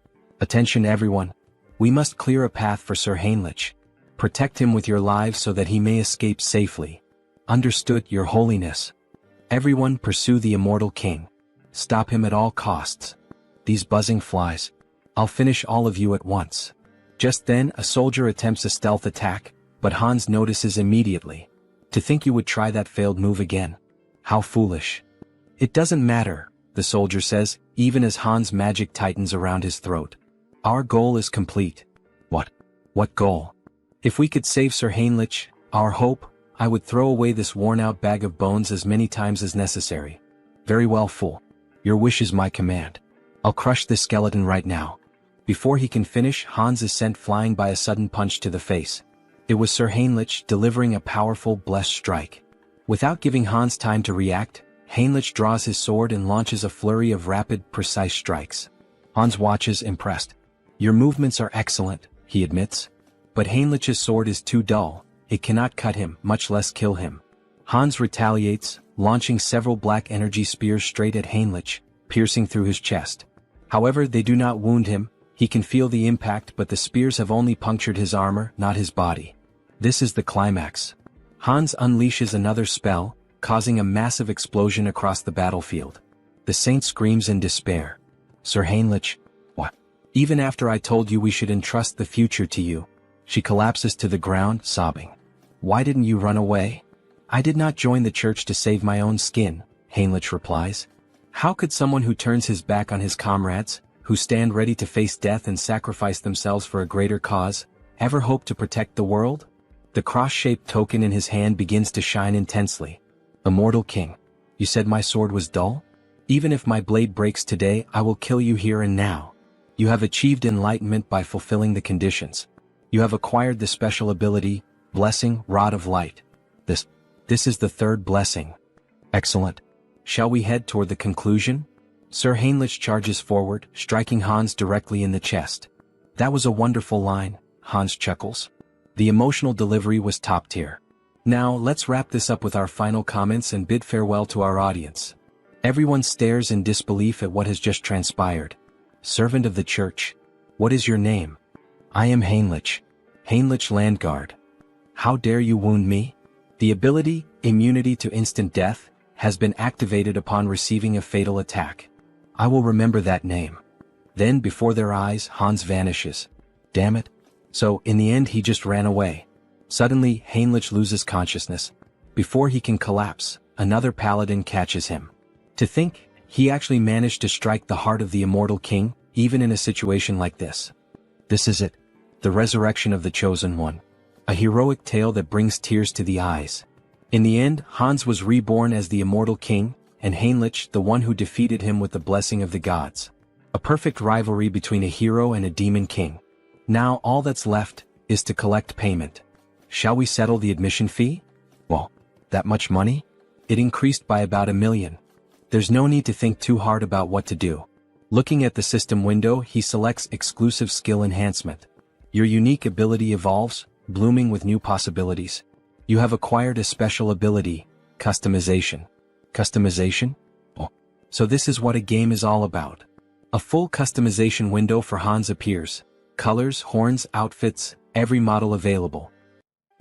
Attention everyone. We must clear a path for Sir Heinrich. Protect him with your lives so that he may escape safely. Understood, Your Holiness. Everyone pursue the Immortal King. Stop him at all costs. These buzzing flies. I'll finish all of you at once. Just then, a soldier attempts a stealth attack, but Hans notices immediately. To think you would try that failed move again. How foolish. It doesn't matter, the soldier says, even as Hans' magic tightens around his throat. Our goal is complete. What goal? If we could save Sir Heinrich, our hope, I would throw away this worn-out bag of bones as many times as necessary. Very well, fool. Your wish is my command. I'll crush this skeleton right now. Before he can finish, Hans is sent flying by a sudden punch to the face. It was Sir Heinrich delivering a powerful, blessed strike. Without giving Hans time to react, Heinrich draws his sword and launches a flurry of rapid, precise strikes. Hans watches, impressed. Your movements are excellent, he admits. But Heinrich's sword is too dull, it cannot cut him, much less kill him. Hans retaliates, launching several black energy spears straight at Heinrich, piercing through his chest. However, they do not wound him, he can feel the impact but the spears have only punctured his armor, not his body. This is the climax. Hans unleashes another spell, causing a massive explosion across the battlefield. The saint screams in despair. Sir Heinrich, what? Even after I told you we should entrust the future to you. She collapses to the ground, sobbing. Why didn't you run away? I did not join the church to save my own skin, Heinrich replies. How could someone who turns his back on his comrades, who stand ready to face death and sacrifice themselves for a greater cause, ever hope to protect the world? The cross-shaped token in his hand begins to shine intensely. Immortal King, you said my sword was dull? Even if my blade breaks today, I will kill you here and now. You have achieved enlightenment by fulfilling the conditions. You have acquired the special ability, Blessing, Rod of Light. This is the third blessing. Excellent. Shall we head toward the conclusion? Sir Heinrich charges forward, striking Hans directly in the chest. That was a wonderful line, Hans chuckles. The emotional delivery was top tier. Now let's wrap this up with our final comments and bid farewell to our audience. Everyone stares in disbelief at what has just transpired. Servant of the church. What is your name? I am Heinrich. Heinrich Landguard. How dare you wound me? The ability, immunity to instant death, has been activated upon receiving a fatal attack. I will remember that name. Then before their eyes Hans vanishes. Damn it. So in the end he just ran away. Suddenly Heinrich loses consciousness. Before he can collapse, another paladin catches him. To think, he actually managed to strike the heart of the immortal king, even in a situation like this. This is it. The resurrection of the chosen one. A heroic tale that brings tears to the eyes. In the end, Hans was reborn as the immortal king, and Heinrich the one who defeated him with the blessing of the gods. A perfect rivalry between a hero and a demon king. Now all that's left is to collect payment. Shall we settle the admission fee? Well, that much money? It increased by about 1 million. There's no need to think too hard about what to do. Looking at the system window, he selects exclusive skill enhancement. Your unique ability evolves, blooming with new possibilities. You have acquired a special ability, customization. Customization? Oh, so this is what a game is all about. A full customization window for Hans appears. Colors, horns, outfits, every model available.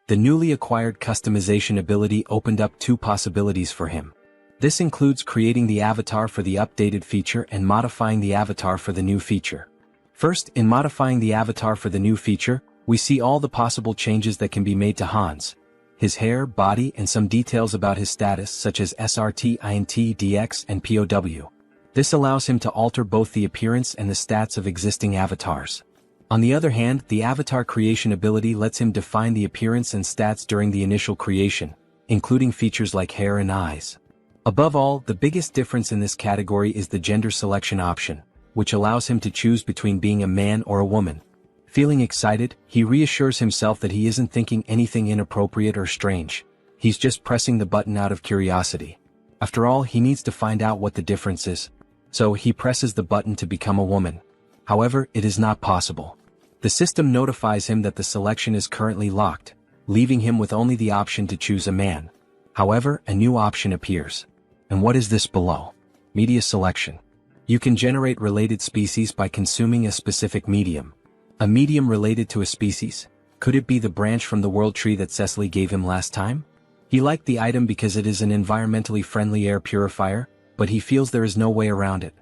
The newly acquired customization ability opened up 2 possibilities for him. This includes creating the avatar for the updated feature and modifying the avatar for the new feature. First, in modifying the avatar for the new feature, we see all the possible changes that can be made to Hans. His hair, body, and some details about his status such as SRT, INT, DX, and POW. This allows him to alter both the appearance and the stats of existing avatars. On the other hand, the avatar creation ability lets him define the appearance and stats during the initial creation, including features like hair and eyes. Above all, the biggest difference in this category is the gender selection option, which allows him to choose between being a man or a woman. Feeling excited, he reassures himself that he isn't thinking anything inappropriate or strange. He's just pressing the button out of curiosity. After all, he needs to find out what the difference is. So he presses the button to become a woman. However, it is not possible. The system notifies him that the selection is currently locked, leaving him with only the option to choose a man. However, a new option appears. And what is this below? Media selection. You can generate related species by consuming a specific medium. A medium related to a species? Could it be the branch from the world tree that Cecily gave him last time? He liked the item because it is an environmentally friendly air purifier, but he feels there is no way around it.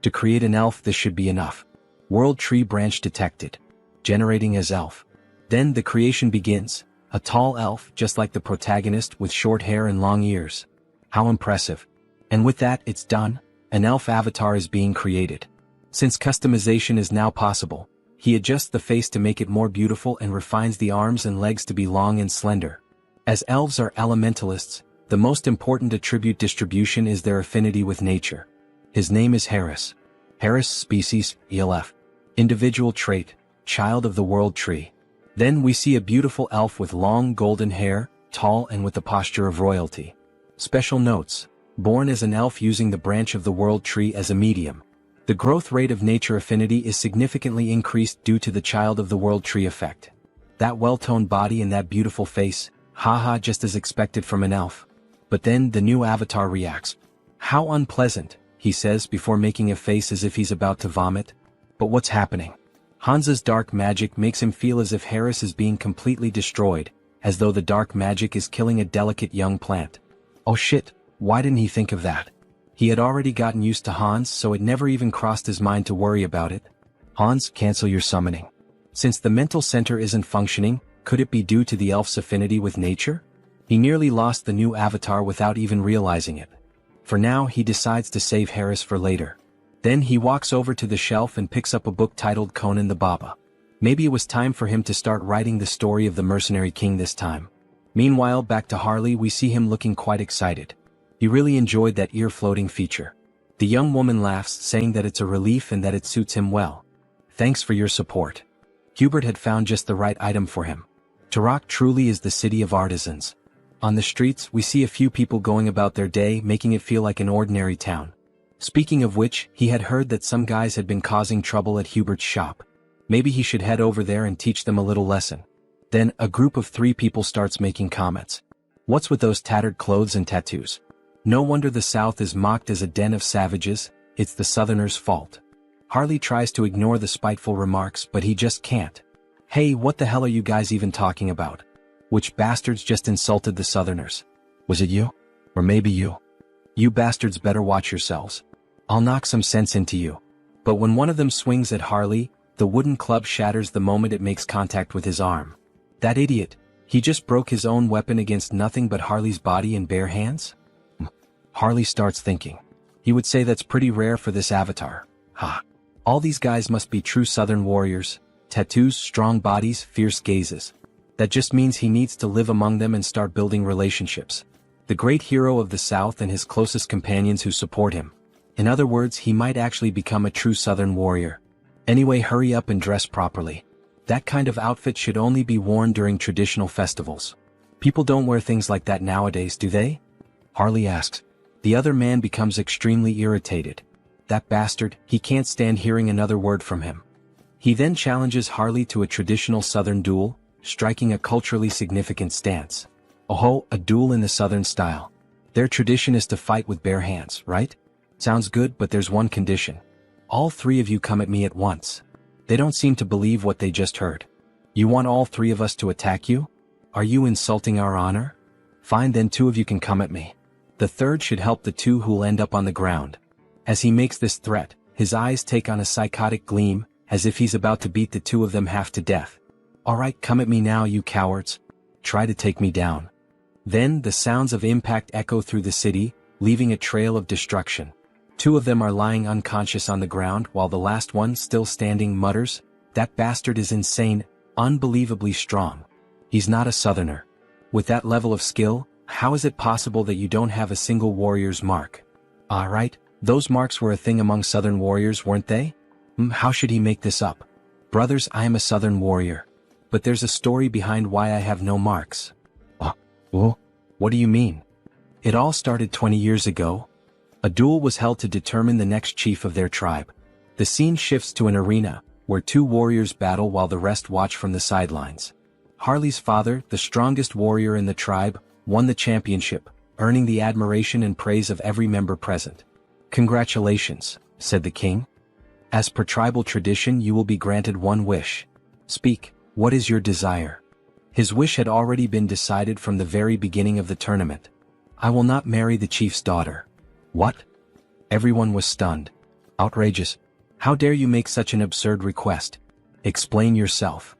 To create an elf, this should be enough. World tree branch detected. Generating as elf. Then the creation begins. A tall elf, just like the protagonist, with short hair and long ears. How impressive. And with that, it's done. An elf avatar is being created. Since customization is now possible, he adjusts the face to make it more beautiful and refines the arms and legs to be long and slender. As elves are elementalists, the most important attribute distribution is their affinity with nature. His name is Harris. Harris species, ELF. Individual trait, child of the world tree. Then we see a beautiful elf with long golden hair, tall and with the posture of royalty. Special notes. Born as an elf using the branch of the world tree as a medium. The growth rate of nature affinity is significantly increased due to the child of the world tree effect. That well-toned body and that beautiful face, haha, just as expected from an elf. But then the new avatar reacts. How unpleasant, he says before making a face as if he's about to vomit. But what's happening? Hans's dark magic makes him feel as if Harris is being completely destroyed, as though the dark magic is killing a delicate young plant. Oh shit, why didn't he think of that? He had already gotten used to Hans, so it never even crossed his mind to worry about it. Hans, cancel your summoning. Since the mental center isn't functioning, could it be due to the elf's affinity with nature? He nearly lost the new avatar without even realizing it. For now, he decides to save Harris for later. Then he walks over to the shelf and picks up a book titled Conan the Baba. Maybe it was time for him to start writing the story of the mercenary king this time. Meanwhile, back to Harley, we see him looking quite excited. He really enjoyed that ear-floating feature. The young woman laughs, saying that it's a relief and that it suits him well. Thanks for your support. Hubert had found just the right item for him. Turok truly is the city of artisans. On the streets, we see a few people going about their day, making it feel like an ordinary town. Speaking of which, he had heard that some guys had been causing trouble at Hubert's shop. Maybe he should head over there and teach them a little lesson. Then, a group of 3 people starts making comments. What's with those tattered clothes and tattoos? No wonder the South is mocked as a den of savages, it's the Southerners' fault. Harley tries to ignore the spiteful remarks, but he just can't. Hey, what the hell are you guys even talking about? Which bastards just insulted the Southerners? Was it you? Or maybe you? You bastards better watch yourselves. I'll knock some sense into you. But when one of them swings at Harley, the wooden club shatters the moment it makes contact with his arm. That idiot, he just broke his own weapon against nothing but Harley's body in bare hands? Harley starts thinking. He would say that's pretty rare for this avatar. Ha. All these guys must be true Southern warriors. Tattoos, strong bodies, fierce gazes. That just means he needs to live among them and start building relationships. The great hero of the South and his closest companions who support him. In other words, he might actually become a true Southern warrior. Anyway, hurry up and dress properly. That kind of outfit should only be worn during traditional festivals. People don't wear things like that nowadays, do they? Harley asks. The other man becomes extremely irritated. That bastard, he can't stand hearing another word from him. He then challenges Harley to a traditional Southern duel, striking a culturally significant stance. Oh, a duel in the Southern style. Their tradition is to fight with bare hands, right? Sounds good, but there's one condition. All three of you come at me at once. They don't seem to believe what they just heard. You want all three of us to attack you? Are you insulting our honor? Fine, then two of you can come at me. The third should help the two who'll end up on the ground. As he makes this threat, his eyes take on a psychotic gleam, as if he's about to beat the two of them half to death. Alright, come at me now, you cowards. Try to take me down. Then, the sounds of impact echo through the city, leaving a trail of destruction. Two of them are lying unconscious on the ground while the last one, still standing, mutters, "That bastard is insane, unbelievably strong. He's not a Southerner. With that level of skill, how is it possible that you don't have a single warrior's mark?" Right, those marks were a thing among Southern warriors, weren't they? How should he make this up? Brothers, I am a Southern warrior. But there's a story behind why I have no marks. What do you mean? It all started 20 years ago. A duel was held to determine the next chief of their tribe. The scene shifts to an arena, where two warriors battle while the rest watch from the sidelines. Harley's father, the strongest warrior in the tribe, won the championship, earning the admiration and praise of every member present. "Congratulations," said the king. "As per tribal tradition, you will be granted one wish. Speak, what is your desire?" His wish had already been decided from the very beginning of the tournament. "I will not marry the chief's daughter." What? Everyone was stunned. Outrageous. How dare you make such an absurd request? Explain yourself.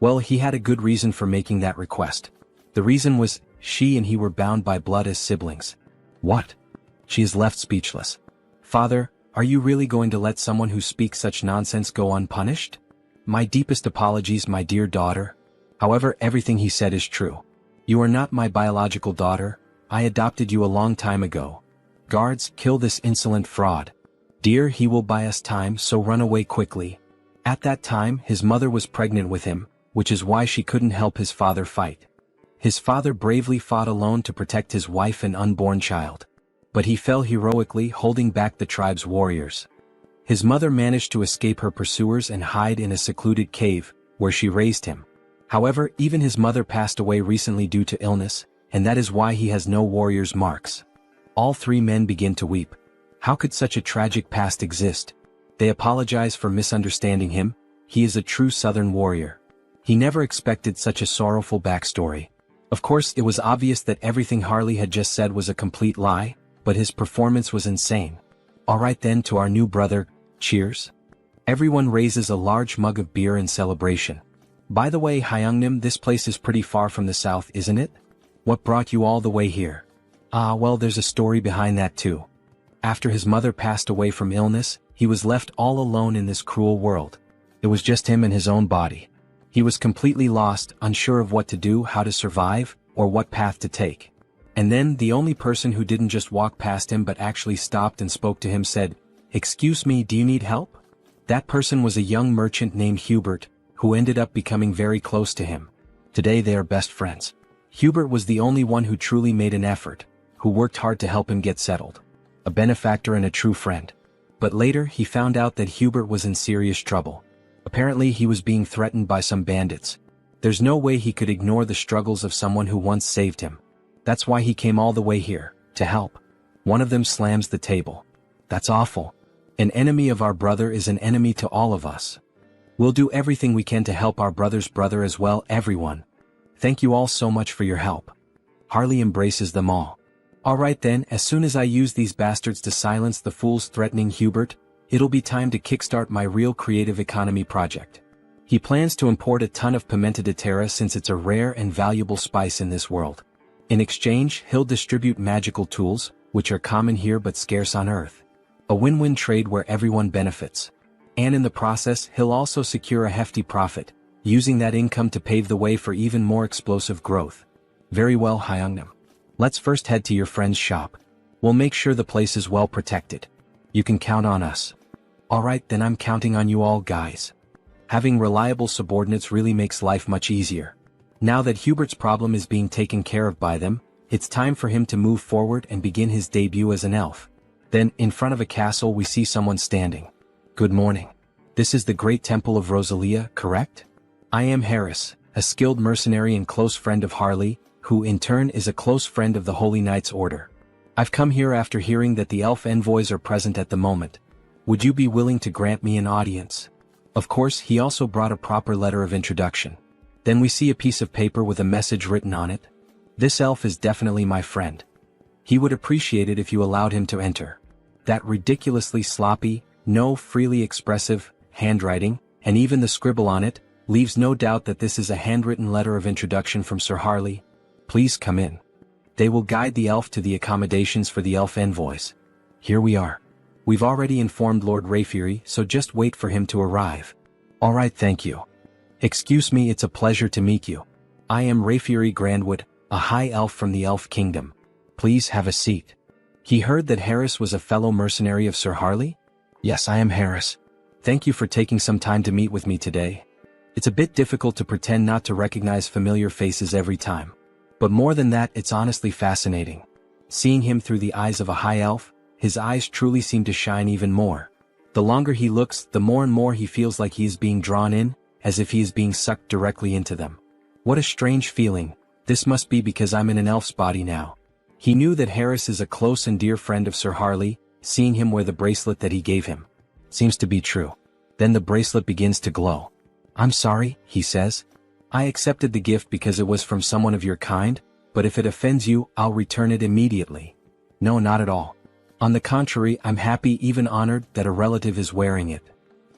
Well, he had a good reason for making that request. The reason was, she and he were bound by blood as siblings. What? She is left speechless. "Father, are you really going to let someone who speaks such nonsense go unpunished? My deepest apologies, my dear daughter. However, everything he said is true. You are not my biological daughter. I adopted you a long time ago. Guards, kill this insolent fraud. Dear, he will buy us time, so run away quickly." At that time, his mother was pregnant with him, which is why she couldn't help his father fight. His father bravely fought alone to protect his wife and unborn child. But he fell heroically, holding back the tribe's warriors. His mother managed to escape her pursuers and hide in a secluded cave, where she raised him. However, even his mother passed away recently due to illness, and that is why he has no warrior's marks. All three men begin to weep. How could such a tragic past exist? They apologize for misunderstanding him. He is a true Southern warrior. He never expected such a sorrowful backstory. Of course, it was obvious that everything Harley had just said was a complete lie, but his performance was insane. Alright then, to our new brother, cheers. Everyone raises a large mug of beer in celebration. By the way, Hyungnim, this place is pretty far from the south, isn't it? What brought you all the way here? Well, there's a story behind that too. After his mother passed away from illness, he was left all alone in this cruel world. It was just him and his own body. He was completely lost, unsure of what to do, how to survive, or what path to take. And then, the only person who didn't just walk past him but actually stopped and spoke to him said, "Excuse me, do you need help?" That person was a young merchant named Hubert, who ended up becoming very close to him. Today they are best friends. Hubert was the only one who truly made an effort, who worked hard to help him get settled. A benefactor and a true friend. But later he found out that Hubert was in serious trouble. Apparently he was being threatened by some bandits. There's no way he could ignore the struggles of someone who once saved him. That's why he came all the way here, to help. One of them slams the table. That's awful. An enemy of our brother is an enemy to all of us. We'll do everything we can to help our brother's brother as well, everyone. Thank you all so much for your help. Harley embraces them all. Alright then, as soon as I use these bastards to silence the fools threatening Hubert, it'll be time to kickstart my real creative economy project. He plans to import a ton of pimenta de terra since it's a rare and valuable spice in this world. In exchange, he'll distribute magical tools, which are common here but scarce on Earth. A win-win trade where everyone benefits. And in the process, he'll also secure a hefty profit, using that income to pave the way for even more explosive growth. Very well, Hyungnam. Let's first head to your friend's shop. We'll make sure the place is well protected. You can count on us. Alright, then I'm counting on you all, guys. Having reliable subordinates really makes life much easier. Now that Hubert's problem is being taken care of by them, it's time for him to move forward and begin his debut as an elf. Then, in front of a castle, we see someone standing. Good morning. This is the Great Temple of Rosalia, correct? I am Harris, a skilled mercenary and close friend of Harley, who in turn is a close friend of the Holy Knights Order. I've come here after hearing that the elf envoys are present at the moment. Would you be willing to grant me an audience? Of course, he also brought a proper letter of introduction. Then we see a piece of paper with a message written on it. This elf is definitely my friend. He would appreciate it if you allowed him to enter. That ridiculously sloppy, no freely expressive, handwriting, and even the scribble on it, leaves no doubt that this is a handwritten letter of introduction from Sir Harley. Please come in. They will guide the elf to the accommodations for the elf envoys. Here we are. We've already informed Lord Rayfury, so just wait for him to arrive. Alright, thank you. Excuse me, it's a pleasure to meet you. I am Rayfury Grandwood, a high elf from the Elf Kingdom. Please have a seat. He heard that Harris was a fellow mercenary of Sir Harley? Yes, I am Harris. Thank you for taking some time to meet with me today. It's a bit difficult to pretend not to recognize familiar faces every time. But more than that, it's honestly fascinating. Seeing him through the eyes of a high elf, his eyes truly seem to shine even more. The longer he looks, the more and more he feels like he is being drawn in, as if he is being sucked directly into them. What a strange feeling. This must be because I'm in an elf's body now. He knew that Harris is a close and dear friend of Sir Harley, seeing him wear the bracelet that he gave him. Seems to be true. Then the bracelet begins to glow. I'm sorry, he says. I accepted the gift because it was from someone of your kind, but if it offends you, I'll return it immediately. No, not at all. On the contrary, I'm happy, even honored, that a relative is wearing it.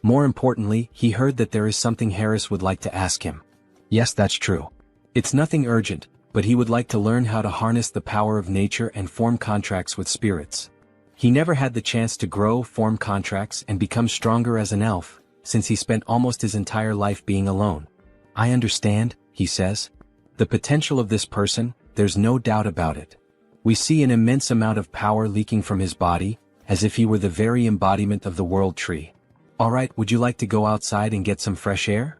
More importantly, he heard that there is something Harris would like to ask him. Yes, that's true. It's nothing urgent, but he would like to learn how to harness the power of nature and form contracts with spirits. He never had the chance to grow, form contracts, and become stronger as an elf, since he spent almost his entire life being alone. I understand, he says. The potential of this person, there's no doubt about it. We see an immense amount of power leaking from his body, as if he were the very embodiment of the world tree. Alright, would you like to go outside and get some fresh air?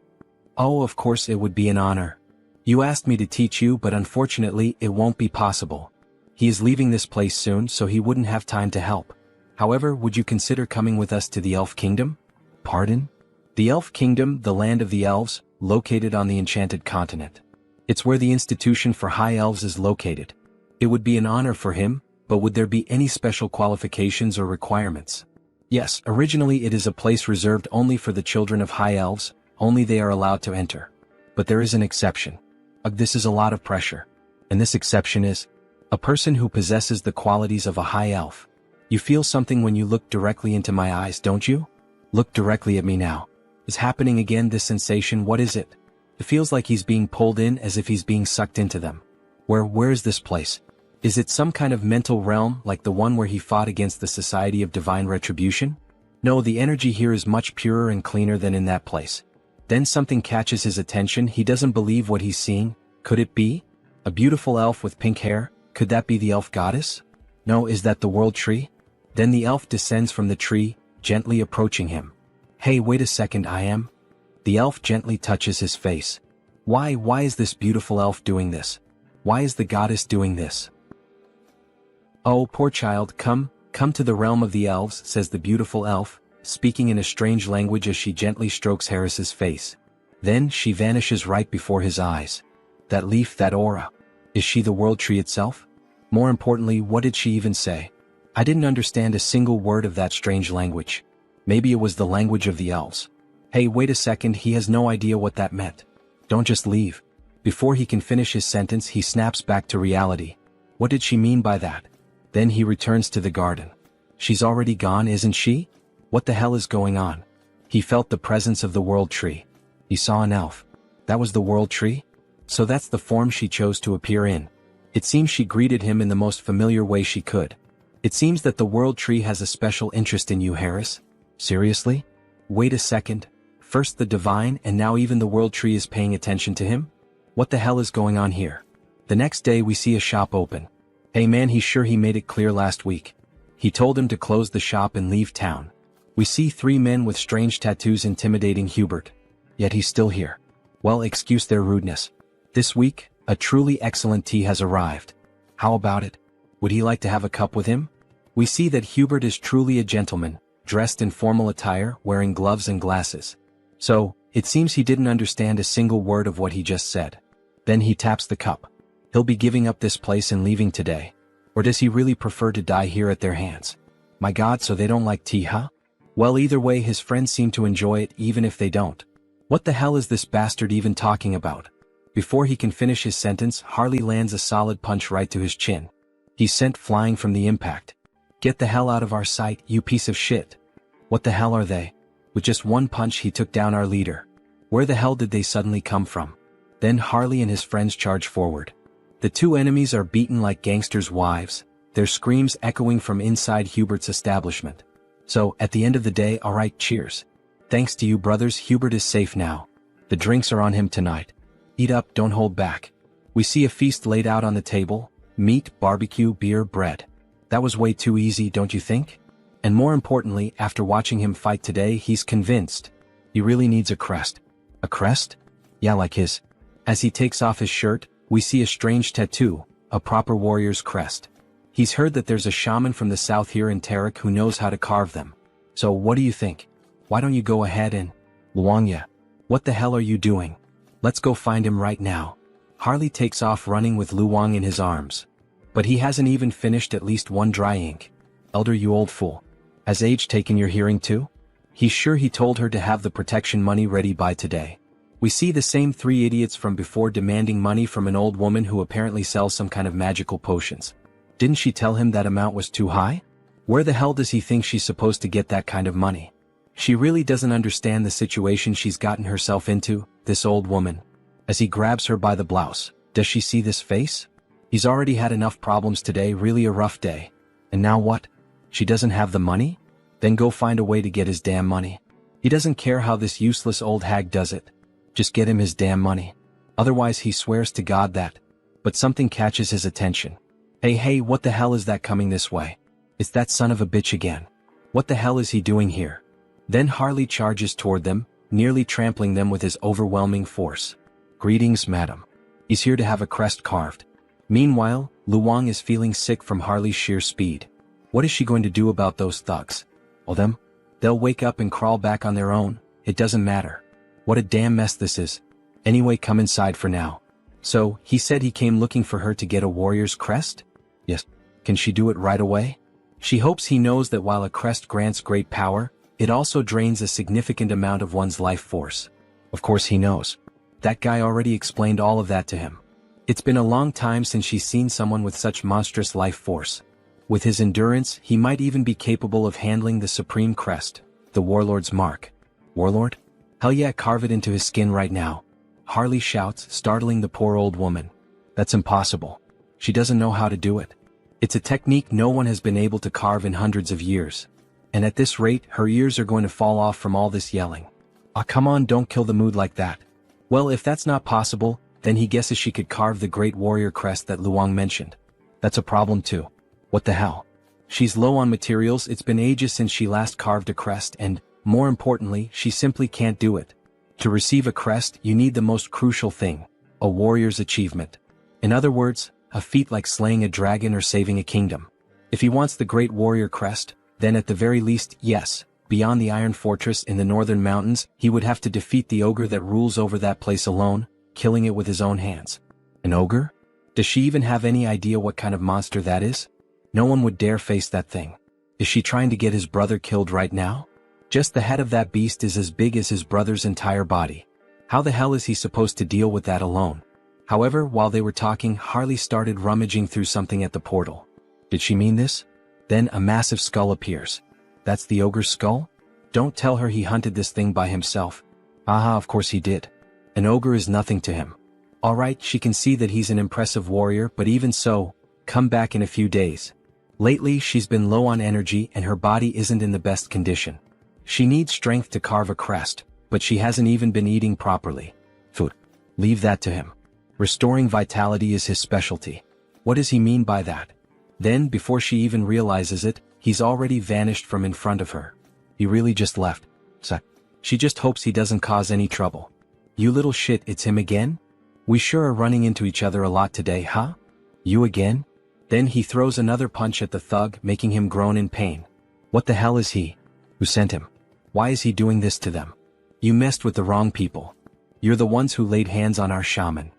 Oh, of course, it would be an honor. You asked me to teach you, but unfortunately, it won't be possible. He is leaving this place soon, so he wouldn't have time to help. However, would you consider coming with us to the Elf Kingdom? Pardon? The Elf Kingdom, the land of the elves, located on the Enchanted Continent. It's where the Institution for High Elves is located. It would be an honor for him, but would there be any special qualifications or requirements? Yes, originally it is a place reserved only for the children of High Elves, only they are allowed to enter. But there is an exception. This is a lot of pressure. And this exception is a person who possesses the qualities of a high elf. You feel something when you look directly into my eyes, don't you? Look directly at me now. Is happening again, this sensation, what is it? It feels like he's being pulled in, as if he's being sucked into them. Where is this place? Is it some kind of mental realm like the one where he fought against the Society of Divine Retribution? No, the energy here is much purer and cleaner than in that place. Then something catches his attention. He doesn't believe what he's seeing. Could it be? A beautiful elf with pink hair? Could that be the elf goddess? No, is that the world tree? Then the elf descends from the tree, gently approaching him. Hey, wait a second, I am? The elf gently touches his face. Why is this beautiful elf doing this? Why is the goddess doing this? Oh, poor child, come to the realm of the elves, says the beautiful elf, speaking in a strange language as she gently strokes Harris's face. Then she vanishes right before his eyes. That leaf, that aura. Is she the world tree itself? More importantly, what did she even say? I didn't understand a single word of that strange language. Maybe it was the language of the elves. Hey, wait a second, he has no idea what that meant. Don't just leave. Before he can finish his sentence, he snaps back to reality. What did she mean by that? Then he returns to the garden. She's already gone, isn't she? What the hell is going on? He felt the presence of the world tree. He saw an elf. That was the world tree? So that's the form she chose to appear in. It seems she greeted him in the most familiar way she could. It seems that the world tree has a special interest in you, Harris. Seriously? Wait a second. First the divine and now even the world tree is paying attention to him? What the hell is going on here? The next day we see a shop open. Hey man, he's sure he made it clear last week. He told him to close the shop and leave town. We see 3 men with strange tattoos intimidating Hubert. Yet he's still here. Well, excuse their rudeness. This week, a truly excellent tea has arrived. How about it? Would he like to have a cup with him? We see that Hubert is truly a gentleman, dressed in formal attire, wearing gloves and glasses. So, it seems he didn't understand a single word of what he just said. Then he taps the cup. He'll be giving up this place and leaving today. Or does he really prefer to die here at their hands? My God, so they don't like tea, huh? Well, either way, his friends seem to enjoy it even if they don't. What the hell is this bastard even talking about? Before he can finish his sentence, Harley lands a solid punch right to his chin. He's sent flying from the impact. Get the hell out of our sight, you piece of shit. What the hell are they? With just one punch he took down our leader. Where the hell did they suddenly come from? Then Harley and his friends charge forward. The 2 enemies are beaten like gangsters' wives, their screams echoing from inside Hubert's establishment. So, at the end of the day, alright, cheers. Thanks to you brothers, Hubert is safe now. The drinks are on him tonight. Eat up, don't hold back. We see a feast laid out on the table: meat, barbecue, beer, bread. That was way too easy, don't you think? And more importantly, after watching him fight today, he's convinced he really needs a crest. A crest? Yeah, like his. As he takes off his shirt, we see a strange tattoo, a proper warrior's crest. He's heard that there's a shaman from the south here in Tarik who knows how to carve them. So what do you think? Why don't you go ahead and... Luangya, what the hell are you doing? Let's go find him right now. Harley takes off running with Luang in his arms. But he hasn't even finished at least one dry ink. Elder, you old fool. Has age taken your hearing too? He's sure he told her to have the protection money ready by today. We see the same 3 idiots from before demanding money from an old woman who apparently sells some kind of magical potions. Didn't she tell him that amount was too high? Where the hell does he think she's supposed to get that kind of money? She really doesn't understand the situation she's gotten herself into, this old woman. As he grabs her by the blouse, does she see this face? He's already had enough problems today, really a rough day. And now what? She doesn't have the money? Then go find a way to get his damn money. He doesn't care how this useless old hag does it. Just get him his damn money. Otherwise he swears to God that. But something catches his attention. Hey, what the hell is that coming this way? It's that son of a bitch again. What the hell is he doing here? Then Harley charges toward them, nearly trampling them with his overwhelming force. Greetings, madam. He's here to have a crest carved. Meanwhile, Luang is feeling sick from Harley's sheer speed. What is she going to do about those thugs? Well, them? They'll wake up and crawl back on their own, it doesn't matter. What a damn mess this is. Anyway, come inside for now. So, he said he came looking for her to get a warrior's crest? Yes. Can she do it right away? She hopes he knows that while a crest grants great power, it also drains a significant amount of one's life force. Of course he knows. That guy already explained all of that to him. It's been a long time since she's seen someone with such monstrous life force. With his endurance, he might even be capable of handling the supreme crest, the warlord's mark. Warlord? Hell yeah, carve it into his skin right now. Harley shouts, startling the poor old woman. That's impossible. She doesn't know how to do it. It's a technique no one has been able to carve in hundreds of years. And at this rate, her ears are going to fall off from all this yelling. Ah, come on, don't kill the mood like that. Well, if that's not possible, then he guesses she could carve the great warrior crest that Luang mentioned. That's a problem too. What the hell? She's low on materials, it's been ages since she last carved a crest and, more importantly, she simply can't do it. To receive a crest, you need the most crucial thing, a warrior's achievement. In other words, a feat like slaying a dragon or saving a kingdom. If he wants the great warrior crest, then at the very least, yes, beyond the Iron Fortress in the northern mountains, he would have to defeat the ogre that rules over that place alone, killing it with his own hands. An ogre? Does she even have any idea what kind of monster that is? No one would dare face that thing. Is she trying to get his brother killed right now? Just the head of that beast is as big as his brother's entire body. How the hell is he supposed to deal with that alone? However, while they were talking, Harley started rummaging through something at the portal. Did she mean this? Then a massive skull appears. That's the ogre's skull? Don't tell her he hunted this thing by himself. Aha, of course he did. An ogre is nothing to him. Alright, she can see that he's an impressive warrior, but even so, come back in a few days. Lately, she's been low on energy and her body isn't in the best condition. She needs strength to carve a crest, but she hasn't even been eating properly. Food. Leave that to him. Restoring vitality is his specialty. What does he mean by that? Then, before she even realizes it, he's already vanished from in front of her. He really just left. So, she just hopes he doesn't cause any trouble. You little shit, it's him again? We sure are running into each other a lot today, huh? You again? Then he throws another punch at the thug, making him groan in pain. What the hell is he? Who sent him? Why is he doing this to them? You messed with the wrong people. You're the ones who laid hands on our shaman.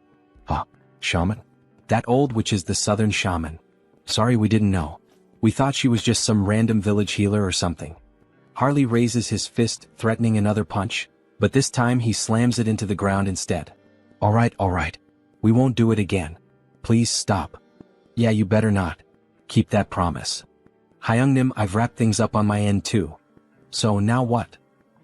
Huh? Shaman? That old witch is the southern shaman. Sorry, we didn't know. We thought she was just some random village healer or something. Harley raises his fist, threatening another punch, but this time he slams it into the ground instead. Alright. We won't do it again. Please stop. Yeah, you better not. Keep that promise. Hyungnim, I've wrapped things up on my end too. So now what?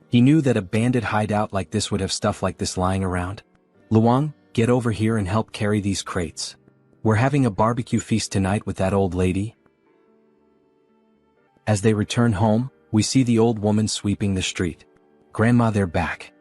He knew that a bandit hideout like this would have stuff like this lying around. Luong, get over here and help carry these crates. We're having a barbecue feast tonight with that old lady. As they return home, we see the old woman sweeping the street. Grandma, they're back.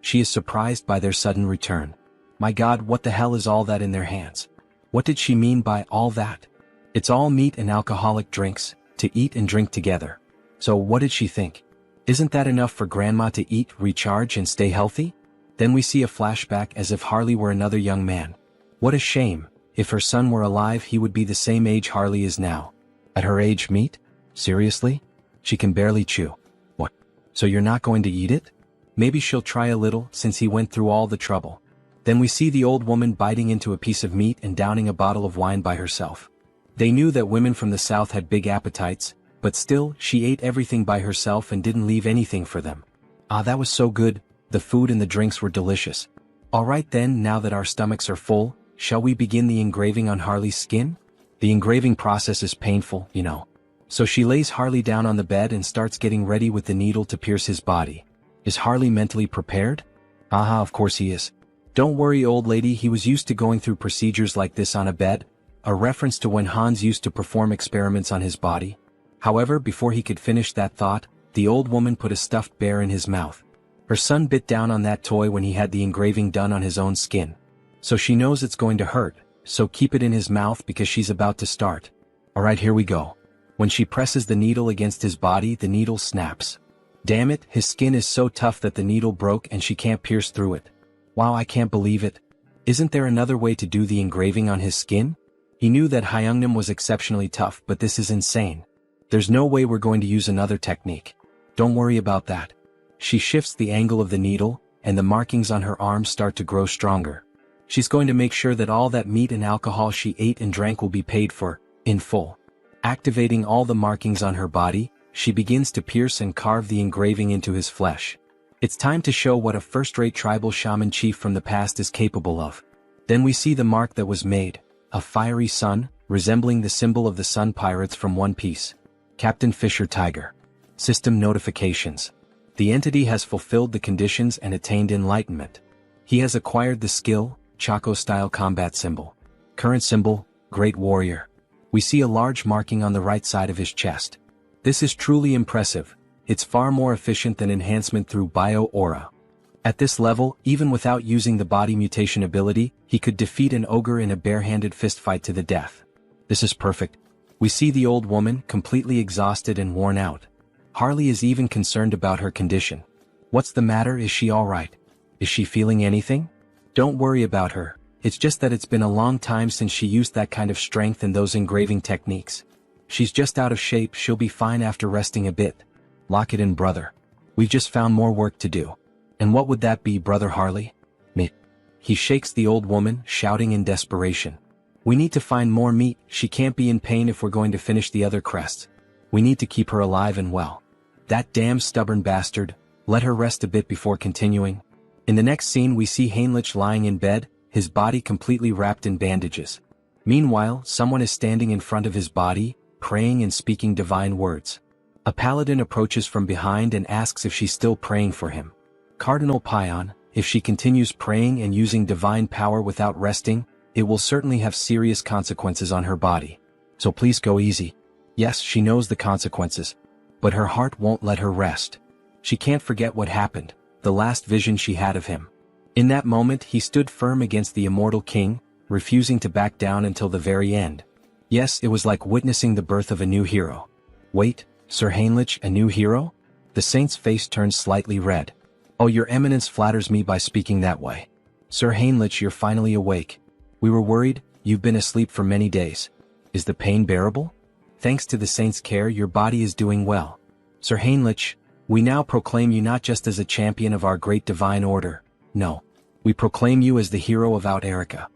She is surprised by their sudden return. My God, what the hell is all that in their hands? What did she mean by all that? It's all meat and alcoholic drinks, to eat and drink together. So what did she think? Isn't that enough for Grandma to eat, recharge and stay healthy? Then we see a flashback as if Harley were another young man. What a shame. If her son were alive, he would be the same age Harley is now. At her age, meat? Seriously? She can barely chew. What? So you're not going to eat it? Maybe she'll try a little, since he went through all the trouble. Then we see the old woman biting into a piece of meat and downing a bottle of wine by herself. They knew that women from the south had big appetites, but still, she ate everything by herself and didn't leave anything for them. Ah, that was so good. The food and the drinks were delicious. Alright then, now that our stomachs are full, shall we begin the engraving on Harley's skin? The engraving process is painful, you know. So she lays Harley down on the bed and starts getting ready with the needle to pierce his body. Is Harley mentally prepared? Aha, of course he is. Don't worry, old lady, he was used to going through procedures like this on a bed, a reference to when Hans used to perform experiments on his body. However, before he could finish that thought, the old woman put a stuffed bear in his mouth. Her son bit down on that toy when he had the engraving done on his own skin. So she knows it's going to hurt, so keep it in his mouth because she's about to start. Alright, here we go. When she presses the needle against his body, the needle snaps. Damn it, his skin is so tough that the needle broke and she can't pierce through it. Wow, I can't believe it. Isn't there another way to do the engraving on his skin? He knew that Hyungnim was exceptionally tough, but this is insane. There's no way we're going to use another technique. Don't worry about that. She shifts the angle of the needle, and the markings on her arms start to grow stronger. She's going to make sure that all that meat and alcohol she ate and drank will be paid for, in full. Activating all the markings on her body, she begins to pierce and carve the engraving into his flesh. It's time to show what a first-rate tribal shaman chief from the past is capable of. Then we see the mark that was made, a fiery sun, resembling the symbol of the Sun Pirates from One Piece. Captain Fisher Tiger. System notifications. The entity has fulfilled the conditions and attained enlightenment. He has acquired the skill, Chaco-style combat symbol. Current symbol, Great Warrior. We see a large marking on the right side of his chest. This is truly impressive. It's far more efficient than enhancement through bio-aura. At this level, even without using the body mutation ability, he could defeat an ogre in a bare-handed fistfight to the death. This is perfect. We see the old woman, completely exhausted and worn out. Harley is even concerned about her condition. What's the matter? Is she alright? Is she feeling anything? Don't worry about her. It's just that it's been a long time since she used that kind of strength and those engraving techniques. She's just out of shape. She'll be fine after resting a bit. Lock it in, brother. We've just found more work to do. And what would that be, brother Harley? Me. He shakes the old woman, shouting in desperation. We need to find more meat, she can't be in pain if we're going to finish the other crests. We need to keep her alive and well. That damn stubborn bastard, let her rest a bit before continuing. In the next scene we see Heinrich lying in bed, his body completely wrapped in bandages. Meanwhile, someone is standing in front of his body, praying and speaking divine words. A paladin approaches from behind and asks if she's still praying for him. Cardinal Pion, if she continues praying and using divine power without resting, it will certainly have serious consequences on her body. So please go easy. Yes, she knows the consequences. But her heart won't let her rest. She can't forget what happened, the last vision she had of him. In that moment he stood firm against the immortal king, refusing to back down until the very end. Yes, it was like witnessing the birth of a new hero. Wait, Sir Heinrich, a new hero? The saint's face turned slightly red. Oh, your eminence flatters me by speaking that way. Sir Heinrich, you're finally awake. We were worried, you've been asleep for many days. Is the pain bearable? Thanks to the saint's care your body is doing well. Sir Heinrich, we now proclaim you not just as a champion of our great divine order, no. We proclaim you as the hero of Out Erica.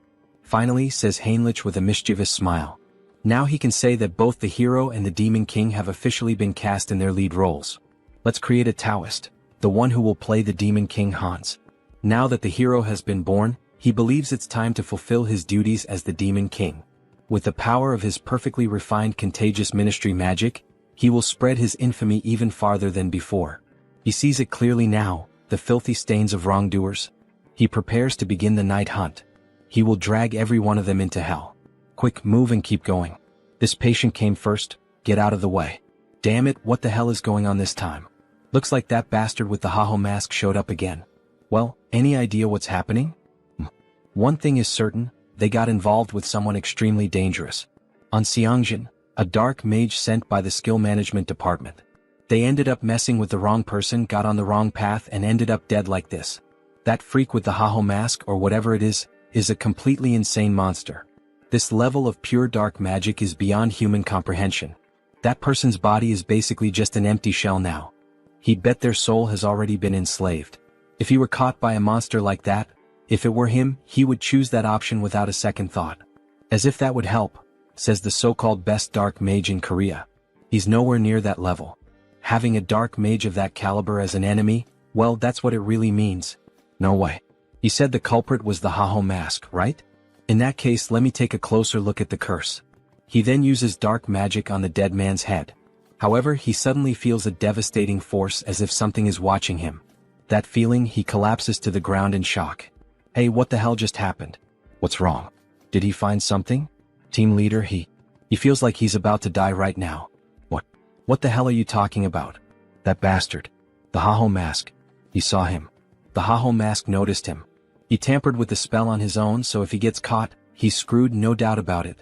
Finally, says Heinrich with a mischievous smile. Now he can say that both the hero and the demon king have officially been cast in their lead roles. Let's create a Taoist, the one who will play the demon king Hans. Now that the hero has been born, he believes it's time to fulfill his duties as the demon king. With the power of his perfectly refined contagious ministry magic, he will spread his infamy even farther than before. He sees it clearly now, the filthy stains of wrongdoers. He prepares to begin the night hunt. He will drag every one of them into hell. Quick, move and keep going. This patient came first, get out of the way. Damn it, what the hell is going on this time? Looks like that bastard with the Haho mask showed up again. Well, any idea what's happening? One thing is certain, they got involved with someone extremely dangerous. On Sunghyun, a dark mage sent by the skill management department. They ended up messing with the wrong person, got on the wrong path and ended up dead like this. That freak with the Haho mask or whatever it is a completely insane monster. This level of pure dark magic is beyond human comprehension. That person's body is basically just an empty shell now. He'd bet their soul has already been enslaved. If he were caught by a monster like that, if it were him, he would choose that option without a second thought. As if that would help, says the so-called best dark mage in Korea. He's nowhere near that level. Having a dark mage of that caliber as an enemy, well, that's what it really means. No way. He said the culprit was the Haho mask, right? In that case, let me take a closer look at the curse. He then uses dark magic on the dead man's head. However, he suddenly feels a devastating force as if something is watching him. That feeling, he collapses to the ground in shock. Hey, what the hell just happened? What's wrong? Did he find something? Team leader, he feels like he's about to die right now. What the hell are you talking about? That bastard. The Haho mask. He saw him. The Haho mask noticed him. He tampered with the spell on his own, so if he gets caught, he's screwed, no doubt about it.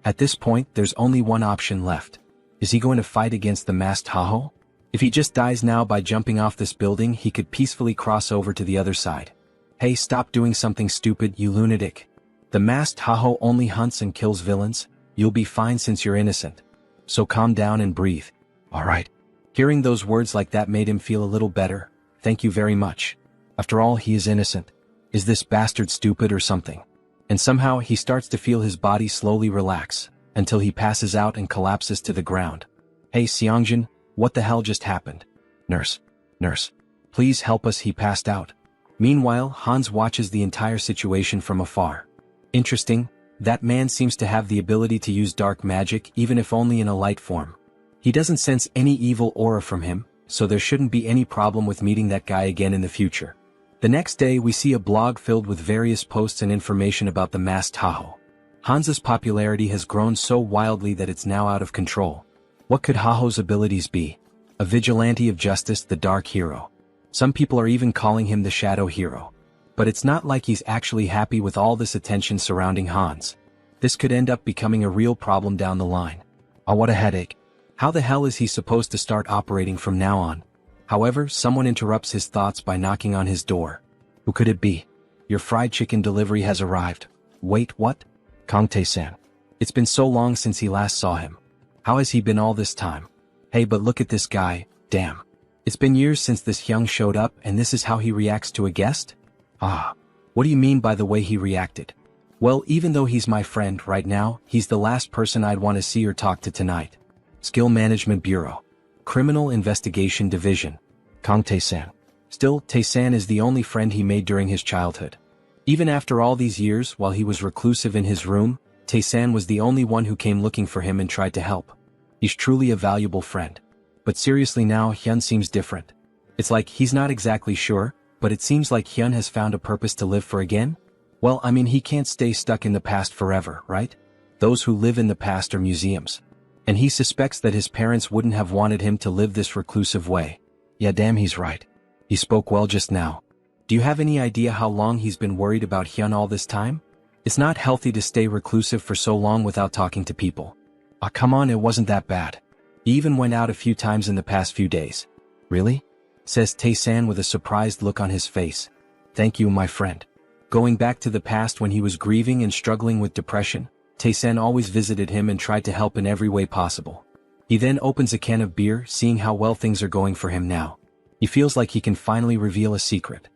At this point, there's only one option left. Is he going to fight against the masked Haho? If he just dies now by jumping off this building, he could peacefully cross over to the other side. Hey, stop doing something stupid, you lunatic. The masked Haho only hunts and kills villains. You'll be fine since you're innocent. So calm down and breathe. Alright. Hearing those words like that made him feel a little better. Thank you very much. After all, he is innocent. Is this bastard stupid or something? And somehow he starts to feel his body slowly relax, until he passes out and collapses to the ground. Hey Sunghyun, what the hell just happened? Nurse. Please help us, he passed out. Meanwhile, Hans watches the entire situation from afar. Interesting, that man seems to have the ability to use dark magic even if only in a light form. He doesn't sense any evil aura from him, so there shouldn't be any problem with meeting that guy again in the future. The next day we see a blog filled with various posts and information about the masked Haho. Hans's popularity has grown so wildly that it's now out of control. What could Haho's abilities be? A vigilante of justice, the dark hero. Some people are even calling him the shadow hero. But it's not like he's actually happy with all this attention surrounding Hans. This could end up becoming a real problem down the line. Oh, what a headache. How the hell is he supposed to start operating from now on? However, someone interrupts his thoughts by knocking on his door. Who could it be? Your fried chicken delivery has arrived. Wait, what? Kangtae-san. It's been so long since he last saw him. How has he been all this time? Hey, but look at this guy, damn. It's been years since this Hyung showed up and this is how he reacts to a guest? Ah, what do you mean by the way he reacted? Well, even though he's my friend right now, he's the last person I'd want to see or talk to tonight. Skill Management Bureau. Criminal Investigation Division. Kang Tae-san. Still, Tae-san is the only friend he made during his childhood. Even after all these years, while he was reclusive in his room, Tae-san was the only one who came looking for him and tried to help. He's truly a valuable friend. But seriously now, Hyun seems different. It's like he's not exactly sure, but it seems like Hyun has found a purpose to live for again? Well, I mean, he can't stay stuck in the past forever, right? Those who live in the past are museums. And he suspects that his parents wouldn't have wanted him to live this reclusive way. Yeah, damn, he's right. He spoke well just now. Do you have any idea how long he's been worried about Hyun all this time? It's not healthy to stay reclusive for so long without talking to people. Ah, come on, it wasn't that bad. He even went out a few times in the past few days. Really? Says Tae-san with a surprised look on his face. Thank you, my friend. Going back to the past when he was grieving and struggling with depression, Tae-san always visited him and tried to help in every way possible. He then opens a can of beer, seeing how well things are going for him now. He feels like he can finally reveal a secret.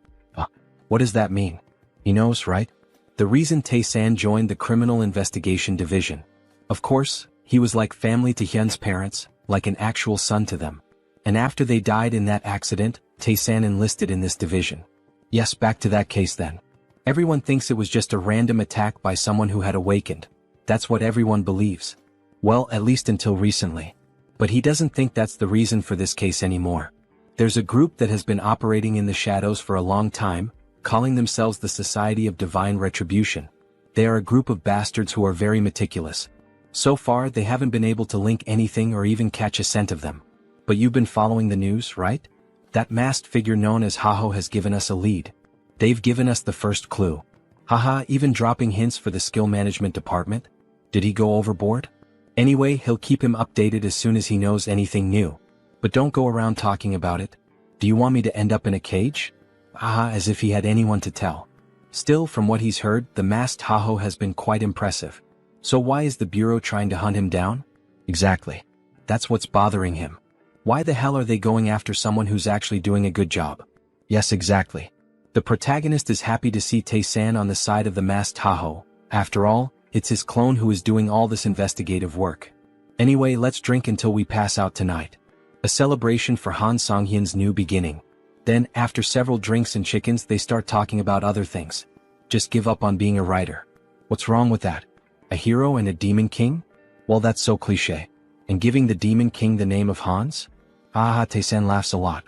What does that mean? He knows, right? The reason Tae-san joined the Criminal Investigation Division. Of course, he was like family to Hyun's parents, like an actual son to them. And after they died in that accident, Tae-san enlisted in this division. Yes, back to that case then. Everyone thinks it was just a random attack by someone who had awakened. That's what everyone believes. Well, at least until recently. But he doesn't think that's the reason for this case anymore. There's a group that has been operating in the shadows for a long time, calling themselves the Society of Divine Retribution. They are a group of bastards who are very meticulous. So far, they haven't been able to link anything or even catch a scent of them. But you've been following the news, right? That masked figure known as Haho has given us a lead. They've given us the first clue. Haha, even dropping hints for the skill management department? Did he go overboard? Anyway, he'll keep him updated as soon as he knows anything new. But don't go around talking about it. Do you want me to end up in a cage? Haha, as if he had anyone to tell. Still, from what he's heard, the masked Haho has been quite impressive. So why is the Bureau trying to hunt him down? Exactly. That's what's bothering him. Why the hell are they going after someone who's actually doing a good job? Yes, exactly. The protagonist is happy to see Tae-san on the side of the masked Haho. After all, it's his clone who is doing all this investigative work. Anyway, let's drink until we pass out tonight. A celebration for Han Sunghyun's new beginning. Then, after several drinks and chickens, they start talking about other things. Just give up on being a writer. What's wrong with that? A hero and a demon king? Well, that's so cliché. And giving the demon king the name of Hans? Haha, Tae-san laughs a lot.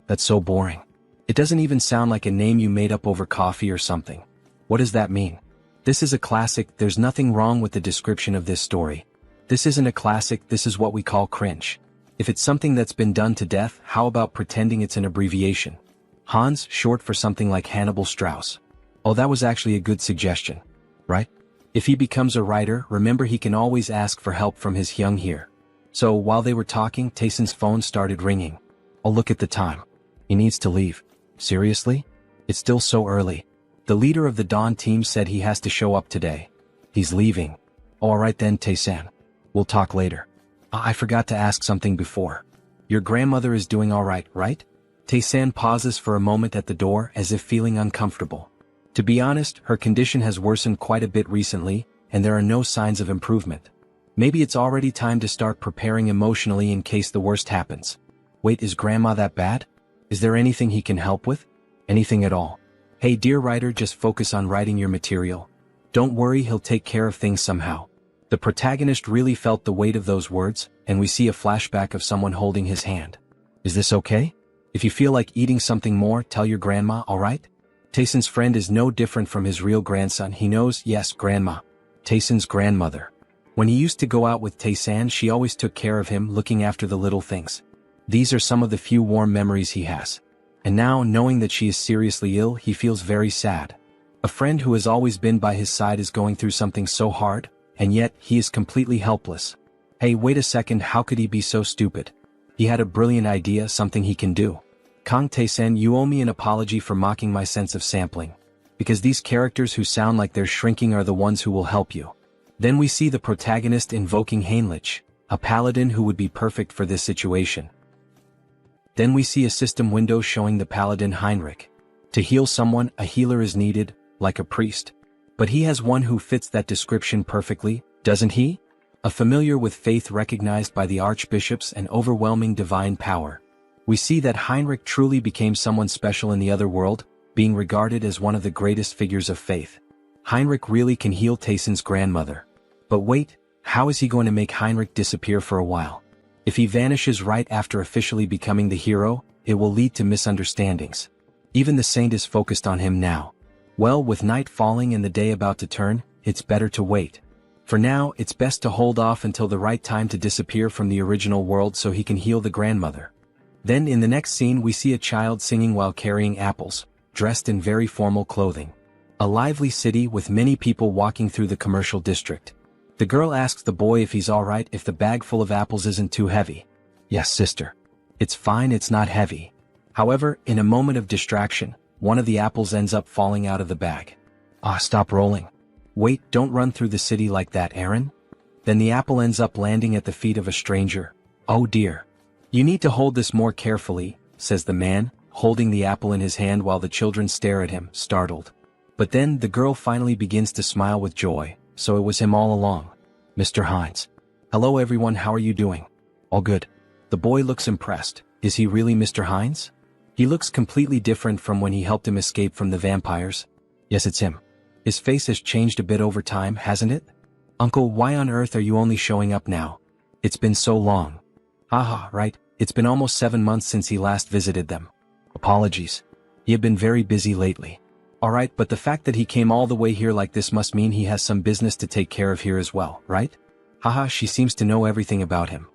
That's so boring. It doesn't even sound like a name you made up over coffee or something. What does that mean? This is a classic. There's nothing wrong with the description of this story. This isn't a classic, this is what we call cringe. If it's something that's been done to death, how about pretending it's an abbreviation? Hans, short for something like Hannibal Strauss. Oh, that was actually a good suggestion. Right? If he becomes a writer, remember he can always ask for help from his Hyung here. So, while they were talking, Tae-san's phone started ringing. Oh, look at the time. He needs to leave. Seriously? It's still so early. The leader of the Dawn team said he has to show up today. He's leaving. Oh, alright then, Tae-san. We'll talk later. I forgot to ask something before. Your grandmother is doing alright, right? Tae-san pauses for a moment at the door as if feeling uncomfortable. To be honest, her condition has worsened quite a bit recently, and there are no signs of improvement. Maybe it's already time to start preparing emotionally in case the worst happens. Wait, is Grandma that bad? Is there anything he can help with? Anything at all? Hey dear writer, just focus on writing your material. Don't worry, he'll take care of things somehow. The protagonist really felt the weight of those words, and we see a flashback of someone holding his hand. Is this okay? If you feel like eating something more, tell your grandma, alright? Tae-san's friend is no different from his real grandson. He knows, yes, grandma. Tae-san's grandmother. When he used to go out with Tae-san, she always took care of him, looking after the little things. These are some of the few warm memories he has. And now, knowing that she is seriously ill, he feels very sad. A friend who has always been by his side is going through something so hard, and yet, he is completely helpless. Hey, wait a second, how could he be so stupid? He had a brilliant idea, something he can do. Kang Tae-san, you owe me an apology for mocking my sense of sampling. Because these characters who sound like they're shrinking are the ones who will help you. Then we see the protagonist invoking Heinrich, a paladin who would be perfect for this situation. Then we see a system window showing the paladin Heinrich. To heal someone, a healer is needed, like a priest. But he has one who fits that description perfectly, doesn't he? A familiar with faith recognized by the archbishops and overwhelming divine power. We see that Heinrich truly became someone special in the other world, being regarded as one of the greatest figures of faith. Heinrich really can heal Tayson's grandmother. But wait, how is he going to make Heinrich disappear for a while? If he vanishes right after officially becoming the hero, it will lead to misunderstandings. Even the saint is focused on him now. Well, with night falling and the day about to turn, it's better to wait. For now, it's best to hold off until the right time to disappear from the original world so he can heal the grandmother. Then in the next scene we see a child singing while carrying apples, dressed in very formal clothing. A lively city with many people walking through the commercial district. The girl asks the boy if he's alright if the bag full of apples isn't too heavy. Yes, sister. It's fine, it's not heavy. However, in a moment of distraction, one of the apples ends up falling out of the bag. Stop rolling. Wait, don't run through the city like that, Aaron. Then the apple ends up landing at the feet of a stranger. Oh dear. You need to hold this more carefully, says the man, holding the apple in his hand while the children stare at him, startled. But then the girl finally begins to smile with joy, so it was him all along. Mr. Hines. Hello everyone, how are you doing? All good. The boy looks impressed. Is he really Mr. Hines? He looks completely different from when he helped him escape from the vampires. Yes, it's him. His face has changed a bit over time, hasn't it? Uncle, why on earth are you only showing up now? It's been so long. Haha, right, it's been almost 7 months since he last visited them. Apologies. He had been very busy lately. Alright, but the fact that he came all the way here like this must mean he has some business to take care of here as well, right? Haha, she seems to know everything about him.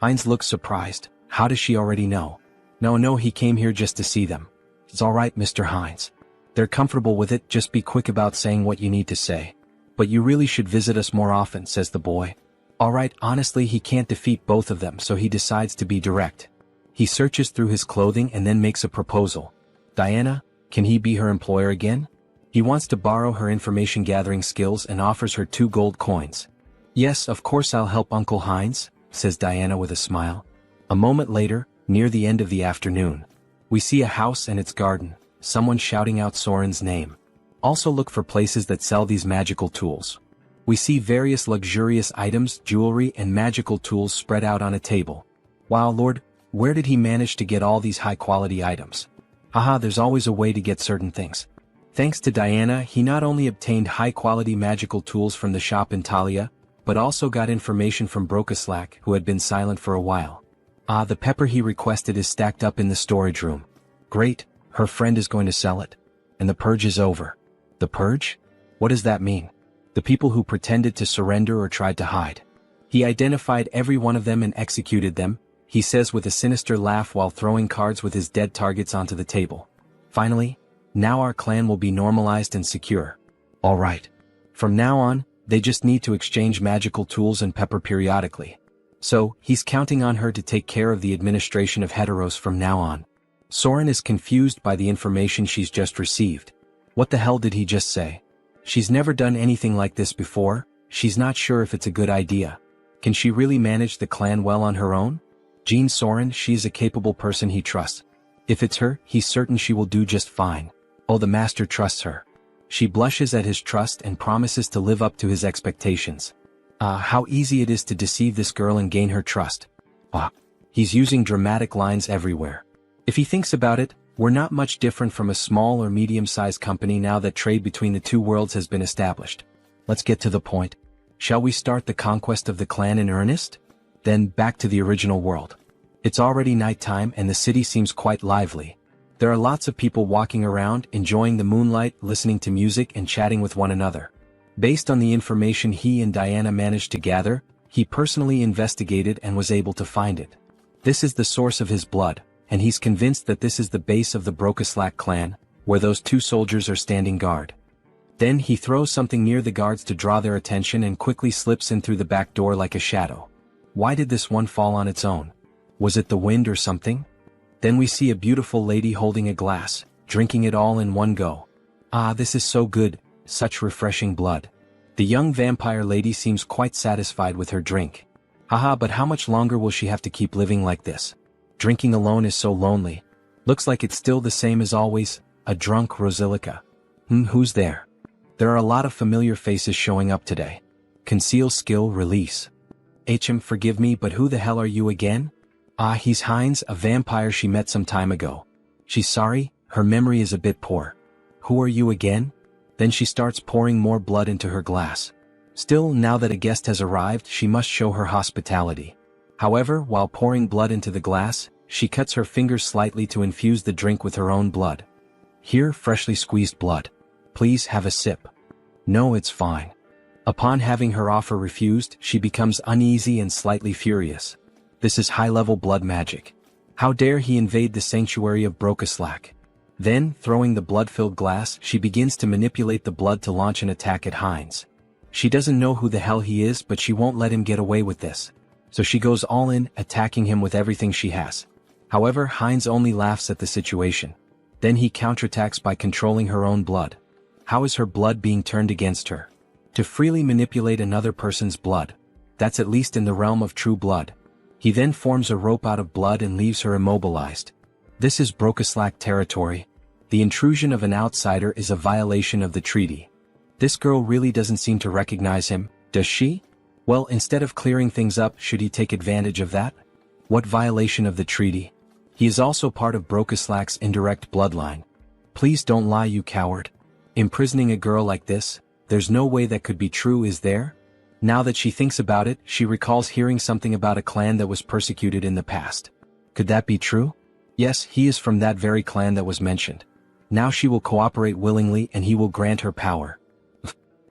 Heinz looks surprised. How does she already know? No, he came here just to see them. It's alright, Mr. Hines. They're comfortable with it, just be quick about saying what you need to say. But you really should visit us more often, says the boy. Alright, honestly he can't defeat both of them, so he decides to be direct. He searches through his clothing and then makes a proposal. Diana, can he be her employer again? He wants to borrow her information gathering skills and offers her 2 gold coins. Yes, of course I'll help Uncle Heinz, says Diana with a smile. A moment later, near the end of the afternoon, we see a house and its garden, someone shouting out Soren's name. Also look for places that sell these magical tools. We see various luxurious items, jewelry and magical tools spread out on a table. Wow, Lord, where did he manage to get all these high-quality items? Haha, there's always a way to get certain things. Thanks to Diana, he not only obtained high-quality magical tools from the shop in Talia, but also got information from Brokaslak, who had been silent for a while. The pepper he requested is stacked up in the storage room. Great, her friend is going to sell it. And the purge is over. The purge? What does that mean? The people who pretended to surrender or tried to hide. He identified every one of them and executed them, he says with a sinister laugh while throwing cards with his dead targets onto the table. Finally, now our clan will be normalized and secure. Alright. From now on, they just need to exchange magical tools and pepper periodically. So, he's counting on her to take care of the administration of Heteros from now on. Soren is confused by the information she's just received. What the hell did he just say? She's never done anything like this before, she's not sure if it's a good idea. Can she really manage the clan well on her own? Jean Soren, she's a capable person he trusts. If it's her, he's certain she will do just fine. Oh, the master trusts her. She blushes at his trust and promises to live up to his expectations. How easy it is to deceive this girl and gain her trust. He's using dramatic lines everywhere. If he thinks about it, we're not much different from a small or medium-sized company now that trade between the two worlds has been established. Let's get to the point. Shall we start the conquest of the clan in earnest? Then back to the original world. It's already nighttime and the city seems quite lively. There are lots of people walking around, enjoying the moonlight, listening to music and chatting with one another. Based on the information he and Diana managed to gather, he personally investigated and was able to find it. This is the source of his blood, and he's convinced that this is the base of the Brokaslak clan, where those 2 soldiers are standing guard. Then he throws something near the guards to draw their attention and quickly slips in through the back door like a shadow. Why did this one fall on its own? Was it the wind or something? Then we see a beautiful lady holding a glass, drinking it all in one go. This is so good, such refreshing blood. The young vampire lady seems quite satisfied with her drink. But how much longer will she have to keep living like this? Drinking alone is so lonely. Looks like it's still the same as always, a drunk Rosilica. Who's there? There are a lot of familiar faces showing up today. Conceal skill release. Forgive me, but who the hell are you again? Ah, he's Heinz, a vampire she met some time ago. She's sorry, her memory is a bit poor. Who are you again? Then she starts pouring more blood into her glass. Still, now that a guest has arrived, she must show her hospitality. However, while pouring blood into the glass, she cuts her fingers slightly to infuse the drink with her own blood. Here, freshly squeezed blood. Please have a sip. No, it's fine. Upon having her offer refused, she becomes uneasy and slightly furious. This is high-level blood magic. How dare he invade the sanctuary of Brokeslack? Then, throwing the blood-filled glass, she begins to manipulate the blood to launch an attack at Heinz. She doesn't know who the hell he is, but she won't let him get away with this. So she goes all in, attacking him with everything she has. However, Heinz only laughs at the situation. Then he counterattacks by controlling her own blood. How is her blood being turned against her? To freely manipulate another person's blood. That's at least in the realm of true blood. He then forms a rope out of blood and leaves her immobilized. This is Brokeslack territory. The intrusion of an outsider is a violation of the treaty. This girl really doesn't seem to recognize him, does she? Well, instead of clearing things up, should he take advantage of that? What violation of the treaty? He is also part of Brokeslack's indirect bloodline. Please don't lie, you coward. Imprisoning a girl like this? There's no way that could be true, is there? Now that she thinks about it, she recalls hearing something about a clan that was persecuted in the past. Could that be true? Yes, he is from that very clan that was mentioned. Now she will cooperate willingly and he will grant her power.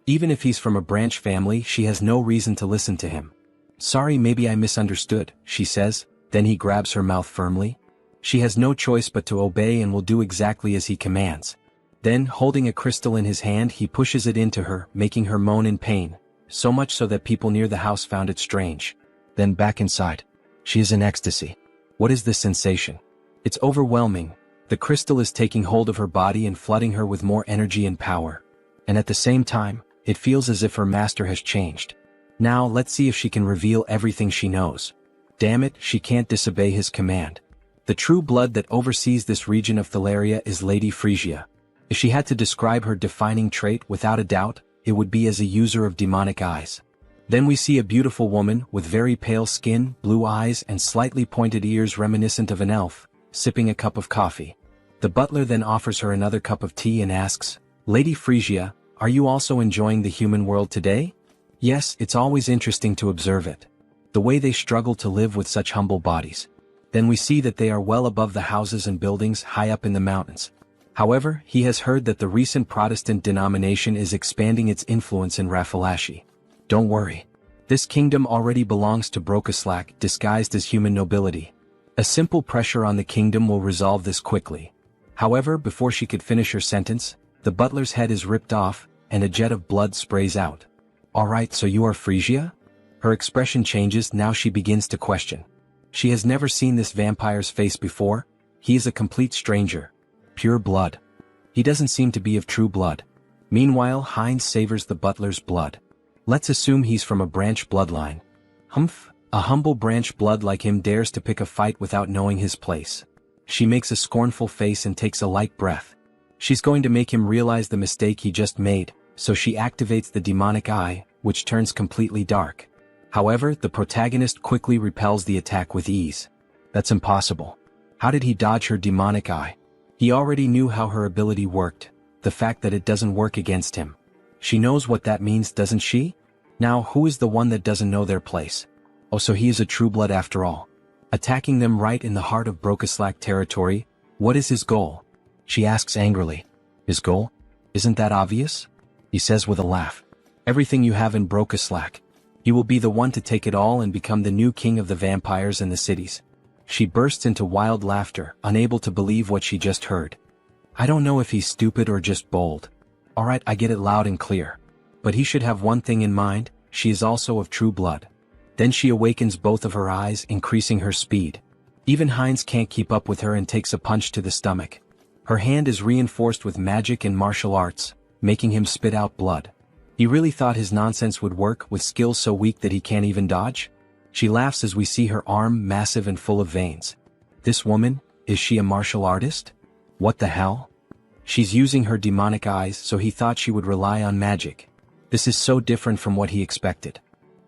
Even if he's from a branch family, she has no reason to listen to him. Sorry, maybe I misunderstood, she says, then he grabs her mouth firmly. She has no choice but to obey and will do exactly as he commands. Then, holding a crystal in his hand, he pushes it into her, making her moan in pain, so much so that people near the house found it strange. Then back inside. She is in ecstasy. What is this sensation? It's overwhelming. The crystal is taking hold of her body and flooding her with more energy and power. And at the same time, it feels as if her master has changed. Now, let's see if she can reveal everything she knows. Damn it, she can't disobey his command. The true blood that oversees this region of Thalaria is Lady Frisia. If she had to describe her defining trait, without a doubt, it would be as a user of demonic eyes. Then we see a beautiful woman with very pale skin, blue eyes and slightly pointed ears reminiscent of an elf, sipping a cup of coffee. The butler then offers her another cup of tea and asks, Lady Frisia, are you also enjoying the human world today? Yes, it's always interesting to observe it. The way they struggle to live with such humble bodies. Then we see that they are well above the houses and buildings high up in the mountains. However, he has heard that the recent Protestant denomination is expanding its influence in Rafalashi. Don't worry. This kingdom already belongs to Brokeslack, disguised as human nobility. A simple pressure on the kingdom will resolve this quickly. However, before she could finish her sentence, the butler's head is ripped off, and a jet of blood sprays out. Alright, so you are Frisia? Her expression changes, now she begins to question. She has never seen this vampire's face before. He is a complete stranger. Pure blood. He doesn't seem to be of true blood. Meanwhile, Heinz savors the butler's blood. Let's assume he's from a branch bloodline. Humph, a humble branch blood like him dares to pick a fight without knowing his place. She makes a scornful face and takes a light breath. She's going to make him realize the mistake he just made, so she activates the demonic eye, which turns completely dark. However, the protagonist quickly repels the attack with ease. That's impossible. How did he dodge her demonic eye? He already knew how her ability worked, the fact that it doesn't work against him. She knows what that means, doesn't she? Now, who is the one that doesn't know their place? Oh, so he is a true blood after all. Attacking them right in the heart of Brokeslack territory, what is his goal? She asks angrily. His goal? Isn't that obvious? He says with a laugh. Everything you have in Brokeslack. You will be the one to take it all and become the new king of the vampires and the cities. She bursts into wild laughter, unable to believe what she just heard. I don't know if he's stupid or just bold. Alright, I get it loud and clear. But he should have one thing in mind, she is also of true blood. Then she awakens both of her eyes, increasing her speed. Even Heinz can't keep up with her and takes a punch to the stomach. Her hand is reinforced with magic and martial arts, making him spit out blood. He really thought his nonsense would work with skills so weak that he can't even dodge? She laughs as we see her arm massive and full of veins. This woman, is she a martial artist? What the hell? She's using her demonic eyes, so he thought she would rely on magic. This is so different from what he expected.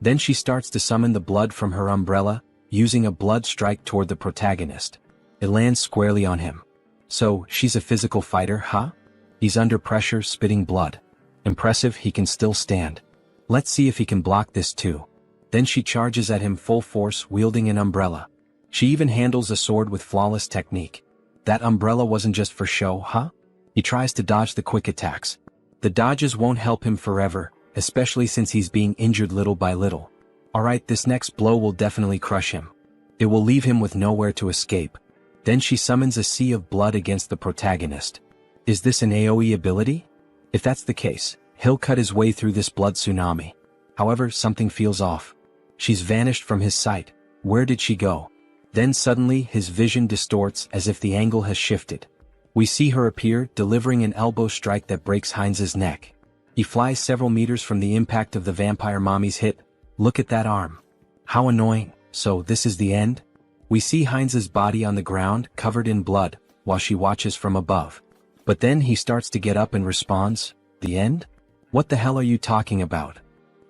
Then she starts to summon the blood from her umbrella, using a blood strike toward the protagonist. It lands squarely on him. So, she's a physical fighter, huh? He's under pressure, spitting blood. Impressive, he can still stand. Let's see if he can block this too. Then she charges at him full force, wielding an umbrella. She even handles a sword with flawless technique. That umbrella wasn't just for show, huh? He tries to dodge the quick attacks. The dodges won't help him forever, especially since he's being injured little by little. Alright, this next blow will definitely crush him. It will leave him with nowhere to escape. Then she summons a sea of blood against the protagonist. Is this an AoE ability? If that's the case, he'll cut his way through this blood tsunami. However, something feels off. She's vanished from his sight. Where did she go? Then suddenly his vision distorts as if the angle has shifted. We see her appear, delivering an elbow strike that breaks Heinz's neck. He flies several meters from the impact of the vampire mommy's hit. Look at that arm. How annoying. So this is the end? We see Heinz's body on the ground, covered in blood, while she watches from above. But then he starts to get up and responds, "The end? What the hell are you talking about?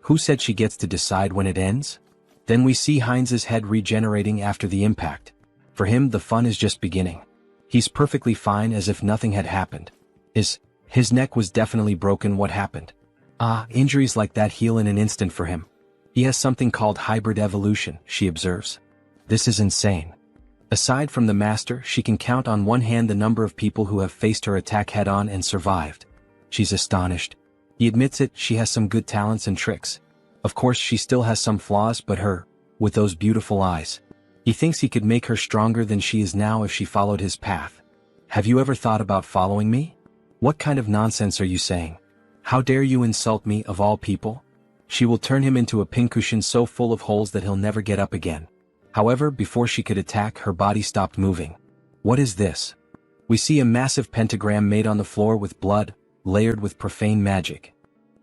Who said she gets to decide when it ends?" Then we see Heinz's head regenerating after the impact. For him, the fun is just beginning. He's perfectly fine, as if nothing had happened. His neck was definitely broken. What happened? Injuries like that heal in an instant for him. He has something called hybrid evolution, she observes. This is insane. Aside from the master, she can count on one hand the number of people who have faced her attack head-on and survived. She's astonished. He admits it, she has some good talents and tricks. Of course she still has some flaws, but with those beautiful eyes. He thinks he could make her stronger than she is now if she followed his path. Have you ever thought about following me? What kind of nonsense are you saying? How dare you insult me, of all people? She will turn him into a pincushion so full of holes that he'll never get up again. However, before she could attack, her body stopped moving. What is this? We see a massive pentagram made on the floor with blood, layered with profane magic.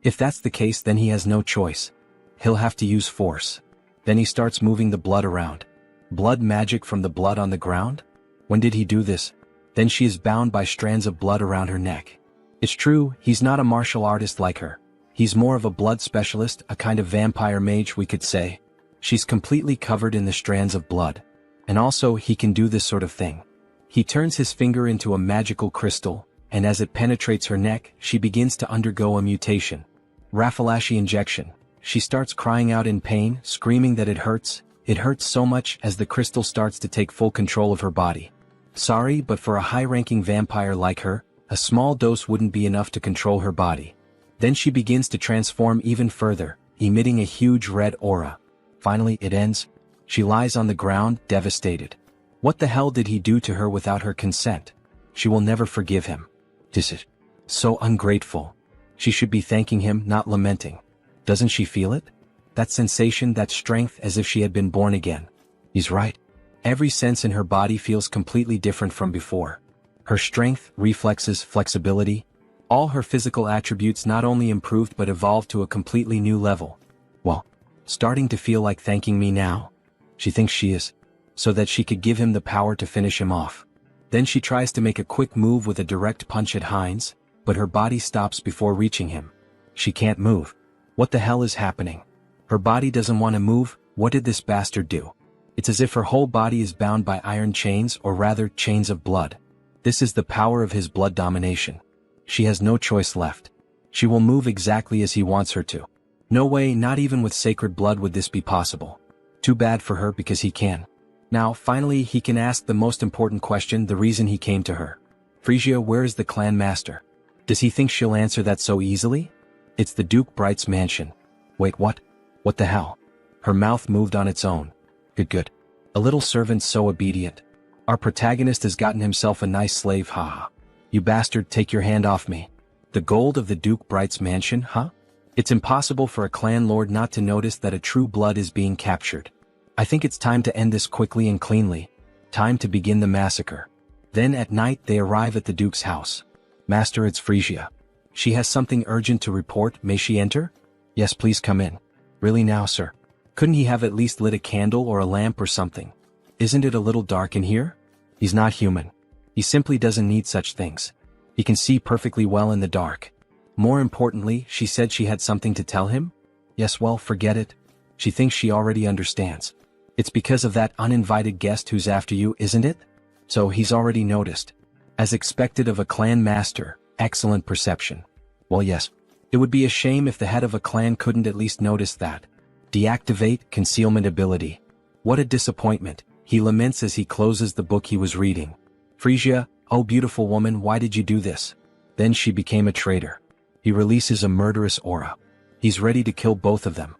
If that's the case, then he has no choice. He'll have to use force. Then he starts moving the blood around. Blood magic from the blood on the ground? When did he do this? Then she is bound by strands of blood around her neck. It's true, he's not a martial artist like her. He's more of a blood specialist, a kind of vampire mage, we could say. She's completely covered in the strands of blood. And also, he can do this sort of thing. He turns his finger into a magical crystal, and as it penetrates her neck, she begins to undergo a mutation. Raffalashi injection. She starts crying out in pain, screaming that it hurts. It hurts so much as the crystal starts to take full control of her body. Sorry, but for a high-ranking vampire like her, a small dose wouldn't be enough to control her body. Then she begins to transform even further, emitting a huge red aura. Finally, it ends. She lies on the ground, devastated. What the hell did he do to her without her consent? She will never forgive him. This is so ungrateful. She should be thanking him, not lamenting. Doesn't she feel it? That sensation, that strength, as if she had been born again. He's right. Every sense in her body feels completely different from before. Her strength, reflexes, flexibility, all her physical attributes not only improved but evolved to a completely new level. Well, starting to feel like thanking me now? She thinks she is. So that she could give him the power to finish him off. Then she tries to make a quick move with a direct punch at Heinz, but her body stops before reaching him. She can't move. What the hell is happening? Her body doesn't want to move. What did this bastard do? It's as if her whole body is bound by iron chains, or rather, chains of blood. This is the power of his blood domination. She has no choice left. She will move exactly as he wants her to. No way, not even with sacred blood would this be possible. Too bad for her, because he can. Now, finally, he can ask the most important question, the reason he came to her. Frisia, where is the clan master? Does he think she'll answer that so easily? It's the Duke Bright's mansion. Wait, what? What the hell? Her mouth moved on its own. Good. A little servant so obedient. Our protagonist has gotten himself a nice slave, haha. You bastard, take your hand off me. The gold of the Duke Bright's mansion, huh? It's impossible for a clan lord not to notice that a true blood is being captured. I think it's time to end this quickly and cleanly. Time to begin the massacre. Then at night they arrive at the Duke's house. Master, it's Frisia. She has something urgent to report. May she enter? Yes, please come in. Really now, sir? Couldn't he have at least lit a candle or a lamp or something? Isn't it a little dark in here? He's not human. He simply doesn't need such things. He can see perfectly well in the dark. More importantly, she said she had something to tell him? Yes, well, forget it. She thinks she already understands. It's because of that uninvited guest who's after you, isn't it? So he's already noticed. As expected of a clan master, excellent perception. Well, yes. It would be a shame if the head of a clan couldn't at least notice that. Deactivate concealment ability. What a disappointment, he laments as he closes the book he was reading. Frisia, oh beautiful woman, why did you do this? Then she became a traitor. He releases a murderous aura. He's ready to kill both of them.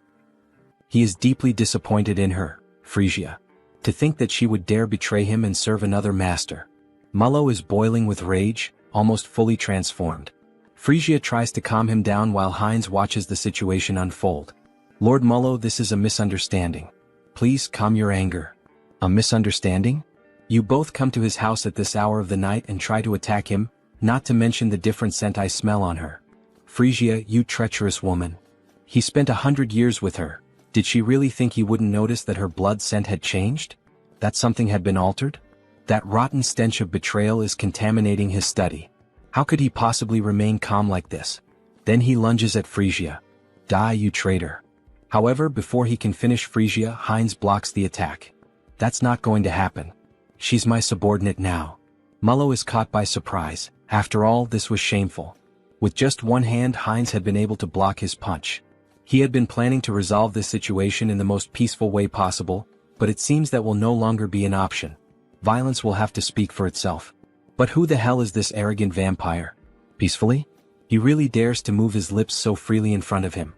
He is deeply disappointed in her, Frisia. To think that she would dare betray him and serve another master. Mullo is boiling with rage, almost fully transformed. Frisia tries to calm him down while Heinz watches the situation unfold. Lord Mullo, this is a misunderstanding. Please calm your anger. A misunderstanding? You both come to his house at this hour of the night and try to attack him, not to mention the different scent I smell on her. Frisia, you treacherous woman. He spent 100 years with her. Did she really think he wouldn't notice that her blood scent had changed? That something had been altered? That rotten stench of betrayal is contaminating his study. How could he possibly remain calm like this? Then he lunges at Frisia. Die, you traitor. However, before he can finish Frisia, Heinz blocks the attack. That's not going to happen. She's my subordinate now. Mullo is caught by surprise. After all, this was shameful. With just one hand, Heinz had been able to block his punch. He had been planning to resolve this situation in the most peaceful way possible, but it seems that will no longer be an option. Violence will have to speak for itself. But who the hell is this arrogant vampire? Peacefully? He really dares to move his lips so freely in front of him.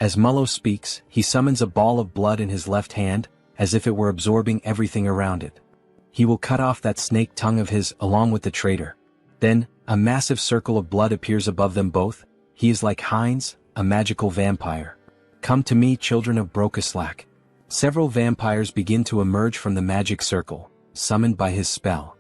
As Mullo speaks, he summons a ball of blood in his left hand, as if it were absorbing everything around it. He will cut off that snake tongue of his, along with the traitor. Then, a massive circle of blood appears above them both. He is like Heinz, a magical vampire. Come to me, children of Brokaslak. Several vampires begin to emerge from the magic circle, summoned by his spell.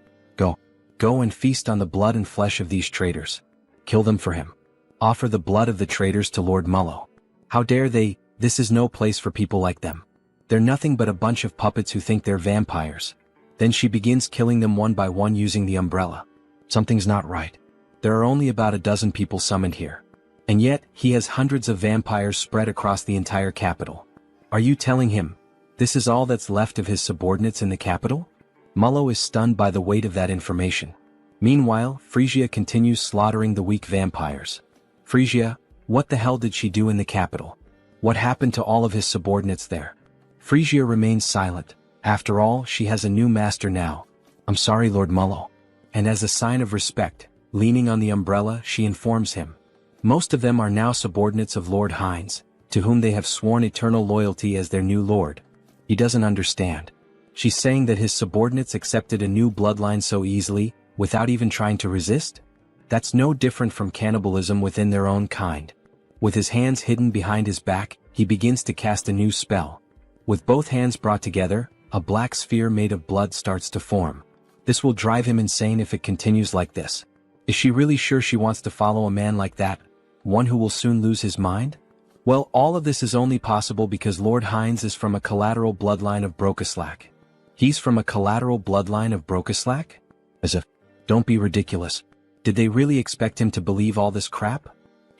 Go and feast on the blood and flesh of these traitors. Kill them for him. Offer the blood of the traitors to Lord Mullo. How dare they? This is no place for people like them. They're nothing but a bunch of puppets who think they're vampires. Then she begins killing them one by one using the umbrella. Something's not right. There are only about a dozen people summoned here. And yet, he has hundreds of vampires spread across the entire capital. Are you telling him this is all that's left of his subordinates in the capital? Mullo is stunned by the weight of that information. Meanwhile, Frisia continues slaughtering the weak vampires. Frisia, what the hell did she do in the capital? What happened to all of his subordinates there? Frisia remains silent. After all, she has a new master now. I'm sorry, Lord Mullo. And as a sign of respect, leaning on the umbrella, she informs him. Most of them are now subordinates of Lord Heinz, to whom they have sworn eternal loyalty as their new lord. He doesn't understand. She's saying that his subordinates accepted a new bloodline so easily, without even trying to resist? That's no different from cannibalism within their own kind. With his hands hidden behind his back, he begins to cast a new spell. With both hands brought together, a black sphere made of blood starts to form. This will drive him insane if it continues like this. Is she really sure she wants to follow a man like that? One who will soon lose his mind? Well, all of this is only possible because Lord Heinz is from a collateral bloodline of Brokaslak. He's from a collateral bloodline of Brokaslak? As if, don't be ridiculous. Did they really expect him to believe all this crap?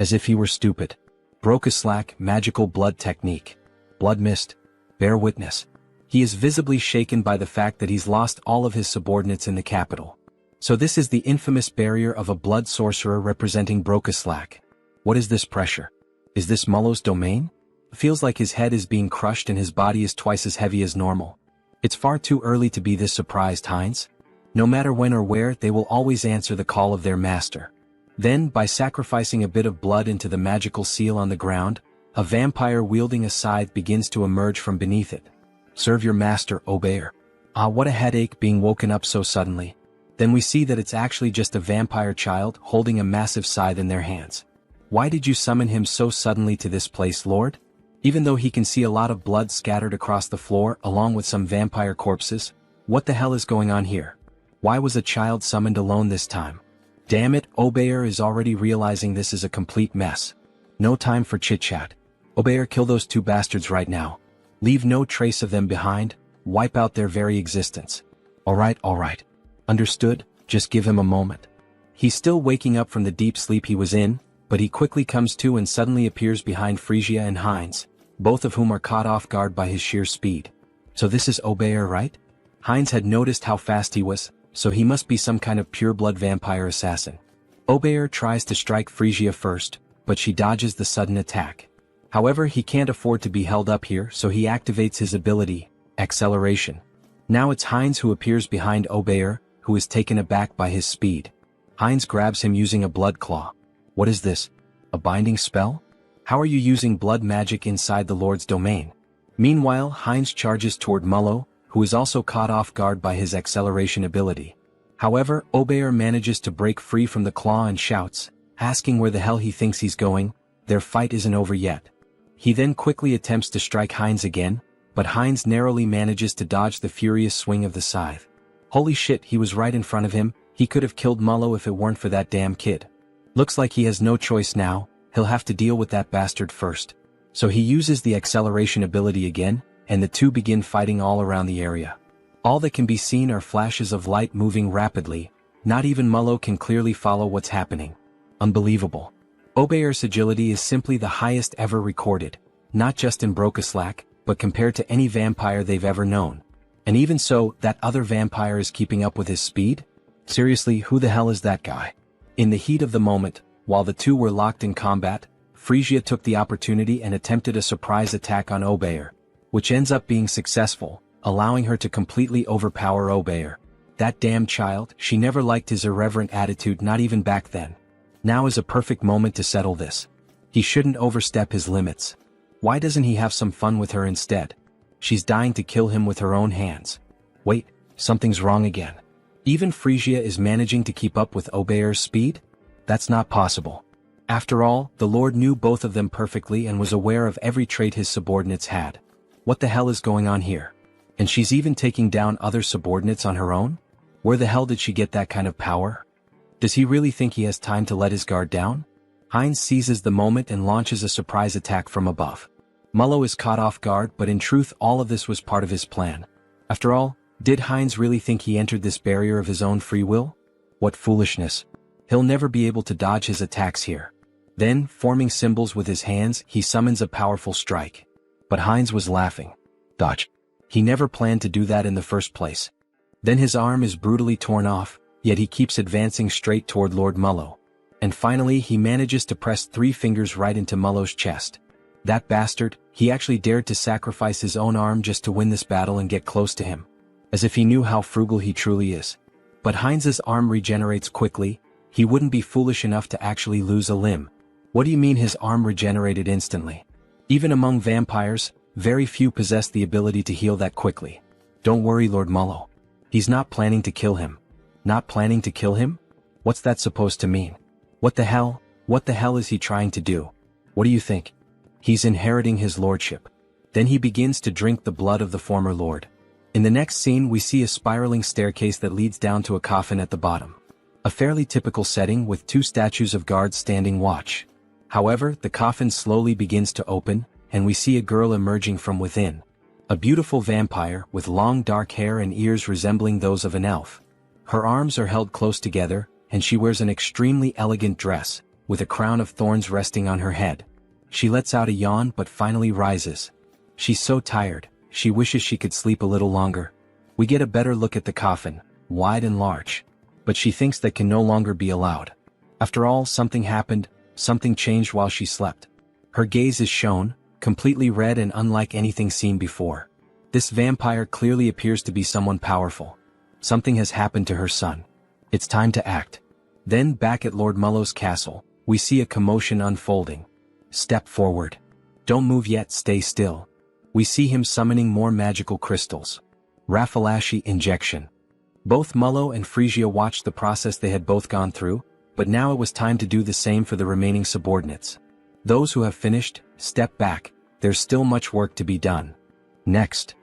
As if he were stupid. Brokaslak, magical blood technique. Blood mist. Bear witness. He is visibly shaken by the fact that he's lost all of his subordinates in the capital. So this is the infamous barrier of a blood sorcerer representing Brokaslak. What is this pressure? Is this Mullo's domain? Feels like his head is being crushed and his body is twice as heavy as normal. It's far too early to be this surprised, Heinz. No matter when or where, they will always answer the call of their master. Then, by sacrificing a bit of blood into the magical seal on the ground, a vampire wielding a scythe begins to emerge from beneath it. Serve your master, Obeyer. Ah, what a headache being woken up so suddenly. Then we see that it's actually just a vampire child holding a massive scythe in their hands. Why did you summon him so suddenly to this place, Lord? Even though he can see a lot of blood scattered across the floor along with some vampire corpses, what the hell is going on here? Why was a child summoned alone this time? Damn it, Obeyer is already realizing this is a complete mess. No time for chit-chat. Obeyer, kill those two bastards right now. Leave no trace of them behind, wipe out their very existence. Alright. Understood, just give him a moment. He's still waking up from the deep sleep he was in, but he quickly comes to and suddenly appears behind Frisia and Heinz, both of whom are caught off guard by his sheer speed. So this is Obeyer, right? Heinz had noticed how fast he was, so he must be some kind of pure-blood vampire assassin. Obeyer tries to strike Frisia first, but she dodges the sudden attack. However, he can't afford to be held up here, so he activates his ability, Acceleration. Now it's Heinz who appears behind Obeyer, who is taken aback by his speed. Heinz grabs him using a blood claw. What is this? A binding spell? How are you using blood magic inside the Lord's domain? Meanwhile, Heinz charges toward Mullo, who is also caught off guard by his acceleration ability. However, Obeyer manages to break free from the claw and shouts, asking where the hell he thinks he's going. Their fight isn't over yet. He then quickly attempts to strike Heinz again, but Heinz narrowly manages to dodge the furious swing of the scythe. Holy shit, he was right in front of him. He could have killed Mullo if it weren't for that damn kid. Looks like he has no choice now, he'll have to deal with that bastard first. So he uses the acceleration ability again, and the two begin fighting all around the area. All that can be seen are flashes of light moving rapidly. Not even Mullo can clearly follow what's happening. Unbelievable. Obeyer's agility is simply the highest ever recorded, not just in Brokeslack, but compared to any vampire they've ever known. And even so, that other vampire is keeping up with his speed? Seriously, who the hell is that guy? In the heat of the moment, while the two were locked in combat, Frisia took the opportunity and attempted a surprise attack on Obeyer, which ends up being successful, allowing her to completely overpower Obeyer. That damn child, she never liked his irreverent attitude, not even back then. Now is a perfect moment to settle this. He shouldn't overstep his limits. Why doesn't he have some fun with her instead? She's dying to kill him with her own hands. Wait, something's wrong again. Even Frisia is managing to keep up with Obeyer's speed? That's not possible. After all, the Lord knew both of them perfectly and was aware of every trait his subordinates had. What the hell is going on here? And she's even taking down other subordinates on her own? Where the hell did she get that kind of power? Does he really think he has time to let his guard down? Heinz seizes the moment and launches a surprise attack from above. Mullo is caught off guard, but in truth all of this was part of his plan. After all, did Heinz really think he entered this barrier of his own free will? What foolishness. He'll never be able to dodge his attacks here. Then, forming symbols with his hands, he summons a powerful strike. But Heinz was laughing. Dodge. He never planned to do that in the first place. Then his arm is brutally torn off, yet he keeps advancing straight toward Lord Mullo. And finally he manages to press 3 fingers right into Mullo's chest. That bastard, he actually dared to sacrifice his own arm just to win this battle and get close to him. As if he knew how frugal he truly is. But Heinz's arm regenerates quickly. He wouldn't be foolish enough to actually lose a limb. What do you mean his arm regenerated instantly? Even among vampires, very few possess the ability to heal that quickly. Don't worry, Lord Mullo. He's not planning to kill him. Not planning to kill him? What's that supposed to mean? What the hell is he trying to do? What do you think? He's inheriting his lordship. Then he begins to drink the blood of the former lord. In the next scene we see a spiraling staircase that leads down to a coffin at the bottom. A fairly typical setting with 2 statues of guards standing watch. However, the coffin slowly begins to open, and we see a girl emerging from within. A beautiful vampire with long dark hair and ears resembling those of an elf. Her arms are held close together, and she wears an extremely elegant dress, with a crown of thorns resting on her head. She lets out a yawn but finally rises. She's so tired, she wishes she could sleep a little longer. We get a better look at the coffin, wide and large. But she thinks that can no longer be allowed. After all, something happened, something changed while she slept. Her gaze is shown, completely red and unlike anything seen before. This vampire clearly appears to be someone powerful. Something has happened to her son. It's time to act. Then back at Lord Mullo's castle, we see a commotion unfolding. Step forward. Don't move yet, stay still. We see him summoning more magical crystals. Raffalashi injection. Both Mullo and Frisia watched the process they had both gone through, but now it was time to do the same for the remaining subordinates. Those who have finished, step back, there's still much work to be done. Next.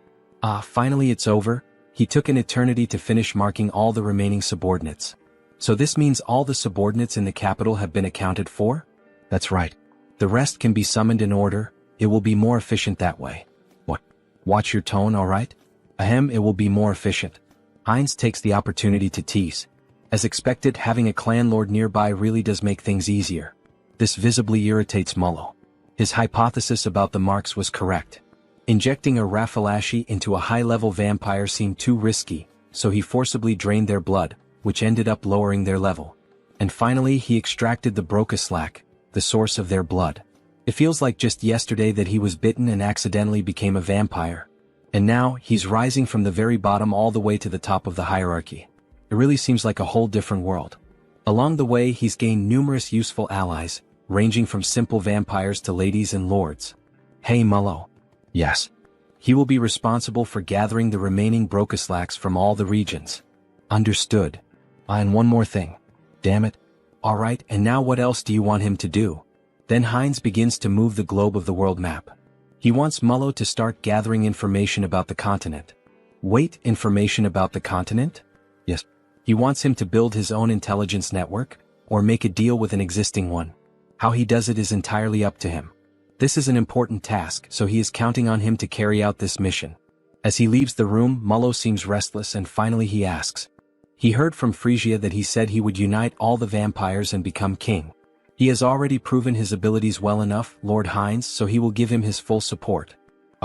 Finally it's over. He took an eternity to finish marking all the remaining subordinates. So this means all the subordinates in the capital have been accounted for? That's right. The rest can be summoned in order, it will be more efficient that way. What? Watch your tone, alright? Ahem, it will be more efficient. Heinz takes the opportunity to tease. As expected, having a clan lord nearby really does make things easier. This visibly irritates Mullo. His hypothesis about the marks was correct. Injecting a Rafalashi into a high-level vampire seemed too risky, so he forcibly drained their blood, which ended up lowering their level. And finally he extracted the Brocaslack, the source of their blood. It feels like just yesterday that he was bitten and accidentally became a vampire. And now, he's rising from the very bottom all the way to the top of the hierarchy. It really seems like a whole different world. Along the way he's gained numerous useful allies, ranging from simple vampires to ladies and lords. Hey Mullo. Yes. He will be responsible for gathering the remaining Brocaslacks from all the regions. Understood. And one more thing. Damn it. Alright, and now what else do you want him to do? Then Heinz begins to move the globe of the world map. He wants Mullo to start gathering information about the continent. Wait, information about the continent? Yes. He wants him to build his own intelligence network, or make a deal with an existing one. How he does it is entirely up to him. This is an important task, so he is counting on him to carry out this mission. As he leaves the room, Mullo seems restless and finally he asks. He heard from Frisia that he said he would unite all the vampires and become king. He has already proven his abilities well enough, Lord Heinz, so he will give him his full support.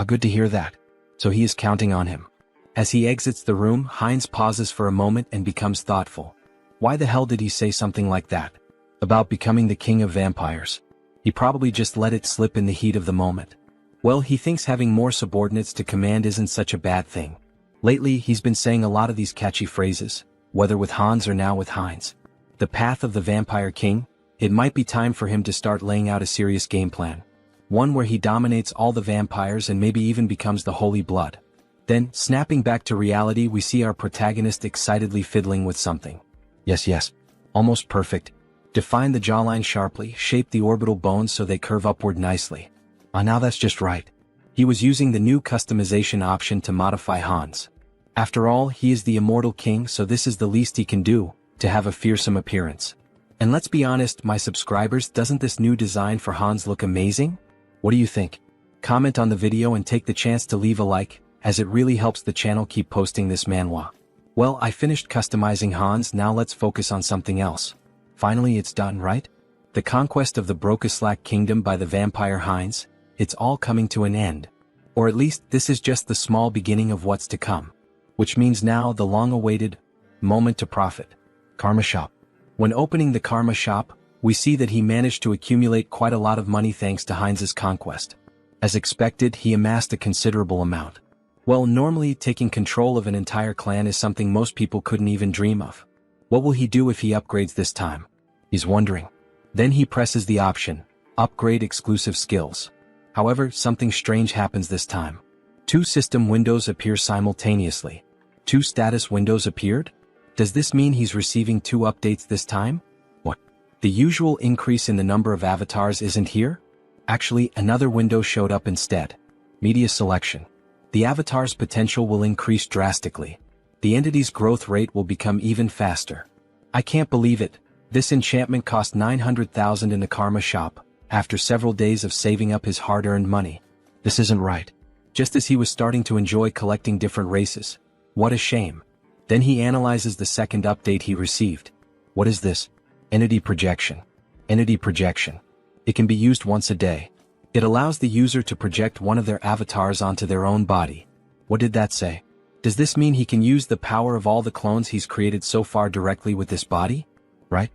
Good to hear that. So he is counting on him. As he exits the room, Heinz pauses for a moment and becomes thoughtful. Why the hell did he say something like that? About becoming the king of vampires. He probably just let it slip in the heat of the moment. Well, he thinks having more subordinates to command isn't such a bad thing. Lately, he's been saying a lot of these catchy phrases, whether with Hans or now with Heinz. The path of the vampire king? It might be time for him to start laying out a serious game plan. One where he dominates all the vampires and maybe even becomes the Holy Blood. Then, snapping back to reality, we see our protagonist excitedly fiddling with something. Yes. Almost perfect. Define the jawline sharply, shape the orbital bones so they curve upward nicely. Now that's just right. He was using the new customization option to modify Hans. After all, he is the immortal king, so this is the least he can do, to have a fearsome appearance. And let's be honest, my subscribers, doesn't this new design for Hans look amazing? What do you think? Comment on the video and take the chance to leave a like, as it really helps the channel keep posting this manhwa. Well, I finished customizing Hans, now let's focus on something else. Finally it's done, right? The conquest of the Brocaslack kingdom by the vampire Heinz, it's all coming to an end. Or at least this is just the small beginning of what's to come. Which means now the long-awaited moment to profit. Karma Shop. When opening the Karma Shop, we see that he managed to accumulate quite a lot of money thanks to Heinz's conquest. As expected, he amassed a considerable amount. Well, normally taking control of an entire clan is something most people couldn't even dream of. What will he do if he upgrades this time? He's wondering. Then he presses the option, Upgrade Exclusive Skills. However, something strange happens this time. 2 system windows appear simultaneously. 2 status windows appeared? Does this mean he's receiving 2 updates this time? What? The usual increase in the number of avatars isn't here? Actually, another window showed up instead. Media selection. The avatar's potential will increase drastically. The entity's growth rate will become even faster. I can't believe it. This enchantment cost 900,000 in the Karma Shop, after several days of saving up his hard-earned money. This isn't right. Just as he was starting to enjoy collecting different races. What a shame. Then he analyzes the second update he received. What is this? Entity projection. Entity projection. It can be used once a day. It allows the user to project one of their avatars onto their own body. What did that say? Does this mean he can use the power of all the clones he's created so far directly with this body? Right?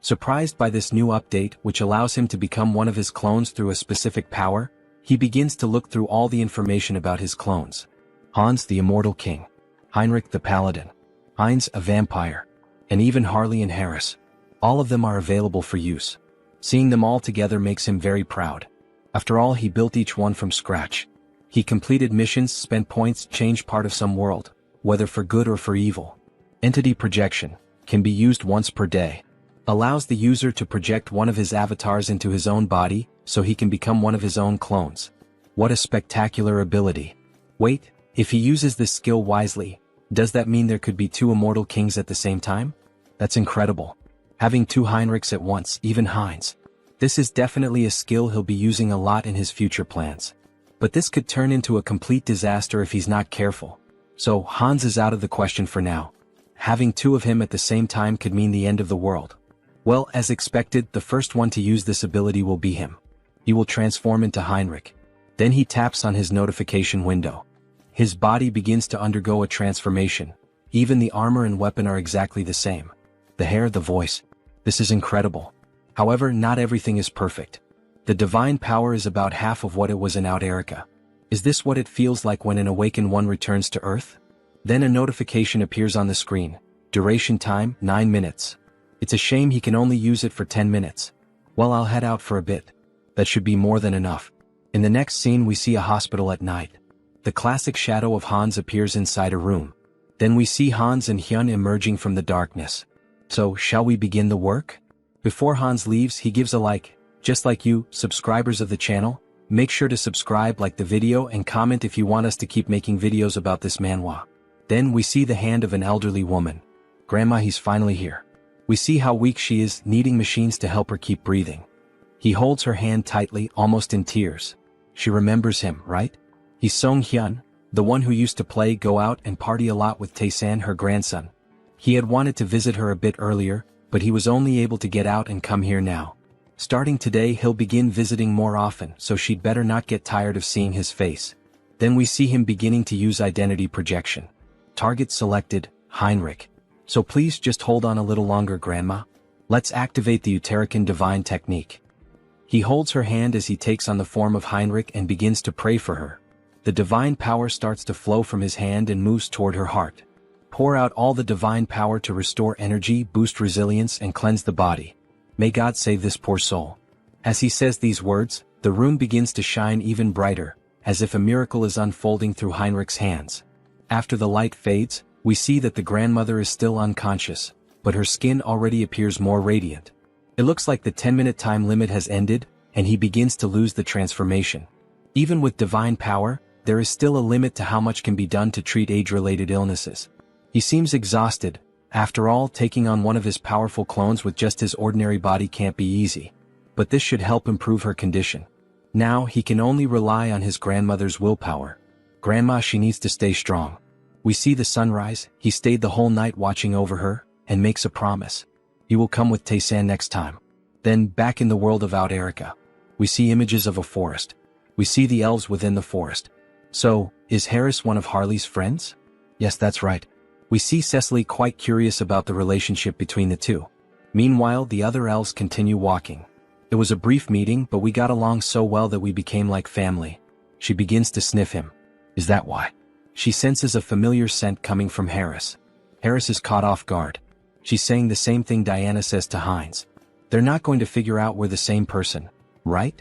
Surprised by this new update, which allows him to become one of his clones through a specific power, he begins to look through all the information about his clones. Hans the Immortal King. Heinrich the Paladin. Heinz a vampire. And even Harley and Harris. All of them are available for use. Seeing them all together makes him very proud. After all, he built each one from scratch. He completed missions, spent points, changed part of some world, whether for good or for evil. Entity projection. Can be used once per day. Allows the user to project one of his avatars into his own body, so he can become one of his own clones. What a spectacular ability. Wait, if he uses this skill wisely, does that mean there could be 2 immortal kings at the same time? That's incredible. Having 2 Heinrichs at once, even Heinz. This is definitely a skill he'll be using a lot in his future plans. But this could turn into a complete disaster if he's not careful. So, Hans is out of the question for now. having two of him at the same time could mean the end of the world. Well, as expected, the first one to use this ability will be him. He will transform into Heinrich. Then he taps on his notification window. His body begins to undergo a transformation. Even the armor and weapon are exactly the same. The hair, the voice. This is incredible. However, not everything is perfect. The divine power is about half of what it was in Out Erica. Is this what it feels like when an awakened one returns to Earth? Then a notification appears on the screen. Duration time, 9 minutes. It's a shame he can only use it for 10 minutes. Well, I'll head out for a bit. That should be more than enough. In the next scene we see a hospital at night. The classic shadow of Hans appears inside a room. Then we see Hans and Hyun emerging from the darkness. So, shall we begin the work? Before Hans leaves, he gives a like. Just like you, subscribers of the channel, make sure to subscribe, like the video, and comment if you want us to keep making videos about this manhwa. Then we see the hand of an elderly woman. Grandma, he's finally here. We see how weak she is, needing machines to help her keep breathing. He holds her hand tightly, almost in tears. She remembers him, right? He's Sunghyun, the one who used to play, go out, and party a lot with Taesan, her grandson. He had wanted to visit her a bit earlier, but he was only able to get out and come here now. Starting today, he'll begin visiting more often, so she'd better not get tired of seeing his face. Then we see him beginning to use identity projection. Target selected, Heinrich. So please just hold on a little longer, Grandma. Let's activate the Uterican divine technique. He holds her hand as he takes on the form of Heinrich and begins to pray for her. The divine power starts to flow from his hand and moves toward her heart. Pour out all the divine power to restore energy, boost resilience, and cleanse the body. May God save this poor soul. As he says these words, the room begins to shine even brighter, as if a miracle is unfolding through Heinrich's hands. After the light fades, we see that the grandmother is still unconscious, but her skin already appears more radiant. It looks like the 10-minute time limit has ended, and he begins to lose the transformation. Even with divine power, there is still a limit to how much can be done to treat age-related illnesses. He seems exhausted. After all, taking on one of his powerful clones with just his ordinary body can't be easy. But this should help improve her condition. Now, he can only rely on his grandmother's willpower. Grandma, she needs to stay strong. We see the sunrise. He stayed the whole night watching over her, and makes a promise. He will come with Taesan next time. Then, back in the world of Out Erica, we see images of a forest. We see the elves within the forest. So, is Harris one of Harley's friends? Yes, that's right. We see Cecily quite curious about the relationship between the two. Meanwhile, the other elves continue walking. It was a brief meeting, but we got along so well that we became like family. She begins to sniff him. Is that why? She senses a familiar scent coming from Harris. Harris is caught off guard. She's saying the same thing Diana says to Heinz. They're not going to figure out we're the same person, right?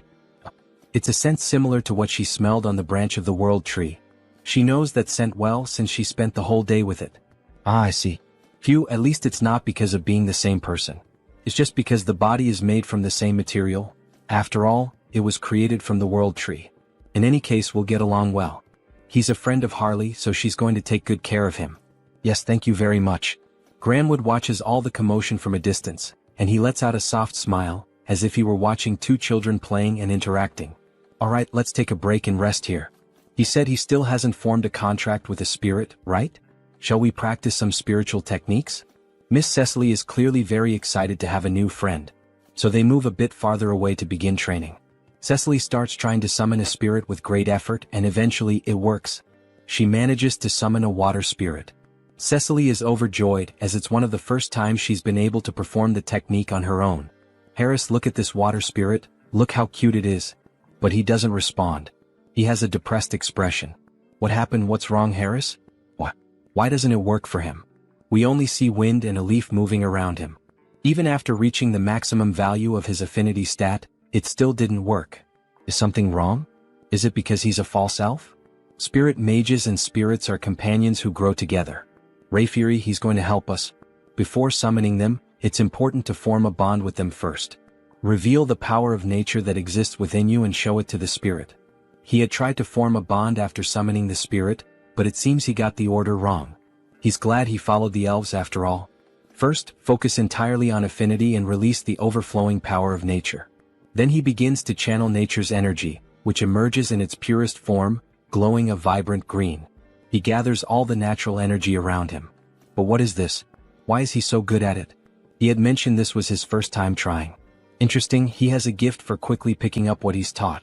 It's a scent similar to what she smelled on the branch of the world tree. She knows that scent well since she spent the whole day with it. Ah, I see. Phew, at least it's not because of being the same person. It's just because the body is made from the same material. After all, it was created from the world tree. In any case, we'll get along well. He's a friend of Harley, so she's going to take good care of him. Yes, thank you very much. Granwood watches all the commotion from a distance, and he lets out a soft smile, as if he were watching two children playing and interacting. Alright, let's take a break and rest here. He said he still hasn't formed a contract with a spirit, right? Shall we practice some spiritual techniques? Miss Cecily is clearly very excited to have a new friend. So they move a bit farther away to begin training. Cecily starts trying to summon a spirit with great effort, and eventually it works. She manages to summon a water spirit. Cecily is overjoyed, as it's one of the first times she's been able to perform the technique on her own. Harris, look at this water spirit, look how cute it is. But he doesn't respond. He has a depressed expression. What happened? What's wrong, Harris? What? Why doesn't it work for him? We only see wind and a leaf moving around him. Even after reaching the maximum value of his affinity stat, it still didn't work. Is something wrong? Is it because he's a false elf? Spirit mages and spirits are companions who grow together. Rayfury, he's going to help us. Before summoning them, it's important to form a bond with them first. Reveal the power of nature that exists within you and show it to the spirit. He had tried to form a bond after summoning the spirit, but it seems he got the order wrong. He's glad he followed the elves after all. First, focus entirely on affinity and release the overflowing power of nature. Then he begins to channel nature's energy, which emerges in its purest form, glowing a vibrant green. He gathers all the natural energy around him. But what is this? Why is he so good at it? He had mentioned this was his first time trying. Interesting, he has a gift for quickly picking up what he's taught.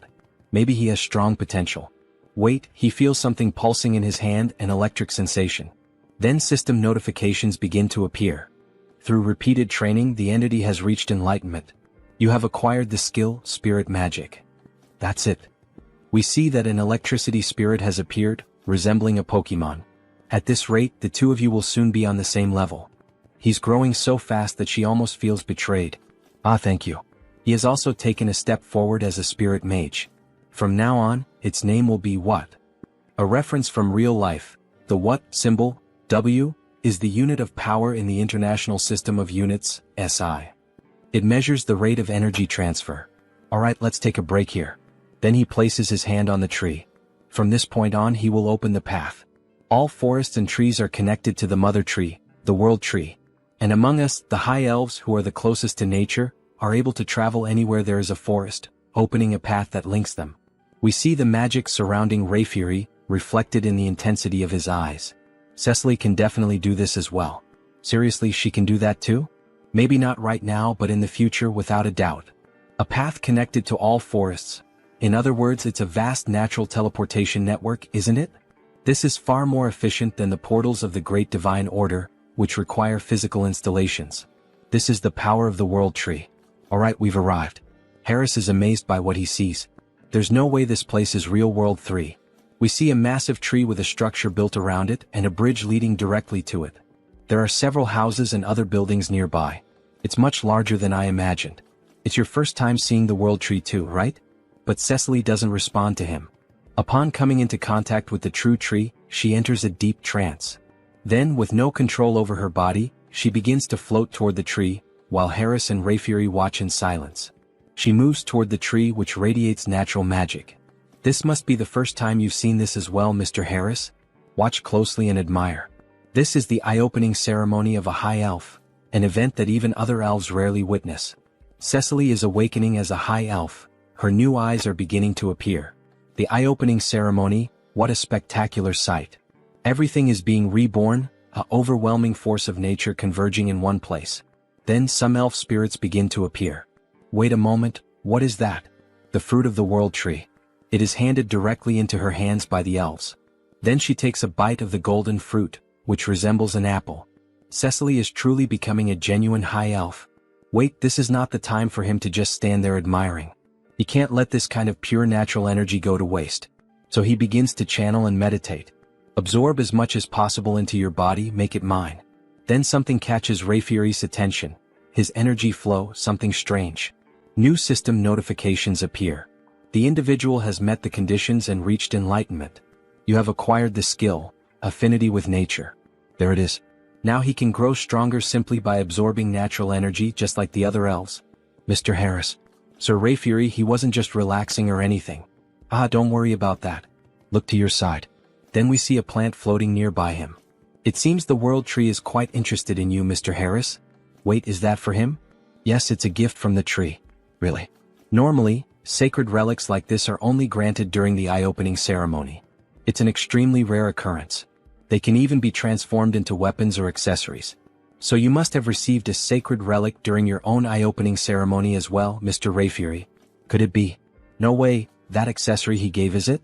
Maybe he has strong potential. Wait, he feels something pulsing in his hand, an electric sensation. Then system notifications begin to appear. Through repeated training, the entity has reached enlightenment. You have acquired the skill, Spirit Magic. That's it. We see that an electricity spirit has appeared, resembling a Pokemon. At this rate, the two of you will soon be on the same level. He's growing so fast that she almost feels betrayed. Ah, thank you. He has also taken a step forward as a spirit mage. From now on, its name will be What? A reference from real life. The What symbol, W, is the unit of power in the International System of Units, SI. It measures the rate of energy transfer. Alright, let's take a break here. Then he places his hand on the tree. From this point on, he will open the path. All forests and trees are connected to the mother tree, the world tree. And among us, the high elves who are the closest to nature, are able to travel anywhere there is a forest, opening a path that links them. We see the magic surrounding Rayfury, reflected in the intensity of his eyes. Cecily can definitely do this as well. Seriously, she can do that too? Maybe not right now, but in the future without a doubt. A path connected to all forests. In other words, it's a vast natural teleportation network, isn't it? This is far more efficient than the portals of the Great Divine Order, which require physical installations. This is the power of the World Tree. Alright, we've arrived. Harris is amazed by what he sees. There's no way this place is Real World 3. We see a massive tree with a structure built around it and a bridge leading directly to it. There are several houses and other buildings nearby. It's much larger than I imagined. It's your first time seeing the World Tree too, right? But Cecily doesn't respond to him. Upon coming into contact with the true tree, she enters a deep trance. Then, with no control over her body, she begins to float toward the tree, while Harris and Rayfury watch in silence. She moves toward the tree, which radiates natural magic. This must be the first time you've seen this as well, Mr. Harris. Watch closely and admire. This is the eye-opening ceremony of a high elf, an event that even other elves rarely witness. Cecily is awakening as a high elf. Her new eyes are beginning to appear. The eye-opening ceremony, what a spectacular sight. Everything is being reborn, an overwhelming force of nature converging in one place. Then some elf spirits begin to appear. Wait a moment, what is that? The fruit of the World Tree. It is handed directly into her hands by the elves. Then she takes a bite of the golden fruit, which resembles an apple. Cecily is truly becoming a genuine high elf. Wait, this is not the time for him to just stand there admiring. He can't let this kind of pure natural energy go to waste. So he begins to channel and meditate. Absorb as much as possible into your body, make it mine. Then something catches Rayfury's attention. His energy flow, something strange. New system notifications appear. The individual has met the conditions and reached enlightenment. You have acquired the skill, affinity with nature. There it is. Now he can grow stronger simply by absorbing natural energy just like the other elves. Mr. Harris. Sir Rayfury, he wasn't just relaxing or anything. Ah, don't worry about that. Look to your side. Then we see a plant floating nearby him. It seems the World Tree is quite interested in you, Mr. Harris. Wait, is that for him? Yes, it's a gift from the tree. Really? Normally, sacred relics like this are only granted during the eye-opening ceremony. It's an extremely rare occurrence. They can even be transformed into weapons or accessories. So you must have received a sacred relic during your own eye-opening ceremony as well, Mr. Rayfury. Could it be? No way, that accessory he gave, is it?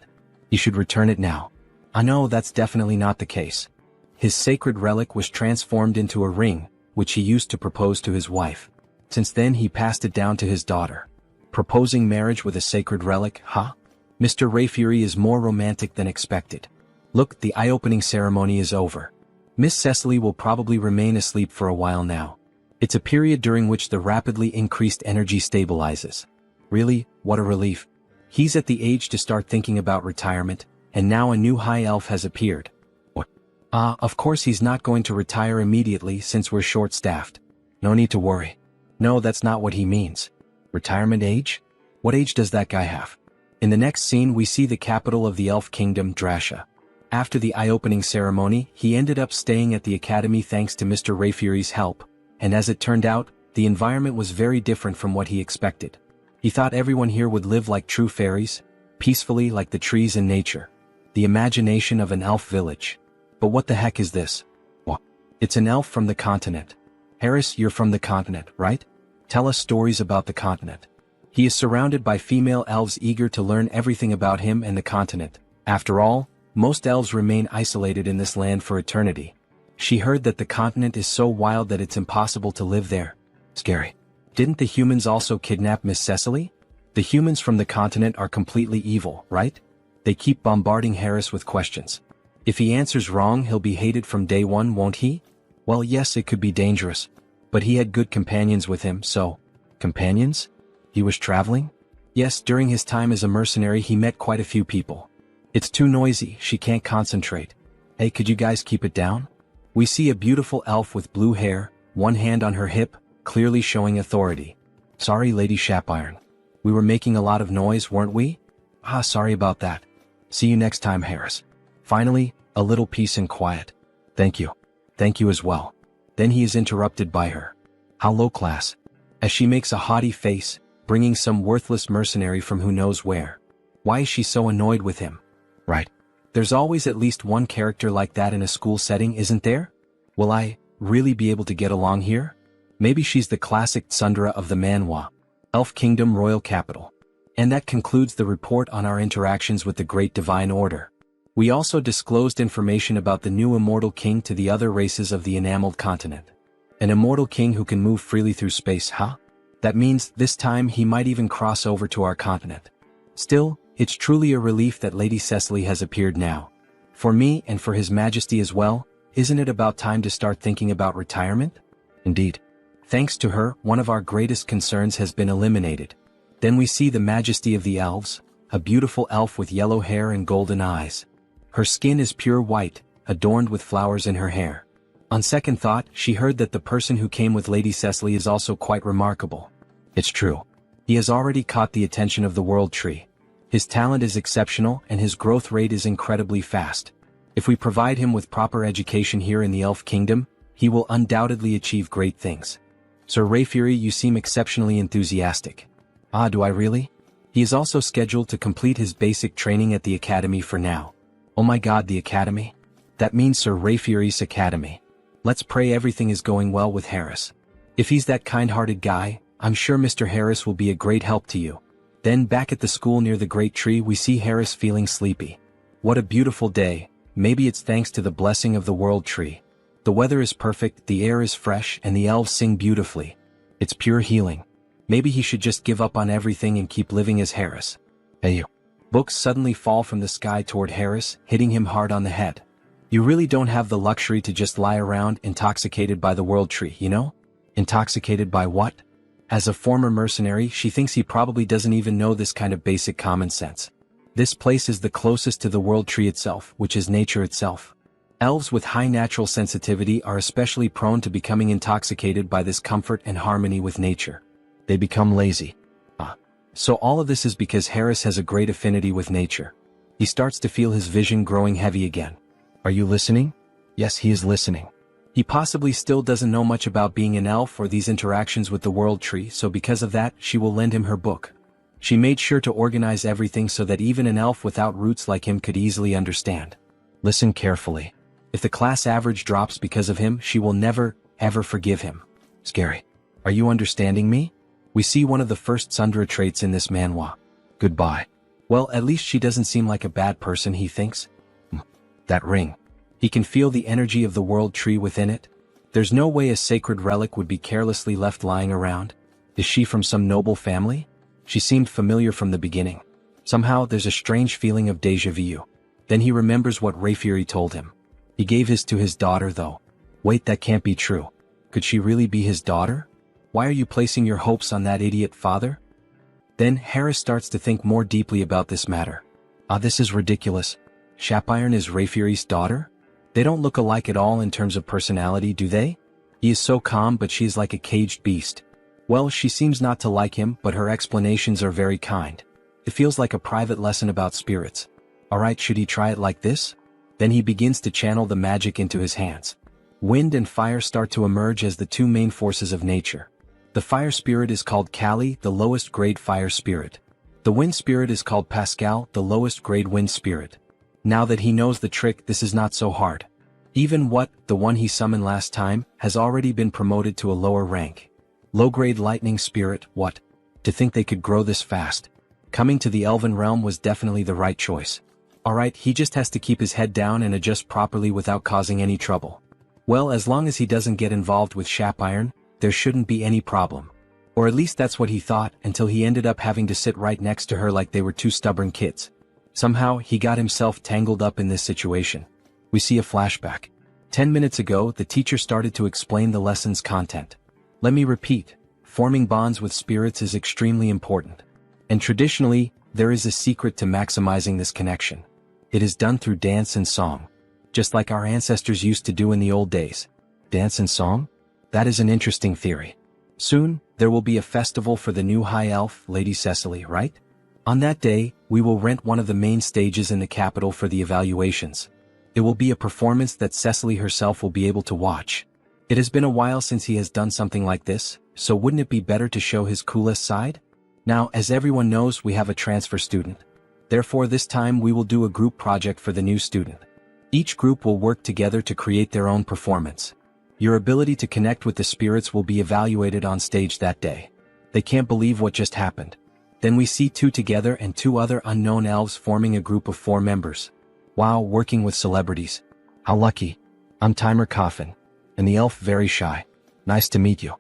You should return it now. I know that's definitely not the case. His sacred relic was transformed into a ring, which he used to propose to his wife. Since then he passed it down to his daughter. Proposing marriage with a sacred relic, huh? Mr. Rayfury is more romantic than expected. Look, the eye-opening ceremony is over. Miss Cecily will probably remain asleep for a while now. It's a period during which the rapidly increased energy stabilizes. Really, what a relief. He's at the age to start thinking about retirement, and now a new high elf has appeared. What? Of course he's not going to retire immediately since we're short-staffed. No need to worry. No, that's not what he means. Retirement age? What age does that guy have? In the next scene we see the capital of the elf kingdom, Drasha. After the eye-opening ceremony, he ended up staying at the academy thanks to Mr. Rayfury's help, and as it turned out, the environment was very different from what he expected. He thought everyone here would live like true fairies, peacefully like the trees in nature. The imagination of an elf village. But what the heck is this? What? It's an elf from the continent. Harris, you're from the continent, right? Tell us stories about the continent. He is surrounded by female elves eager to learn everything about him and the continent. After all, most elves remain isolated in this land for eternity. She heard that the continent is so wild that it's impossible to live there. Scary. Didn't the humans also kidnap Miss Cecily? The humans from the continent are completely evil, right? They keep bombarding Harris with questions. If he answers wrong, he'll be hated from day one, won't he? Well, yes, it could be dangerous. But he had good companions with him, so... Companions? He was traveling? Yes, during his time as a mercenary he met quite a few people. It's too noisy, she can't concentrate. Hey, could you guys keep it down? We see a beautiful elf with blue hair, one hand on her hip, clearly showing authority. Sorry, Lady Shapiron. We were making a lot of noise, weren't we? Sorry about that. See you next time, Harris. Finally, a little peace and quiet. Thank you. Thank you as well. Then he is interrupted by her. How low class. As she makes a haughty face, bringing some worthless mercenary from who knows where. Why is she so annoyed with him? Right. There's always at least one character like that in a school setting, isn't there? Will I really be able to get along here? Maybe she's the classic tsundere of the Manhwa. Elf Kingdom Royal Capital. And that concludes the report on our interactions with the Great Divine Order. We also disclosed information about the new immortal king to the other races of the enameled continent. An immortal king who can move freely through space, huh? That means this time he might even cross over to our continent. Still, it's truly a relief that Lady Cecily has appeared now. For me and for His Majesty as well, isn't it about time to start thinking about retirement? Indeed. Thanks to her, one of our greatest concerns has been eliminated. Then we see the Majesty of the Elves, a beautiful elf with yellow hair and golden eyes. Her skin is pure white, adorned with flowers in her hair. On second thought, she heard that the person who came with Lady Cecily is also quite remarkable. It's true. He has already caught the attention of the World Tree. His talent is exceptional and his growth rate is incredibly fast. If we provide him with proper education here in the Elf Kingdom, he will undoubtedly achieve great things. Sir Rayfury, you seem exceptionally enthusiastic. Do I really? He is also scheduled to complete his basic training at the Academy for now. Oh my god, the Academy? That means Sir Rayfury's Academy. Let's pray everything is going well with Harris. If he's that kind-hearted guy, I'm sure Mr. Harris will be a great help to you. Then back at the school near the Great Tree we see Harris feeling sleepy. What a beautiful day, maybe it's thanks to the blessing of the World Tree. The weather is perfect, the air is fresh, and the elves sing beautifully. It's pure healing. Maybe he should just give up on everything and keep living as Harris. Hey you. Books suddenly fall from the sky toward Harris, hitting him hard on the head. You really don't have the luxury to just lie around intoxicated by the World Tree, you know? Intoxicated by what? As a former mercenary, she thinks he probably doesn't even know this kind of basic common sense. This place is the closest to the World Tree itself, which is nature itself. Elves with high natural sensitivity are especially prone to becoming intoxicated by this comfort and harmony with nature. They become lazy. So all of this is because Harris has a great affinity with nature. He starts to feel his vision growing heavy again. Are you listening? Yes, he is listening. He possibly still doesn't know much about being an elf or these interactions with the World Tree, so because of that, she will lend him her book. She made sure to organize everything so that even an elf without roots like him could easily understand. Listen carefully. If the class average drops because of him, she will never, ever forgive him. Scary. Are you understanding me? We see one of the first tsundere traits in this manhwa. Goodbye. Well, at least she doesn't seem like a bad person, he thinks. That ring. He can feel the energy of the World Tree within it. There's no way a sacred relic would be carelessly left lying around. Is she from some noble family? She seemed familiar from the beginning. Somehow, there's a strange feeling of déjà vu. Then he remembers what Rayfury told him. He gave his to his daughter, though. Wait, that can't be true. Could she really be his daughter? Why are you placing your hopes on that idiot father? Then Harris starts to think more deeply about this matter. This is ridiculous. Shapiron is Rayfury's daughter? They don't look alike at all in terms of personality, do they? He is so calm, but she's like a caged beast. Well, she seems not to like him, but her explanations are very kind. It feels like a private lesson about spirits. Alright, should he try it like this? Then he begins to channel the magic into his hands. Wind and fire start to emerge as the two main forces of nature. The fire spirit is called Kali, the lowest grade fire spirit. The wind spirit is called Pascal, the lowest grade wind spirit. Now that he knows the trick, this is not so hard. Even the one he summoned last time, has already been promoted to a lower rank. Low-grade lightning spirit, what? To think they could grow this fast. Coming to the elven realm was definitely the right choice. Alright, he just has to keep his head down and adjust properly without causing any trouble. Well, as long as he doesn't get involved with Shapiron, there shouldn't be any problem. Or at least that's what he thought, until he ended up having to sit right next to her like they were two stubborn kids. Somehow, he got himself tangled up in this situation. We see a flashback. 10 minutes ago, the teacher started to explain the lesson's content. Let me repeat, forming bonds with spirits is extremely important. And traditionally, there is a secret to maximizing this connection. It is done through dance and song. Just like our ancestors used to do in the old days. Dance and song? That is an interesting theory. Soon, there will be a festival for the new High Elf, Lady Cecily, right? On that day, we will rent one of the main stages in the capital for the evaluations. It will be a performance that Cecily herself will be able to watch. It has been a while since he has done something like this, so wouldn't it be better to show his coolest side? Now, as everyone knows, we have a transfer student. Therefore, this time we will do a group project for the new student. Each group will work together to create their own performance. Your ability to connect with the spirits will be evaluated on stage that day. They can't believe what just happened. Then we see two together and two other unknown elves forming a group of 4 members. Wow, working with celebrities. How lucky. I'm Timer Coffin. And the elf very shy. Nice to meet you.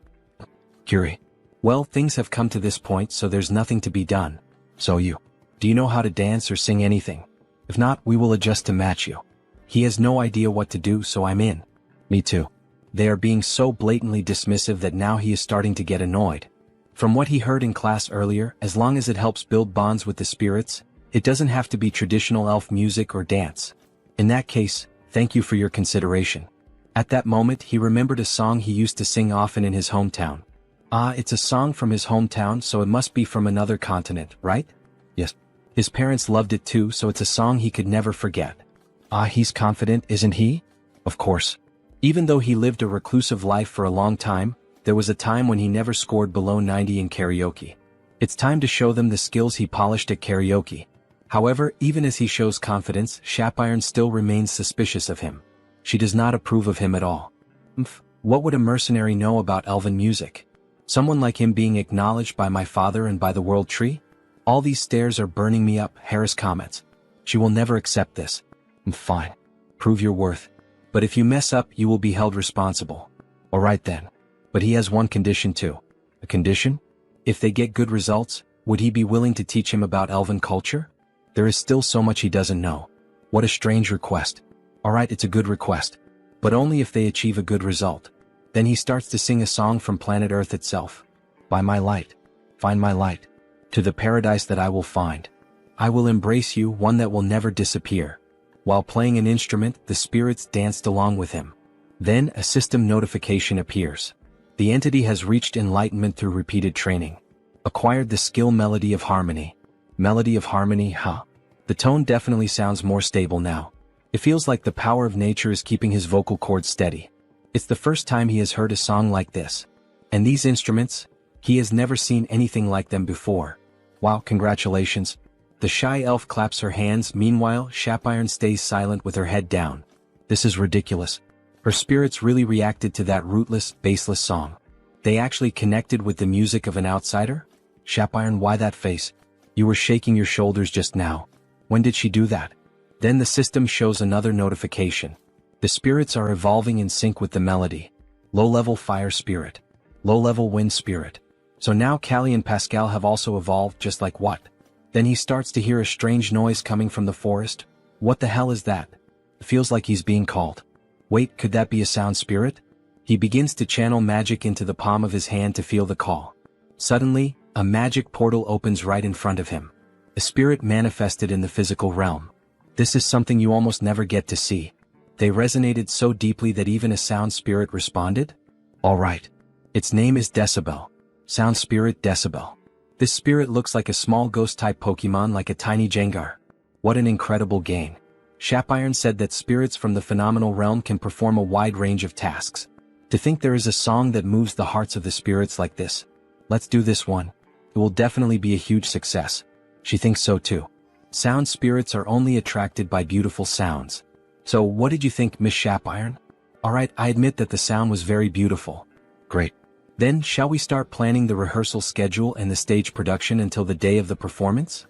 Curie. Well, things have come to this point, so there's nothing to be done. So do you know how to dance or sing anything? If not, we will adjust to match you. He has no idea what to do, so I'm in. Me too. They are being so blatantly dismissive that now he is starting to get annoyed. From what he heard in class earlier, as long as it helps build bonds with the spirits, it doesn't have to be traditional elf music or dance. In that case, thank you for your consideration. At that moment, he remembered a song he used to sing often in his hometown. Ah, it's a song from his hometown, so it must be from another continent, right? Yes. His parents loved it too, so it's a song he could never forget. Ah, he's confident, isn't he? Of course. Even though he lived a reclusive life for a long time, there was a time when he never scored below 90 in karaoke. It's time to show them the skills he polished at karaoke. However, even as he shows confidence, Shapiron still remains suspicious of him. She does not approve of him at all. What would a mercenary know about elven music? Someone like him being acknowledged by my father and by the world tree? All these stares are burning me up, Harris comments. She will never accept this. Fine. Prove your worth. But if you mess up, you will be held responsible. Alright then. But he has one condition too. A condition? If they get good results, would he be willing to teach him about elven culture? There is still so much he doesn't know. What a strange request. Alright, it's a good request. But only if they achieve a good result. Then he starts to sing a song from planet Earth itself. By my light. Find my light. To the paradise that I will find. I will embrace you, one that will never disappear. While playing an instrument, the spirits danced along with him. Then, a system notification appears. The entity has reached enlightenment through repeated training. Acquired the skill Melody of Harmony. Melody of Harmony, huh? The tone definitely sounds more stable now. It feels like the power of nature is keeping his vocal cords steady. It's the first time he has heard a song like this. And these instruments? He has never seen anything like them before. Wow, congratulations. The shy elf claps her hands, meanwhile, Shapiron stays silent with her head down. This is ridiculous. Her spirits really reacted to that rootless, baseless song. They actually connected with the music of an outsider? Shapiron, why that face? You were shaking your shoulders just now. When did she do that? Then the system shows another notification. The spirits are evolving in sync with the melody. Low-level fire spirit. Low-level wind spirit. So now Callie and Pascal have also evolved, just like what? Then he starts to hear a strange noise coming from the forest. What the hell is that? It feels like he's being called. Wait, could that be a sound spirit? He begins to channel magic into the palm of his hand to feel the call. Suddenly, a magic portal opens right in front of him. A spirit manifested in the physical realm. This is something you almost never get to see. They resonated so deeply that even a sound spirit responded? Alright. Its name is Decibel. Sound spirit Decibel. This spirit looks like a small ghost-type Pokemon, like a tiny Jengar. What an incredible gain. Shapiron said that spirits from the phenomenal realm can perform a wide range of tasks. To think there is a song that moves the hearts of the spirits like this. Let's do this one. It will definitely be a huge success. She thinks so too. Sound spirits are only attracted by beautiful sounds. So what did you think, Miss Shapiron? Alright, I admit that the sound was very beautiful. Great. Then shall we start planning the rehearsal schedule and the stage production until the day of the performance?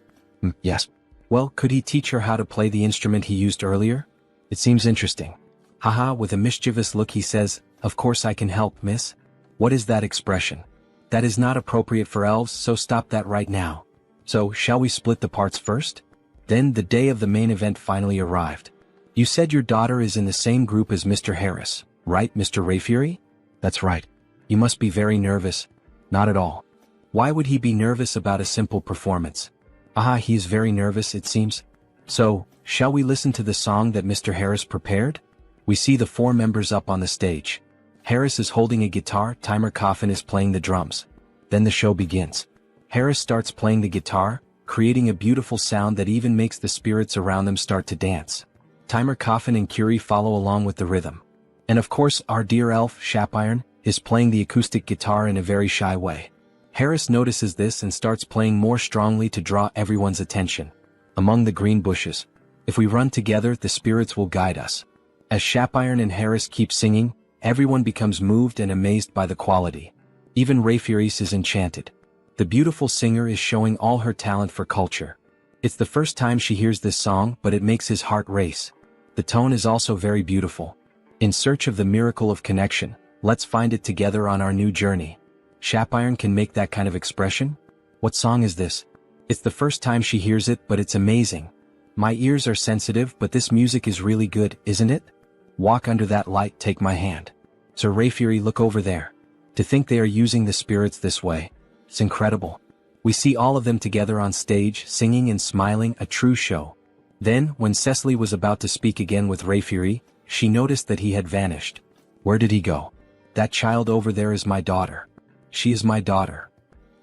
Yes. Well, could he teach her how to play the instrument he used earlier? It seems interesting. Haha, with a mischievous look he says, of course I can help, miss. What is that expression? That is not appropriate for elves, so stop that right now. So, shall we split the parts first? Then the day of the main event finally arrived. You said your daughter is in the same group as Mr. Harris, right, Mr. Rayfury? That's right. You must be very nervous. Not at all. Why would he be nervous about a simple performance? Ah, he is very nervous, it seems. So, shall we listen to the song that Mr. Harris prepared? We see the 4 members up on the stage. Harris is holding a guitar, Timer Coffin is playing the drums. Then the show begins. Harris starts playing the guitar, creating a beautiful sound that even makes the spirits around them start to dance. Timer Coffin and Curie follow along with the rhythm. And of course, our dear elf, Shapiron, is playing the acoustic guitar in a very shy way. Harris notices this and starts playing more strongly to draw everyone's attention. Among the green bushes. If we run together, the spirits will guide us. As Shapiron and Harris keep singing, everyone becomes moved and amazed by the quality. Even Rayfuris is enchanted. The beautiful singer is showing all her talent for culture. It's the first time she hears this song, but it makes his heart race. The tone is also very beautiful. In search of the miracle of connection, let's find it together on our new journey. Shapiron can make that kind of expression? What song is this? It's the first time she hears it, but it's amazing. My ears are sensitive, but this music is really good, isn't it? Walk under that light, take my hand. Sir Rayfury, look over there. To think they are using the spirits this way. It's incredible. We see all of them together on stage, singing and smiling, a true show. Then, when Cecily was about to speak again with Rayfury, she noticed that he had vanished. Where did he go? That child over there is my daughter. She is my daughter.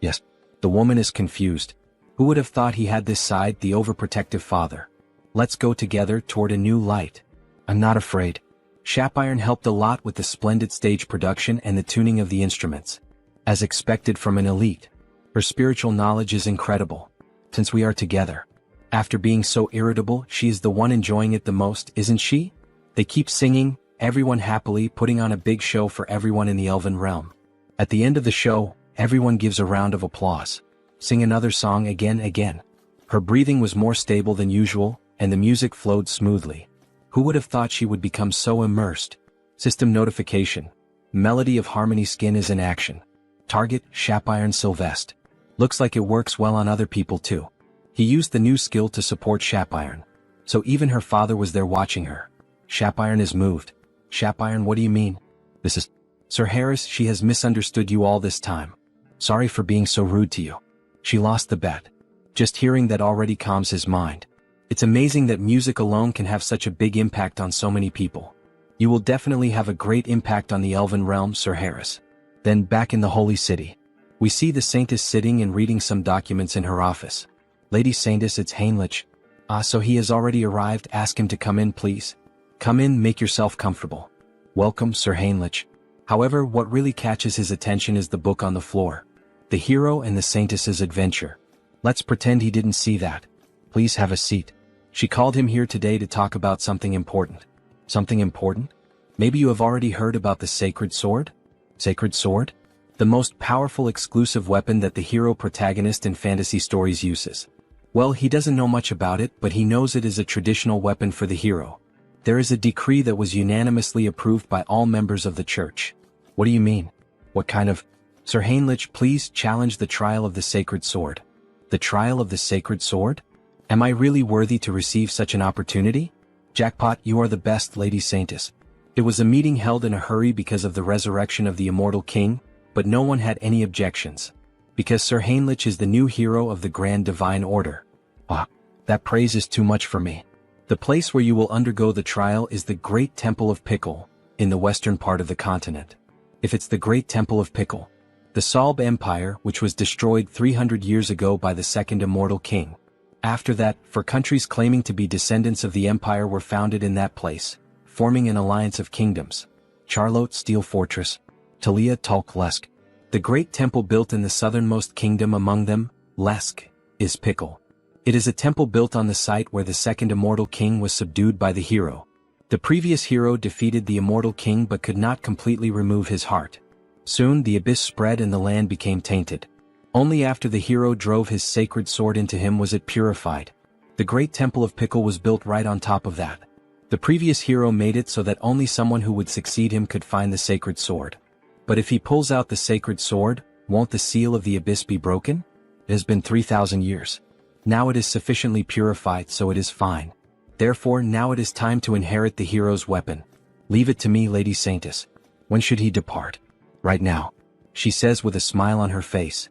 Yes. The woman is confused. Who would have thought he had this side, the overprotective father? Let's go together toward a new light. I'm not afraid. Shapiron helped a lot with the splendid stage production and the tuning of the instruments. As expected from an elite. Her spiritual knowledge is incredible. Since we are together. After being so irritable, she is the one enjoying it the most, isn't she? They keep singing, everyone happily putting on a big show for everyone in the elven realm. At the end of the show, everyone gives a round of applause. Sing another song again. Her breathing was more stable than usual, and the music flowed smoothly. Who would have thought she would become so immersed? System notification. Melody of Harmony Skin is in action. Target, Shapiron Sylvest. Looks like it works well on other people too. He used the new skill to support Shapiron. So even her father was there watching her. Shapiron is moved. Shapiron, what do you mean? This is... Sir Harris, she has misunderstood you all this time. Sorry for being so rude to you. She lost the bet. Just hearing that already calms his mind. It's amazing that music alone can have such a big impact on so many people. You will definitely have a great impact on the elven realm, Sir Harris. Then back in the Holy City. We see the Saintess sitting and reading some documents in her office. Lady Saintess, it's Heinrich. Ah, so he has already arrived, ask him to come in please. Come in, make yourself comfortable. Welcome, Sir Heinrich. However, what really catches his attention is the book on the floor. The Hero and the Saintess's Adventure. Let's pretend he didn't see that. Please have a seat. She called him here today to talk about something important. Something important? Maybe you have already heard about the Sacred Sword? Sacred Sword? The most powerful exclusive weapon that the hero protagonist in fantasy stories uses. Well, he doesn't know much about it, but he knows it is a traditional weapon for the hero. There is a decree that was unanimously approved by all members of the church. What do you mean? What kind of... Sir Heinrich, please challenge the trial of the Sacred Sword. The trial of the Sacred Sword? Am I really worthy to receive such an opportunity? Jackpot, you are the best, Lady Saintess. It was a meeting held in a hurry because of the resurrection of the immortal king, but no one had any objections. Because Sir Heinrich is the new hero of the Grand Divine Order. Ah, that praise is too much for me. The place where you will undergo the trial is the Great Temple of Pickle, in the western part of the continent. If it's the Great Temple of Pickle, the Salb Empire, which was destroyed 300 years ago by the second immortal king. After that, four countries claiming to be descendants of the empire were founded in that place, forming an alliance of kingdoms. Charlotte Steel Fortress, Talia Tulk Lesk. The great temple built in the southernmost kingdom among them, Lesk, is Pickle. It is a temple built on the site where the second immortal king was subdued by the hero. The previous hero defeated the immortal king but could not completely remove his heart. Soon the abyss spread and the land became tainted. Only after the hero drove his sacred sword into him was it purified. The great temple of Pickle was built right on top of that. The previous hero made it so that only someone who would succeed him could find the sacred sword. But if he pulls out the sacred sword, won't the seal of the abyss be broken? It has been 3,000 years. Now it is sufficiently purified, so it is fine. Therefore now it is time to inherit the hero's weapon. Leave it to me, Lady Saintess. When should he depart? Right now, she says with a smile on her face.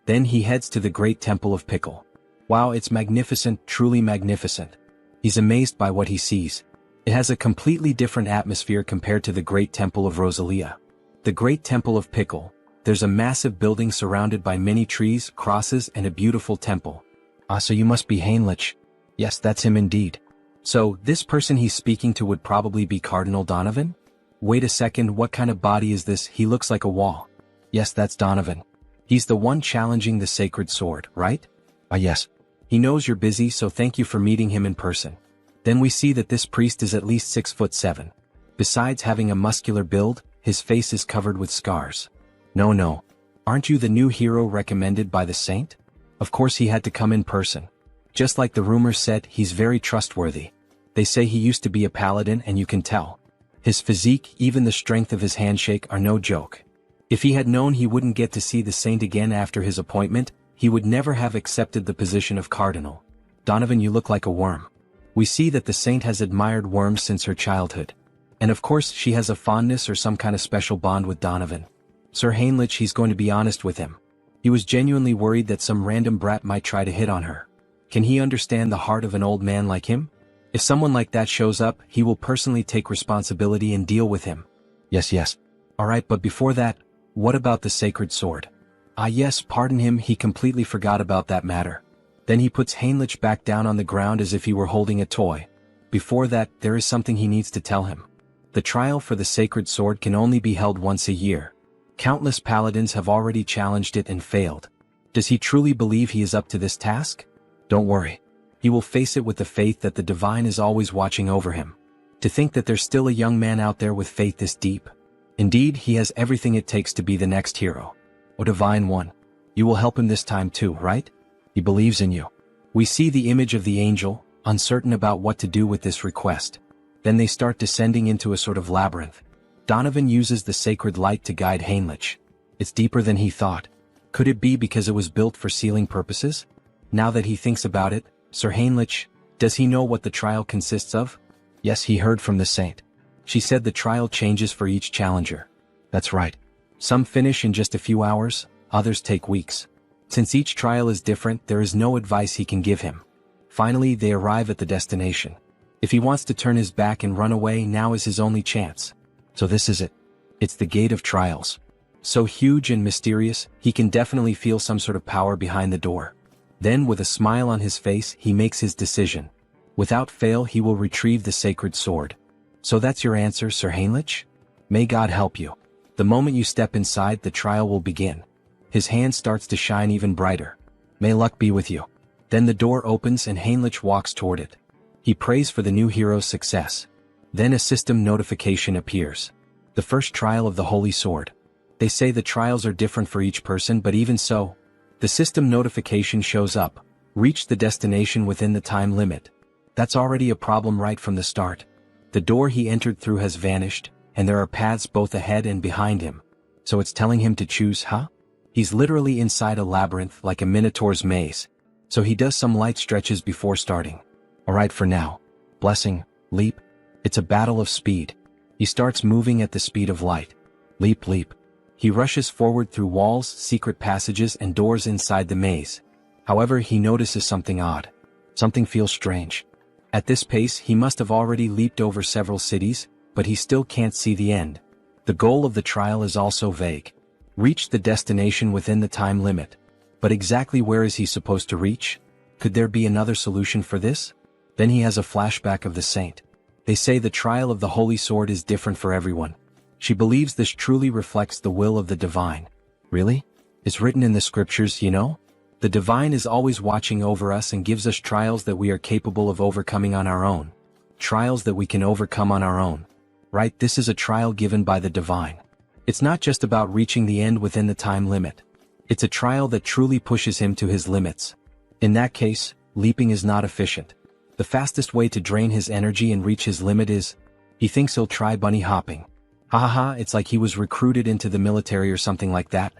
Then he heads to the great temple of Pickle. Wow, it's magnificent, truly magnificent. He's amazed by what he sees. It has a completely different atmosphere compared to the great temple of Rosalia. The great temple of Pickle. There's a massive building surrounded by many trees, crosses, and a beautiful temple. Ah, so you must be Heinrich. Yes, that's him indeed. So, this person he's speaking to would probably be Cardinal Donovan? Wait a second, what kind of body is this? He looks like a wall. Yes, that's Donovan. He's the one challenging the sacred sword, right? Ah, yes. He knows you're busy, so thank you for meeting him in person. Then we see that this priest is at least 6'7". Besides having a muscular build, his face is covered with scars. No. Aren't you the new hero recommended by the saint? Of course he had to come in person. Just like the rumors said, he's very trustworthy. They say he used to be a paladin and you can tell. His physique, even the strength of his handshake are no joke. If he had known he wouldn't get to see the saint again after his appointment, he would never have accepted the position of cardinal. Donovan, you look like a worm. We see that the saint has admired worms since her childhood. And of course she has a fondness or some kind of special bond with Donovan. Sir Heinrich, he's going to be honest with him. He was genuinely worried that some random brat might try to hit on her. Can he understand the heart of an old man like him? If someone like that shows up, he will personally take responsibility and deal with him. Yes. Alright, but before that, what about the sacred sword? Ah yes, pardon him, he completely forgot about that matter. Then he puts Heinrich back down on the ground as if he were holding a toy. Before that, there is something he needs to tell him. The trial for the sacred sword can only be held once a year. Countless paladins have already challenged it and failed. Does he truly believe he is up to this task? Don't worry. He will face it with the faith that the divine is always watching over him. To think that there's still a young man out there with faith this deep. Indeed, he has everything it takes to be the next hero. O Divine One, you will help him this time too, right? He believes in you. We see the image of the angel, uncertain about what to do with this request. Then they start descending into a sort of labyrinth. Donovan uses the sacred light to guide Heinrich. It's deeper than he thought. Could it be because it was built for sealing purposes? Now that he thinks about it, Sir Heinrich, does he know what the trial consists of? Yes, he heard from the saint. She said the trial changes for each challenger. That's right. Some finish in just a few hours, others take weeks. Since each trial is different, there is no advice he can give him. Finally, they arrive at the destination. If he wants to turn his back and run away, now is his only chance. So this is it. It's the Gate of Trials. So huge and mysterious, he can definitely feel some sort of power behind the door. Then, with a smile on his face, he makes his decision. Without fail, he will retrieve the sacred sword. So that's your answer, Sir Heinrich? May God help you. The moment you step inside, the trial will begin. His hand starts to shine even brighter. May luck be with you. Then the door opens and Heinrich walks toward it. He prays for the new hero's success. Then a system notification appears. The first trial of the Holy Sword. They say the trials are different for each person, but even so, the system notification shows up. Reach the destination within the time limit. That's already a problem right from the start. The door he entered through has vanished, and there are paths both ahead and behind him. So it's telling him to choose, huh? He's literally inside a labyrinth like a minotaur's maze. So he does some light stretches before starting. Alright for now. Blessing, leap. It's a battle of speed. He starts moving at the speed of light. Leap, leap. He rushes forward through walls, secret passages, and doors inside the maze. However, he notices something odd. Something feels strange. At this pace, he must have already leaped over several cities, but he still can't see the end. The goal of the trial is also vague. Reach the destination within the time limit. But exactly where is he supposed to reach? Could there be another solution for this? Then he has a flashback of the saint. They say the trial of the Holy Sword is different for everyone. She believes this truly reflects the will of the divine. Really? It's written in the scriptures, you know? The divine is always watching over us and gives us trials that we are capable of overcoming on our own. trials that we can overcome on our own. Right, this is a trial given by the divine. It's not just about reaching the end within the time limit. It's a trial that truly pushes him to his limits. In that case, leaping is not efficient. The fastest way to drain his energy and reach his limit is, he thinks he'll try bunny hopping. Ha ha ha, it's like he was recruited into the military or something like that.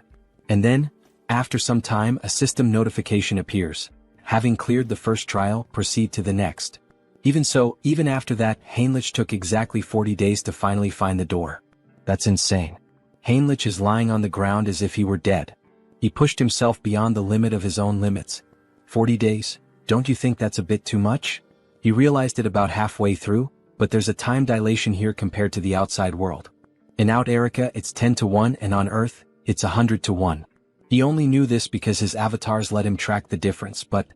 And then, after some time, a system notification appears. Having cleared the first trial, proceed to the next. Even so, even after that, Heinrich took exactly 40 days to finally find the door. That's insane. Heinrich is lying on the ground as if he were dead. He pushed himself beyond the limit of his own limits. 40 days, don't you think that's a bit too much? He realized it about halfway through, but there's a time dilation here compared to the outside world. In Out Erica it's 10 to 1 and on Earth, it's 100 to 1. He only knew this because his avatars let him track the difference, but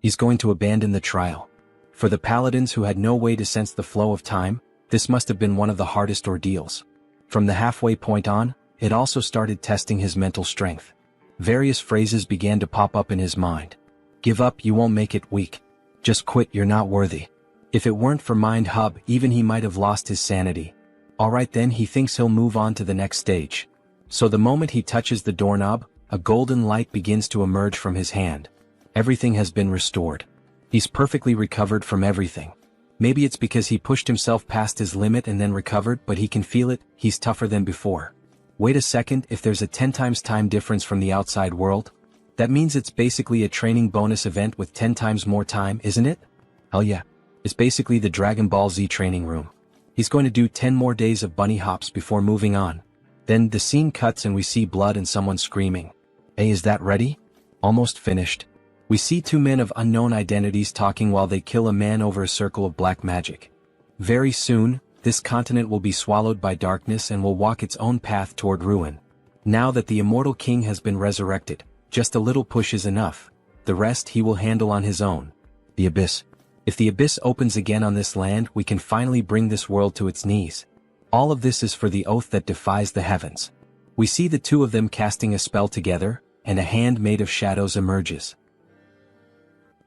he's going to abandon the trial. For the paladins who had no way to sense the flow of time, this must have been one of the hardest ordeals. From the halfway point on, it also started testing his mental strength. Various phrases began to pop up in his mind. Give up, you won't make it, weak. Just quit, you're not worthy. If it weren't for Mind Hub, even he might have lost his sanity. Alright then, he thinks he'll move on to the next stage. So the moment he touches the doorknob, a golden light begins to emerge from his hand. Everything has been restored. He's perfectly recovered from everything. Maybe it's because he pushed himself past his limit and then recovered, but he can feel it, he's tougher than before. Wait a second, if there's a 10 times time difference from the outside world, that means it's basically a training bonus event with 10 times more time, isn't it? Hell yeah. It's basically the Dragon Ball Z training room. He's going to do 10 more days of bunny hops before moving on. Then the scene cuts and we see blood and someone screaming. Hey, is that ready? Almost finished. We see two men of unknown identities talking while they kill a man over a circle of black magic. Very soon, this continent will be swallowed by darkness and will walk its own path toward ruin. Now that the immortal king has been resurrected, just a little push is enough. The rest he will handle on his own. The abyss. If the abyss opens again on this land, we can finally bring this world to its knees. All of this is for the oath that defies the heavens. We see the two of them casting a spell together, and a hand made of shadows emerges.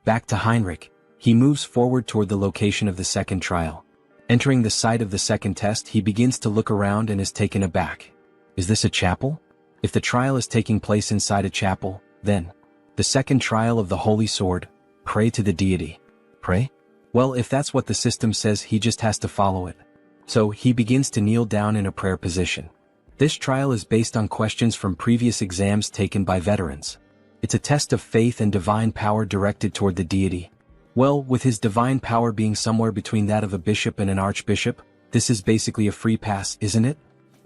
Back to Heinrich. He moves forward toward the location of the second trial. Entering the site of the second test, he begins to look around and is taken aback. Is this a chapel? If the trial is taking place inside a chapel, then the second trial of the Holy Sword, pray to the deity. Pray? Well, if that's what the system says, he just has to follow it. So he begins to kneel down in a prayer position. This trial is based on questions from previous exams taken by veterans. It's a test of faith and divine power directed toward the deity. Well, with his divine power being somewhere between that of a bishop and an archbishop, this is basically a free pass, isn't it?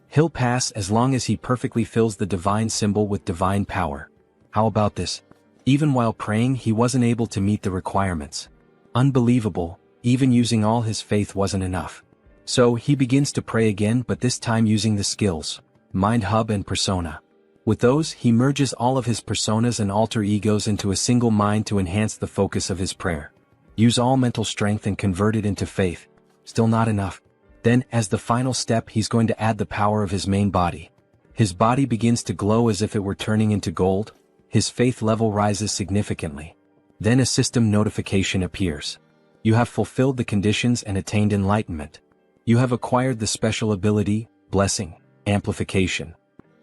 He'll pass as long as he perfectly fills the divine symbol with divine power. How about this? Even while praying, he wasn't able to meet the requirements. Unbelievable, even using all his faith wasn't enough. So he begins to pray again, but this time using the skills, Mind Hub and Persona. With those, he merges all of his personas and alter egos into a single mind to enhance the focus of his prayer. Use all mental strength and convert it into faith. Still not enough. Then, as the final step, he's going to add the power of his main body. His body begins to glow as if it were turning into gold. His faith level rises significantly. Then a system notification appears. You have fulfilled the conditions and attained enlightenment. You have acquired the special ability, Blessing, Amplification.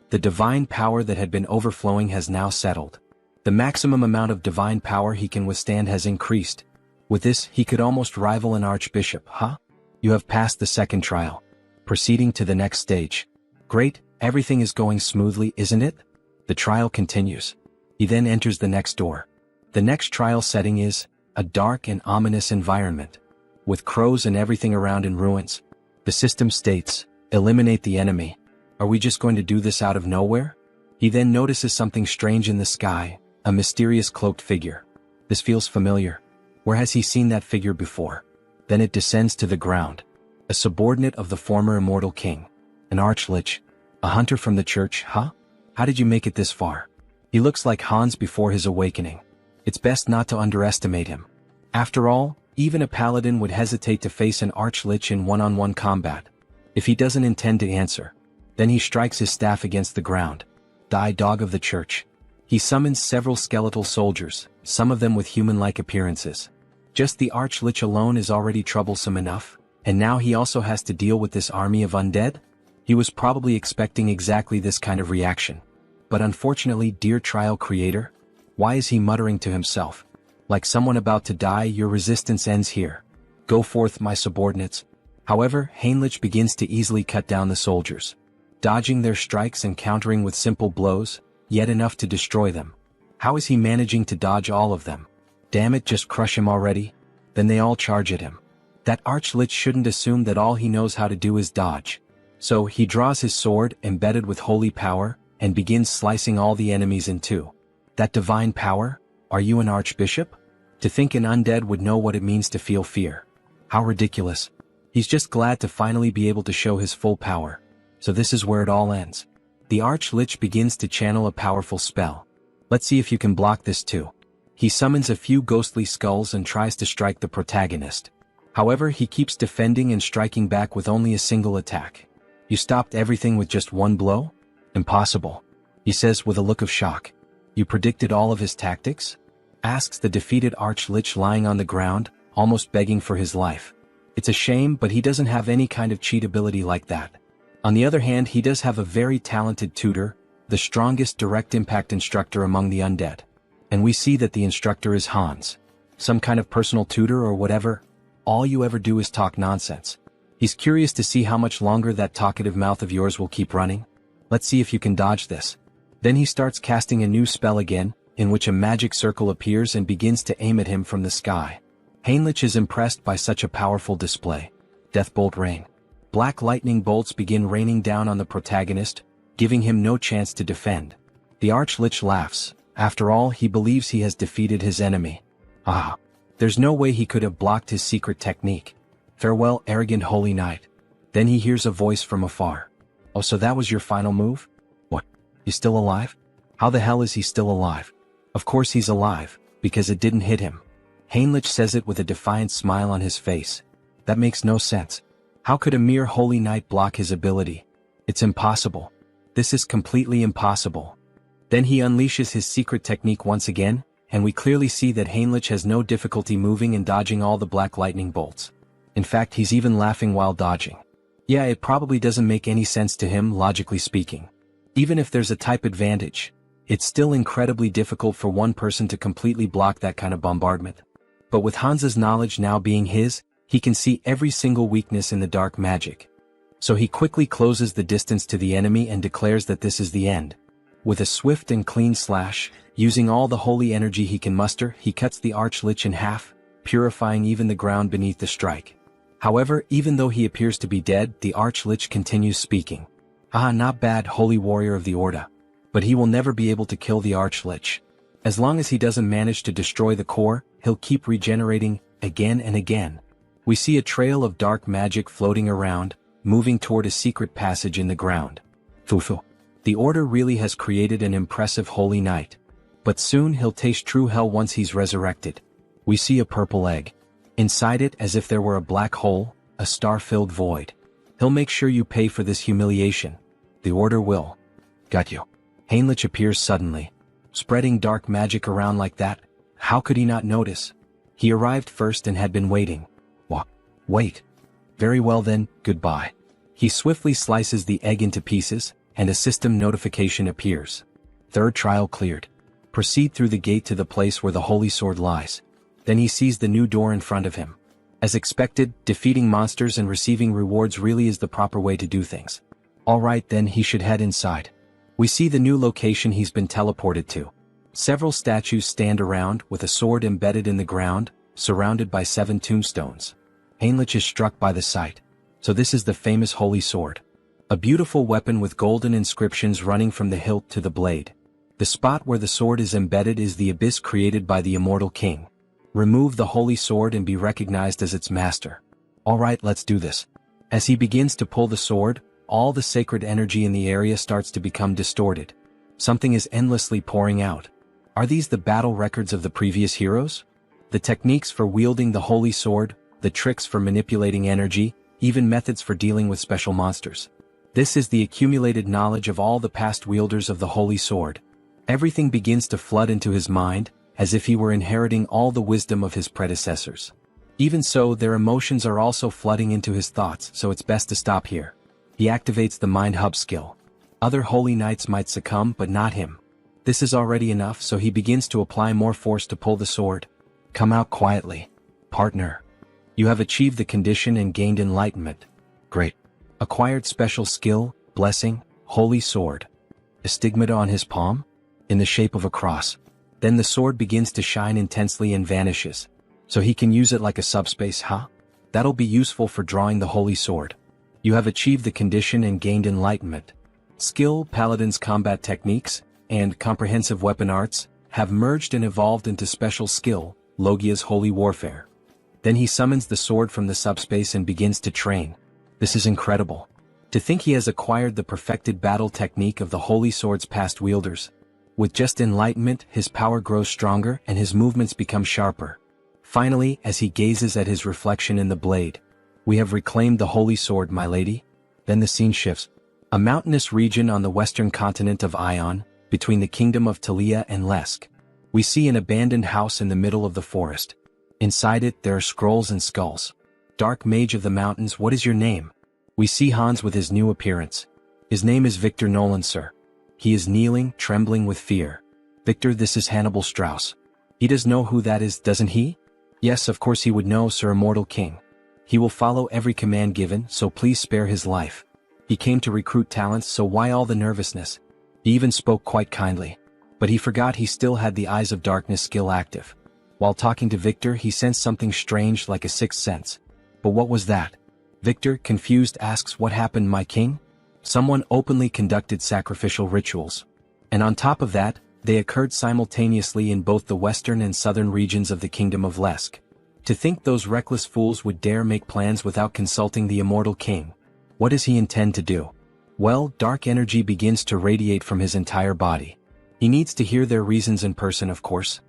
The divine power that had been overflowing has now settled. The maximum amount of divine power he can withstand has increased. With this, he could almost rival an archbishop, huh? You have passed the second trial. Proceeding to the next stage. Great, everything is going smoothly, isn't it? The trial continues. He then enters the next door. The next trial setting is a dark and ominous environment, with crows and everything around in ruins. The system states, eliminate the enemy. Are we just going to do this out of nowhere? He then notices something strange in the sky, a mysterious cloaked figure. This feels familiar. Where has he seen that figure before? Then it descends to the ground. A subordinate of the former immortal king. An archlich. A hunter from the church, huh? How did you make it this far? He looks like Hans before his awakening. It's best not to underestimate him. After all, even a paladin would hesitate to face an archlich in one-on-one combat. If he doesn't intend to answer, then he strikes his staff against the ground. Die, dog of the church. He summons several skeletal soldiers, some of them with human-like appearances. Just the Archlich alone is already troublesome enough, and now he also has to deal with this army of undead? He was probably expecting exactly this kind of reaction. But unfortunately, dear trial creator, why is he muttering to himself? Like someone about to die, your resistance ends here. Go forth, my subordinates. However, Heinrich begins to easily cut down the soldiers, dodging their strikes and countering with simple blows, yet enough to destroy them. How is he managing to dodge all of them? Damn it, just crush him already. Then they all charge at him. That Archlich shouldn't assume that all he knows how to do is dodge. So he draws his sword, embedded with holy power, and begins slicing all the enemies in two. That divine power? Are you an archbishop? To think an undead would know what it means to feel fear. How ridiculous. He's just glad to finally be able to show his full power. So this is where it all ends. The Archlich begins to channel a powerful spell. Let's see if you can block this too. He summons a few ghostly skulls and tries to strike the protagonist. However, he keeps defending and striking back with only a single attack. You stopped everything with just one blow? Impossible. He says with a look of shock. You predicted all of his tactics? Asks the defeated Archlich lying on the ground, almost begging for his life. It's a shame, but he doesn't have any kind of cheat ability like that. On the other hand, he does have a very talented tutor, the strongest direct impact instructor among the undead. And we see that the instructor is Hans. Some kind of personal tutor or whatever. All you ever do is talk nonsense. He's curious to see how much longer that talkative mouth of yours will keep running. Let's see if you can dodge this. Then he starts casting a new spell again, in which a magic circle appears and begins to aim at him from the sky. Heinrich is impressed by such a powerful display. Deathbolt rain. Black lightning bolts begin raining down on the protagonist, giving him no chance to defend. The Archlich laughs. After all, he believes he has defeated his enemy. Ah, there's no way he could have blocked his secret technique. Farewell, arrogant holy knight. Then he hears a voice from afar. Oh, so that was your final move? What? He's still alive? How the hell is he still alive? Of course he's alive, because it didn't hit him. Heinrich says it with a defiant smile on his face. That makes no sense. How could a mere holy knight block his ability? It's impossible. This is completely impossible. Then he unleashes his secret technique once again, and we clearly see that Heinrich has no difficulty moving and dodging all the black lightning bolts. In fact, he's even laughing while dodging. Yeah, it probably doesn't make any sense to him, logically speaking. Even if there's a type advantage, it's still incredibly difficult for one person to completely block that kind of bombardment. But with Hans's knowledge now being his, he can see every single weakness in the dark magic. So he quickly closes the distance to the enemy and declares that this is the end. With a swift and clean slash, using all the holy energy he can muster, he cuts the Archlich in half, purifying even the ground beneath the strike. However, even though he appears to be dead, the Archlich continues speaking. Ah, not bad, holy warrior of the Orda. But he will never be able to kill the Archlich. As long as he doesn't manage to destroy the core, he'll keep regenerating, again and again. We see a trail of dark magic floating around, moving toward a secret passage in the ground. Fufu. The Order really has created an impressive holy knight. But soon he'll taste true hell once he's resurrected. We see a purple egg. Inside it, as if there were a black hole, a star-filled void. He'll make sure you pay for this humiliation. The Order will. Got you. Heinrich appears suddenly. Spreading dark magic around like that, how could he not notice? He arrived first and had been waiting. Wait. Very well then, goodbye. He swiftly slices the egg into pieces, and a system notification appears. Third trial cleared. Proceed through the gate to the place where the holy sword lies. Then he sees the new door in front of him. As expected, defeating monsters and receiving rewards really is the proper way to do things. Alright then, he should head inside. We see the new location he's been teleported to. Several statues stand around, with a sword embedded in the ground, surrounded by 7 tombstones. Heinrich is struck by the sight. So this is the famous holy sword. A beautiful weapon with golden inscriptions running from the hilt to the blade. The spot where the sword is embedded is the abyss created by the immortal king. Remove the holy sword and be recognized as its master. Alright, let's do this. As he begins to pull the sword, all the sacred energy in the area starts to become distorted. Something is endlessly pouring out. Are these the battle records of the previous heroes? The techniques for wielding the holy sword, the tricks for manipulating energy, even methods for dealing with special monsters. This is the accumulated knowledge of all the past wielders of the holy sword. Everything begins to flood into his mind, as if he were inheriting all the wisdom of his predecessors. Even so, their emotions are also flooding into his thoughts, so it's best to stop here. He activates the Mind Hub skill. Other holy knights might succumb, but not him. This is already enough, so he begins to apply more force to pull the sword. Come out quietly. Partner. You have achieved the condition and gained enlightenment. Great. Acquired special skill, blessing, holy sword. A stigmata on his palm? In the shape of a cross. Then the sword begins to shine intensely and vanishes. So he can use it like a subspace, huh? That'll be useful for drawing the holy sword. You have achieved the condition and gained enlightenment. Skill, Paladin's combat techniques, and comprehensive weapon arts, have merged and evolved into special skill, Logia's holy warfare. Then he summons the sword from the subspace and begins to train. This is incredible. To think he has acquired the perfected battle technique of the holy sword's past wielders. With just enlightenment, his power grows stronger and his movements become sharper. Finally, as he gazes at his reflection in the blade, we have reclaimed the holy sword, my lady. Then the scene shifts. A mountainous region on the western continent of Ion, between the kingdom of Talia and Lesk. We see an abandoned house in the middle of the forest. Inside it, there are scrolls and skulls. Dark mage of the mountains, what is your name? We see Hans with his new appearance. His name is Victor Nolan, sir. He is kneeling, trembling with fear. Victor, this is Hannibal Strauss. He does know who that is, doesn't he? Yes, of course he would know, Sir Immortal King. He will follow every command given, so please spare his life. He came to recruit talents, so why all the nervousness? He even spoke quite kindly. But he forgot he still had the Eyes of Darkness skill active. While talking to Victor, he sensed something strange like a sixth sense. But what was that? Victor, confused, asks, what happened, my king? Someone openly conducted sacrificial rituals. And on top of that, they occurred simultaneously in both the western and southern regions of the Kingdom of Lesk. To think those reckless fools would dare make plans without consulting the Immortal King. What does he intend to do? Well, dark energy begins to radiate from his entire body. He needs to hear their reasons in person, of course.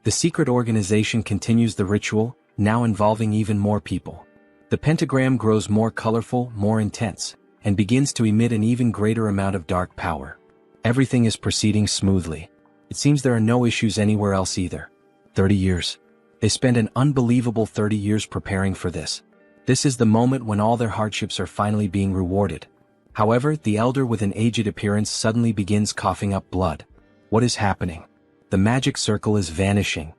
The secret organization continues the ritual, now involving even more people. The pentagram grows more colorful, more intense, and begins to emit an even greater amount of dark power. Everything is proceeding smoothly. It seems there are no issues anywhere else either. 30 years. They spend an unbelievable 30 years preparing for this. This is the moment when all their hardships are finally being rewarded. However, the elder with an aged appearance suddenly begins coughing up blood. What is happening? The magic circle is vanishing.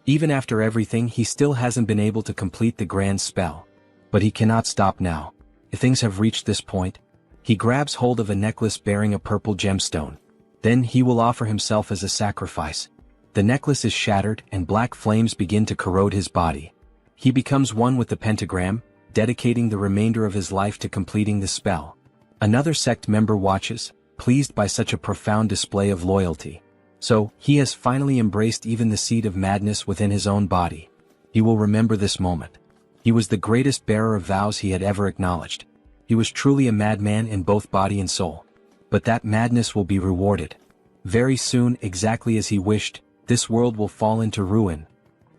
Even after everything, he still hasn't been able to complete the grand spell. But he cannot stop now. If things have reached this point, he grabs hold of a necklace bearing a purple gemstone. Then he will offer himself as a sacrifice. The necklace is shattered and black flames begin to corrode his body. He becomes one with the pentagram, dedicating the remainder of his life to completing the spell. Another sect member watches, pleased by such a profound display of loyalty. So, he has finally embraced even the seed of madness within his own body. He will remember this moment. He was the greatest bearer of vows he had ever acknowledged. He was truly a madman in both body and soul. But that madness will be rewarded. Very soon, exactly as he wished, this world will fall into ruin.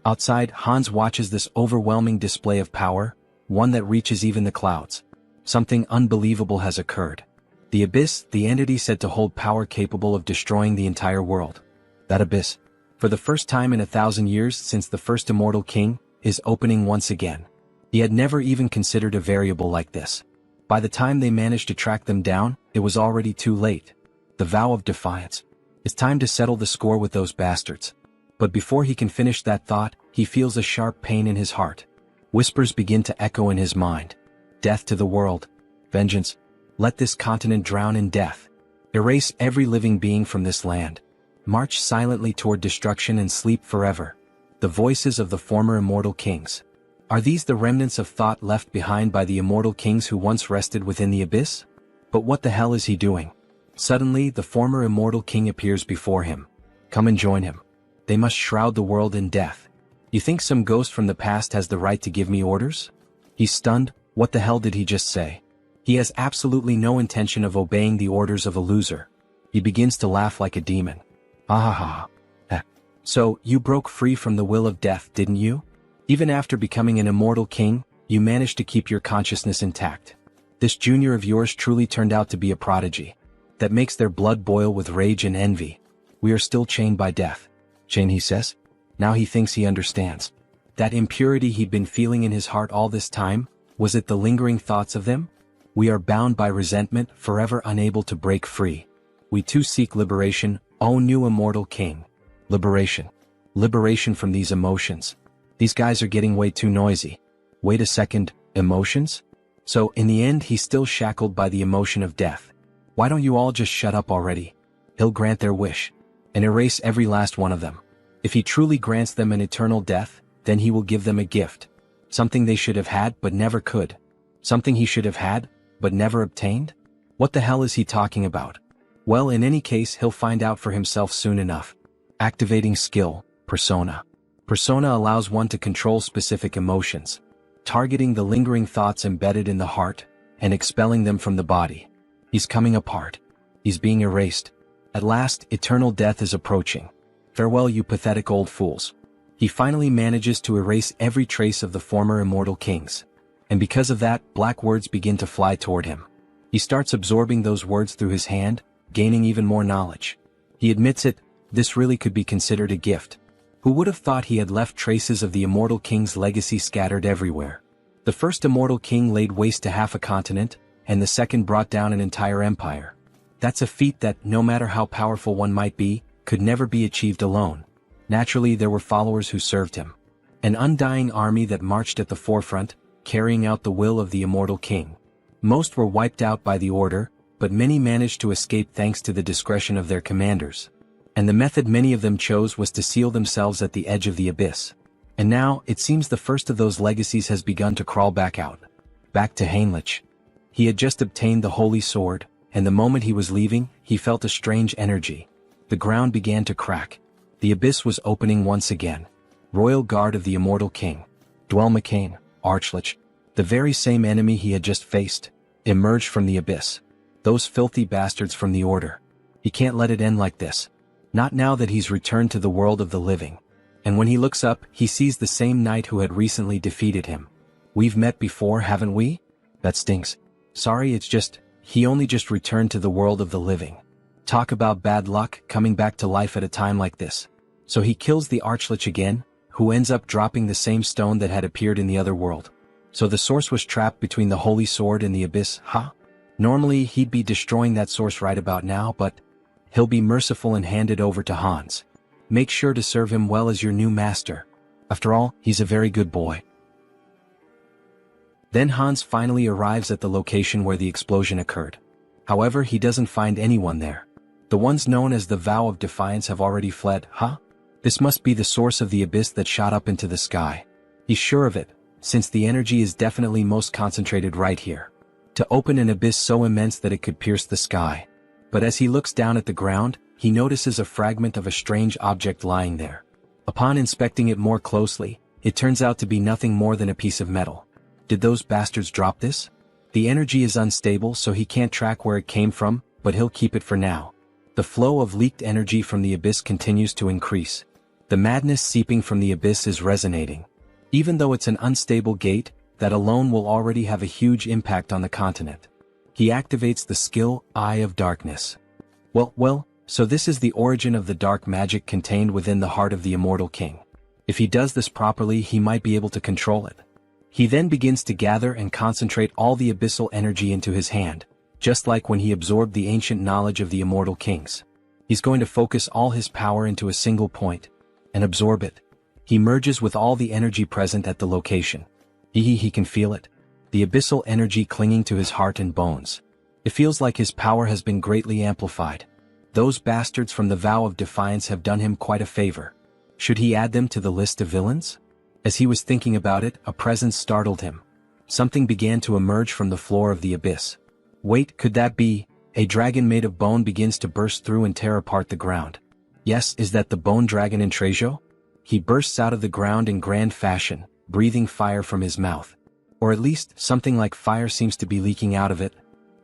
Outside, Hans watches this overwhelming display of power, one that reaches even the clouds. Something unbelievable has occurred. The Abyss, the entity said to hold power capable of destroying the entire world. That Abyss, for the first time in 1,000 years since the first Immortal King, is opening once again. He had never even considered a variable like this. By the time they managed to track them down, it was already too late. The vow of defiance. It's time to settle the score with those bastards. But before he can finish that thought, he feels a sharp pain in his heart. Whispers begin to echo in his mind. Death to the world. Vengeance. Let this continent drown in death. Erase every living being from this land. March silently toward destruction and sleep forever. The voices of the former immortal kings. Are these the remnants of thought left behind by the immortal kings who once rested within the abyss? But what the hell is he doing? Suddenly, the former immortal king appears before him. Come and join him. They must shroud the world in death. You think some ghost from the past has the right to give me orders? He's stunned. What the hell did he just say? He has absolutely no intention of obeying the orders of a loser. He begins to laugh like a demon. Ah ha ha. So, you broke free from the will of death, didn't you? Even after becoming an immortal king, you managed to keep your consciousness intact. This junior of yours truly turned out to be a prodigy. That makes their blood boil with rage and envy. We are still chained by death. Chain, he says. Now he thinks he understands. That impurity he'd been feeling in his heart all this time, was it the lingering thoughts of them? We are bound by resentment, forever unable to break free. We too seek liberation, O new immortal king. Liberation. Liberation from these emotions. These guys are getting way too noisy. Wait a second, emotions? So, in the end he's still shackled by the emotion of death. Why don't you all just shut up already? He'll grant their wish. And erase every last one of them. If he truly grants them an eternal death, then he will give them a gift. Something they should have had but never could. Something he should have had, but never obtained? What the hell is he talking about? Well, in any case he'll find out for himself soon enough. Activating skill, persona. Persona allows one to control specific emotions, targeting the lingering thoughts embedded in the heart, and expelling them from the body. He's coming apart. He's being erased. At last, eternal death is approaching. Farewell, you pathetic old fools. He finally manages to erase every trace of the former immortal kings. And because of that, black words begin to fly toward him. He starts absorbing those words through his hand, gaining even more knowledge. He admits it, this really could be considered a gift. Who would have thought he had left traces of the immortal king's legacy scattered everywhere? The first immortal king laid waste to half a continent, and the second brought down an entire empire. That's a feat that, no matter how powerful one might be, could never be achieved alone. Naturally, there were followers who served him. An undying army that marched at the forefront, carrying out the will of the immortal king. Most were wiped out by the order, but many managed to escape thanks to the discretion of their commanders. And the method many of them chose was to seal themselves at the edge of the abyss. And now, it seems the first of those legacies has begun to crawl back out. Back to Heinrich. He had just obtained the holy sword, and the moment he was leaving, he felt a strange energy. The ground began to crack. The abyss was opening once again. Royal Guard of the Immortal King. Dwell McCain, Archlich, the very same enemy he had just faced, emerged from the abyss. Those filthy bastards from the Order. He can't let it end like this. Not now that he's returned to the world of the living. And when he looks up, he sees the same knight who had recently defeated him. We've met before, haven't we? That stinks. Sorry, it's just, he only just returned to the world of the living. Talk about bad luck, coming back to life at a time like this. So he kills the Archlich again, who ends up dropping the same stone that had appeared in the other world. So the source was trapped between the holy sword and the abyss, huh? Normally he'd be destroying that source right about now, but he'll be merciful and hand it over to Hans. Make sure to serve him well as your new master. After all, he's a very good boy. Then Hans finally arrives at the location where the explosion occurred. However, he doesn't find anyone there. The ones known as the Vow of Defiance have already fled, huh? This must be the source of the abyss that shot up into the sky. He's sure of it, since the energy is definitely most concentrated right here. To open an abyss so immense that it could pierce the sky. But as he looks down at the ground, he notices a fragment of a strange object lying there. Upon inspecting it more closely, it turns out to be nothing more than a piece of metal. Did those bastards drop this? The energy is unstable, so he can't track where it came from, but he'll keep it for now. The flow of leaked energy from the abyss continues to increase. The madness seeping from the abyss is resonating. Even though it's an unstable gate, that alone will already have a huge impact on the continent. He activates the skill, Eye of Darkness. Well, so this is the origin of the dark magic contained within the heart of the Immortal King. If he does this properly, he might be able to control it. He then begins to gather and concentrate all the abyssal energy into his hand, just like when he absorbed the ancient knowledge of the Immortal Kings. He's going to focus all his power into a single point, and absorb it. He merges with all the energy present at the location. He can feel it. The abyssal energy clinging to his heart and bones. It feels like his power has been greatly amplified. Those bastards from the Vow of Defiance have done him quite a favor. Should he add them to the list of villains? As he was thinking about it, a presence startled him. Something began to emerge from the floor of the abyss. Wait, could that be? A dragon made of bone begins to burst through and tear apart the ground. Yes, is that the bone dragon in Trejo? He bursts out of the ground in grand fashion, breathing fire from his mouth. Or at least, something like fire seems to be leaking out of it.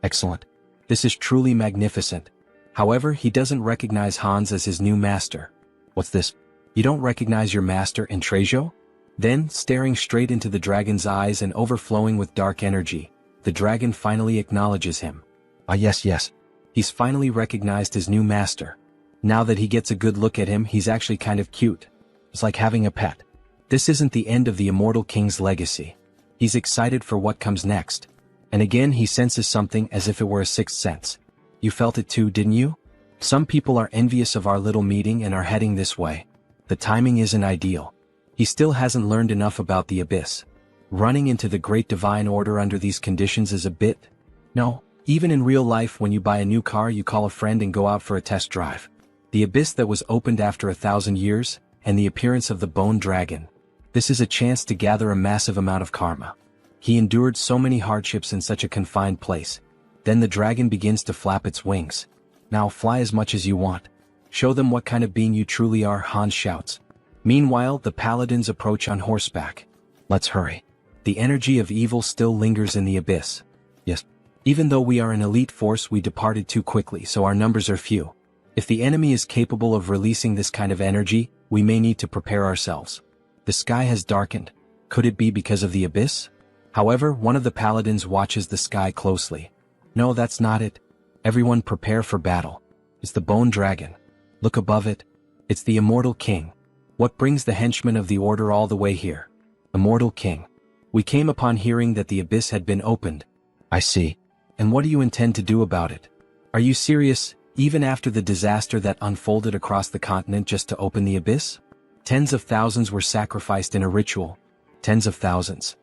Excellent. This is truly magnificent. However, he doesn't recognize Hans as his new master. What's this? You don't recognize your master in Trejo? Then, staring straight into the dragon's eyes and overflowing with dark energy, the dragon finally acknowledges him. Ah yes. He's finally recognized his new master. Now that he gets a good look at him, he's actually kind of cute. It's like having a pet. This isn't the end of the Immortal King's legacy. He's excited for what comes next. And again he senses something as if it were a sixth sense. You felt it too, didn't you? Some people are envious of our little meeting and are heading this way. The timing isn't ideal. He still hasn't learned enough about the Abyss. Running into the Great Divine Order under these conditions is a bit... No, even in real life when you buy a new car you call a friend and go out for a test drive. The Abyss that was opened after 1,000 years, and the appearance of the Bone Dragon. This is a chance to gather a massive amount of karma. He endured so many hardships in such a confined place. Then the dragon begins to flap its wings. Now fly as much as you want. Show them what kind of being you truly are, Hans shouts. Meanwhile, the paladins approach on horseback. Let's hurry. The energy of evil still lingers in the Abyss. Yes. Even though we are an elite force, we departed too quickly, so our numbers are few. If the enemy is capable of releasing this kind of energy, we may need to prepare ourselves. The sky has darkened. Could it be because of the Abyss? However, one of the paladins watches the sky closely. No, that's not it. Everyone prepare for battle. It's the Bone Dragon. Look above it. It's the Immortal King. What brings the henchmen of the Order all the way here? Immortal King. We came upon hearing that the Abyss had been opened. I see. And what do you intend to do about it? Are you serious, even after the disaster that unfolded across the continent just to open the Abyss? Tens of thousands were sacrificed in a ritual. Tens of thousands.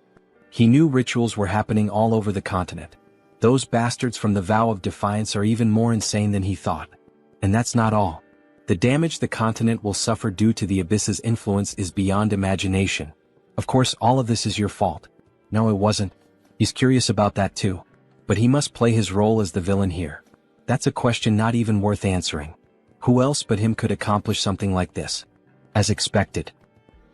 He knew rituals were happening all over the continent. Those bastards from the Vow of Defiance are even more insane than he thought. And that's not all. The damage the continent will suffer due to the Abyss's influence is beyond imagination. Of course, all of this is your fault. No, it wasn't. He's curious about that too. But he must play his role as the villain here. That's a question not even worth answering. Who else but him could accomplish something like this? As expected.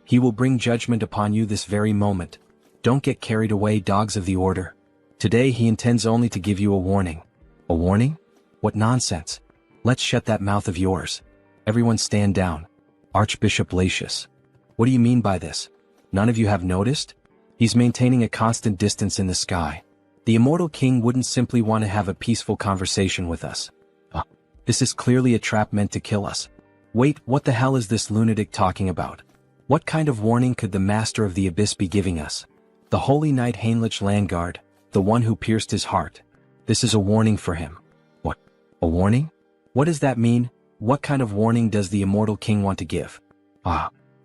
He will bring judgment upon you this very moment. Don't get carried away, dogs of the Order. Today he intends only to give you a warning. A warning? What nonsense. Let's shut that mouth of yours. Everyone stand down. Archbishop Latius. What do you mean by this? None of you have noticed? He's maintaining a constant distance in the sky. The Immortal King wouldn't simply want to have a peaceful conversation with us. This is clearly a trap meant to kill us. Wait, what the hell is this lunatic talking about? What kind of warning could the Master of the Abyss be giving us? The Holy Knight Heinrich Landgard, the one who pierced his heart. This is a warning for him. What? A warning? What does that mean? What kind of warning does the Immortal King want to give?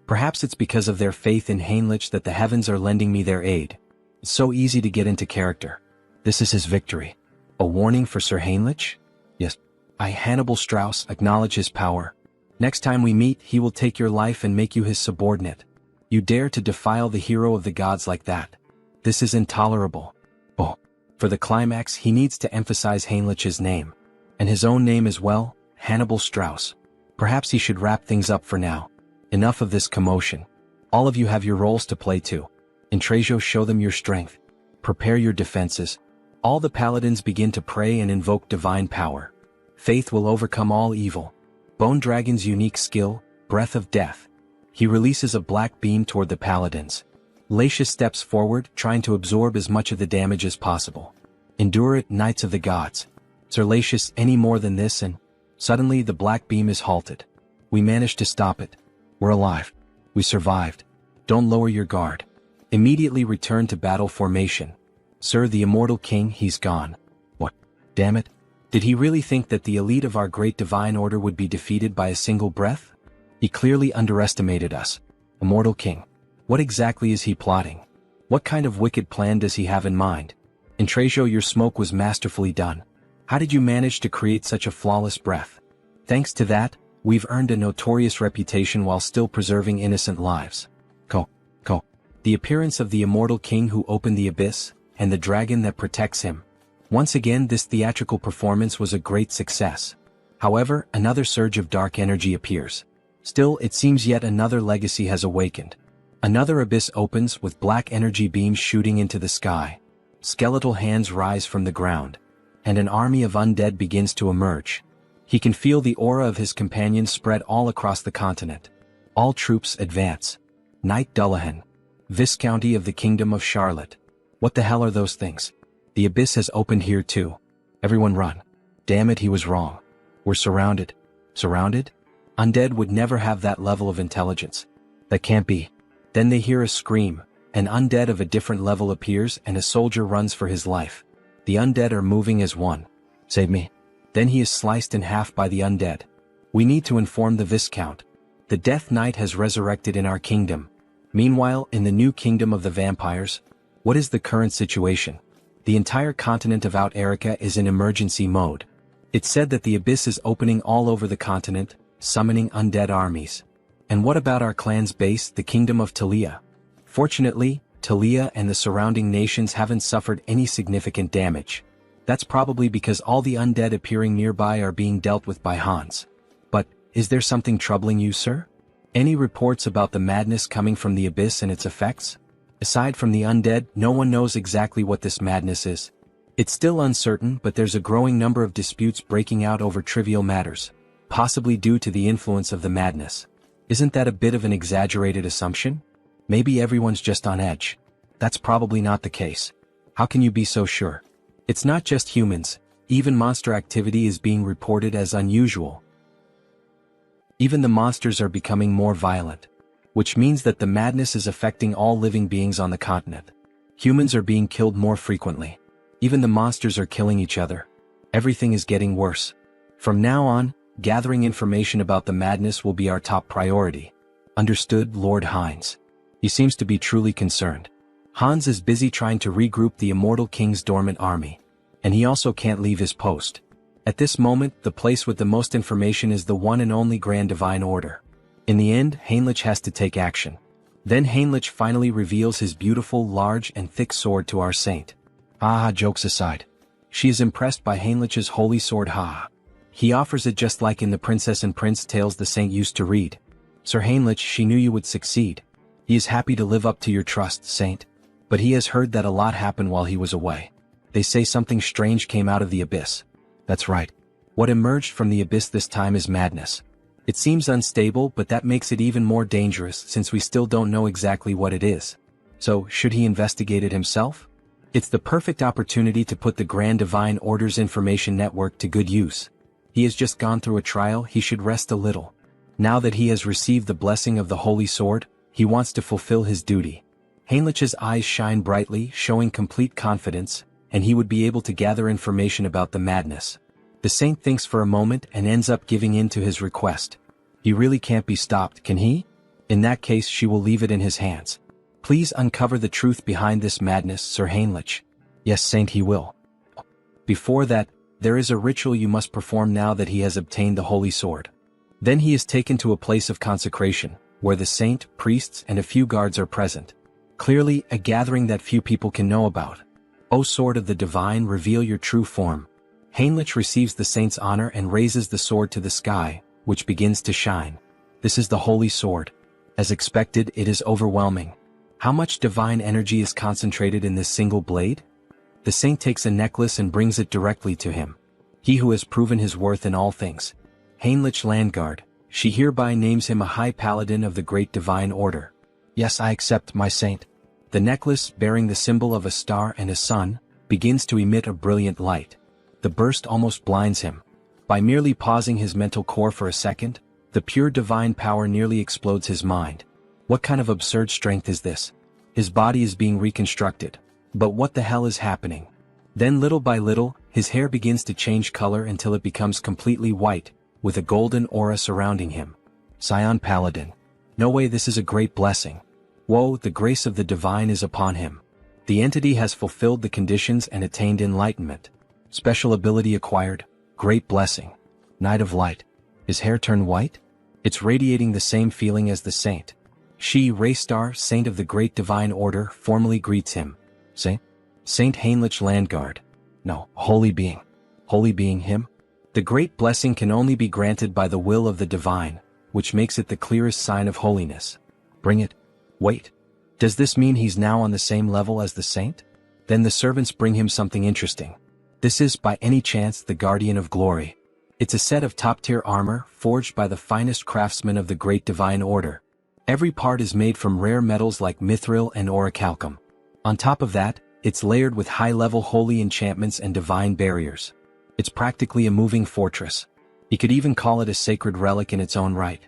Perhaps it's because of their faith in Heinrich that the heavens are lending me their aid. It's so easy to get into character. This is his victory. A warning for Sir Heinrich? Yes. I, Hannibal Strauss, acknowledge his power. Next time we meet, he will take your life and make you his subordinate. You dare to defile the hero of the gods like that. This is intolerable. For the climax, he needs to emphasize Heinrich's name. And his own name as well, Hannibal Strauss. Perhaps he should wrap things up for now. Enough of this commotion. All of you have your roles to play too. In Trejo, show them your strength. Prepare your defenses. All the paladins begin to pray and invoke divine power. Faith will overcome all evil. Bone Dragon's unique skill, Breath of Death. He releases a black beam toward the paladins. Latius steps forward, trying to absorb as much of the damage as possible. Endure it, Knights of the Gods. Sir Latius, any more than this and... Suddenly the black beam is halted. We managed to stop it. We're alive. We survived. Don't lower your guard. Immediately return to battle formation. Sir, the Immortal King, he's gone. What? Damn it. Did he really think that the elite of our great divine order would be defeated by a single breath? He clearly underestimated us. Immortal King. What exactly is he plotting? What kind of wicked plan does he have in mind? In Trejo, your smoke was masterfully done. How did you manage to create such a flawless breath? Thanks to that, we've earned a notorious reputation while still preserving innocent lives. The appearance of the Immortal King who opened the Abyss, and the dragon that protects him. Once again, this theatrical performance was a great success. However, another surge of dark energy appears. Still, it seems yet another legacy has awakened. Another abyss opens with black energy beams shooting into the sky. Skeletal hands rise from the ground. And an army of undead begins to emerge. He can feel the aura of his companions spread all across the continent. All troops advance. Knight Dullahan. Viscounty of the Kingdom of Charlotte. What the hell are those things? The abyss has opened here too. Everyone run. Damn it, he was wrong. We're surrounded. Surrounded? Undead would never have that level of intelligence. That can't be. Then they hear a scream. An undead of a different level appears and a soldier runs for his life. The undead are moving as one. Save me. Then he is sliced in half by the undead. We need to inform the Viscount. The Death Knight has resurrected in our kingdom. Meanwhile, in the new kingdom of the vampires, what is the current situation? The entire continent of Out Erica is in emergency mode. It's said that the abyss is opening all over the continent, summoning undead armies. And what about our clan's base, the kingdom of Talia? Fortunately, Talia and the surrounding nations haven't suffered any significant damage. That's probably because all the undead appearing nearby are being dealt with by Hans. But, is there something troubling you, sir? Any reports about the madness coming from the abyss and its effects? Aside from the undead, no one knows exactly what this madness is. It's still uncertain, but there's a growing number of disputes breaking out over trivial matters, possibly due to the influence of the madness. Isn't that a bit of an exaggerated assumption? Maybe everyone's just on edge. That's probably not the case. How can you be so sure? It's not just humans, even monster activity is being reported as unusual. Even the monsters are becoming more violent, which means that the madness is affecting all living beings on the continent. Humans are being killed more frequently. Even the monsters are killing each other. Everything is getting worse. From now on, gathering information about the madness will be our top priority. Understood, Lord Hines. He seems to be truly concerned. Hans is busy trying to regroup the Immortal King's dormant army. And he also can't leave his post. At this moment, the place with the most information is the one and only Grand Divine Order. In the end, Heinrich has to take action. Then Heinrich finally reveals his beautiful, large and thick sword to our saint. Jokes aside. She is impressed by Heinrich's holy sword. He offers it just like in the Princess and Prince tales the saint used to read. Sir Heinrich, she knew you would succeed. He is happy to live up to your trust, saint. But he has heard that a lot happened while he was away. They say something strange came out of the abyss. That's right. What emerged from the abyss this time is madness. It seems unstable, but that makes it even more dangerous since we still don't know exactly what it is. So, should he investigate it himself? It's the perfect opportunity to put the Grand Divine Order's information network to good use. He has just gone through a trial, he should rest a little. Now that he has received the blessing of the Holy Sword, he wants to fulfill his duty. Heinrich's eyes shine brightly, showing complete confidence, and he would be able to gather information about the madness. The saint thinks for a moment and ends up giving in to his request. He really can't be stopped, can he? In that case, she will leave it in his hands. Please uncover the truth behind this madness, Sir Heinrich. Yes, saint, he will. Before that, there is a ritual you must perform now that he has obtained the holy sword. Then he is taken to a place of consecration, where the saint, priests, and a few guards are present. Clearly, a gathering that few people can know about. O sword of the divine, reveal your true form. Heinrich receives the saint's honor and raises the sword to the sky, which begins to shine. This is the holy sword. As expected, it is overwhelming. How much divine energy is concentrated in this single blade? The saint takes a necklace and brings it directly to him. He who has proven his worth in all things. Heinrich Landgard, she hereby names him a high paladin of the great divine order. Yes, I accept, my saint. The necklace, bearing the symbol of a star and a sun, begins to emit a brilliant light. The burst almost blinds him. By merely pausing his mental core for a second, the pure divine power nearly explodes his mind. What kind of absurd strength is this? His body is being reconstructed. But what the hell is happening? Then little by little, his hair begins to change color until it becomes completely white, with a golden aura surrounding him. Scion Paladin. No way, this is a great blessing. Whoa, the grace of the divine is upon him. The entity has fulfilled the conditions and attained enlightenment. Special ability acquired. Great blessing. Knight of Light. His hair turned white? It's radiating the same feeling as the saint. She, Raystar, saint of the great divine order, formally greets him. Saint Heinrich Landgard. No, holy being. Holy being him? The great blessing can only be granted by the will of the divine, which makes it the clearest sign of holiness. Bring it. Wait. Does this mean he's now on the same level as the saint? Then the servants bring him something interesting. This is, by any chance, the Guardian of Glory. It's a set of top-tier armor, forged by the finest craftsmen of the great divine order. Every part is made from rare metals like mithril and orichalcum. On top of that, it's layered with high-level holy enchantments and divine barriers. It's practically a moving fortress. He could even call it a sacred relic in its own right.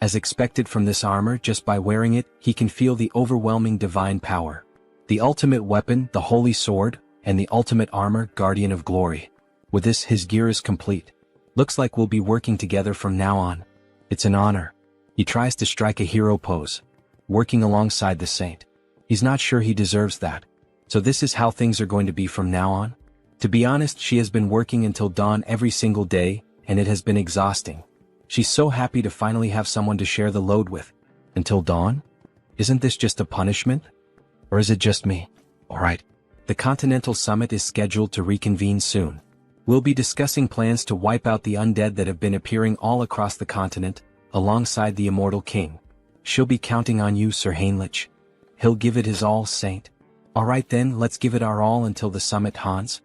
As expected from this armor, just by wearing it, he can feel the overwhelming divine power. The ultimate weapon, the holy sword, and the ultimate armor, guardian of glory. With this, his gear is complete. Looks like we'll be working together from now on. It's an honor. He tries to strike a hero pose, working alongside the saint. He's not sure he deserves that. So this is how things are going to be from now on? To be honest, she has been working until dawn every single day, and it has been exhausting. She's so happy to finally have someone to share the load with. Until dawn? Isn't this just a punishment? Or is it just me? Alright. The Continental Summit is scheduled to reconvene soon. We'll be discussing plans to wipe out the undead that have been appearing all across the continent, alongside the Immortal King. She'll be counting on you, Sir Heinrich. He'll give it his all, Saint. Alright then, let's give it our all until the summit, Hans.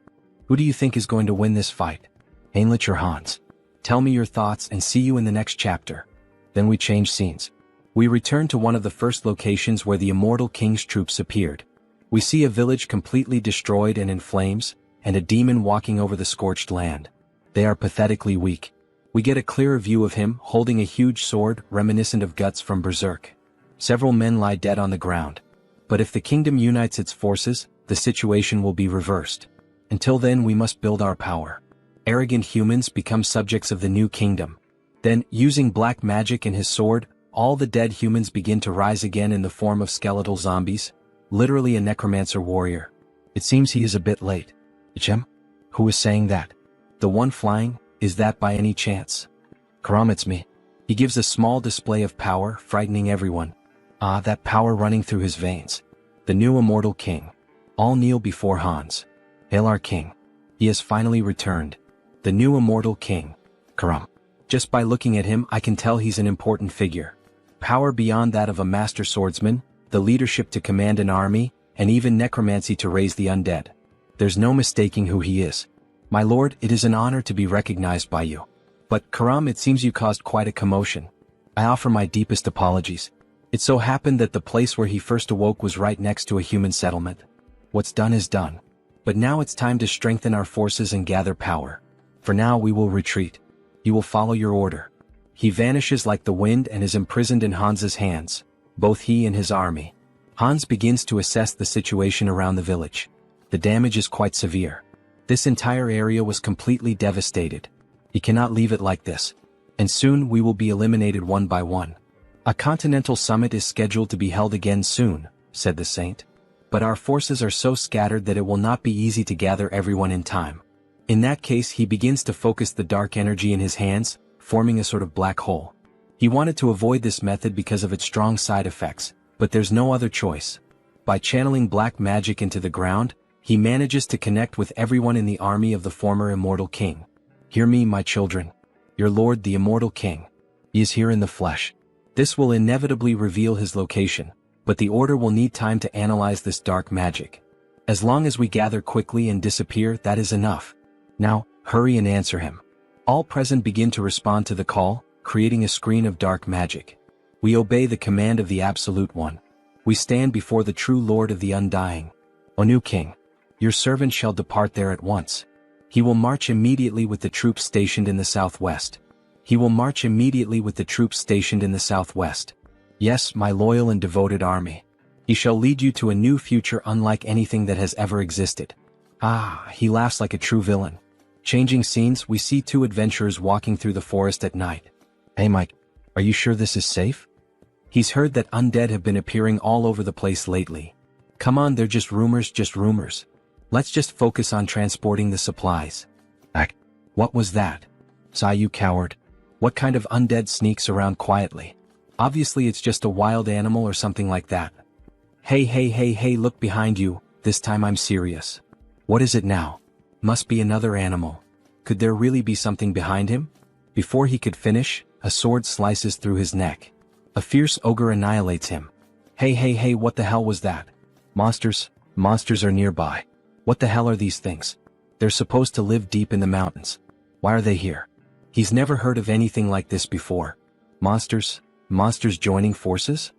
Who do you think is going to win this fight? Heinrich or Hans? Tell me your thoughts and see you in the next chapter. Then we change scenes. We return to one of the first locations where the Immortal King's troops appeared. We see a village completely destroyed and in flames, and a demon walking over the scorched land. They are pathetically weak. We get a clearer view of him holding a huge sword reminiscent of Guts from Berserk. Several men lie dead on the ground. But if the kingdom unites its forces, the situation will be reversed. Until then, we must build our power. Arrogant humans become subjects of the new kingdom. Then, using black magic and his sword, all the dead humans begin to rise again in the form of skeletal zombies, literally a necromancer warrior. It seems he is a bit late. Ichem? Who is saying that? The one flying, is that by any chance? Karam, it's me. He gives a small display of power, frightening everyone. Ah, that power running through his veins. The new Immortal King. All kneel before Hans. Hail our king. He has finally returned. The new Immortal King. Karam. Just by looking at him, I can tell he's an important figure. Power beyond that of a master swordsman, the leadership to command an army, and even necromancy to raise the undead. There's no mistaking who he is. My lord, it is an honor to be recognized by you. But, Karam, it seems you caused quite a commotion. I offer my deepest apologies. It so happened that the place where he first awoke was right next to a human settlement. What's done is done. But now it's time to strengthen our forces and gather power. For now we will retreat. You will follow your order. He vanishes like the wind and is imprisoned in Hans's hands, both he and his army. Hans begins to assess the situation around the village. The damage is quite severe. This entire area was completely devastated. He cannot leave it like this. And soon we will be eliminated one by one. A continental summit is scheduled to be held again soon, said the saint. But our forces are so scattered that it will not be easy to gather everyone in time. In that case, he begins to focus the dark energy in his hands, forming a sort of black hole. He wanted to avoid this method because of its strong side effects, but there's no other choice. By channeling black magic into the ground, he manages to connect with everyone in the army of the former Immortal King. Hear me, my children. Your lord, the Immortal King. He is here in the flesh. This will inevitably reveal his location, but the order will need time to analyze this dark magic. As long as we gather quickly and disappear, that is enough. Now, hurry and answer him. All present begin to respond to the call, creating a screen of dark magic. We obey the command of the Absolute One. We stand before the true Lord of the Undying. O new King, your servant shall depart there at once. He will march immediately with the troops stationed in the southwest. He will march immediately with the troops stationed in the southwest. Yes, my loyal and devoted army. He shall lead you to a new future unlike anything that has ever existed. Ah, he laughs like a true villain. Changing scenes, we see two adventurers walking through the forest at night. Hey Mike, are you sure this is safe? He's heard that undead have been appearing all over the place lately. Come on, they're just rumors, just rumors. Let's just focus on transporting the supplies. What was that? Sigh, you coward. What kind of undead sneaks around quietly? Obviously it's just a wild animal or something like that. Hey, look behind you, this time I'm serious. What is it now? Must be another animal. Could there really be something behind him? Before he could finish, a sword slices through his neck. A fierce ogre annihilates him. Hey, what the hell was that? Monsters are nearby. What the hell are these things? They're supposed to live deep in the mountains. Why are they here? He's never heard of anything like this before. Monsters joining forces?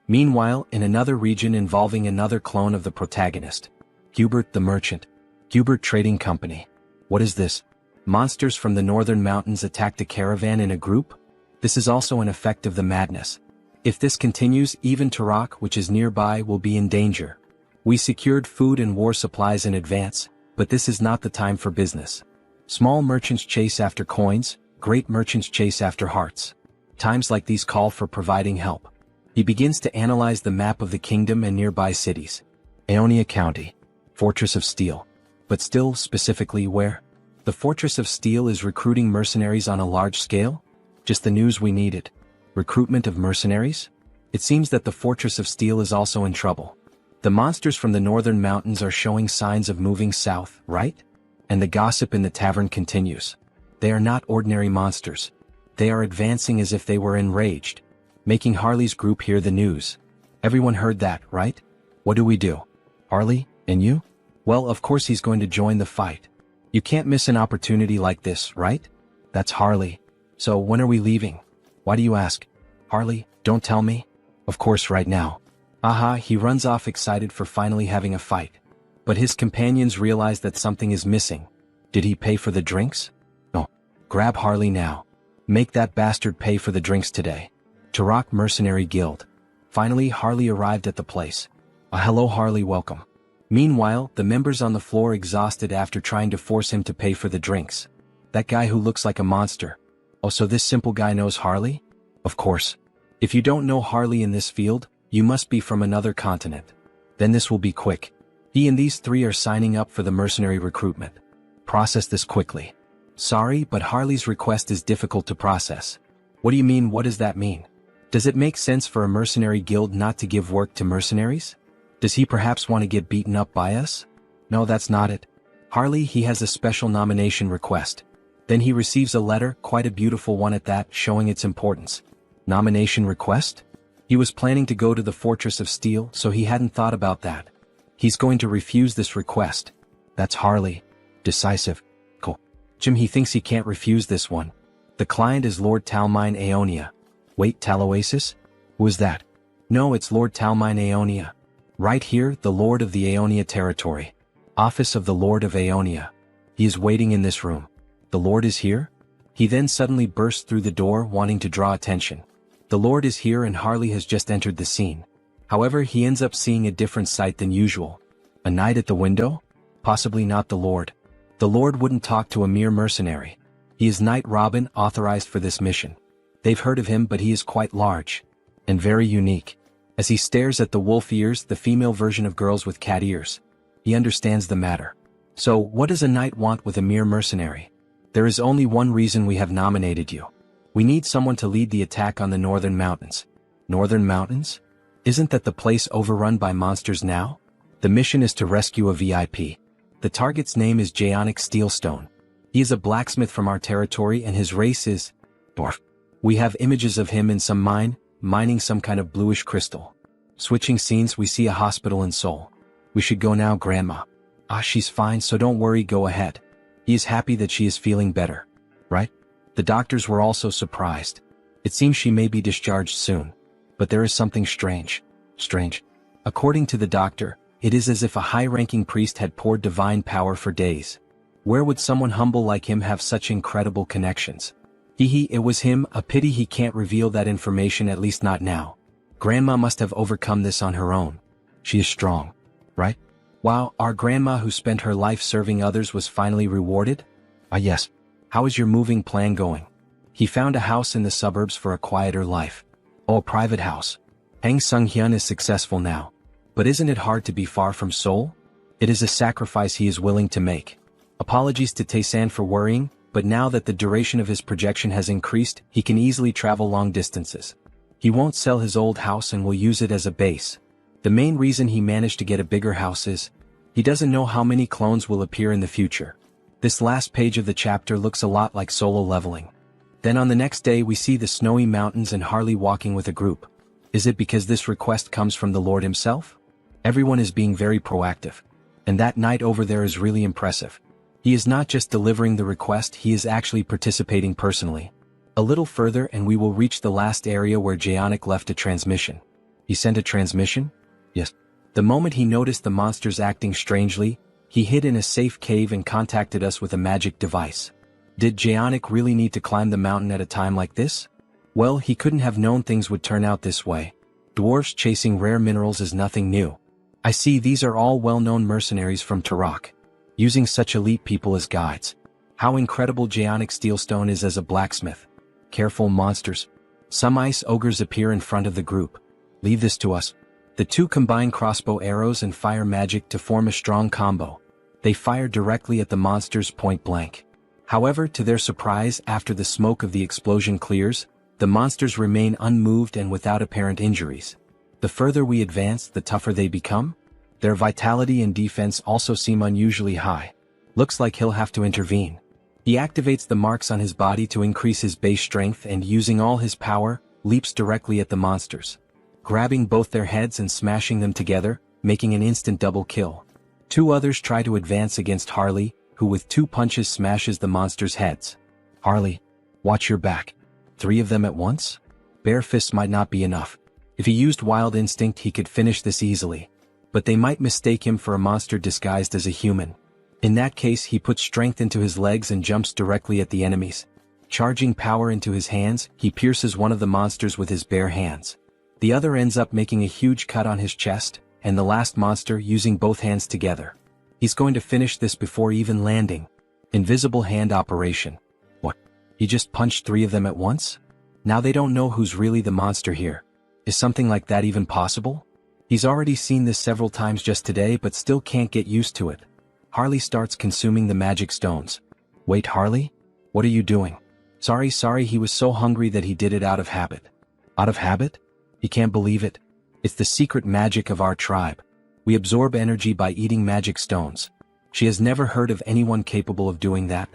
Meanwhile, in another region involving another clone of the protagonist, Hubert the Merchant. Hubert Trading Company. What is this? Monsters from the northern mountains attacked a caravan in a group? This is also an effect of the madness. If this continues, even Tarak, which is nearby, will be in danger. We secured food and war supplies in advance, but this is not the time for business. Small merchants chase after coins, great merchants chase after hearts. Times like these call for providing help. He begins to analyze the map of the kingdom and nearby cities. Aeonia County. Fortress of Steel. But still, specifically where? The Fortress of Steel is recruiting mercenaries on a large scale? Just the news we needed. Recruitment of mercenaries? It seems that the Fortress of Steel is also in trouble. The monsters from the northern mountains are showing signs of moving south, right? And the gossip in the tavern continues. They are not ordinary monsters. They are advancing as if they were enraged, making Harley's group hear the news. Everyone heard that, right? What do we do? Harley, and you? Well, of course he's going to join the fight. You can't miss an opportunity like this, right? That's Harley. So when are we leaving? Why do you ask? Harley, don't tell me. Of course right now. Aha, he runs off excited for finally having a fight. But his companions realize that something is missing. Did he pay for the drinks? No. Grab Harley now. Make that bastard pay for the drinks today. Tarak Mercenary Guild. Finally, Harley arrived at the place. Hello Harley, welcome. Meanwhile, the members on the floor exhausted after trying to force him to pay for the drinks. That guy who looks like a monster. Oh, so this simple guy knows Harley? Of course. If you don't know Harley in this field, you must be from another continent. Then this will be quick. He and these three are signing up for the mercenary recruitment. Process this quickly. Sorry, but Harley's request is difficult to process. What do you mean? What does that mean? Does it make sense for a mercenary guild not to give work to mercenaries? Does he perhaps want to get beaten up by us? No, that's not it. Harley, he has a special nomination request. Then he receives a letter, quite a beautiful one at that, showing its importance. Nomination request? He was planning to go to the Fortress of Steel, so he hadn't thought about that. He's going to refuse this request. That's Harley. Decisive. Cool. Jim, he thinks he can't refuse this one. The client is Lord Talmine Aeonia. Wait, Taloasis? Who is that? No, it's Lord Talmine Aeonia. Right here, the Lord of the Aeonia territory. Office of the Lord of Aeonia. He is waiting in this room. The Lord is here? He then suddenly bursts through the door, wanting to draw attention. The Lord is here and Harley has just entered the scene. However, he ends up seeing a different sight than usual. A knight at the window? Possibly not the Lord. The Lord wouldn't talk to a mere mercenary. He is Knight Robin, authorized for this mission. They've heard of him, but he is quite large. And very unique. As he stares at the wolf ears, the female version of girls with cat ears. He understands the matter. So, what does a knight want with a mere mercenary? There is only one reason we have nominated you. We need someone to lead the attack on the northern mountains. Northern mountains? Isn't that the place overrun by monsters now? The mission is to rescue a VIP. The target's name is Jaonic Steelstone. He is a blacksmith from our territory and his race is dwarf. We have images of him in some mine, mining some kind of bluish crystal. Switching scenes, we see a hospital in Seoul. We should go now, Grandma. Ah, she's fine, so don't worry, go ahead. He is happy that she is feeling better. Right? The doctors were also surprised. It seems she may be discharged soon. But there is something strange. Strange. According to the doctor, it is as if a high-ranking priest had poured divine power for days. Where would someone humble like him have such incredible connections? It was him, a pity he can't reveal that information, at least not now. Grandma must have overcome this on her own. She is strong. Right? Wow, our grandma who spent her life serving others was finally rewarded? Ah yes. How is your moving plan going? He found a house in the suburbs for a quieter life. Oh, a private house. Hang Sunghyun is successful now. But isn't it hard to be far from Seoul? It is a sacrifice he is willing to make. Apologies to Taesan for worrying, but now that the duration of his projection has increased, he can easily travel long distances. He won't sell his old house and will use it as a base. The main reason he managed to get a bigger house is, he doesn't know how many clones will appear in the future. This last page of the chapter looks a lot like solo leveling. Then on the next day we see the snowy mountains and Harley walking with a group. Is it because this request comes from the Lord himself? Everyone is being very proactive. And that knight over there is really impressive. He is not just delivering the request, he is actually participating personally. A little further and we will reach the last area where Jaonic left a transmission. He sent a transmission? Yes. The moment he noticed the monsters acting strangely, he hid in a safe cave and contacted us with a magic device. Did Jaeonic really need to climb the mountain at a time like this? Well, he couldn't have known things would turn out this way. Dwarfs chasing rare minerals is nothing new. I see these are all well-known mercenaries from Turok, using such elite people as guides. How incredible Jaeonic Steelstone is as a blacksmith. Careful, monsters. Some ice ogres appear in front of the group. Leave this to us. The two combine crossbow arrows and fire magic to form a strong combo. They fire directly at the monsters point blank. However, to their surprise, after the smoke of the explosion clears, the monsters remain unmoved and without apparent injuries. The further we advance, the tougher they become. Their vitality and defense also seem unusually high. Looks like he'll have to intervene. He activates the marks on his body to increase his base strength and, using all his power, leaps directly at the monsters, grabbing both their heads and smashing them together, making an instant double kill. Two others try to advance against Harley, who with 2 punches smashes the monsters' heads. Harley, watch your back. 3 of them at once? Bare fists might not be enough. If he used wild instinct, he could finish this easily. But they might mistake him for a monster disguised as a human. In that case, he puts strength into his legs and jumps directly at the enemies. Charging power into his hands, he pierces one of the monsters with his bare hands. The other ends up making a huge cut on his chest, and the last monster using both hands together. He's going to finish this before even landing. Invisible hand operation. What? He just punched 3 of them at once? Now they don't know who's really the monster here. Is something like that even possible? He's already seen this several times just today but still can't get used to it. Harley starts consuming the magic stones. Wait, Harley? What are you doing? Sorry, he was so hungry that he did it out of habit. Out of habit? He can't believe it. It's the secret magic of our tribe. We absorb energy by eating magic stones. She has never heard of anyone capable of doing that.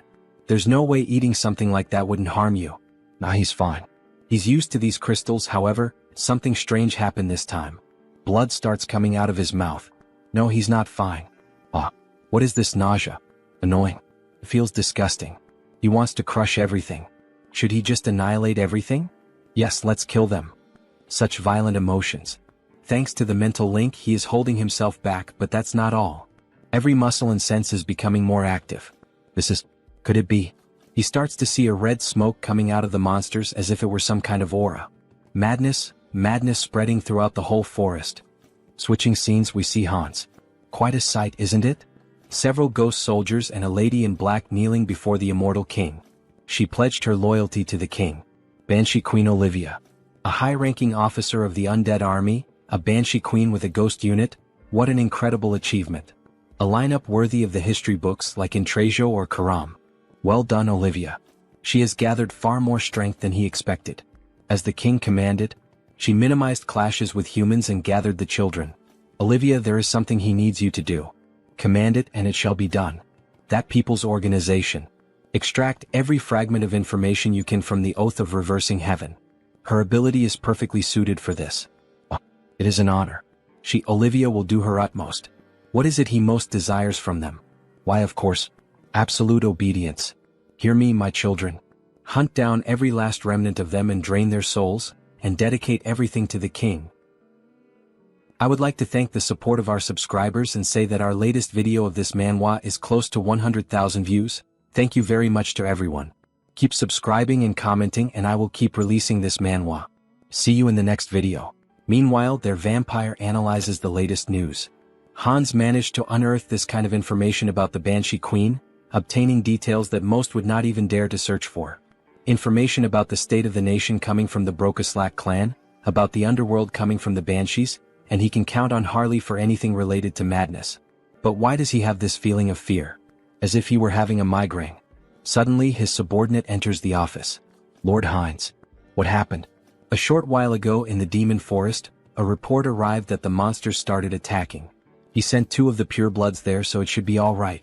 There's no way eating something like that wouldn't harm you. Nah, he's fine. He's used to these crystals. However, something strange happened this time. Blood starts coming out of his mouth. No, he's not fine. What is this nausea? Annoying. It feels disgusting. He wants to crush everything. Should he just annihilate everything? Yes, let's kill them. Such violent emotions. Thanks to the mental link, he is holding himself back, but that's not all. Every muscle and sense is becoming more active. Could it be? He starts to see a red smoke coming out of the monsters as if it were some kind of aura. Madness spreading throughout the whole forest. Switching scenes, we see Hans. Quite a sight, isn't it? Several ghost soldiers and a lady in black kneeling before the immortal king. She pledged her loyalty to the king. Banshee Queen Olivia. A high-ranking officer of the undead army, a Banshee Queen with a ghost unit. What an incredible achievement. A lineup worthy of the history books like in Trejo or Karam. Well done, Olivia. She has gathered far more strength than he expected. As the king commanded, she minimized clashes with humans and gathered the children. Olivia, there is something he needs you to do. Command it and it shall be done. That people's organization. Extract every fragment of information you can from the oath of reversing heaven. Her ability is perfectly suited for this. It is an honor. Olivia will do her utmost. What is it he most desires from them? Why, of course, absolute obedience. Hear me, my children. Hunt down every last remnant of them and drain their souls, and dedicate everything to the king. I would like to thank the support of our subscribers and say that our latest video of this manhwa is close to 100,000 views. Thank you very much to everyone. Keep subscribing and commenting and I will keep releasing this manhwa. See you in the next video. Meanwhile, their vampire analyzes the latest news. Hans managed to unearth this kind of information about the Banshee Queen, obtaining details that most would not even dare to search for. Information about the state of the nation coming from the Brokaslak clan, about the underworld coming from the Banshees, and he can count on Harley for anything related to madness. But why does he have this feeling of fear? As if he were having a migraine. Suddenly his subordinate enters the office. Lord Hines. What happened? A short while ago in the demon forest, a report arrived that the monsters started attacking. He sent 2 of the purebloods there, so it should be all right.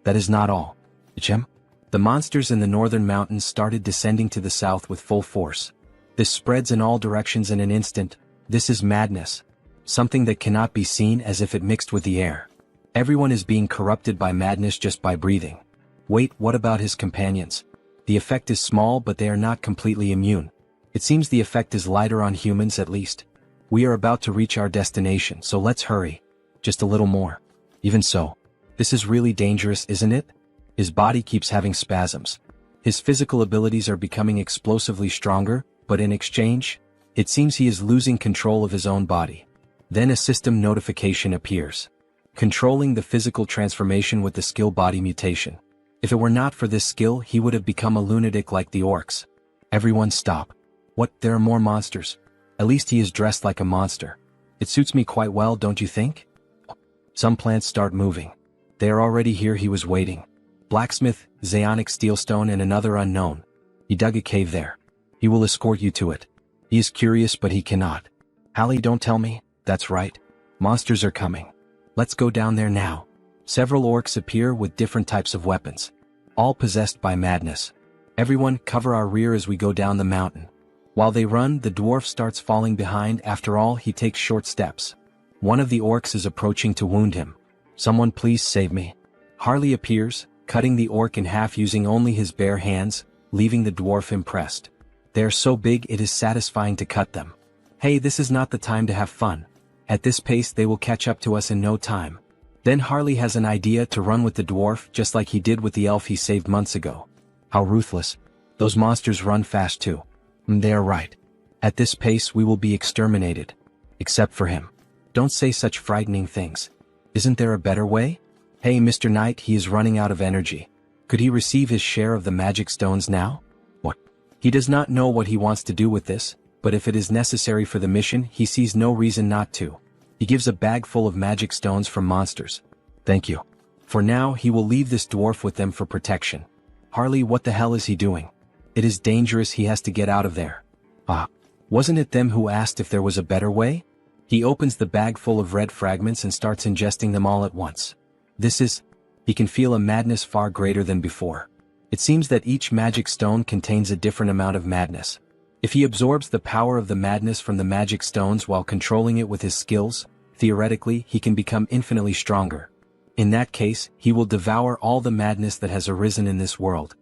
That is not all. Ichem? The monsters in the northern mountains started descending to the south with full force. This spreads in all directions in an instant. This is madness. Something that cannot be seen, as if it mixed with the air. Everyone is being corrupted by madness just by breathing. Wait, what about his companions? The effect is small, but they are not completely immune. It seems the effect is lighter on humans at least. We are about to reach our destination, so let's hurry. Just a little more. Even so, this is really dangerous, isn't it? His body keeps having spasms. His physical abilities are becoming explosively stronger, but in exchange, it seems he is losing control of his own body. Then a system notification appears, controlling the physical transformation with the skill body mutation. If it were not for this skill, he would have become a lunatic like the orcs. Everyone stop. What, there are more monsters? At least he is dressed like a monster. It suits me quite well, don't you think? Some plants start moving. They are already here. He was waiting. Blacksmith, Zeonic Steelstone and another unknown. He dug a cave there. He will escort you to it. He is curious but he cannot. Hallie, don't tell me. That's right. Monsters are coming. Let's go down there now. Several orcs appear with different types of weapons. All possessed by madness. Everyone, cover our rear as we go down the mountain. While they run, the dwarf starts falling behind. After all, he takes short steps. One of the orcs is approaching to wound him. Someone please save me. Harley appears, cutting the orc in half using only his bare hands, leaving the dwarf impressed. They are so big it is satisfying to cut them. Hey, this is not the time to have fun. At this pace they will catch up to us in no time. Then Harley has an idea to run with the dwarf just like he did with the elf he saved months ago. How ruthless. Those monsters run fast too. They are right. At this pace we will be exterminated. Except for him. Don't say such frightening things. Isn't there a better way? Hey Mr. Knight, he is running out of energy. Could he receive his share of the magic stones now? What? He does not know what he wants to do with this, but if it is necessary for the mission, he sees no reason not to. He gives a bag full of magic stones from monsters. Thank you. For now, he will leave this dwarf with them for protection. Harley, what the hell is he doing? It is dangerous, he has to get out of there. Ah, wasn't it them who asked if there was a better way? He opens the bag full of red fragments and starts ingesting them all at once. He can feel a madness far greater than before. It seems that each magic stone contains a different amount of madness. If he absorbs the power of the madness from the magic stones while controlling it with his skills, theoretically he can become infinitely stronger. In that case, he will devour all the madness that has arisen in this world.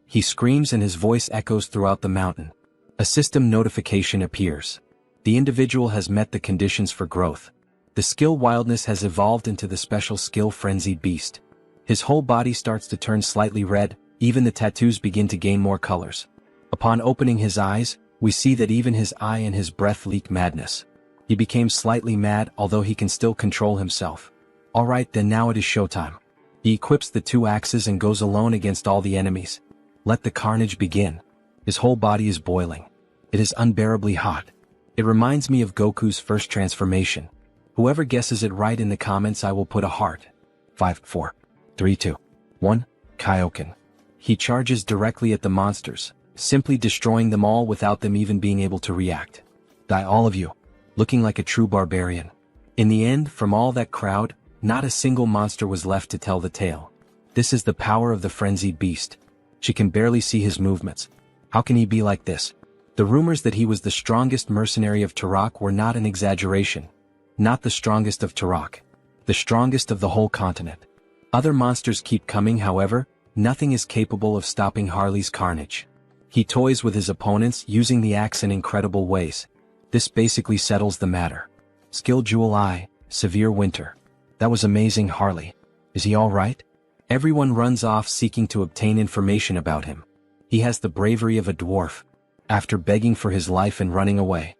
He screams and his voice echoes throughout the mountain. A system notification appears. The individual has met the conditions for growth. The skill wildness has evolved into the special skill frenzied beast. His whole body starts to turn slightly red, even the tattoos begin to gain more colors. Upon opening his eyes, we see that even his eye and his breath leak madness. He became slightly mad, although he can still control himself. Alright then, now it is showtime. He equips the 2 axes and goes alone against all the enemies. Let the carnage begin. His whole body is boiling. It is unbearably hot. It reminds me of Goku's first transformation. Whoever guesses it right in the comments, I will put a heart. 5, 4, 3, 2, 1, Kaioken. He charges directly at the monsters, simply destroying them all without them even being able to react. Die all of you. Looking like a true barbarian. In the end, from all that crowd, not a single monster was left to tell the tale. This is the power of the frenzied beast. She can barely see his movements. How can he be like this? The rumors that he was the strongest mercenary of Turok were not an exaggeration. Not the strongest of Turok. The strongest of the whole continent. Other monsters keep coming, however, nothing is capable of stopping Harley's carnage. He toys with his opponents, using the axe in incredible ways. This basically settles the matter. Skill Jewel Eye, Severe Winter. That was amazing, Harley. Is he alright? Everyone runs off seeking to obtain information about him. He has the bravery of a dwarf. After begging for his life and running away.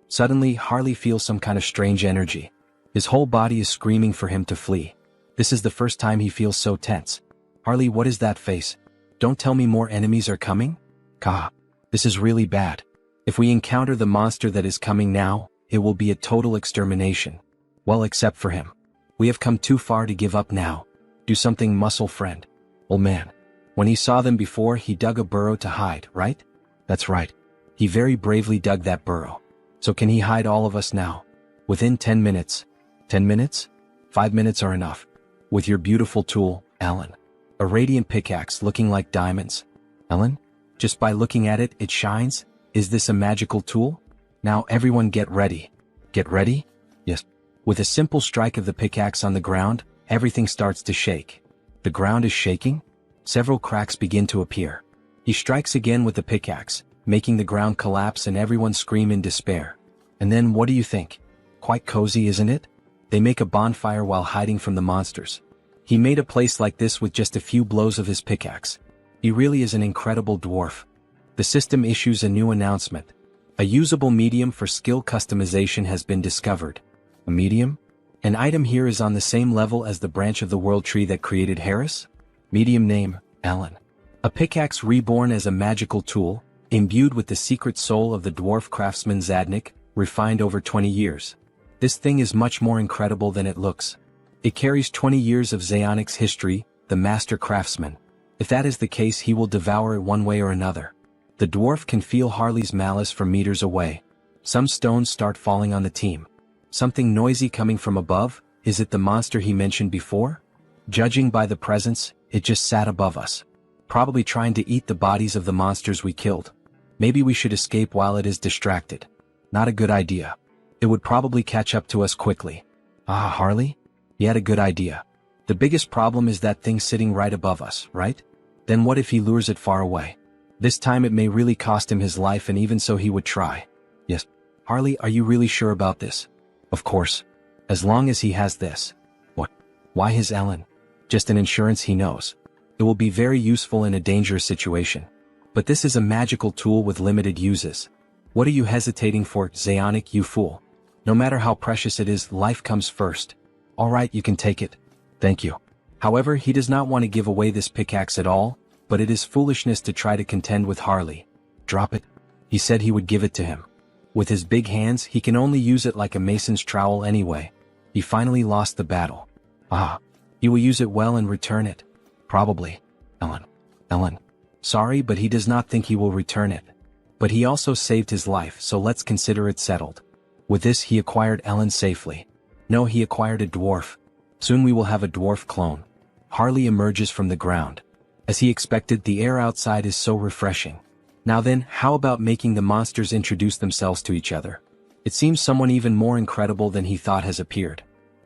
Suddenly, Harley feels some kind of strange energy. His whole body is screaming for him to flee. This is the first time he feels so tense. Harley, what is that face? Don't tell me more enemies are coming? Kah. This is really bad. If we encounter the monster that is coming now, it will be a total extermination. Well, except for him. We have come too far to give up now. Do something, muscle friend. Old man. When he saw them before, he dug a burrow to hide, right? That's right. He very bravely dug that burrow. So can he hide all of us now? Within 10 minutes. 10 minutes? 5 minutes are enough. With your beautiful tool, Ellen. A radiant pickaxe looking like diamonds. Ellen? Just by looking at it, it shines? Is this a magical tool? Now everyone get ready. Get ready? Yes. With a simple strike of the pickaxe on the ground, everything starts to shake. The ground is shaking? Several cracks begin to appear. He strikes again with the pickaxe, making the ground collapse and everyone scream in despair. And then what do you think? Quite cozy, isn't it? They make a bonfire while hiding from the monsters. He made a place like this with just a few blows of his pickaxe. He really is an incredible dwarf. The system issues a new announcement. A usable medium for skill customization has been discovered. A medium? An item here is on the same level as the branch of the world tree that created Harris? Medium name, Ellen. A pickaxe reborn as a magical tool, imbued with the secret soul of the dwarf craftsman Zadnik, refined over 20 years. This thing is much more incredible than it looks. It carries 20 years of Zaonic's history, the master craftsman. If that is the case, he will devour it one way or another. The dwarf can feel Harley's malice from meters away. Some stones start falling on the team. Something noisy coming from above. Is it the monster he mentioned before? Judging by the presence, it just sat above us. Probably trying to eat the bodies of the monsters we killed. Maybe we should escape while it is distracted. Not a good idea. It would probably catch up to us quickly. Ah, Harley? He had a good idea. The biggest problem is that thing sitting right above us, right? Then what if he lures it far away? This time it may really cost him his life, and even so he would try. Yes. Harley, are you really sure about this? Of course. As long as he has this. What? Why his Ellen? Just an insurance, he knows. It will be very useful in a dangerous situation. But this is a magical tool with limited uses. What are you hesitating for, Zaonic, you fool? No matter how precious it is, life comes first. Alright, you can take it. Thank you. However, he does not want to give away this pickaxe at all, but it is foolishness to try to contend with Harley. Drop it. He said he would give it to him. With his big hands, he can only use it like a mason's trowel anyway. He finally lost the battle. Ah. He will use it well and return it. Probably. Ellen. Sorry, but he does not think he will return it. But he also saved his life, so let's consider it settled. With this, he acquired Ellen safely. No, he acquired a dwarf. Soon we will have a dwarf clone. Harley emerges from the ground. As he expected, the air outside is so refreshing. Now then, how about making the monsters introduce themselves to each other? It seems someone even more incredible than he thought has appeared.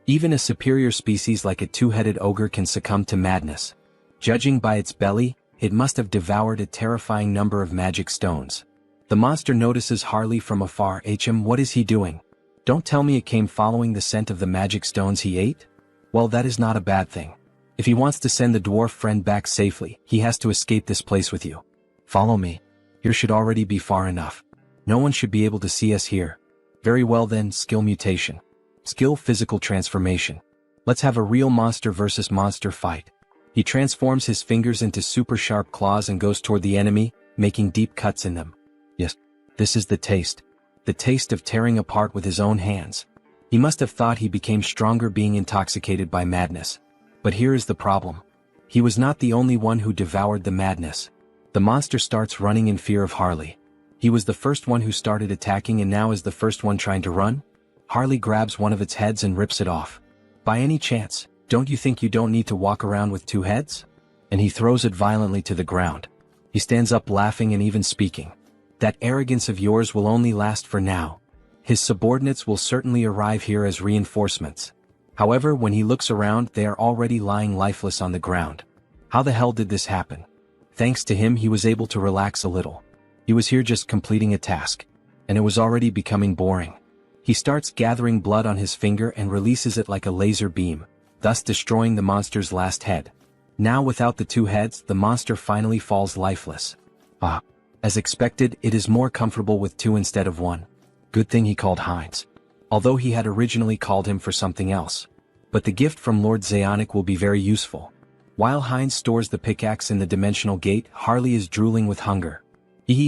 Even a superior species like a two-headed ogre can succumb to madness. Judging by its belly, it must have devoured a terrifying number of magic stones. The monster notices Harley from afar. What is he doing? Don't tell me it came following the scent of the magic stones he ate? Well, that is not a bad thing. If he wants to send the dwarf friend back safely, he has to escape this place with you. Follow me. Here should already be far enough. No one should be able to see us here. Very well then, skill mutation. Skill physical transformation. Let's have a real monster versus monster fight. He transforms his fingers into super sharp claws and goes toward the enemy, making deep cuts in them. Yes, this is the taste. The taste of tearing apart with his own hands. He must have thought he became stronger being intoxicated by madness. But here is the problem. He was not the only one who devoured the madness. The monster starts running in fear of Harley. He was the first one who started attacking and now is the first one trying to run? Harley grabs one of its heads and rips it off. By any chance, don't you think you don't need to walk around with two heads? And he throws it violently to the ground. He stands up laughing and even speaking. That arrogance of yours will only last for now. His subordinates will certainly arrive here as reinforcements. However, when he looks around, they are already lying lifeless on the ground. How the hell did this happen? Thanks to him, he was able to relax a little. He was here just completing a task. And it was already becoming boring. He starts gathering blood on his finger and releases it like a laser beam, thus destroying the monster's last head. Now without the two heads, the monster finally falls lifeless. Ah. As expected, it is more comfortable with two instead of one. Good thing he called Heinz. Although he had originally called him for something else. But the gift from Lord Zaonic will be very useful. While Heinz stores the pickaxe in the dimensional gate, Harley is drooling with hunger.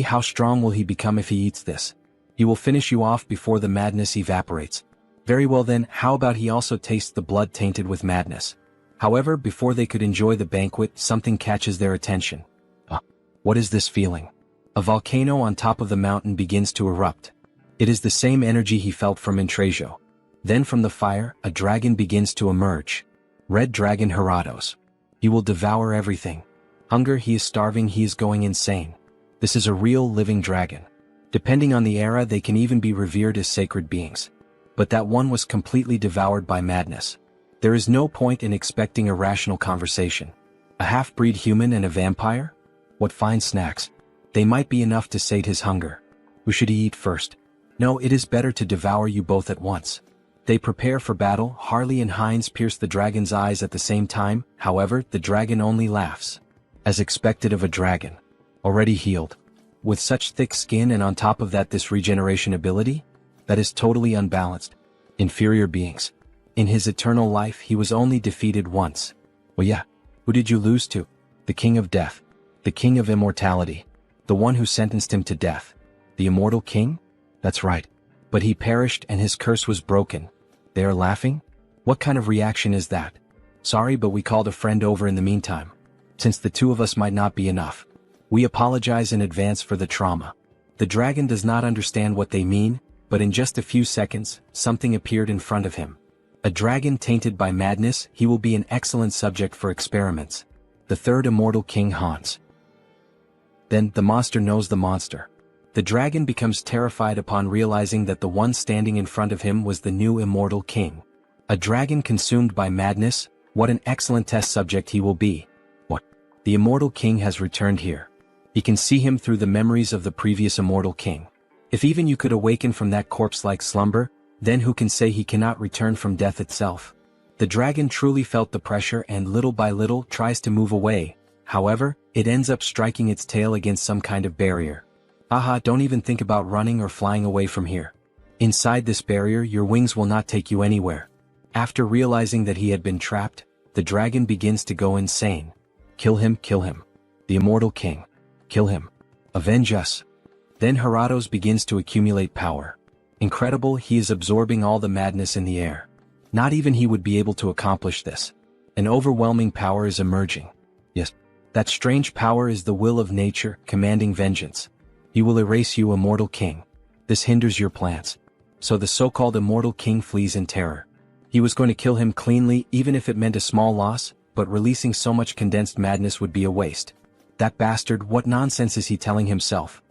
How strong will he become if he eats this? He will finish you off before the madness evaporates. Very well then, how about he also tastes the blood tainted with madness? However, before they could enjoy the banquet, something catches their attention. What is this feeling? A volcano on top of the mountain begins to erupt. It is the same energy he felt from Intrejo. Then from the fire, a dragon begins to emerge. Red Dragon Herados. He will devour everything. Hunger, he is starving, he is going insane. This is a real living dragon. Depending on the era, they can even be revered as sacred beings. But that one was completely devoured by madness. There is no point in expecting a rational conversation. A half-breed human and a vampire? What fine snacks. They might be enough to sate his hunger. Who should he eat first? No, it is better to devour you both at once. They prepare for battle. Harley and Heinz pierce the dragon's eyes at the same time. However, the dragon only laughs. as expected of a dragon. Already healed. With such thick skin and on top of that this regeneration ability? That is totally unbalanced. Inferior beings. In his eternal life he was only defeated once. Well yeah, who did you lose to? The king of death. The king of immortality. The one who sentenced him to death. The immortal king? That's right. But he perished and his curse was broken. They are laughing? What kind of reaction is that? Sorry, but we called a friend over in the meantime. Since the two of us might not be enough. We apologize in advance for the trauma. The dragon does not understand what they mean, but in just a few seconds, something appeared in front of him. A dragon tainted by madness, he will be an excellent subject for experiments. The third immortal king Hans. Then, the monster knows the monster. The dragon becomes terrified upon realizing that the one standing in front of him was the new immortal king. A dragon consumed by madness, what an excellent test subject he will be. What? The immortal king has returned here. He can see him through the memories of the previous immortal king. If even you could awaken from that corpse-like slumber, then who can say he cannot return from death itself? The dragon truly felt the pressure and little by little tries to move away. However, it ends up striking its tail against some kind of barrier. Aha, don't even think about running or flying away from here. Inside this barrier your wings will not take you anywhere. After realizing that he had been trapped, the dragon begins to go insane. Kill him, kill him. The immortal king. Kill him. Avenge us. Then Heratos begins to accumulate power. Incredible, he is absorbing all the madness in the air. Not even he would be able to accomplish this. An overwhelming power is emerging. Yes, that strange power is the will of nature, commanding vengeance. He will erase you, immortal king. This hinders your plans. So the so-called immortal king flees in terror. He was going to kill him cleanly even if it meant a small loss, but releasing so much condensed madness would be a waste. That bastard, what nonsense is he telling himself?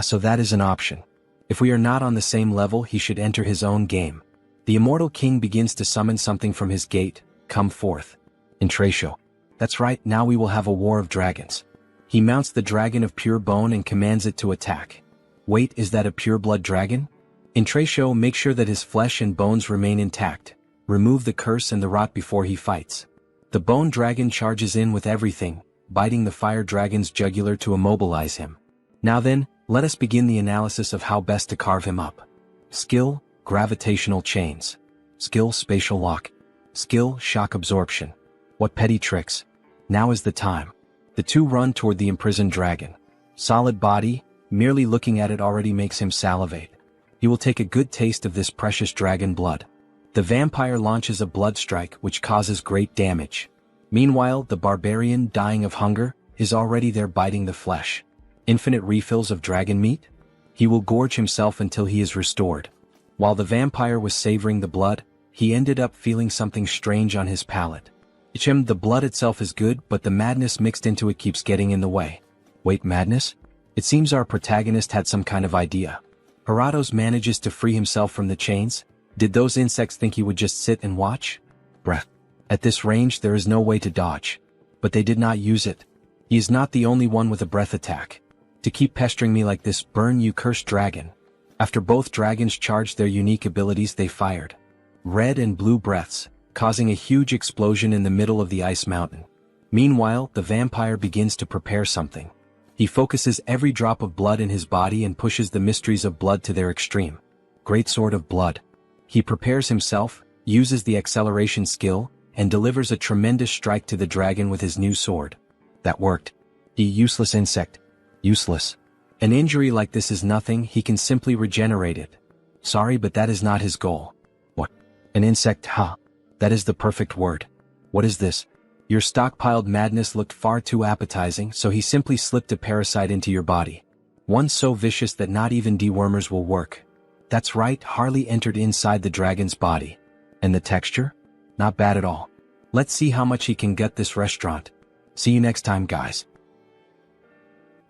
So that is an option. If we are not on the same level, he should enter his own game. The immortal king begins to summon something from his gate. Come forth. Intratio. That's right, now we will have a war of dragons. He mounts the dragon of pure bone and commands it to attack. Wait, is that a pure-blood dragon? Intratio, make sure that his flesh and bones remain intact. Remove the curse and the rot before he fights. The bone dragon charges in with everything, biting the fire dragon's jugular to immobilize him. Now then, let us begin the analysis of how best to carve him up. Skill, gravitational chains. Skill, spatial lock. Skill, shock absorption. What petty tricks. Now is the time. The two run toward the imprisoned dragon. Solid body, merely looking at it already makes him salivate. He will take a good taste of this precious dragon blood. The vampire launches a blood strike which causes great damage. Meanwhile, the barbarian, dying of hunger, is already there biting the flesh. Infinite refills of dragon meat? He will gorge himself until he is restored. While the vampire was savoring the blood, he ended up feeling something strange on his palate. The blood itself is good, but the madness mixed into it keeps getting in the way. Wait, madness? It seems our protagonist had some kind of idea. Heratos manages to free himself from the chains. Did those insects think he would just sit and watch? Breath. At this range there is no way to dodge. But they did not use it. He is not the only one with a breath attack. To keep pestering me like this, burn you cursed dragon. After both dragons charged their unique abilities, they fired red and blue breaths, causing a huge explosion in the middle of the ice mountain. Meanwhile, the vampire begins to prepare something. He focuses every drop of blood in his body and pushes the mysteries of blood to their extreme. Great sword of blood. He prepares himself, uses the acceleration skill, and delivers a tremendous strike to the dragon with his new sword. That worked. Useless insect. Useless. An injury like this is nothing, he can simply regenerate it. Sorry, but that is not his goal. What? An insect, ha. That is the perfect word. What is this? Your stockpiled madness looked far too appetizing, so he simply slipped a parasite into your body. One so vicious that not even dewormers will work. That's right, Harley entered inside the dragon's body. And the texture? Not bad at all. Let's see how much he can gut this restaurant. See you next time, guys.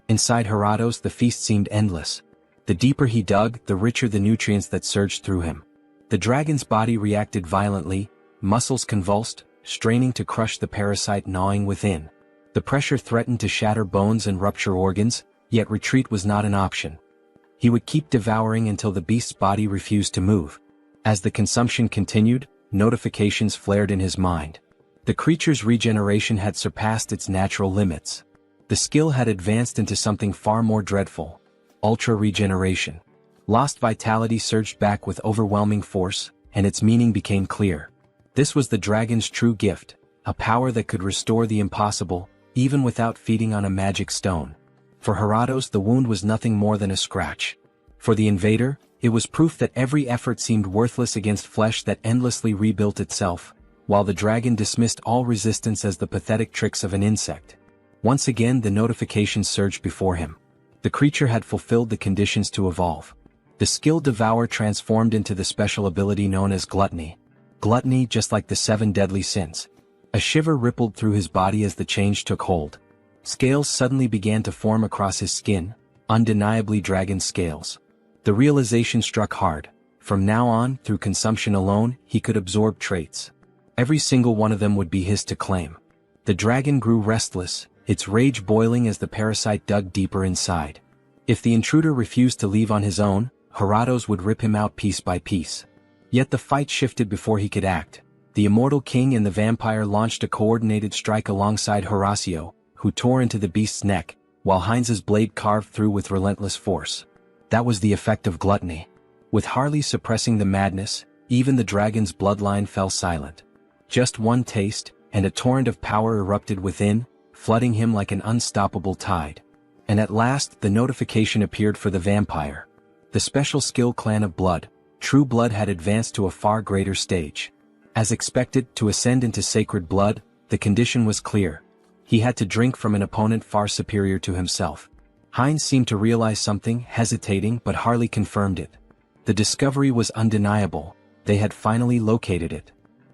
Inside Heratos, the feast seemed endless. The deeper he dug, the richer the nutrients that surged through him. The dragon's body reacted violently, muscles convulsed, straining to crush the parasite gnawing within. The pressure threatened to shatter bones and rupture organs, yet retreat was not an option. He would keep devouring until the beast's body refused to move. As the consumption continued, notifications flared in his mind. The creature's regeneration had surpassed its natural limits. The skill had advanced into something far more dreadful. Ultra regeneration. Lost vitality surged back with overwhelming force, and its meaning became clear. This was the dragon's true gift, a power that could restore the impossible, even without feeding on a magic stone. For Heratos, the wound was nothing more than a scratch. For the invader, it was proof that every effort seemed worthless against flesh that endlessly rebuilt itself, while the dragon dismissed all resistance as the pathetic tricks of an insect. Once again the notification surged before him. The creature had fulfilled the conditions to evolve. The skill Devour transformed into the special ability known as Gluttony. Gluttony, just like the 7 deadly sins. A shiver rippled through his body as the change took hold. Scales suddenly began to form across his skin, undeniably dragon scales. The realization struck hard. From now on, through consumption alone, he could absorb traits. Every single one of them would be his to claim. The dragon grew restless, its rage boiling as the parasite dug deeper inside. If the intruder refused to leave on his own, Heratos would rip him out piece by piece. Yet the fight shifted before he could act. The immortal king and the vampire launched a coordinated strike alongside Horatio, who tore into the beast's neck, while Heinz's blade carved through with relentless force. That was the effect of gluttony. With Harley suppressing the madness, even the dragon's bloodline fell silent. Just one taste, and a torrent of power erupted within, flooding him like an unstoppable tide. And at last the notification appeared for the vampire. The special skill Clan of Blood, True Blood, had advanced to a far greater stage. As expected, to ascend into sacred blood, the condition was clear. He had to drink from an opponent far superior to himself. Heinz seemed to realize something, hesitating, but Harley confirmed it. The discovery was undeniable. They had finally located it.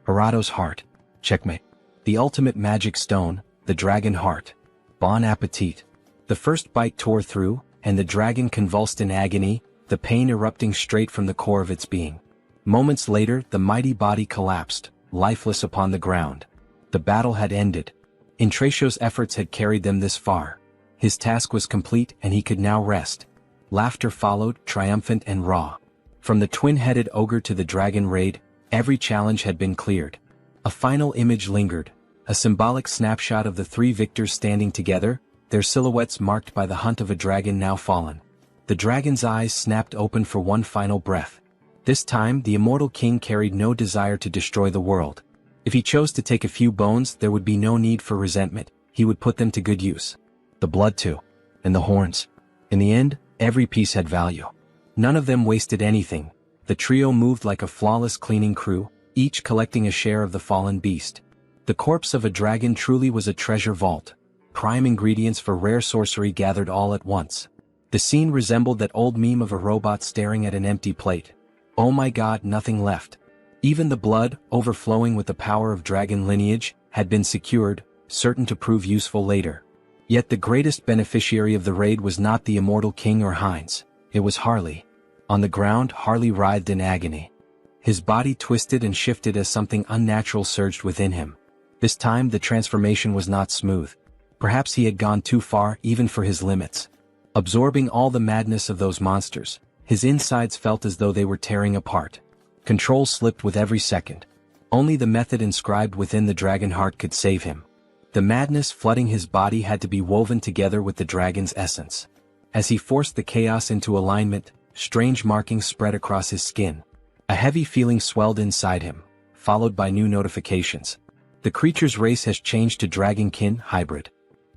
Heratos' heart. Checkmate. The ultimate magic stone, the dragon heart. Bon appetit. The first bite tore through, and the dragon convulsed in agony, the pain erupting straight from the core of its being. Moments later, the mighty body collapsed, lifeless upon the ground. The battle had ended. Intracio's efforts had carried them this far. His task was complete and he could now rest. Laughter followed, triumphant and raw. From the twin-headed ogre to the dragon raid, every challenge had been cleared. A final image lingered, a symbolic snapshot of the 3 victors standing together, their silhouettes marked by the hunt of a dragon now fallen. The dragon's eyes snapped open for one final breath. This time the immortal king carried no desire to destroy the world. If he chose to take a few bones, there would be no need for resentment, he would put them to good use. The blood too. And the horns. In the end, every piece had value. None of them wasted anything. The trio moved like a flawless cleaning crew, each collecting a share of the fallen beast. The corpse of a dragon truly was a treasure vault. Prime ingredients for rare sorcery gathered all at once. The scene resembled that old meme of a robot staring at an empty plate. Oh my god, nothing left. Even the blood, overflowing with the power of dragon lineage, had been secured, certain to prove useful later. Yet the greatest beneficiary of the raid was not the immortal king or Heinz, it was Harley. On the ground, Harley writhed in agony. His body twisted and shifted as something unnatural surged within him. This time the transformation was not smooth. Perhaps he had gone too far even for his limits. Absorbing all the madness of those monsters, his insides felt as though they were tearing apart. Control slipped with every second. Only the method inscribed within the dragon heart could save him. The madness flooding his body had to be woven together with the dragon's essence. As he forced the chaos into alignment, strange markings spread across his skin. A heavy feeling swelled inside him, followed by new notifications. The creature's race has changed to Dragonkin Hybrid.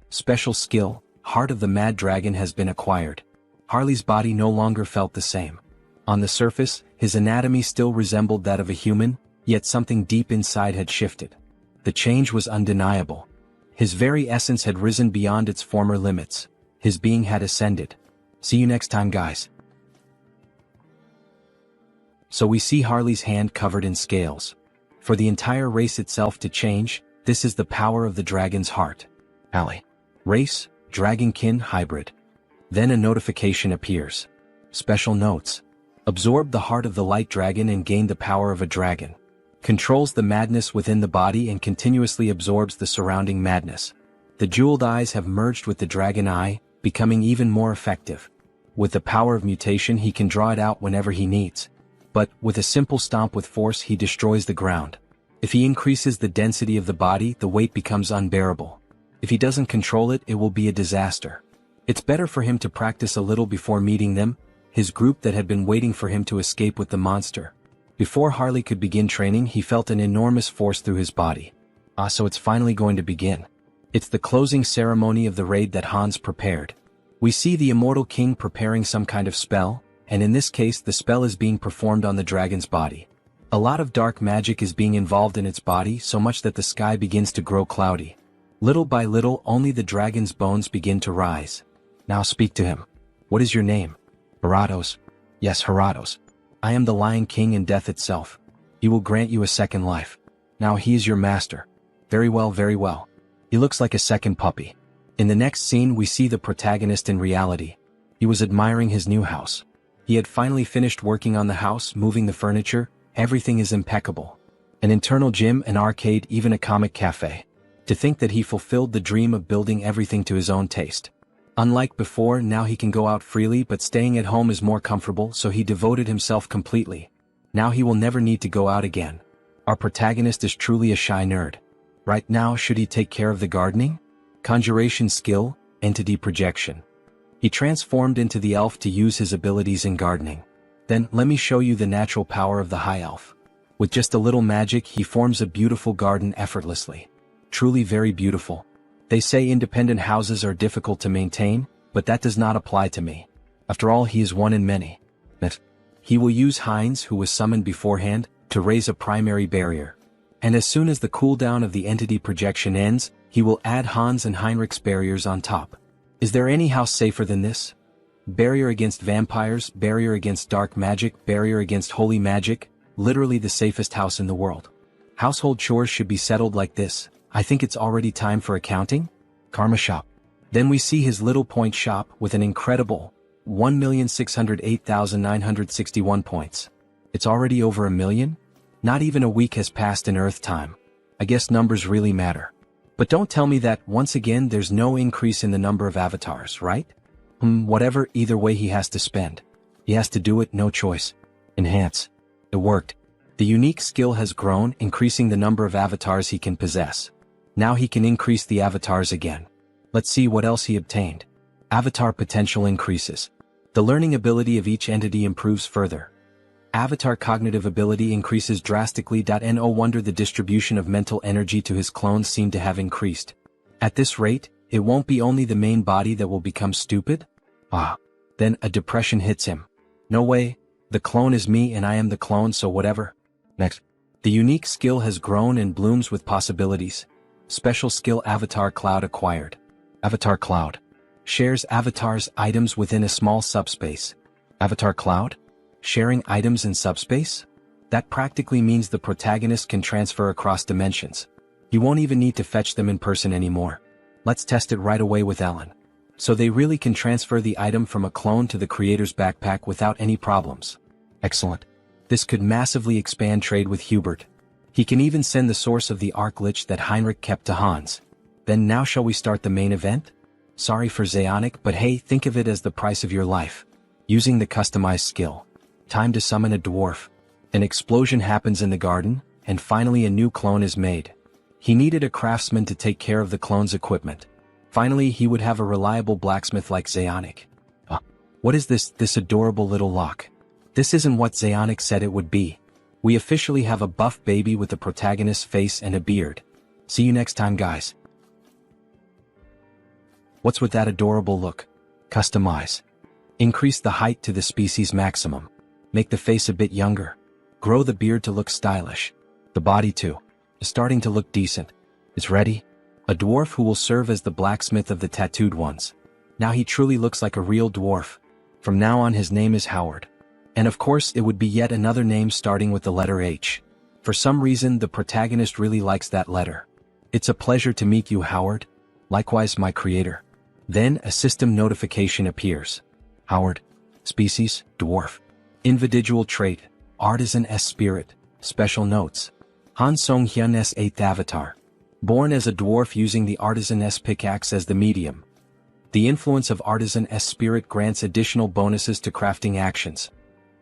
Special skill, Heart of the Mad Dragon, has been acquired. Harley's body no longer felt the same. On the surface, his anatomy still resembled that of a human, yet something deep inside had shifted. The change was undeniable. His very essence had risen beyond its former limits. His being had ascended. See you next time, guys. So we see Harley's hand covered in scales. For the entire race itself to change, this is the power of the dragon's heart. Alley. Race, Dragonkin Hybrid. Then a notification appears. Special notes. Absorb the heart of the light dragon and gain the power of a dragon. Controls the madness within the body and continuously absorbs the surrounding madness. The jeweled eyes have merged with the dragon eye, becoming even more effective. With the power of mutation, he can draw it out whenever he needs. But, with a simple stomp with force, he destroys the ground. If he increases the density of the body, the weight becomes unbearable. If he doesn't control it, it will be a disaster. It's better for him to practice a little before meeting them, his group that had been waiting for him to escape with the monster. Before Harley could begin training, he felt an enormous force through his body. So it's finally going to begin. It's the closing ceremony of the raid that Hans prepared. We see the Immortal King preparing some kind of spell, and in this case the spell is being performed on the dragon's body. A lot of dark magic is being involved in its body, so much that the sky begins to grow cloudy. Little by little, only the dragon's bones begin to rise. Now speak to him. What is your name? Heratos. Yes, Heratos. I am the Lion King and death itself. He will grant you a second life. Now he is your master. Very well, very well. He looks like a second puppy. In the next scene we see the protagonist in reality. He was admiring his new house. He had finally finished working on the house, moving the furniture. Everything is impeccable. An internal gym, an arcade, even a comic cafe. To think that he fulfilled the dream of building everything to his own taste. Unlike before, now he can go out freely, but staying at home is more comfortable, so he devoted himself completely. Now he will never need to go out again. Our protagonist is truly a shy nerd. Right now, should he take care of the gardening? Conjuration skill, entity projection. He transformed into the elf to use his abilities in gardening. Then, let me show you the natural power of the high elf. With just a little magic, he forms a beautiful garden effortlessly. Truly very beautiful. They say independent houses are difficult to maintain, but that does not apply to me. After all, he is one in many. He will use Heinz, who was summoned beforehand, to raise a primary barrier. And as soon as the cooldown of the entity projection ends, he will add Hans and Heinrich's barriers on top. Is there any house safer than this? Barrier against vampires, barrier against dark magic, barrier against holy magic, literally the safest house in the world. Household chores should be settled like this. I think it's already time for accounting? Karma shop. Then we see his little point shop with an incredible 1,608,961 points. It's already over 1 million? Not even a week has passed in Earth time. I guess numbers really matter. But don't tell me that, once again, there's no increase in the number of avatars, right? Whatever, either way he has to spend. He has to do it, no choice. Enhance. It worked. The unique skill has grown, increasing the number of avatars he can possess. Now he can increase the avatars again. Let's see what else he obtained. Avatar potential increases. The learning ability of each entity improves further. Avatar cognitive ability increases drastically. No wonder the distribution of mental energy to his clones seem to have increased. At this rate, it won't be only the main body that will become stupid? Then a depression hits him. No way, the clone is me and I am the clone, so whatever. Next. The unique skill has grown and blooms with possibilities. Special skill Avatar Cloud acquired. Avatar Cloud. Shares avatars items within a small subspace. Avatar Cloud? Sharing items in subspace? That practically means the protagonist can transfer across dimensions. He won't even need to fetch them in person anymore. Let's test it right away with Ellen. So they really can transfer the item from a clone to the creator's backpack without any problems. Excellent. This could massively expand trade with Hubert. He can even send the source of the arc lich that Heinrich kept to Hans. Then now shall we start the main event? Sorry for Zeonic, but hey, think of it as the price of your life. Using the customized skill. Time to summon a dwarf. An explosion happens in the garden, and finally a new clone is made. He needed a craftsman to take care of the clone's equipment. Finally, he would have a reliable blacksmith like Zeonic. What is this adorable little lock? This isn't what Zeonic said it would be. We officially have a buff baby with the protagonist's face and a beard. See you next time, guys. What's with that adorable look? Customize. Increase the height to the species maximum. Make the face a bit younger. Grow the beard to look stylish. The body too. Is starting to look decent. Is ready? A dwarf who will serve as the blacksmith of the tattooed ones. Now he truly looks like a real dwarf. From now on his name is Howard. And of course it would be yet another name starting with the letter H. For some reason the protagonist really likes that letter. It's a pleasure to meet you, Howard. Likewise, my creator. Then a system notification appears. Howard. Species, dwarf. Individual trait, artisan S spirit. Special notes. Han Sunghyun S 8th avatar. Born as a dwarf using the artisan S pickaxe as the medium. The influence of artisan S spirit grants additional bonuses to crafting actions.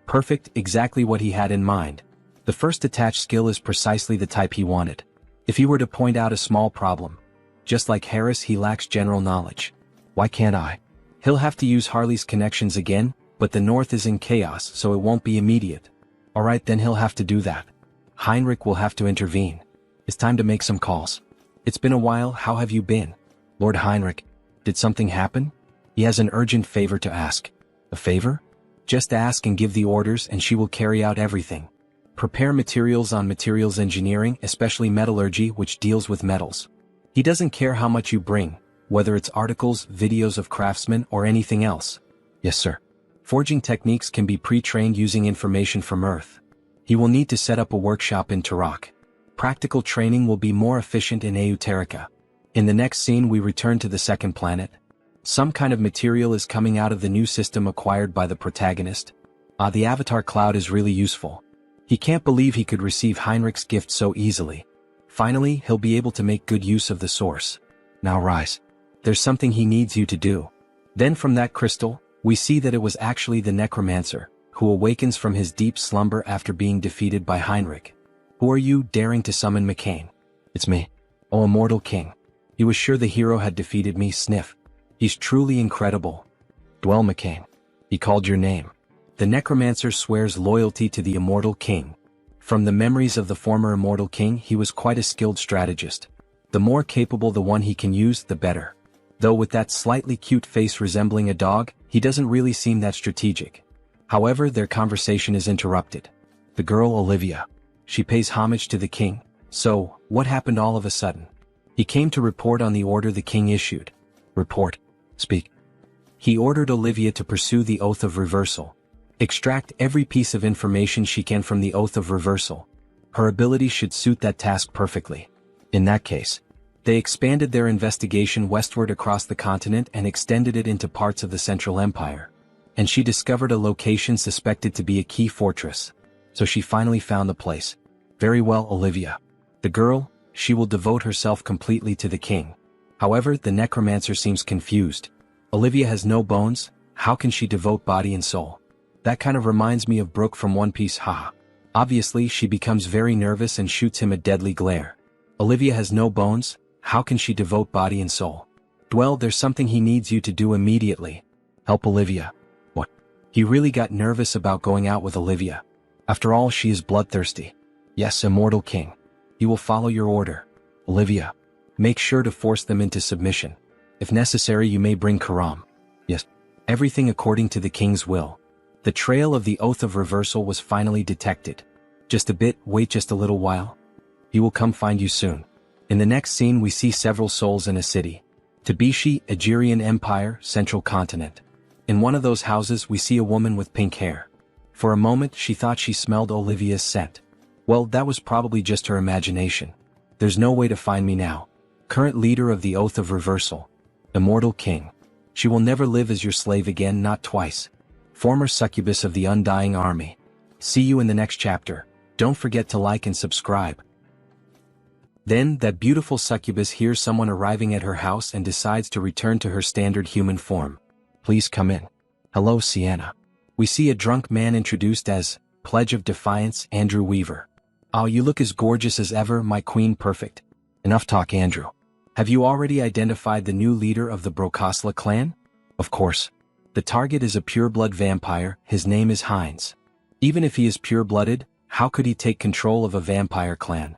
Perfect, exactly what he had in mind. The first attached skill is precisely the type he wanted. If he were to point out a small problem. Just like Harris, he lacks general knowledge. Why can't I? He'll have to use Harley's connections again, but the North is in chaos, so it won't be immediate. Alright, then he'll have to do that. Heinrich will have to intervene. It's time to make some calls. It's been a while, how have you been? Lord Heinrich, did something happen? He has an urgent favor to ask. A favor? Just ask and give the orders and she will carry out everything. Prepare materials on materials engineering, especially metallurgy, which deals with metals. He doesn't care how much you bring, whether it's articles, videos of craftsmen, or anything else. Yes, sir. Forging techniques can be pre-trained using information from Earth. He will need to set up a workshop in Turok. Practical training will be more efficient in Euterica. In the next scene we return to the second planet. Some kind of material is coming out of the new system acquired by the protagonist. The avatar cloud is really useful. He can't believe he could receive Heinrich's gift so easily. Finally, he'll be able to make good use of the source. Now rise. There's something he needs you to do. Then from that crystal, we see that it was actually the necromancer, who awakens from his deep slumber after being defeated by Heinrich. Who are you daring to summon McCain? It's me. Oh, immortal king. He was sure the hero had defeated me, sniff. He's truly incredible. Dwell McCain. He called your name. The necromancer swears loyalty to the immortal king. From the memories of the former immortal king, he was quite a skilled strategist. The more capable the one he can use, the better. Though with that slightly cute face resembling a dog, he doesn't really seem that strategic. However, their conversation is interrupted. The girl Olivia. She pays homage to the king. So, what happened all of a sudden? He came to report on the order the king issued. Report. Speak. He ordered Olivia to pursue the Oath of Reversal. Extract every piece of information she can from the Oath of Reversal. Her ability should suit that task perfectly. In that case, they expanded their investigation westward across the continent and extended it into parts of the Central Empire. And she discovered a location suspected to be a key fortress. So she finally found the place. Very well, Olivia. The girl, she will devote herself completely to the king. However, the necromancer seems confused. Olivia has no bones, how can she devote body and soul? That kind of reminds me of Brooke from One Piece, haha. Obviously, she becomes very nervous and shoots him a deadly glare. Olivia has no bones, how can she devote body and soul? Dwell, there's something he needs you to do immediately. Help Olivia. What? He really got nervous about going out with Olivia. After all, she is bloodthirsty. Yes, immortal king. He will follow your order. Olivia. Make sure to force them into submission. If necessary, you may bring Karam. Yes. Everything according to the king's will. The trail of the Oath of Reversal was finally detected. Just a bit, wait just a little while. He will come find you soon. In the next scene we see several souls in a city. Tabishi, Agirian Empire, Central Continent. In one of those houses we see a woman with pink hair. For a moment she thought she smelled Olivia's scent. Well, that was probably just her imagination. There's no way to find me now. Current leader of the Oath of Reversal. Immortal King. She will never live as your slave again, not twice. Former succubus of the Undying Army. See you in the next chapter. Don't forget to like and subscribe. Then, that beautiful succubus hears someone arriving at her house and decides to return to her standard human form. Please come in. Hello, Sienna. We see a drunk man introduced as Pledge of Defiance, Andrew Weaver. Oh, you look as gorgeous as ever, my queen perfect. Enough talk, Andrew. Have you already identified the new leader of the Brokosla clan? Of course. The target is a pure-blood vampire, his name is Heinz. Even if he is pure-blooded, how could he take control of a vampire clan?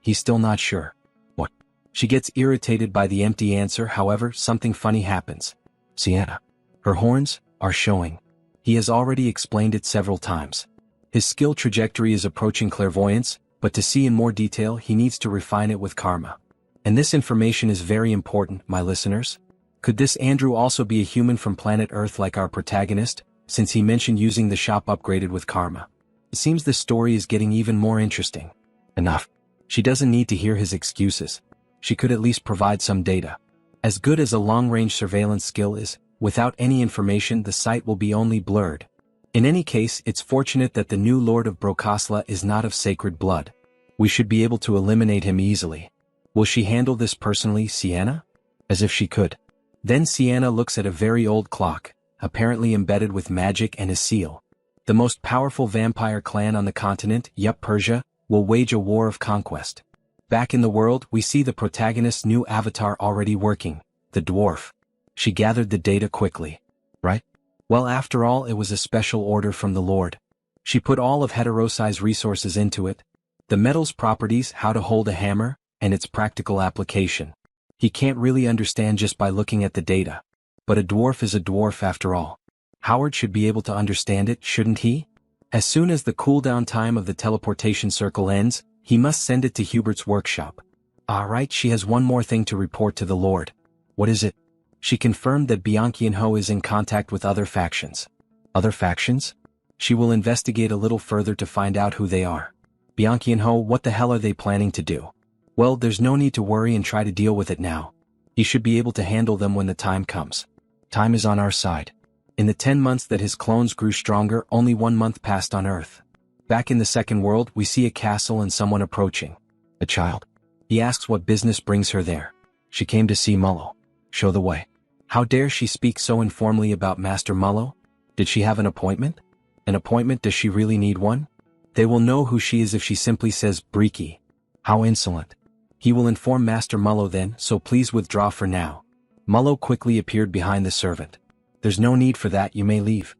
He's still not sure. What? She gets irritated by the empty answer, however, something funny happens. Sienna. Her horns are showing. He has already explained it several times. His skill trajectory is approaching clairvoyance, but to see in more detail he needs to refine it with karma. And this information is very important, my listeners. Could this Andrew also be a human from planet Earth like our protagonist, since he mentioned using the shop upgraded with karma? It seems the story is getting even more interesting. Enough. She doesn't need to hear his excuses. She could at least provide some data. As good as a long-range surveillance skill is, without any information the sight will be only blurred. In any case, it's fortunate that the new Lord of Brokosla is not of sacred blood. We should be able to eliminate him easily. Will she handle this personally, Sienna? As if she could. Then Sienna looks at a very old clock, apparently embedded with magic and a seal. The most powerful vampire clan on the continent, Persia, will wage a war of conquest. Back in the world, we see the protagonist's new avatar already working, the dwarf. She gathered the data quickly. Right? Well, after all, it was a special order from the Lord. She put all of Heterosai's resources into it. The metal's properties, how to hold a hammer, and its practical application. He can't really understand just by looking at the data. But a dwarf is a dwarf after all. Howard should be able to understand it, shouldn't he? As soon as the cooldown time of the teleportation circle ends, he must send it to Hubert's workshop. Alright, she has one more thing to report to the Lord. What is it? She confirmed that Bianchi-ho is in contact with other factions. Other factions? She will investigate a little further to find out who they are. Bianchi-ho, what the hell are they planning to do? Well, there's no need to worry and try to deal with it now. He should be able to handle them when the time comes. Time is on our side. In the 10 months that his clones grew stronger, only 1 month passed on Earth. Back in the second world, we see a castle and someone approaching. A child. He asks what business brings her there. She came to see Mullo. Show the way. How dare she speak so informally about Master Mullo? Did she have an appointment? An appointment? Does she really need one? They will know who she is if she simply says Briki. How insolent. He will inform Master Mullo then, so please withdraw for now. Mullo quickly appeared behind the servant. There's no need for that, you may leave.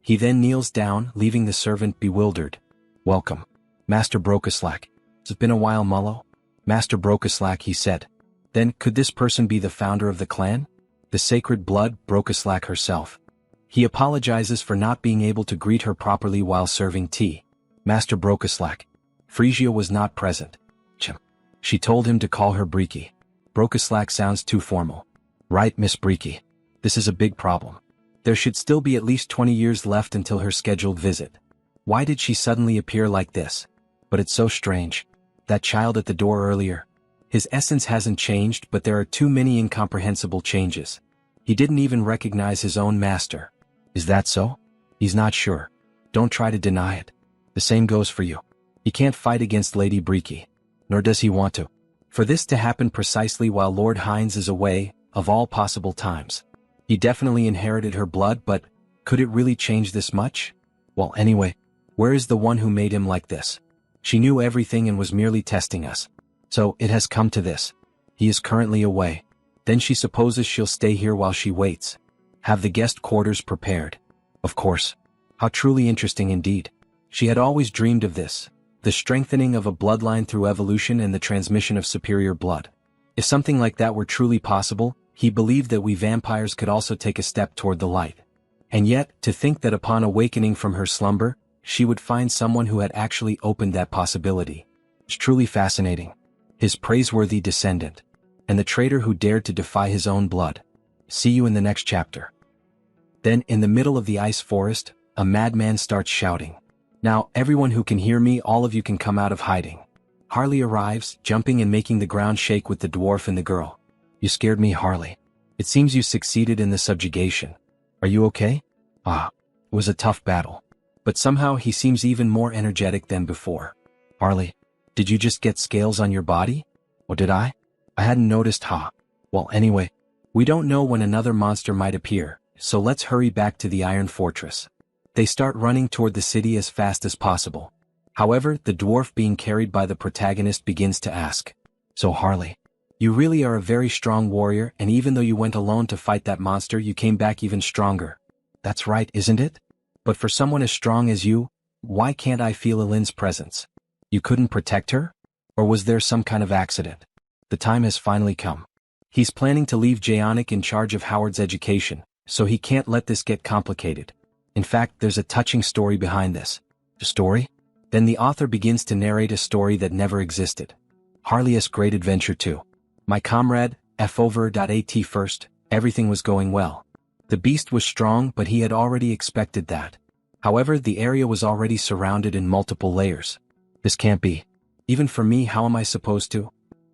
He then kneels down, leaving the servant bewildered. Welcome. Master Brokaslak. It's been a while, Mullo. Master Brokaslak, he said. Then, could this person be the founder of the clan? The sacred blood, Brokaslak herself. He apologizes for not being able to greet her properly while serving tea. Master Brokaslak. Frisia was not present. She told him to call her Briki. Brokaslak sounds too formal. Right, Miss Briki. This is a big problem. There should still be at least 20 years left until her scheduled visit. Why did she suddenly appear like this? But it's so strange. That child at the door earlier. His essence hasn't changed, but there are too many incomprehensible changes. He didn't even recognize his own master. Is that so? He's not sure. Don't try to deny it. The same goes for you. He can't fight against Lady Briki. Nor does he want to. For this to happen precisely while Lord Hines is away, of all possible times. He definitely inherited her blood, but could it really change this much? Well, anyway, where is the one who made him like this? She knew everything and was merely testing us. So, it has come to this. He is currently away. Then she supposes she'll stay here while she waits. Have the guest quarters prepared. Of course. How truly interesting indeed. She had always dreamed of this. The strengthening of a bloodline through evolution and the transmission of superior blood. If something like that were truly possible, he believed that we vampires could also take a step toward the light. And yet, to think that upon awakening from her slumber, she would find someone who had actually opened that possibility. It's truly fascinating. His praiseworthy descendant. And the traitor who dared to defy his own blood. See you in the next chapter. Then, in the middle of the ice forest, a madman starts shouting. Now, everyone who can hear me, all of you can come out of hiding. Harley arrives, jumping and making the ground shake with the dwarf and the girl. You scared me, Harley. It seems you succeeded in the subjugation. Are you okay? It was a tough battle. But somehow he seems even more energetic than before. Harley, did you just get scales on your body? Or did I? I hadn't noticed, Well, anyway, we don't know when another monster might appear, so let's hurry back to the Iron Fortress. They start running toward the city as fast as possible. However, the dwarf being carried by the protagonist begins to ask. So Harley, you really are a very strong warrior, and even though you went alone to fight that monster, you came back even stronger. That's right, isn't it? But for someone as strong as you, why can't I feel Elin's presence? You couldn't protect her? Or was there some kind of accident? The time has finally come. He's planning to leave Jaonic in charge of Howard's education, so he can't let this get complicated. In fact, there's a touching story behind this. A story? Then the author begins to narrate a story that never existed. Harley's Great Adventure 2. My comrade, F.Over.at first, everything was going well. The beast was strong, but he had already expected that. However, the area was already surrounded in multiple layers. This can't be. Even for me, how am I supposed to?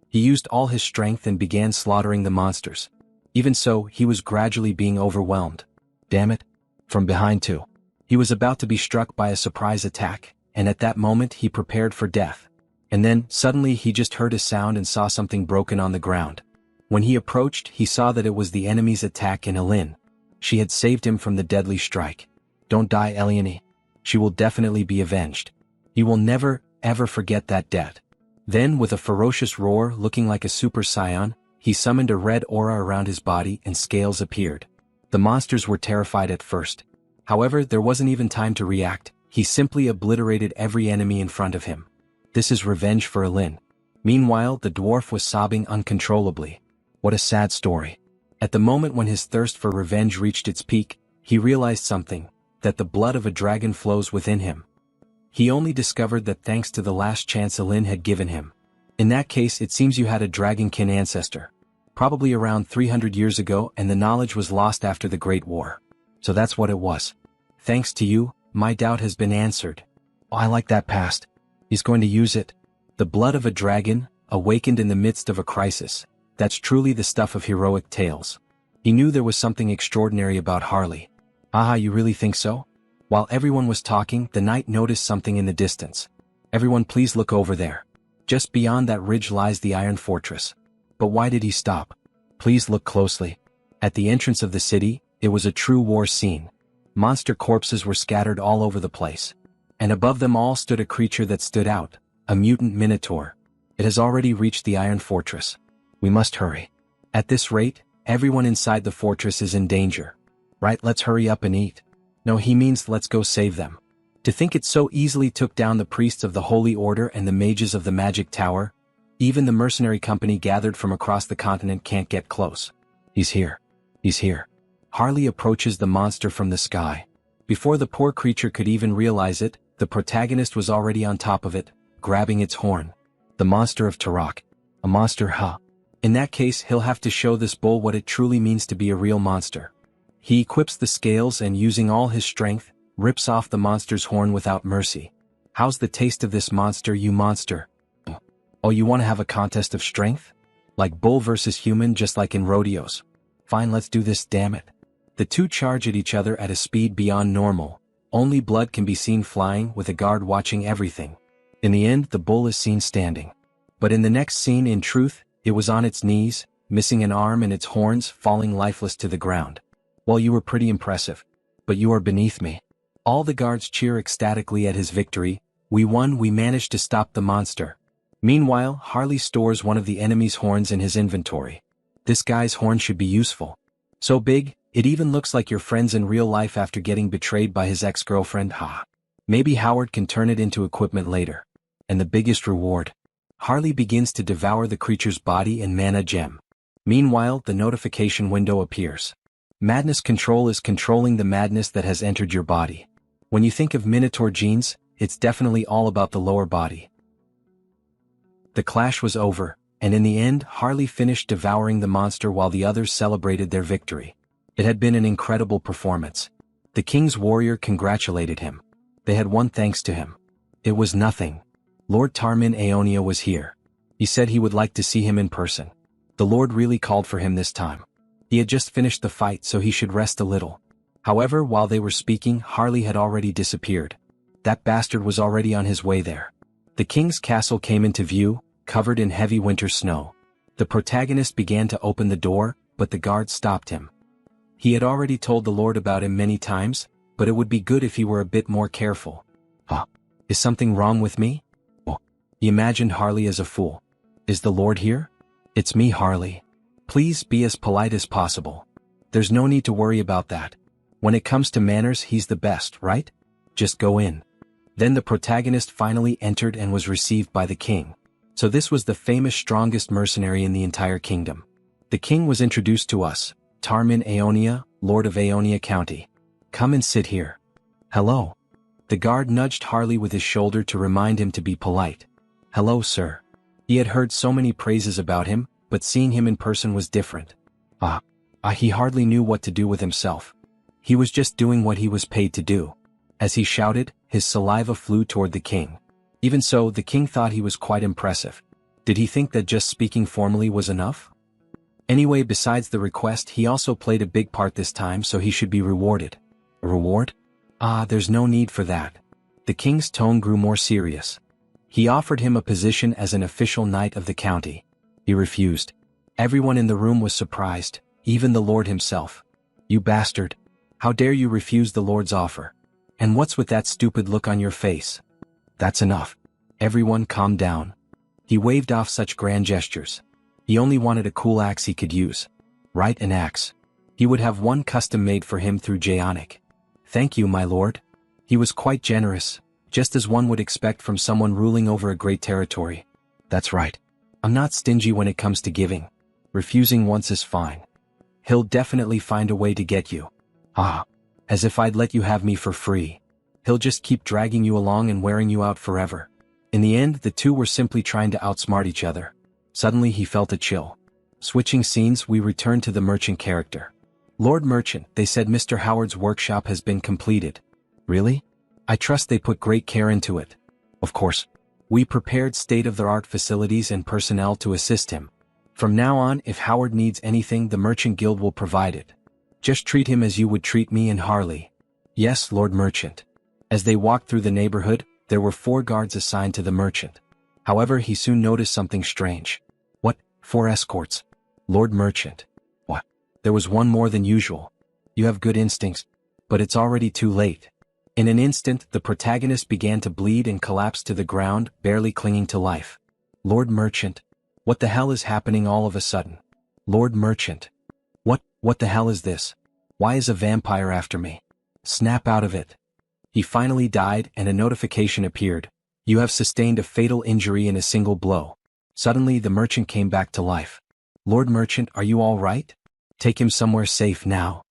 He used all his strength and began slaughtering the monsters. Even so, he was gradually being overwhelmed. Damn it. From behind too. He was about to be struck by a surprise attack, and at that moment he prepared for death. And then, suddenly he just heard a sound and saw something broken on the ground. When he approached, he saw that it was the enemy's attack in Elin. She had saved him from the deadly strike. Don't die, Eliane. She will definitely be avenged. He will never, ever forget that debt. Then, with a ferocious roar looking like a super scion, he summoned a red aura around his body and scales appeared. The monsters were terrified at first. However, there wasn't even time to react. He simply obliterated every enemy in front of him. This is revenge for Alin. Meanwhile, the dwarf was sobbing uncontrollably. What a sad story. At the moment when his thirst for revenge reached its peak, he realized something, that the blood of a dragon flows within him. He only discovered that thanks to the last chance Alin had given him. In that case, it seems you had a dragonkin ancestor. Probably around 300 years ago, and the knowledge was lost after the Great War. So that's what it was. Thanks to you, my doubt has been answered. Oh, I like that past. He's going to use it. The blood of a dragon, awakened in the midst of a crisis. That's truly the stuff of heroic tales. He knew there was something extraordinary about Harley. Aha, you really think so? While everyone was talking, the knight noticed something in the distance. Everyone please look over there. Just beyond that ridge lies the Iron Fortress. But why did he stop? Please look closely. At the entrance of the city, it was a true war scene. Monster corpses were scattered all over the place. And above them all stood a creature that stood out, a mutant minotaur. It has already reached the Iron Fortress. We must hurry. At this rate, everyone inside the fortress is in danger. Right, let's hurry up and eat. No, he means let's go save them. To think it so easily took down the priests of the Holy Order and the mages of the Magic Tower. Even the mercenary company gathered from across the continent can't get close. He's here. He's here. Harley approaches the monster from the sky. Before the poor creature could even realize it, the protagonist was already on top of it, grabbing its horn. The monster of Turok. A monster, huh? In that case, he'll have to show this bull what it truly means to be a real monster. He equips the scales and, using all his strength, rips off the monster's horn without mercy. How's the taste of this monster, you monster? Oh, you want to have a contest of strength? Like bull versus human, just like in rodeos. Fine, let's do this, damn it. The two charge at each other at a speed beyond normal. Only blood can be seen flying, with a guard watching everything. In the end, the bull is seen standing. But in the next scene, in truth, it was on its knees, missing an arm and its horns falling lifeless to the ground. Well, you were pretty impressive. But you are beneath me. All the guards cheer ecstatically at his victory. We won, we managed to stop the monster. Meanwhile, Harley stores one of the enemy's horns in his inventory. This guy's horn should be useful. So big, it even looks like your friends in real life after getting betrayed by his ex-girlfriend, ha. Maybe Howard can turn it into equipment later. And the biggest reward. Harley begins to devour the creature's body and mana gem. Meanwhile, the notification window appears. Madness Control is controlling the madness that has entered your body. When you think of Minotaur genes, it's definitely all about the lower body. The clash was over, and in the end, Harley finished devouring the monster while the others celebrated their victory. It had been an incredible performance. The king's warrior congratulated him. They had won thanks to him. It was nothing. Lord Tarmin Aeonia was here. He said he would like to see him in person. The Lord really called for him this time. He had just finished the fight, so he should rest a little. However, while they were speaking, Harley had already disappeared. That bastard was already on his way there. The king's castle came into view, covered in heavy winter snow. The protagonist began to open the door, but the guard stopped him. He had already told the Lord about him many times, but it would be good if he were a bit more careful. Is something wrong with me? He imagined Harley as a fool. Is the Lord here? It's me, Harley. Please be as polite as possible. There's no need to worry about that. When it comes to manners, he's the best, right? Just go in. Then the protagonist finally entered and was received by the king. So this was the famous strongest mercenary in the entire kingdom. The king was introduced to us, Tarmin Aeonia, Lord of Aeonia County. Come and sit here. Hello. The guard nudged Harley with his shoulder to remind him to be polite. Hello, sir. He had heard so many praises about him, but seeing him in person was different. He hardly knew what to do with himself. He was just doing what he was paid to do. As he shouted, his saliva flew toward the king. Even so, the king thought he was quite impressive. Did he think that just speaking formally was enough? Anyway, besides the request, he also played a big part this time, so he should be rewarded. A reward? There's no need for that. The king's tone grew more serious. He offered him a position as an official knight of the county. He refused. Everyone in the room was surprised, even the Lord himself. You bastard. How dare you refuse the Lord's offer? And what's with that stupid look on your face? That's enough. Everyone calm down. He waved off such grand gestures. He only wanted a cool axe he could use. Right, an axe. He would have one custom made for him through Jaonic. Thank you, my lord. He was quite generous, just as one would expect from someone ruling over a great territory. That's right. I'm not stingy when it comes to giving. Refusing once is fine. He'll definitely find a way to get you. Ah, as if I'd let you have me for free. He'll just keep dragging you along and wearing you out forever. In the end, the two were simply trying to outsmart each other. Suddenly he felt a chill. Switching scenes, we return to the merchant character. Lord Merchant, they said Mr. Howard's workshop has been completed. Really? I trust they put great care into it. Of course. We prepared state-of-the-art facilities and personnel to assist him. From now on, if Howard needs anything, the Merchant Guild will provide it. Just treat him as you would treat me and Harley. Yes, Lord Merchant. As they walked through the neighborhood, there were 4 guards assigned to the merchant. However, he soon noticed something strange. What? 4 escorts? Lord Merchant. What? There was one more than usual. You have good instincts, but it's already too late. In an instant, the protagonist began to bleed and collapsed to the ground, barely clinging to life. Lord Merchant. What the hell is happening all of a sudden? Lord Merchant. What the hell is this? Why is a vampire after me? Snap out of it. He finally died and a notification appeared. You have sustained a fatal injury in a single blow. Suddenly the merchant came back to life. Lord Merchant, are you all right? Take him somewhere safe now.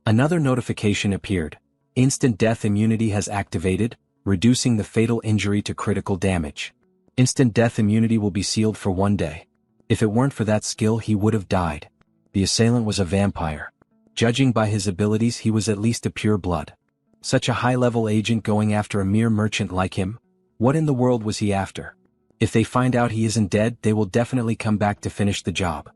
Another notification appeared. Instant death immunity has activated, reducing the fatal injury to critical damage. Instant death immunity will be sealed for 1 day. If it weren't for that skill, he would have died. The assailant was a vampire. Judging by his abilities, he was at least a pure blood. Such a high-level agent going after a mere merchant like him? What in the world was he after? If they find out he isn't dead, they will definitely come back to finish the job.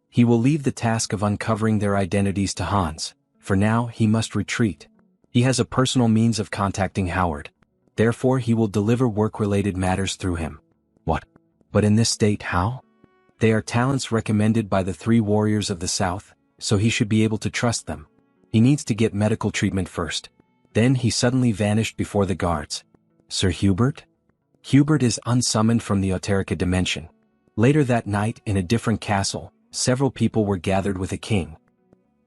He will leave the task of uncovering their identities to Hans. For now, he must retreat. He has a personal means of contacting Howard. Therefore, he will deliver work-related matters through him. What? But in this state, how? They are talents recommended by the 3 warriors of the South, so he should be able to trust them. He needs to get medical treatment first. Then he suddenly vanished before the guards. Sir Hubert? Hubert is unsummoned from the Oterica dimension. Later that night, in a different castle, several people were gathered with a king.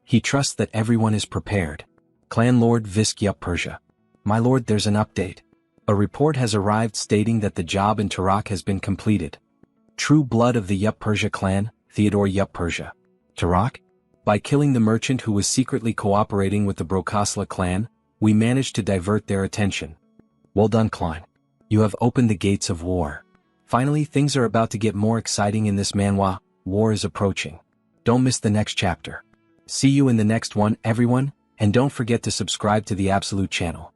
He trusts that everyone is prepared. Clan Lord Visk Yup Persia. My lord, there's an update. A report has arrived stating that the job in Tarak has been completed. True blood of the Yup Persia clan, Theodore Yup Persia. Tarak? By killing the merchant who was secretly cooperating with the Brokosla clan, we managed to divert their attention. Well done, Klein. You have opened the gates of war. Finally, things are about to get more exciting in this manhwa. War is approaching. Don't miss the next chapter. See you in the next one, everyone, and don't forget to subscribe to the Absolute channel.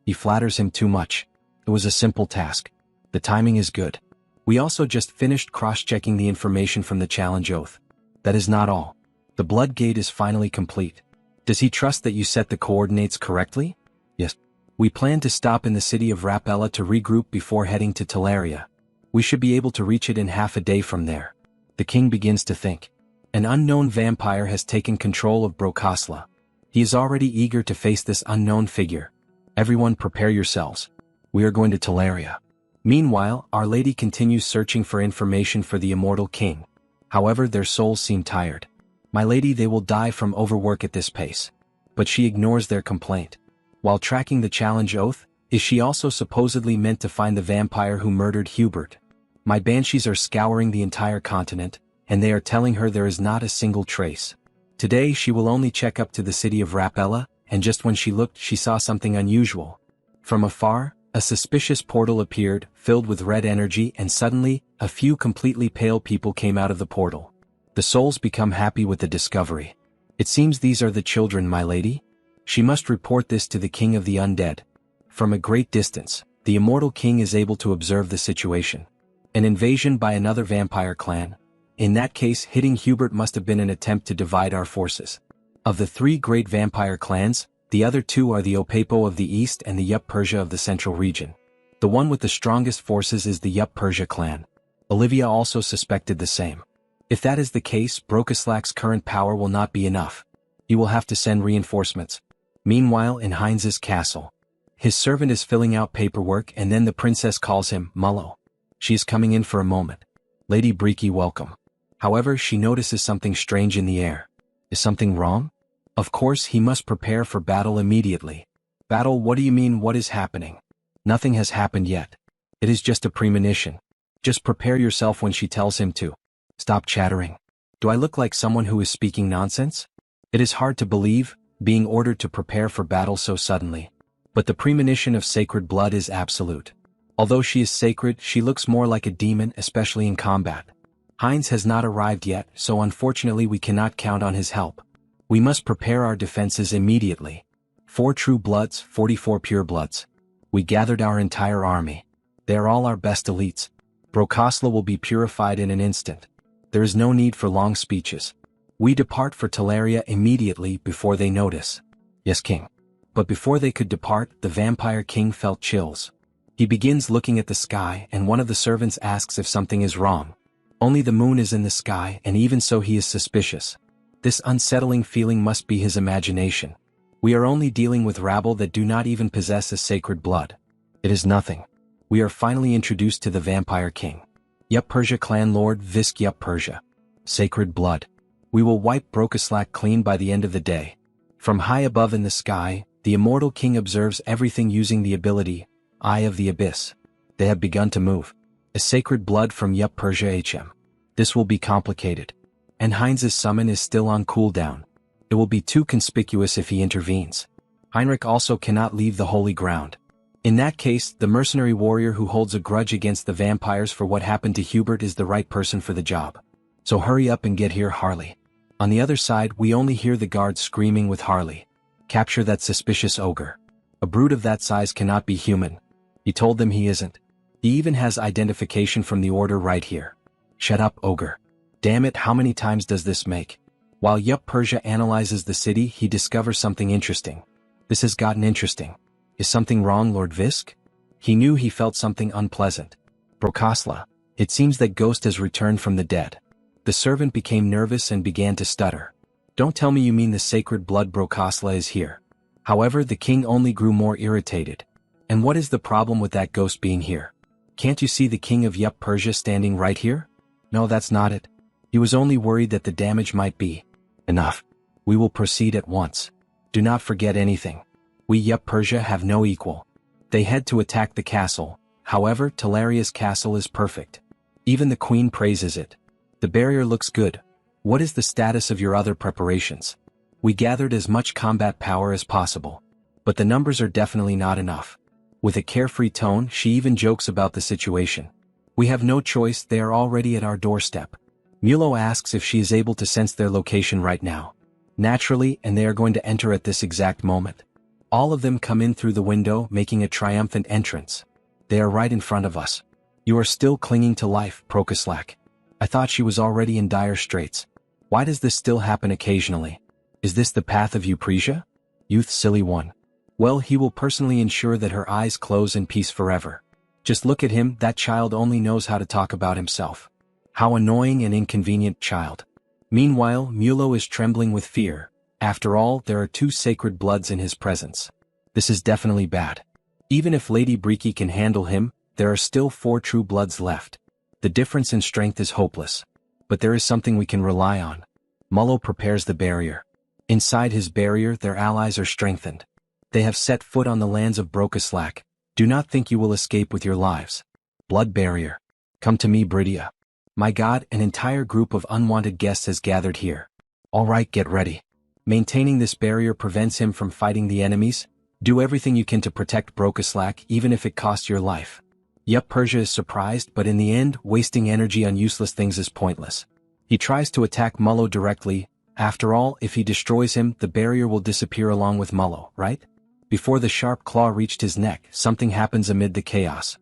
He flatters him too much. It was a simple task. The timing is good. We also just finished cross-checking the information from the challenge oath. That is not all. The blood gate is finally complete. Does he trust that you set the coordinates correctly? Yes. We plan to stop in the city of Rapella to regroup before heading to Teleria. We should be able to reach it in half a day from there. The king begins to think. An unknown vampire has taken control of Brokosla. He is already eager to face this unknown figure. Everyone prepare yourselves. We are going to Teleria. Meanwhile, Our Lady continues searching for information for the immortal king. However, their souls seem tired. My lady, they will die from overwork at this pace. But she ignores their complaint. While tracking the challenge oath, is she also supposedly meant to find the vampire who murdered Hubert? My banshees are scouring the entire continent, and they are telling her there is not a single trace. Today she will only check up to the city of Rapella, and just when she looked, she saw something unusual. From afar, a suspicious portal appeared, filled with red energy, and suddenly, a few completely pale people came out of the portal. The souls become happy with the discovery. It seems these are the children, my lady. She must report this to the king of the undead. From a great distance, the immortal king is able to observe the situation. An invasion by another vampire clan. In that case, hitting Hubert must have been an attempt to divide our forces. Of the 3 great vampire clans, the other 2 are the Opapo of the east and the Yup Persia of the central region. The one with the strongest forces is the Yup Persia clan. Olivia also suspected the same. If that is the case, Brokoslak's current power will not be enough. He will have to send reinforcements. Meanwhile, in Heinz's castle, his servant is filling out paperwork and then the princess calls him Mullo. She is coming in for a moment. Lady Breaky, welcome. However, she notices something strange in the air. Is something wrong? Of course, he must prepare for battle immediately. Battle? What do you mean, what is happening? Nothing has happened yet. It is just a premonition. Just prepare yourself when she tells him to. Stop chattering. Do I look like someone who is speaking nonsense? It is hard to believe, being ordered to prepare for battle so suddenly. But the premonition of sacred blood is absolute. Although she is sacred, she looks more like a demon, especially in combat. Heinz has not arrived yet, so unfortunately we cannot count on his help. We must prepare our defenses immediately. 4 true bloods, 44 pure bloods. We gathered our entire army. They are all our best elites. Brokosla will be purified in an instant. There is no need for long speeches. We depart for Teleria immediately before they notice. Yes, King. But before they could depart, the Vampire King felt chills. He begins looking at the sky, and one of the servants asks if something is wrong. Only the moon is in the sky, and even so he is suspicious. This unsettling feeling must be his imagination. We are only dealing with rabble that do not even possess a sacred blood. It is nothing. We are finally introduced to the Vampire King. Yup Persia Clan Lord Visk Yup Persia. Sacred blood. We will wipe Brokoslak clean by the end of the day. From high above in the sky, the immortal king observes everything using the ability, Eye of the Abyss. They have begun to move. A sacred blood from Yup Persia HM. This will be complicated. And Heinz's summon is still on cooldown. It will be too conspicuous if he intervenes. Heinrich also cannot leave the holy ground. In that case, the mercenary warrior who holds a grudge against the vampires for what happened to Hubert is the right person for the job. So hurry up and get here, Harley. On the other side, we only hear the guards screaming with Harley. Capture that suspicious ogre. A brute of that size cannot be human. He told them he isn't. He even has identification from the order right here. Shut up, ogre. Damn it, how many times does this make? While Yup Persia analyzes the city, he discovers something interesting. This has gotten interesting. Is something wrong, Lord Visk? He knew he felt something unpleasant. Brokosla, it seems that Ghost has returned from the dead. The servant became nervous and began to stutter. Don't tell me you mean the sacred blood Brokosla is here. However, the king only grew more irritated. And what is the problem with that ghost being here? Can't you see the king of Yup Persia standing right here? No, that's not it. He was only worried that the damage might be. Enough. We will proceed at once. Do not forget anything. We Yup Persia have no equal. They head to attack the castle. However, Telaria's castle is perfect. Even the queen praises it. The barrier looks good. What is the status of your other preparations? We gathered as much combat power as possible. But the numbers are definitely not enough. With a carefree tone, she even jokes about the situation. We have no choice, they are already at our doorstep. Mulo asks if she is able to sense their location right now. Naturally, and they are going to enter at this exact moment. All of them come in through the window, making a triumphant entrance. They are right in front of us. You are still clinging to life, Prokoslak. I thought she was already in dire straits. Why does this still happen occasionally? Is this the path of Eupresia? Youth silly one. Well, he will personally ensure that her eyes close in peace forever. Just look at him, that child only knows how to talk about himself. How annoying and inconvenient child. Meanwhile, Mulo is trembling with fear. After all, there are 2 sacred bloods in his presence. This is definitely bad. Even if Lady Breaky can handle him, there are still 4 true bloods left. The difference in strength is hopeless. But there is something we can rely on. Mullo prepares the barrier. Inside his barrier, their allies are strengthened. They have set foot on the lands of Brokoslak. Do not think you will escape with your lives. Blood barrier. Come to me, Bridia. My god, an entire group of unwanted guests has gathered here. Alright, get ready. Maintaining this barrier prevents him from fighting the enemies. Do everything you can to protect Brokoslak, even if it costs your life. Yup Persia is surprised, but in the end, wasting energy on useless things is pointless. He tries to attack Mullo directly. After all, if he destroys him, the barrier will disappear along with Mullo, right? Before the sharp claw reached his neck, something happens amid the chaos.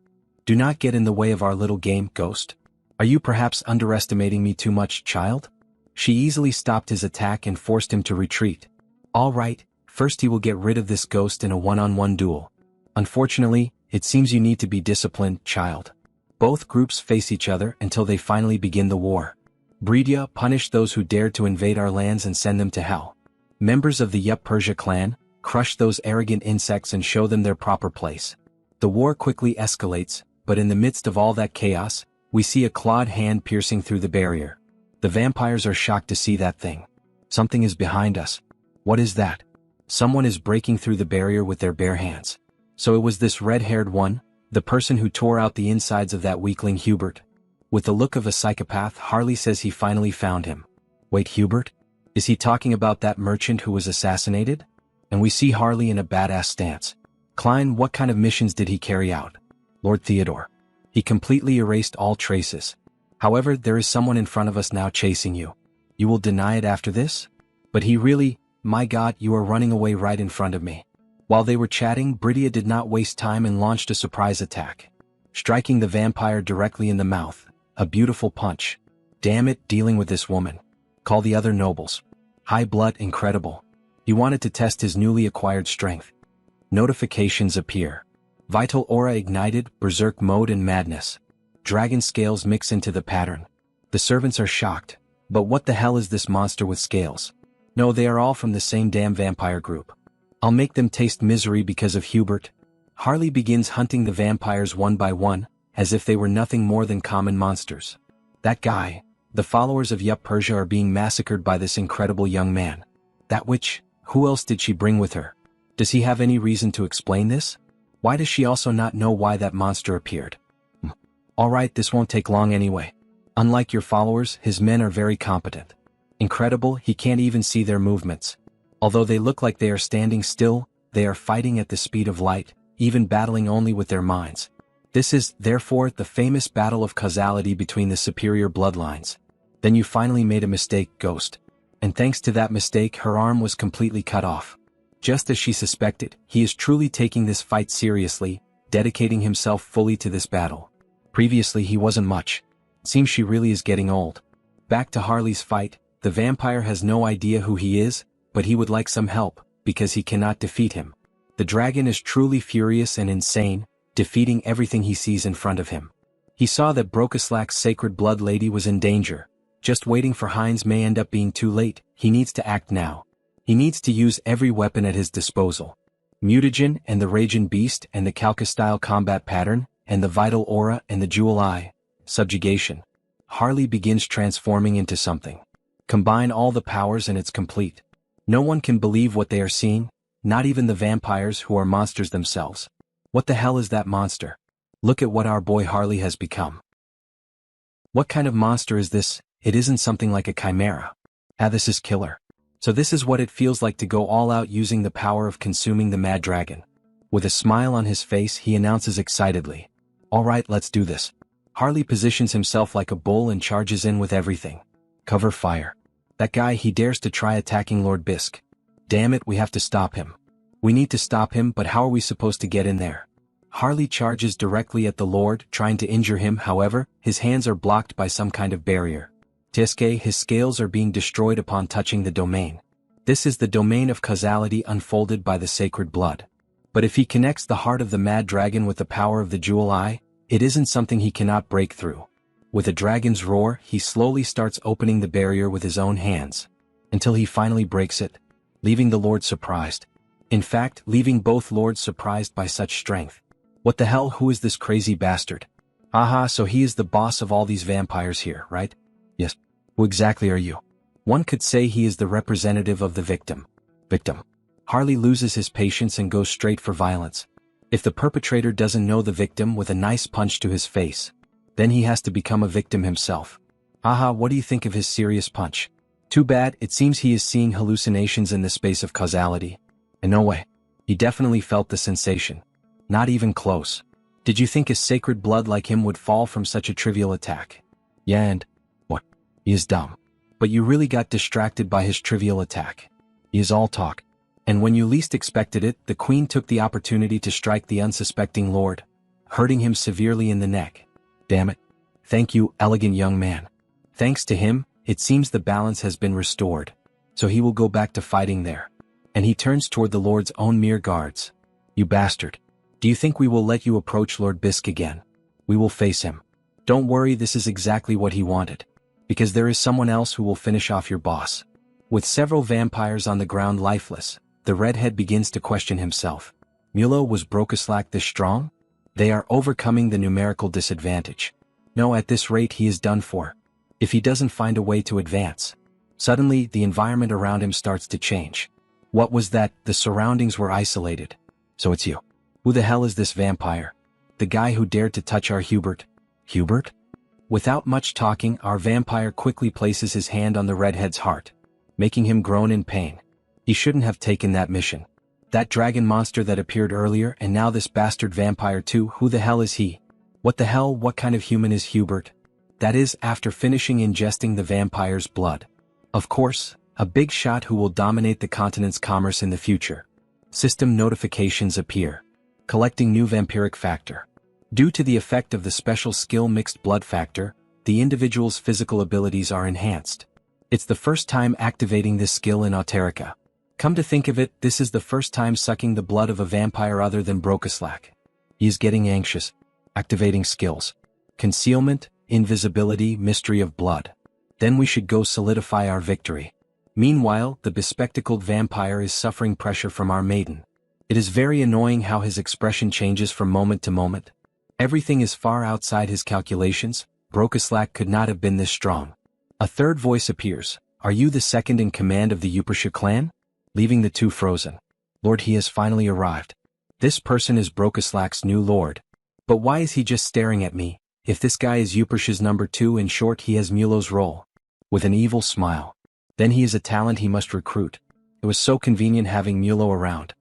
Do not get in the way of our little game, Ghost. Are you perhaps underestimating me too much, child? She easily stopped his attack and forced him to retreat. All right, first he will get rid of this ghost in a one-on-one duel. Unfortunately, it seems you need to be disciplined, child. Both groups face each other until they finally begin the war. Bridia, punish those who dared to invade our lands and send them to hell. Members of the Yup Persia clan, crush those arrogant insects and show them their proper place. The war quickly escalates. but in the midst of all that chaos, we see a clawed hand piercing through the barrier. The vampires are shocked to see that thing. Something is behind us. What is that? Someone is breaking through the barrier with their bare hands. So it was this red-haired one, the person who tore out the insides of that weakling Hubert. With the look of a psychopath, Harley says he finally found him. Wait, Hubert? Is he talking about that merchant who was assassinated? And we see Harley in a badass stance. Klein, what kind of missions did he carry out? Lord Theodore. He completely erased all traces. However, there is someone in front of us now chasing you. You will deny it after this? But he really, my God, you are running away right in front of me. While they were chatting, Bridia did not waste time and launched a surprise attack. Striking the vampire directly in the mouth. A beautiful punch. Damn it, dealing with this woman. Call the other nobles. High blood, incredible. He wanted to test his newly acquired strength. Notifications appear. Vital aura ignited, berserk mode and madness. Dragon scales mix into the pattern. The servants are shocked. But what the hell is this monster with scales? No, they are all from the same damn vampire group. I'll make them taste misery because of Hubert. Harley begins hunting the vampires one by one, as if they were nothing more than common monsters. That guy, the followers of Yup Persia are being massacred by this incredible young man. That witch, who else did she bring with her? Does he have any reason to explain this? Why does she also not know why that monster appeared? Alright, this won't take long anyway. Unlike your followers, his men are very competent. Incredible, he can't even see their movements. Although they look like they are standing still, they are fighting at the speed of light, even battling only with their minds. This is, therefore, the famous battle of causality between the superior bloodlines. Then you finally made a mistake, Ghost. And thanks to that mistake, her arm was completely cut off. Just as she suspected, he is truly taking this fight seriously, dedicating himself fully to this battle. Previously he wasn't much. Seems she really is getting old. Back to Harley's fight, the vampire has no idea who he is, but he would like some help, because he cannot defeat him. The dragon is truly furious and insane, defeating everything he sees in front of him. He saw that Brokislak's sacred blood lady was in danger. Just waiting for Heinz may end up being too late, he needs to act now. He needs to use every weapon at his disposal. Mutagen and the Raging Beast and the Calca-style combat pattern, and the Vital Aura and the Jewel Eye. Subjugation. Harley begins transforming into something. Combine all the powers and it's complete. No one can believe what they are seeing, not even the vampires who are monsters themselves. What the hell is that monster? Look at what our boy Harley has become. What kind of monster is this? It isn't something like a chimera. This is killer. So this is what it feels like to go all out using the power of consuming the mad dragon. With a smile on his face, he announces excitedly. Alright, let's do this. Harley positions himself like a bull and charges in with everything. Cover fire. That guy, he dares to try attacking Lord Bisk. Damn it, we have to stop him. We need to stop him, but how are we supposed to get in there? Harley charges directly at the Lord, trying to injure him. However, his hands are blocked by some kind of barrier. Tiske, his scales are being destroyed upon touching the domain. This is the domain of causality unfolded by the sacred blood. But if he connects the heart of the mad dragon with the power of the Jewel Eye, it isn't something he cannot break through. With a dragon's roar, he slowly starts opening the barrier with his own hands, until he finally breaks it, leaving the Lord surprised. In fact, leaving both lords surprised by such strength. What the hell, who is this crazy bastard? Aha, so he is the boss of all these vampires here, right? Yes. Who exactly are you? One could say he is the representative of the victim. Victim. Harley loses his patience and goes straight for violence. If the perpetrator doesn't know the victim with a nice punch to his face, then he has to become a victim himself. Aha, what do you think of his serious punch? Too bad, it seems he is seeing hallucinations in the space of causality. And no way. He definitely felt the sensation. Not even close. Did you think a sacred blood like him would fall from such a trivial attack? Yeah, and what? He is dumb. But you really got distracted by his trivial attack. He is all talk. And when you least expected it, the queen took the opportunity to strike the unsuspecting lord, hurting him severely in the neck. Damn it. Thank you, elegant young man. Thanks to him, it seems the balance has been restored. So he will go back to fighting there. And he turns toward the lord's own mere guards. You bastard. Do you think we will let you approach Lord Bisk again? We will face him. Don't worry, this is exactly what he wanted. Because there is someone else who will finish off your boss. With several vampires on the ground lifeless, the redhead begins to question himself. Mulo, was Brokislak this strong? They are overcoming the numerical disadvantage. No, at this rate he is done for. If he doesn't find a way to advance. Suddenly, the environment around him starts to change. What was that? The surroundings were isolated. So it's you. Who the hell is this vampire? The guy who dared to touch our Hubert? Hubert? Without much talking, our vampire quickly places his hand on the redhead's heart, making him groan in pain. He shouldn't have taken that mission. That dragon monster that appeared earlier, and now this bastard vampire too. Who the hell is he? What the hell? What kind of human is Hubert? That is, after finishing ingesting the vampire's blood. Of course, a big shot who will dominate the continent's commerce in the future. System notifications appear. Collecting new vampiric factor. Due to the effect of the special skill mixed blood factor, the individual's physical abilities are enhanced. It's the first time activating this skill in Auterica. Come to think of it, this is the first time sucking the blood of a vampire other than Brokaslak. He is getting anxious. Activating skills. Concealment, invisibility, mystery of blood. Then we should go solidify our victory. Meanwhile, the bespectacled vampire is suffering pressure from our maiden. It is very annoying how his expression changes from moment to moment. Everything is far outside his calculations. Brokaslak could not have been this strong. A third voice appears. Are you the second in command of the Yupersha clan? Leaving the two frozen. Lord, he has finally arrived. This person is Brokaslak's new lord. But why is he just staring at me? If this guy is Yupersha's number 2, in short, he has Mulo's role. With an evil smile. Then he is a talent he must recruit. It was so convenient having Mulo around.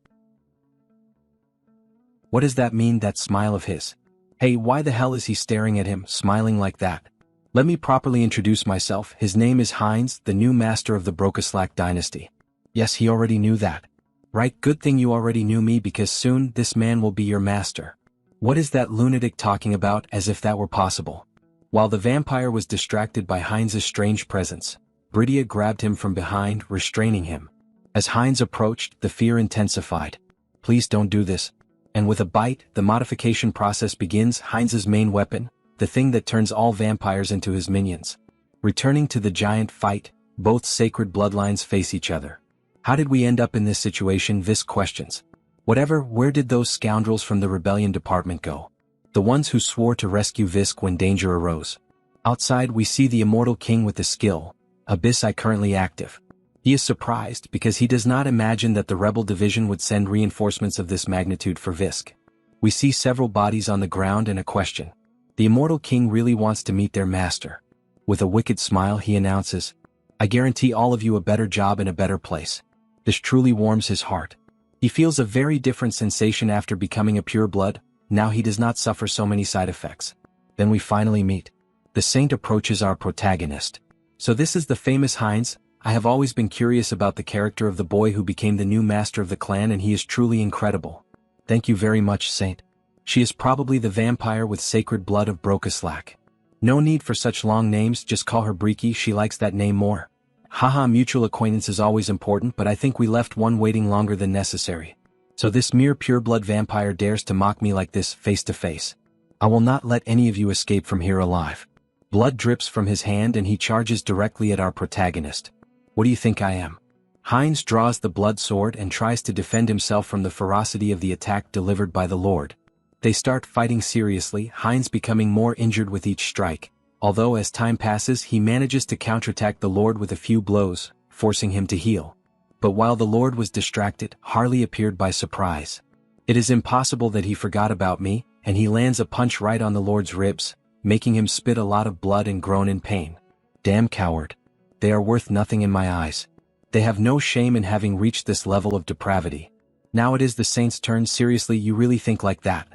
What does that mean, that smile of his? Hey, why the hell is he staring at him, smiling like that? Let me properly introduce myself. His name is Heinz, the new master of the Brokaslak dynasty. Yes, he already knew that. Right, good thing you already knew me, because soon this man will be your master. What is that lunatic talking about, as if that were possible? While the vampire was distracted by Heinz's strange presence, Bridia grabbed him from behind, restraining him. As Heinz approached, the fear intensified. Please don't do this. And with a bite, the modification process begins. Heinz's main weapon, the thing that turns all vampires into his minions. Returning to the giant fight, both sacred bloodlines face each other. How did we end up in this situation? Visk questions. Whatever, where did those scoundrels from the rebellion department go? The ones who swore to rescue Visk when danger arose. Outside we see the immortal king with the skill, Abyss I currently active. He is surprised because he does not imagine that the rebel division would send reinforcements of this magnitude for Visk. We see several bodies on the ground and a question. The immortal king really wants to meet their master. With a wicked smile he announces, I guarantee all of you a better job in a better place. This truly warms his heart. He feels a very different sensation after becoming a pureblood. Now he does not suffer so many side effects. Then we finally meet. The saint approaches our protagonist. So this is the famous Heinz. I have always been curious about the character of the boy who became the new master of the clan, and he is truly incredible. Thank you very much, Saint. She is probably the vampire with sacred blood of Brokaslak. No need for such long names, just call her Briki, she likes that name more. Haha, mutual acquaintance is always important, but I think we left one waiting longer than necessary. So this mere pureblood vampire dares to mock me like this, face to face. I will not let any of you escape from here alive. Blood drips from his hand and he charges directly at our protagonist. What do you think I am? Heinz draws the blood sword and tries to defend himself from the ferocity of the attack delivered by the Lord. They start fighting seriously, Heinz becoming more injured with each strike. Although as time passes he manages to counterattack the Lord with a few blows, forcing him to heal. But while the Lord was distracted, Harley appeared by surprise. It is impossible that he forgot about me, and he lands a punch right on the Lord's ribs, making him spit a lot of blood and groan in pain. Damn coward. They are worth nothing in my eyes. They have no shame in having reached this level of depravity. Now it is the saint's turn. Seriously, you really think like that?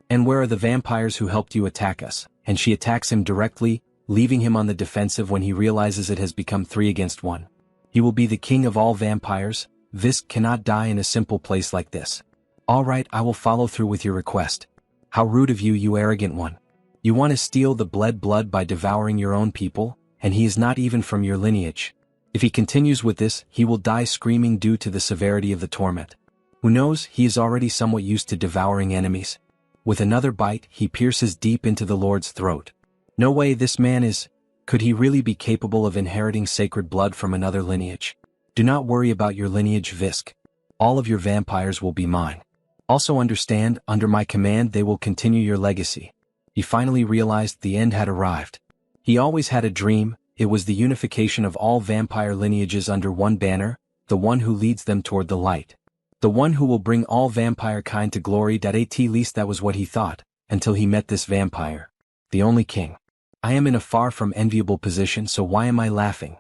And where are the vampires who helped you attack us? And she attacks him directly, leaving him on the defensive when he realizes it has become 3 against 1. He will be the king of all vampires. Visk cannot die in a simple place like this. Alright, I will follow through with your request. How rude of you, you arrogant one. You want to steal the bled blood by devouring your own people, and he is not even from your lineage. If he continues with this, he will die screaming due to the severity of the torment. Who knows, he is already somewhat used to devouring enemies. With another bite, he pierces deep into the Lord's throat. No way, this man is... Could he really be capable of inheriting sacred blood from another lineage? Do not worry about your lineage, Visk. All of your vampires will be mine. Also understand, under my command they will continue your legacy. He finally realized the end had arrived. He always had a dream, it was the unification of all vampire lineages under one banner, the one who leads them toward the light. The one who will bring all vampire kind to glory. At least that was what he thought, until he met this vampire. The only king. I am in a far from enviable position, so why am I laughing?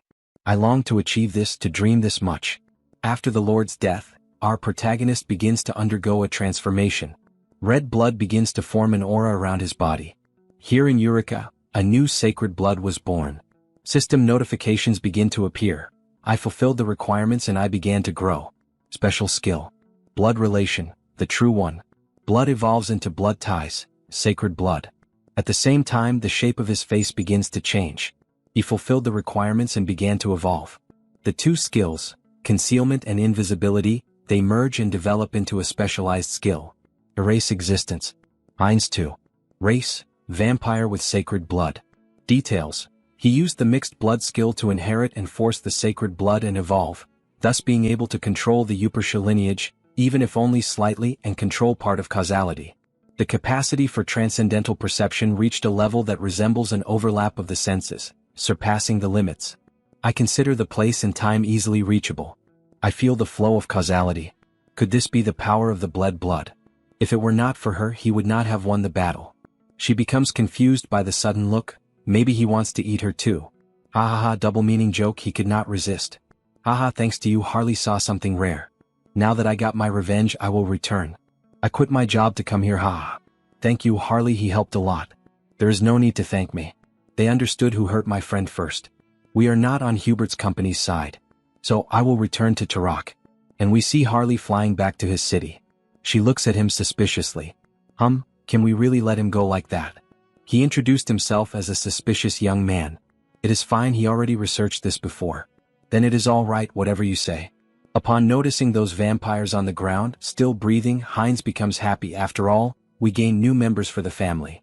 I long to achieve this, to dream this much. After the Lord's death, our protagonist begins to undergo a transformation. Red blood begins to form an aura around his body. Here in Eureka, a new sacred blood was born. System notifications begin to appear. I fulfilled the requirements and I began to grow. Special skill. Blood relation, the true one. Blood evolves into blood ties, sacred blood. At the same time, the shape of his face begins to change. He fulfilled the requirements and began to evolve. The two skills, concealment and invisibility, they merge and develop into a specialized skill. Erase existence. Heinz 2. Race, vampire with sacred blood. Details. He used the mixed blood skill to inherit and force the sacred blood and evolve, thus being able to control the Yupersha lineage, even if only slightly, and control part of causality. The capacity for transcendental perception reached a level that resembles an overlap of the senses, surpassing the limits. I consider the place and time easily reachable. I feel the flow of causality. Could this be the power of the bled blood? If it were not for her, he would not have won the battle. She becomes confused by the sudden look. Maybe he wants to eat her too. Ha ha ha, double meaning joke he could not resist. Haha, thanks to you Harley saw something rare. Now that I got my revenge, I will return. I quit my job to come here, haha. Thank you Harley, he helped a lot. There is no need to thank me. They understood who hurt my friend first. We are not on Hubert's company's side. So I will return to Turok. And we see Harley flying back to his city. She looks at him suspiciously. Can we really let him go like that? He introduced himself as a suspicious young man. It is fine, he already researched this before. Then it is all right, whatever you say. Upon noticing those vampires on the ground, still breathing, Heinz becomes happy. After all, we gain new members for the family.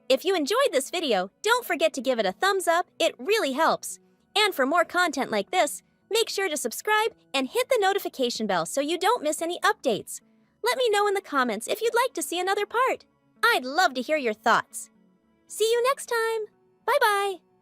If you enjoyed this video, don't forget to give it a thumbs up, it really helps. And for more content like this, make sure to subscribe and hit the notification bell so you don't miss any updates. Let me know in the comments if you'd like to see another part. I'd love to hear your thoughts. See you next time. Bye-bye.